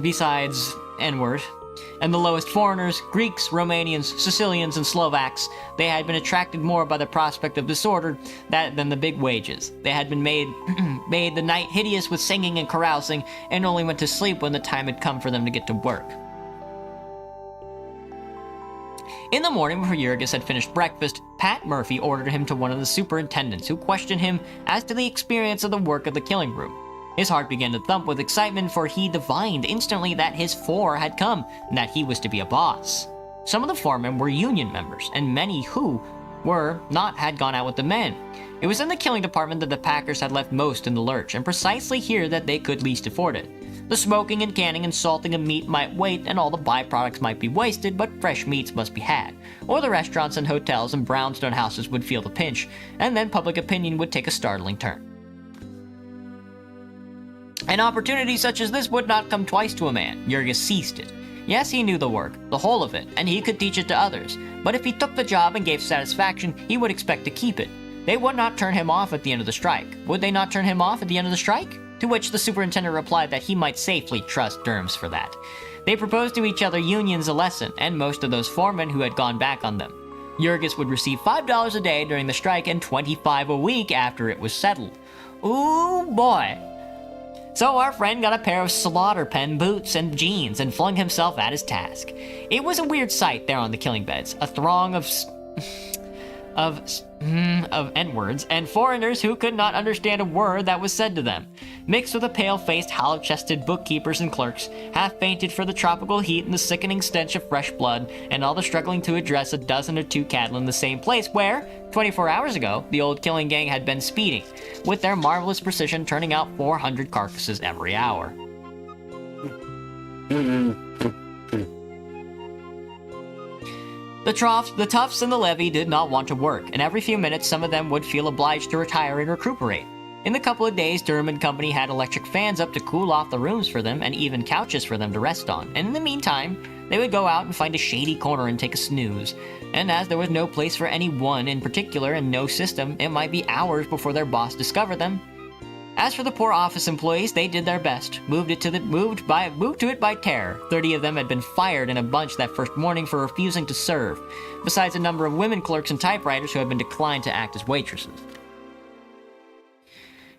Besides N-word, and the lowest foreigners, Greeks, Romanians, Sicilians, and Slovaks, they had been attracted more by the prospect of disorder than the big wages. They had been made the night hideous with singing and carousing, and only went to sleep when the time had come for them to get to work. In the morning, before Jurgis had finished breakfast, Pat Murphy ordered him to one of the superintendents, who questioned him as to the experience of the work of the killing room. His heart began to thump with excitement, for he divined instantly that his four had come, and that he was to be a boss. Some of the foremen were union members, and many who were not had gone out with the men. It was in the killing department that the Packers had left most in the lurch, and precisely here that they could least afford it. The smoking and canning and salting of meat might wait, and all the byproducts might be wasted, but fresh meats must be had, or the restaurants and hotels and brownstone houses would feel the pinch, and then public opinion would take a startling turn. An opportunity such as this would not come twice to a man. Jurgis seized it. Yes, he knew the work, the whole of it, and he could teach it to others. But if he took the job and gave satisfaction, he would expect to keep it. They would not turn him off at the end of the strike. Would they not turn him off at the end of the strike? To which the superintendent replied that he might safely trust Derms for that. They proposed to each other unions a lesson, and most of those foremen who had gone back on them. Jurgis would receive $5 a day during the strike and $25 a week after it was settled. Ooh boy! So our friend got a pair of slaughter pen boots and jeans and flung himself at his task. It was a weird sight there on the killing beds, a throng of N-words and foreigners who could not understand a word that was said to them, mixed with the pale-faced, hollow-chested bookkeepers and clerks, half-fainted for the tropical heat and the sickening stench of fresh blood, and all the struggling to address a dozen or two cattle in the same place where, 24 hours ago, the old killing gang had been speeding, with their marvelous precision turning out 400 carcasses every hour. The toughs in the levee did not want to work, and every few minutes some of them would feel obliged to retire and recuperate. In the couple of days, Durham and Company had electric fans up to cool off the rooms for them, and even couches for them to rest on, and in the meantime, they would go out and find a shady corner and take a snooze. And as there was no place for any one in particular and no system, it might be hours before their boss discovered them. As for the poor office employees, they did their best, moved to it by terror. 30 of them had been fired in a bunch that first morning for refusing to serve, besides a number of women clerks and typewriters who had been declined to act as waitresses.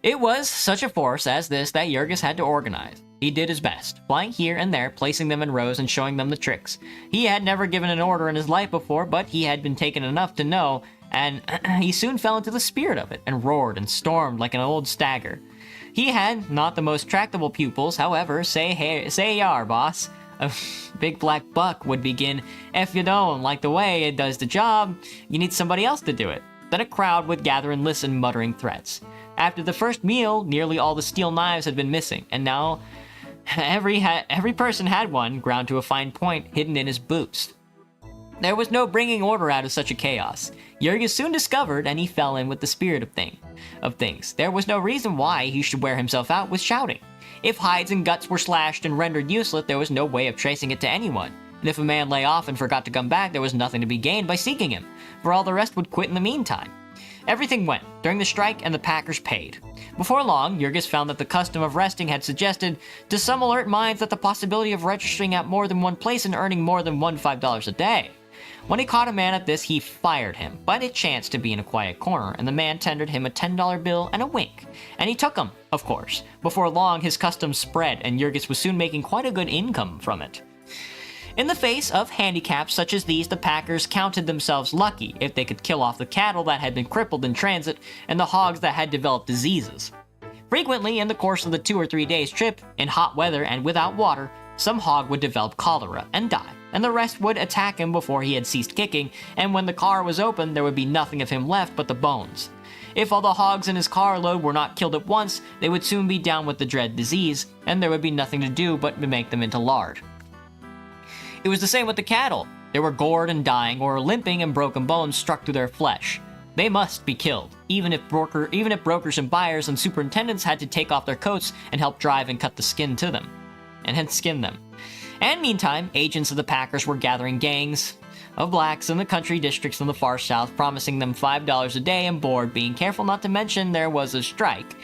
It was such a force as this that Jurgis had to organize. He did his best, flying here and there, placing them in rows and showing them the tricks. He had never given an order in his life before, but he had been taken enough to know, and he soon fell into the spirit of it, and roared and stormed like an old stagger. He had not the most tractable pupils, however, say yar, boss. A big black buck would begin, if you don't like the way it does the job, you need somebody else to do it. Then a crowd would gather and listen, muttering threats. After the first meal, nearly all the steel knives had been missing, and now every person had one, ground to a fine point, hidden in his boots. There was no bringing order out of such a chaos. Jurgis soon discovered, and he fell in with the spirit of things. There was no reason why he should wear himself out with shouting. If hides and guts were slashed and rendered useless, there was no way of tracing it to anyone. And if a man lay off and forgot to come back, there was nothing to be gained by seeking him, for all the rest would quit in the meantime. Everything went during the strike, and the packers paid. Before long, Jurgis found that the custom of resting had suggested to some alert minds that the possibility of registering at more than one place and earning more than $5 a day. When he caught a man at this, he fired him, but it chanced to be in a quiet corner, and the man tendered him a $10 bill and a wink. And he took them, of course. Before long, his custom spread, and Jurgis was soon making quite a good income from it. In the face of handicaps such as these, the packers counted themselves lucky if they could kill off the cattle that had been crippled in transit and the hogs that had developed diseases. Frequently, in the course of the 2 or 3 days' trip, in hot weather and without water, some hog would develop cholera and die, and the rest would attack him before he had ceased kicking, and when the car was opened, there would be nothing of him left but the bones. If all the hogs in his carload were not killed at once, they would soon be down with the dread disease, and there would be nothing to do but to make them into lard. It was the same with the cattle. They were gored and dying, or limping, and broken bones struck through their flesh. They must be killed, even if brokers and buyers and superintendents had to take off their coats and help drive and cut the skin to them, and hence skin them. And meantime, agents of the packers were gathering gangs of blacks in the country districts in the far south, promising them $5 a day and board, being careful not to mention there was a strike.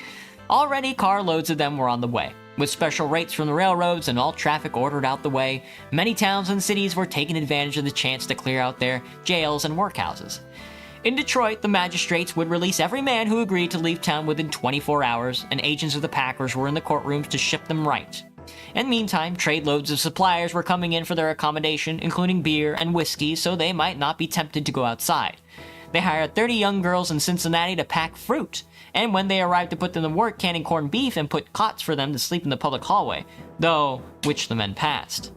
Already carloads of them were on the way. With special rates from the railroads and all traffic ordered out the way, many towns and cities were taking advantage of the chance to clear out their jails and workhouses. In Detroit, the magistrates would release every man who agreed to leave town within 24 hours, and agents of the packers were in the courtrooms to ship them right. And meantime, trade loads of suppliers were coming in for their accommodation, including beer and whiskey, so they might not be tempted to go outside. They hired 30 young girls in Cincinnati to pack fruit, and when they arrived to put them to work canning corned beef and put cots for them to sleep in the public hallway, though which the men passed.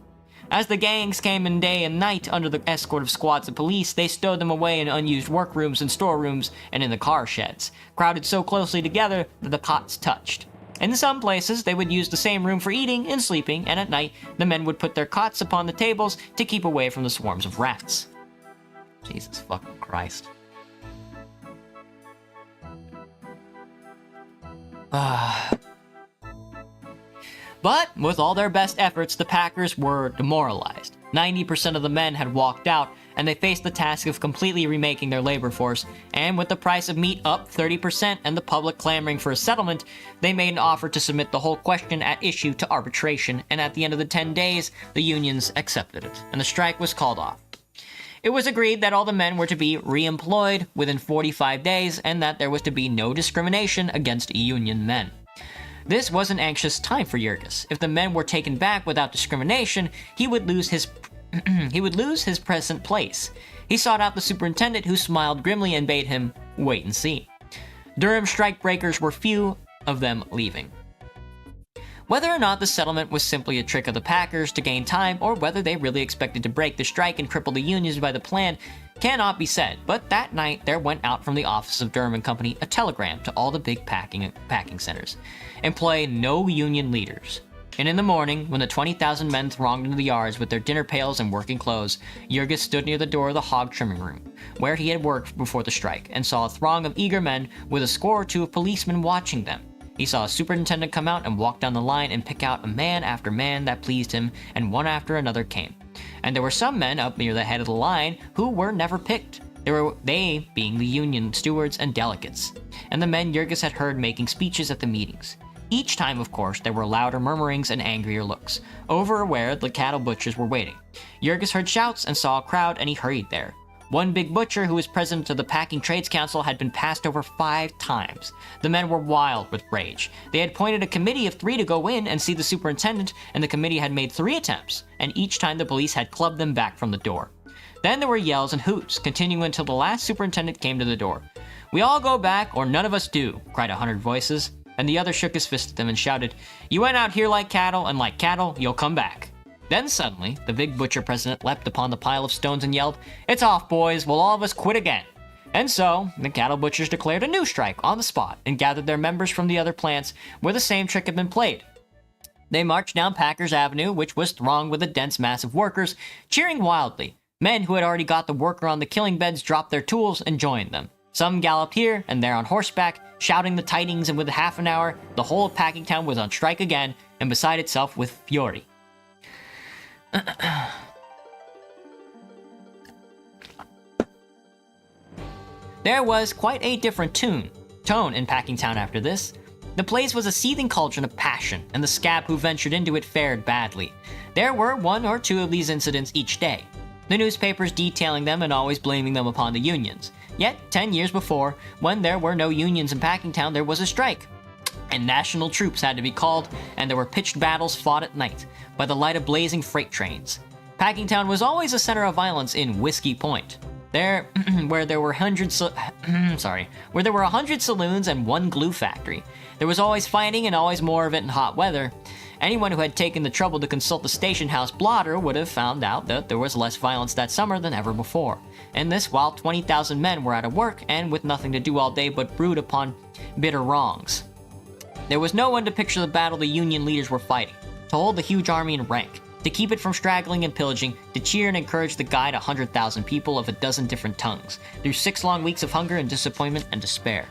As the gangs came in day and night under the escort of squads of police, they stowed them away in unused workrooms and storerooms and in the car sheds, crowded so closely together that the cots touched. In some places, they would use the same room for eating and sleeping, and at night, the men would put their cots upon the tables to keep away from the swarms of rats. Jesus fucking Christ. But, with all their best efforts, the packers were demoralized. 90% of the men had walked out, and they faced the task of completely remaking their labor force, and with the price of meat up 30% and the public clamoring for a settlement, they made an offer to submit the whole question at issue to arbitration, and at the end of the 10 days, the unions accepted it, and the strike was called off. It was agreed that all the men were to be re-employed within 45 days, and that there was to be no discrimination against union men. This was an anxious time for Jurgis. If the men were taken back without discrimination, he would lose his present place. He sought out the superintendent, who smiled grimly and bade him wait and see. Durham strikebreakers were few of them leaving. Whether or not the settlement was simply a trick of the packers to gain time, or whether they really expected to break the strike and cripple the unions by the plan, cannot be said, but that night there went out from the office of Durham and Company a telegram to all the big packing centers. Employ no union leaders. And in the morning, when the 20,000 men thronged into the yards with their dinner pails and working clothes, Jurgis stood near the door of the hog trimming room, where he had worked before the strike, and saw a throng of eager men with a score or two of policemen watching them. He saw a superintendent come out and walk down the line and pick out a man after man that pleased him, and one after another came. And there were some men up near the head of the line who were never picked, they being the union stewards and delegates, and the men Jurgis had heard making speeches at the meetings. Each time, of course, there were louder murmurings and angrier looks, over where the cattle butchers were waiting. Jurgis heard shouts and saw a crowd, and he hurried there. One big butcher, who was president of the Packing Trades Council, had been passed over 5 times. The men were wild with rage. They had appointed a committee of 3 to go in and see the superintendent, and the committee had made 3 attempts, and each time the police had clubbed them back from the door. Then there were yells and hoots, continuing until the last superintendent came to the door. "We all go back, or none of us do," cried 100 voices, and the other shook his fist at them and shouted, "You went out here like cattle, and like cattle, you'll come back." Then suddenly, the big butcher president leapt upon the pile of stones and yelled, "It's off, boys, we'll all of us quit again." And so, the cattle butchers declared a new strike on the spot and gathered their members from the other plants where the same trick had been played. They marched down Packers Avenue, which was thronged with a dense mass of workers, cheering wildly. Men who had already got the worker on the killing beds dropped their tools and joined them. Some galloped here and there on horseback, shouting the tidings, and within half an hour, the whole of Packingtown was on strike again and beside itself with fury. There was quite a different tone in Packingtown after this. The place was a seething cauldron of passion, and the scab who ventured into it fared badly. There were 1 or 2 of these incidents each day, the newspapers detailing them and always blaming them upon the unions. Yet, 10 years before, when there were no unions in Packingtown, there was a strike, and national troops had to be called, and there were pitched battles fought at night, by the light of blazing freight trains. Packingtown was always a center of violence in Whiskey Point. Where there were 100 saloons and 1 glue factory. There was always fighting and always more of it in hot weather. Anyone who had taken the trouble to consult the station house blotter would have found out that there was less violence that summer than ever before. And this while 20,000 men were out of work and with nothing to do all day but brood upon bitter wrongs. There was no one to picture the battle the Union leaders were fighting, to hold the huge army in rank, to keep it from straggling and pillaging, to cheer and encourage the guide 100,000 people of a dozen different tongues, through 6 long weeks of hunger and disappointment and despair.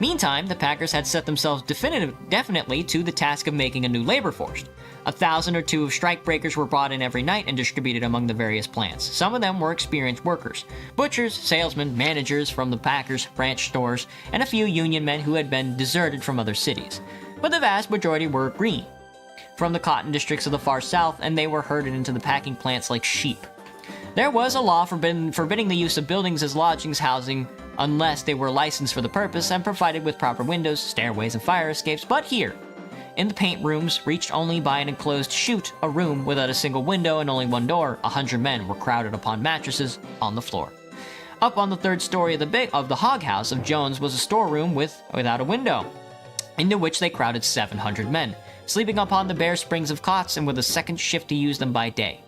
Meantime, the Packers had set themselves definitely to the task of making a new labor force. 1,000 or 2 of strikebreakers were brought in every night and distributed among the various plants. Some of them were experienced workers, butchers, salesmen, managers from the Packers branch stores, and a few union men who had been deserted from other cities. But the vast majority were green, from the cotton districts of the far south, and they were herded into the packing plants like sheep. There was a law forbidding the use of buildings as lodgings housing unless they were licensed for the purpose and provided with proper windows, stairways, and fire escapes, but here, in the paint rooms, reached only by an enclosed chute, a room without a single window and only 1 door, 100 men were crowded upon mattresses on the floor. Up on the 3rd story of the hog house of Jones was a storeroom without a window, into which they crowded 700 men, sleeping upon the bare springs of cots and with a second shift to use them by day.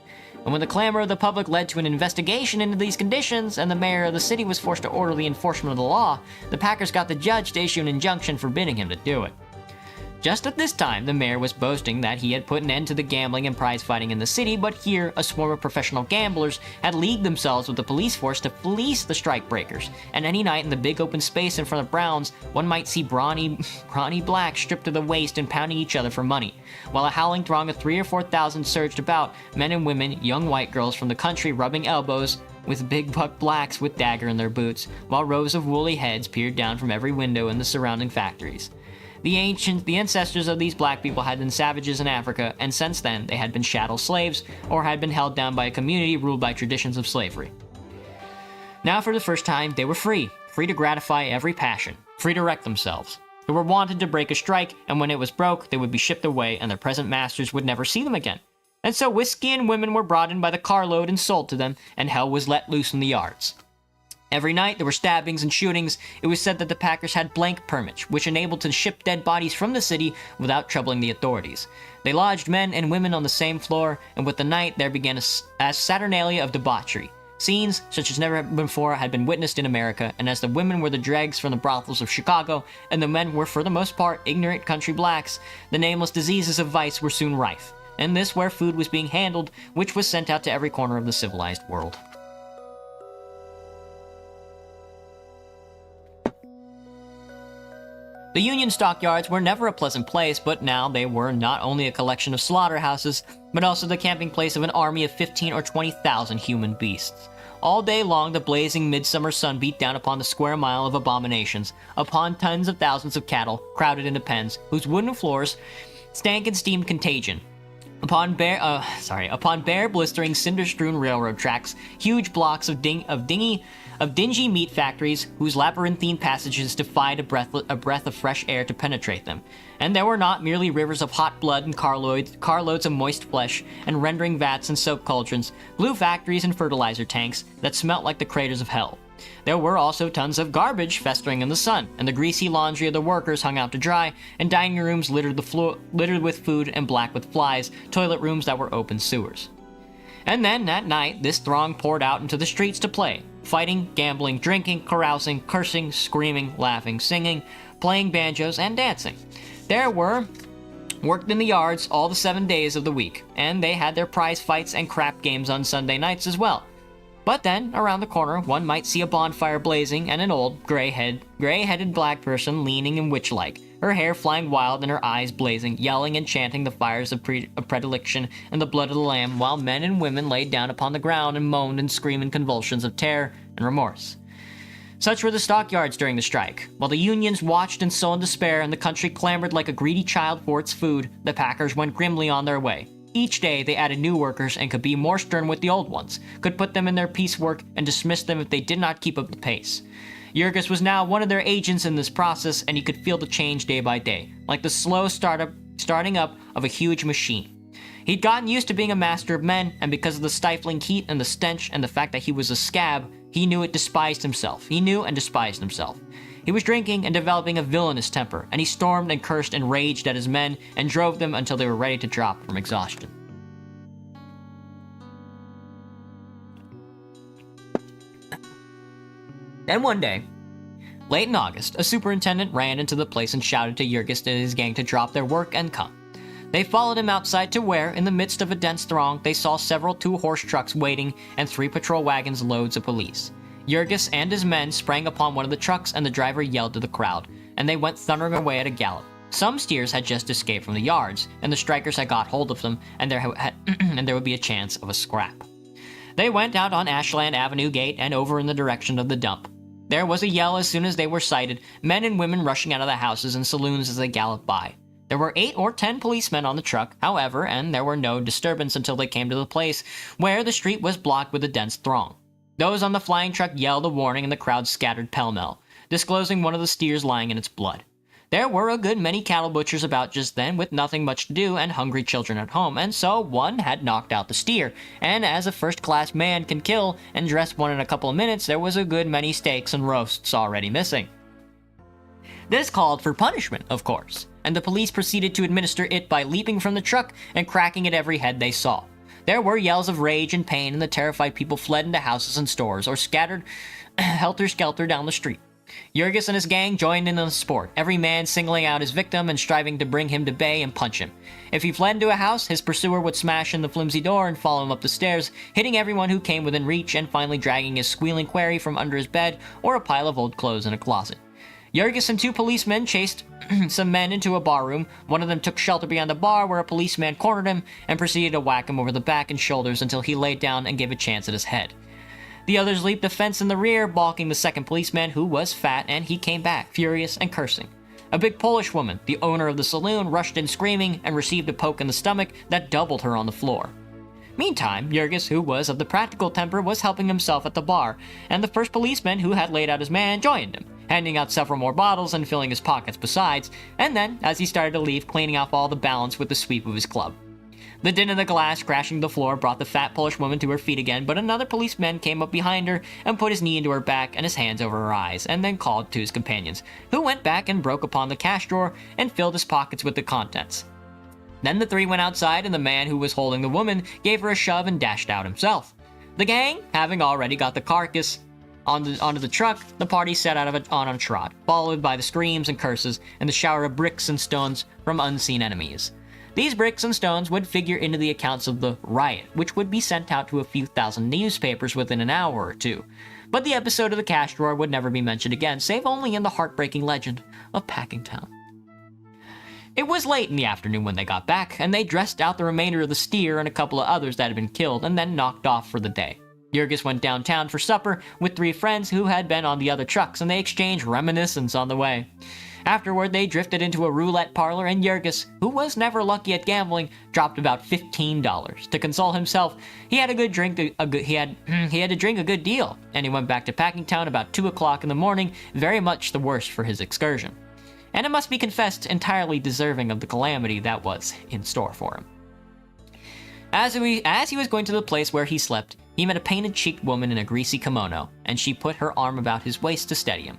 And when the clamor of the public led to an investigation into these conditions, and the mayor of the city was forced to order the enforcement of the law, the Packers got the judge to issue an injunction forbidding him to do it. Just at this time, the mayor was boasting that he had put an end to the gambling and prize fighting in the city, but here, a swarm of professional gamblers had leagued themselves with the police force to fleece the strikebreakers, and any night in the big open space in front of Brown's, one might see brawny blacks stripped to the waist and pounding each other for money, while a howling throng of 3,000 or 4,000 surged about, men and women, young white girls from the country rubbing elbows with big buck blacks with dagger in their boots, while rows of woolly heads peered down from every window in the surrounding factories. The ancestors of these black people had been savages in Africa, and since then they had been chattel slaves, or had been held down by a community ruled by traditions of slavery. Now for the first time, they were free to gratify every passion, free to wreck themselves. They were wanted to break a strike, and when it was broke, they would be shipped away, and their present masters would never see them again. And so whiskey and women were brought in by the carload and sold to them, and hell was let loose in the yards. Every night, there were stabbings and shootings. It was said that the Packers had blank permits, which enabled to ship dead bodies from the city without troubling the authorities. They lodged men and women on the same floor, and with the night, there began a saturnalia of debauchery. Scenes such as never before had been witnessed in America, and as the women were the dregs from the brothels of Chicago, and the men were for the most part ignorant country blacks, the nameless diseases of vice were soon rife, and this where food was being handled, which was sent out to every corner of the civilized world. The Union stockyards were never a pleasant place, but now they were not only a collection of slaughterhouses, but also the camping place of an army of 15,000 or 20,000 human beasts. All day long, the blazing midsummer sun beat down upon the square mile of abominations, upon tens of thousands of cattle crowded into pens, whose wooden floors stank and steamed contagion. Upon bare, blistering, cinder-strewn railroad tracks, huge blocks of dingy meat factories whose labyrinthine passages defied a breath of fresh air to penetrate them. And there were not merely rivers of hot blood and carloads of moist flesh, and rendering vats and soap cauldrons, glue factories and fertilizer tanks that smelt like the craters of hell. There were also tons of garbage festering in the sun, and the greasy laundry of the workers hung out to dry, and dining rooms littered with food and black with flies, toilet rooms that were open sewers. And then, at night, this throng poured out into the streets to play, fighting, gambling, drinking, carousing, cursing, screaming, laughing, singing, playing banjos, and dancing. There were worked in the yards all the 7 days of the week, and they had their prize fights and crap games on Sunday nights as well. But then, around the corner, one might see a bonfire blazing and an old, gray-headed black person leaning and witch-like, her hair flying wild and her eyes blazing, yelling and chanting the fires of predilection and the blood of the lamb, while men and women laid down upon the ground and moaned and screamed in convulsions of terror and remorse. Such were the stockyards during the strike. While the unions watched in sullen despair and the country clamored like a greedy child for its food, the packers went grimly on their way. Each day, they added new workers and could be more stern with the old ones, could put them in their piecework and dismiss them if they did not keep up the pace. Jurgis was now one of their agents in this process, and he could feel the change day by day, like the slow starting up of a huge machine. He'd gotten used to being a master of men, and because of the stifling heat and the stench and the fact that he was a scab, he knew and despised himself. He was drinking and developing a villainous temper, and he stormed and cursed and raged at his men and drove them until they were ready to drop from exhaustion. Then one day, late in August, a superintendent ran into the place and shouted to Jurgis and his gang to drop their work and come. They followed him outside to where, in the midst of a dense throng, they saw several 2-horse trucks waiting and 3 patrol wagons loads of police. Jurgis and his men sprang upon one of the trucks, and the driver yelled to the crowd, and they went thundering away at a gallop. Some steers had just escaped from the yards, and the strikers had got hold of them, and there would be a chance of a scrap. They went out on Ashland Avenue gate and over in the direction of the dump. There was a yell as soon as they were sighted, men and women rushing out of the houses and saloons as they galloped by. There were 8 or 10 policemen on the truck, however, and there were no disturbance until they came to the place where the street was blocked with a dense throng. Those on the flying truck yelled a warning and the crowd scattered pell-mell, disclosing one of the steers lying in its blood. There were a good many cattle butchers about just then with nothing much to do and hungry children at home, and so one had knocked out the steer, and as a first-class man can kill and dress one in a couple of minutes, there was a good many steaks and roasts already missing. This called for punishment, of course, and the police proceeded to administer it by leaping from the truck and cracking at every head they saw. There were yells of rage and pain, and the terrified people fled into houses and stores or scattered helter-skelter down the street. Jurgis and his gang joined in on the sport, every man singling out his victim and striving to bring him to bay and punch him. If he fled into a house, his pursuer would smash in the flimsy door and follow him up the stairs, hitting everyone who came within reach and finally dragging his squealing quarry from under his bed or a pile of old clothes in a closet. Jurgis and 2 policemen chased some men into a barroom. One of them took shelter behind the bar where a policeman cornered him and proceeded to whack him over the back and shoulders until he laid down and gave a chance at his head. The others leaped a fence in the rear, balking the second policeman, who was fat, and he came back, furious and cursing. A big Polish woman, the owner of the saloon, rushed in screaming and received a poke in the stomach that doubled her on the floor. Meantime, Jurgis, who was of the practical temper, was helping himself at the bar, and the first policeman who had laid out his man joined him, handing out several more bottles and filling his pockets besides, and then, as he started to leave, cleaning off all the balance with the sweep of his club. The din of the glass crashing to the floor brought the fat Polish woman to her feet again, but another policeman came up behind her and put his knee into her back and his hands over her eyes, and then called to his companions, who went back and broke upon the cash drawer and filled his pockets with the contents. Then the 3 went outside, and the man who was holding the woman gave her a shove and dashed out himself. The gang, having already got the carcass onto the truck, the party set out on a trot, followed by the screams and curses and the shower of bricks and stones from unseen enemies. These bricks and stones would figure into the accounts of the riot, which would be sent out to a few thousand newspapers within an hour or two. But the episode of the cash drawer would never be mentioned again, save only in the heartbreaking legend of Packingtown. It was late in the afternoon when they got back, and they dressed out the remainder of the steer and a couple of others that had been killed, and then knocked off for the day. Jurgis went downtown for supper with 3 friends who had been on the other trucks, and they exchanged reminiscence on the way. Afterward, they drifted into a roulette parlor, and Jurgis, who was never lucky at gambling, dropped about $15. To console himself, he had to drink a good deal, and he went back to Packingtown about 2 o'clock in the morning, very much the worse for his excursion. And it must be confessed, entirely deserving of the calamity that was in store for him. As he was going to the place where he slept, he met a painted-cheeked woman in a greasy kimono, and she put her arm about his waist to steady him.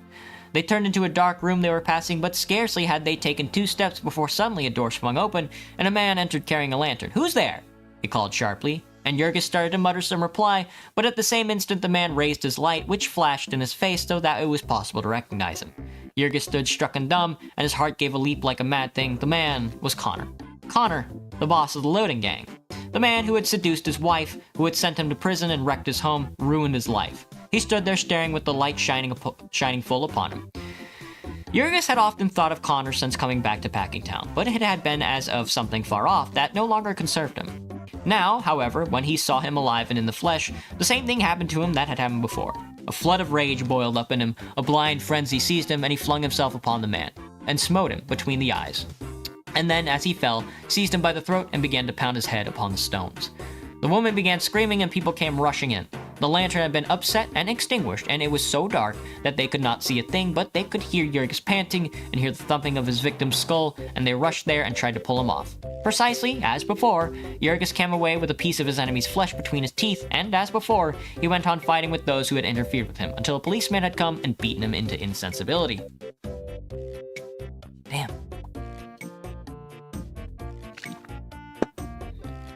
They turned into a dark room they were passing, but scarcely had they taken 2 steps before suddenly a door swung open, and a man entered carrying a lantern. "Who's there?" he called sharply, and Jurgis started to mutter some reply, but at the same instant the man raised his light, which flashed in his face so that it was possible to recognize him. Jurgis stood struck and dumb, and his heart gave a leap like a mad thing. The man was Connor. Connor, the boss of the loading gang. The man who had seduced his wife, who had sent him to prison and wrecked his home, ruined his life. He stood there staring with the light shining full upon him. Jurgis had often thought of Connor since coming back to Packingtown, but it had been as of something far off that no longer concerned him. Now, however, when he saw him alive and in the flesh, the same thing happened to him that had happened before. A flood of rage boiled up in him, a blind frenzy seized him, and he flung himself upon the man, and smote him between the eyes. And then, as he fell, seized him by the throat and began to pound his head upon the stones. The woman began screaming and people came rushing in. The lantern had been upset and extinguished, and it was so dark that they could not see a thing, but they could hear Jurgis panting and hear the thumping of his victim's skull, and they rushed there and tried to pull him off. Precisely as before, Jurgis came away with a piece of his enemy's flesh between his teeth, and as before, he went on fighting with those who had interfered with him, until a policeman had come and beaten him into insensibility. Damn.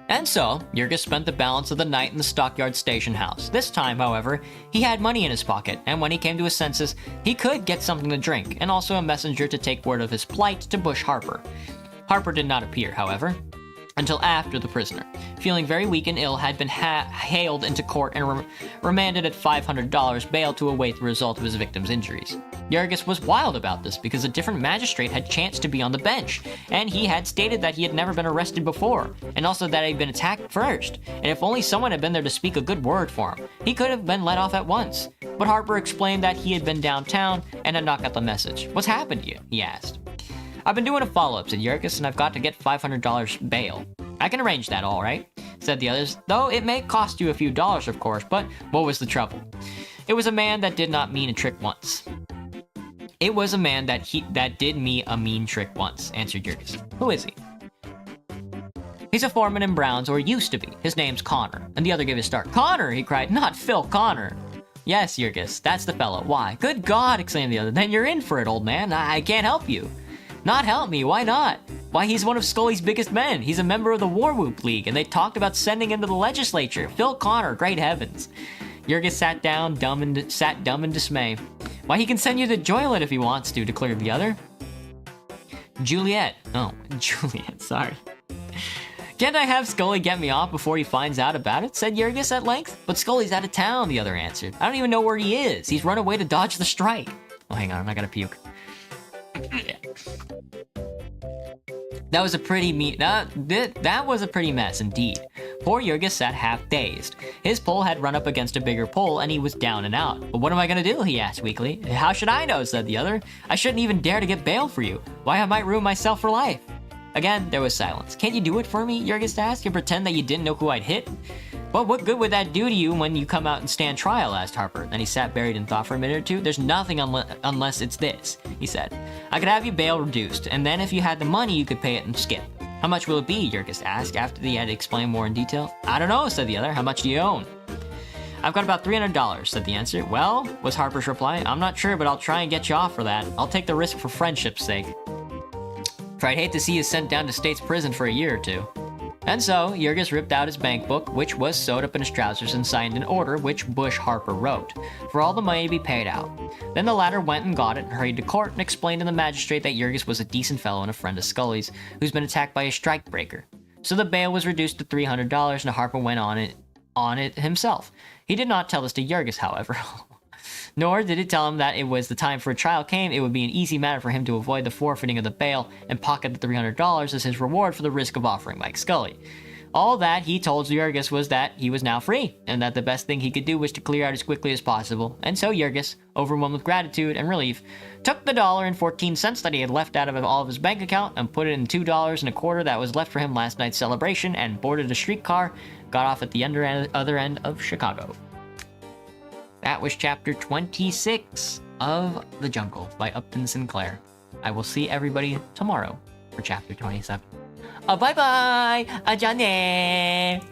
And so, Jurgis spent the balance of the night in the stockyard station house. This time, however, he had money in his pocket, and when he came to his senses, he could get something to drink, and also a messenger to take word of his plight to Bush Harper. Harper did not appear, however, until after the prisoner, feeling very weak and ill, had been hailed into court and remanded at $500 bail to await the result of his victim's injuries. Jurgis was wild about this because a different magistrate had chanced to be on the bench, and he had stated that he had never been arrested before, and also that he had been attacked first, and if only someone had been there to speak a good word for him, he could have been let off at once. But Harper explained that he had been downtown and had not got the message. "What's happened to you?" he asked. "I've been doing a follow-up," said Jurgis, "and I've got to get $500 bail." "I can arrange that, all right," said the others, "though it may cost you a few dollars, of course, but what was the trouble?" "It was a man that did not mean a trick once." "It was a man that did me a mean trick once," answered Jurgis. "Who is he?" "He's a foreman in Brown's, or used to be. His name's Connor." And the other gave a start. "Connor!" he cried. "Not Phil Connor." "Yes, Jurgis, that's the fellow. Why?" "Good God!" exclaimed the other. "Then you're in for it, old man. I can't help you." "Not help me? Why not?" "Why, he's one of Scully's biggest men. He's a member of the War Whoop League, and they talked about sending him to the legislature. Phil Connor, great heavens." Jurgis sat dumb in dismay. "Why, he can send you to Joylet if he wants to," declared the other. Juliet. Oh, Juliet, sorry. "Can't I have Scully get me off before he finds out about it?" said Jurgis at length. "But Scully's out of town," the other answered. "I don't even know where he is. He's run away to dodge the strike." Oh, hang on, I gotta puke. That was a pretty that was a pretty mess indeed. Poor Jurgis sat half dazed. His pole had run up against a bigger pole and he was down and out. "But what am I gonna do?" he asked weakly. "How should I know?" said the other. "I shouldn't even dare to get bail for you. Why, I might ruin myself for life." Again, there was silence. "Can't you do it for me?" Jurgis asked, "and pretend that you didn't know who I'd hit?" "Well, what good would that do to you when you come out and stand trial?" asked Harper. Then he sat buried in thought for a minute or two. "There's nothing unless it's this," he said. "I could have your bail reduced, and then if you had the money, you could pay it and skip." "How much will it be?" Jurgis asked, after he had explained more in detail. "I don't know," said the other. "How much do you own?" "I've got about $300, said the answer. "Well," was Harper's reply, "I'm not sure, but I'll try and get you off for that. I'll take the risk for friendship's sake. For I'd hate to see you sent down to state's prison for a year or two." And so, Jurgis ripped out his bank book, which was sewed up in his trousers, and signed an order, which Bush Harper wrote, for all the money to be paid out. Then the latter went and got it and hurried to court and explained to the magistrate that Jurgis was a decent fellow and a friend of Scully's, who's been attacked by a strikebreaker. So the bail was reduced to $300, and Harper went on it himself. He did not tell this to Jurgis, however. Nor did it tell him that it was the time for a trial came, it would be an easy matter for him to avoid the forfeiting of the bail and pocket the $300 as his reward for the risk of offering Mike Scully. All that he told Jurgis was that he was now free, and that the best thing he could do was to clear out as quickly as possible. And so Jurgis, overwhelmed with gratitude and relief, took the $1.14 that he had left out of all of his bank account and put it in $2.25 that was left for him last night's celebration, and boarded a streetcar, got off at the other end of Chicago. That was chapter 26 of The Jungle by Upton Sinclair. I will see everybody tomorrow for chapter 27. Bye-bye! Ajane!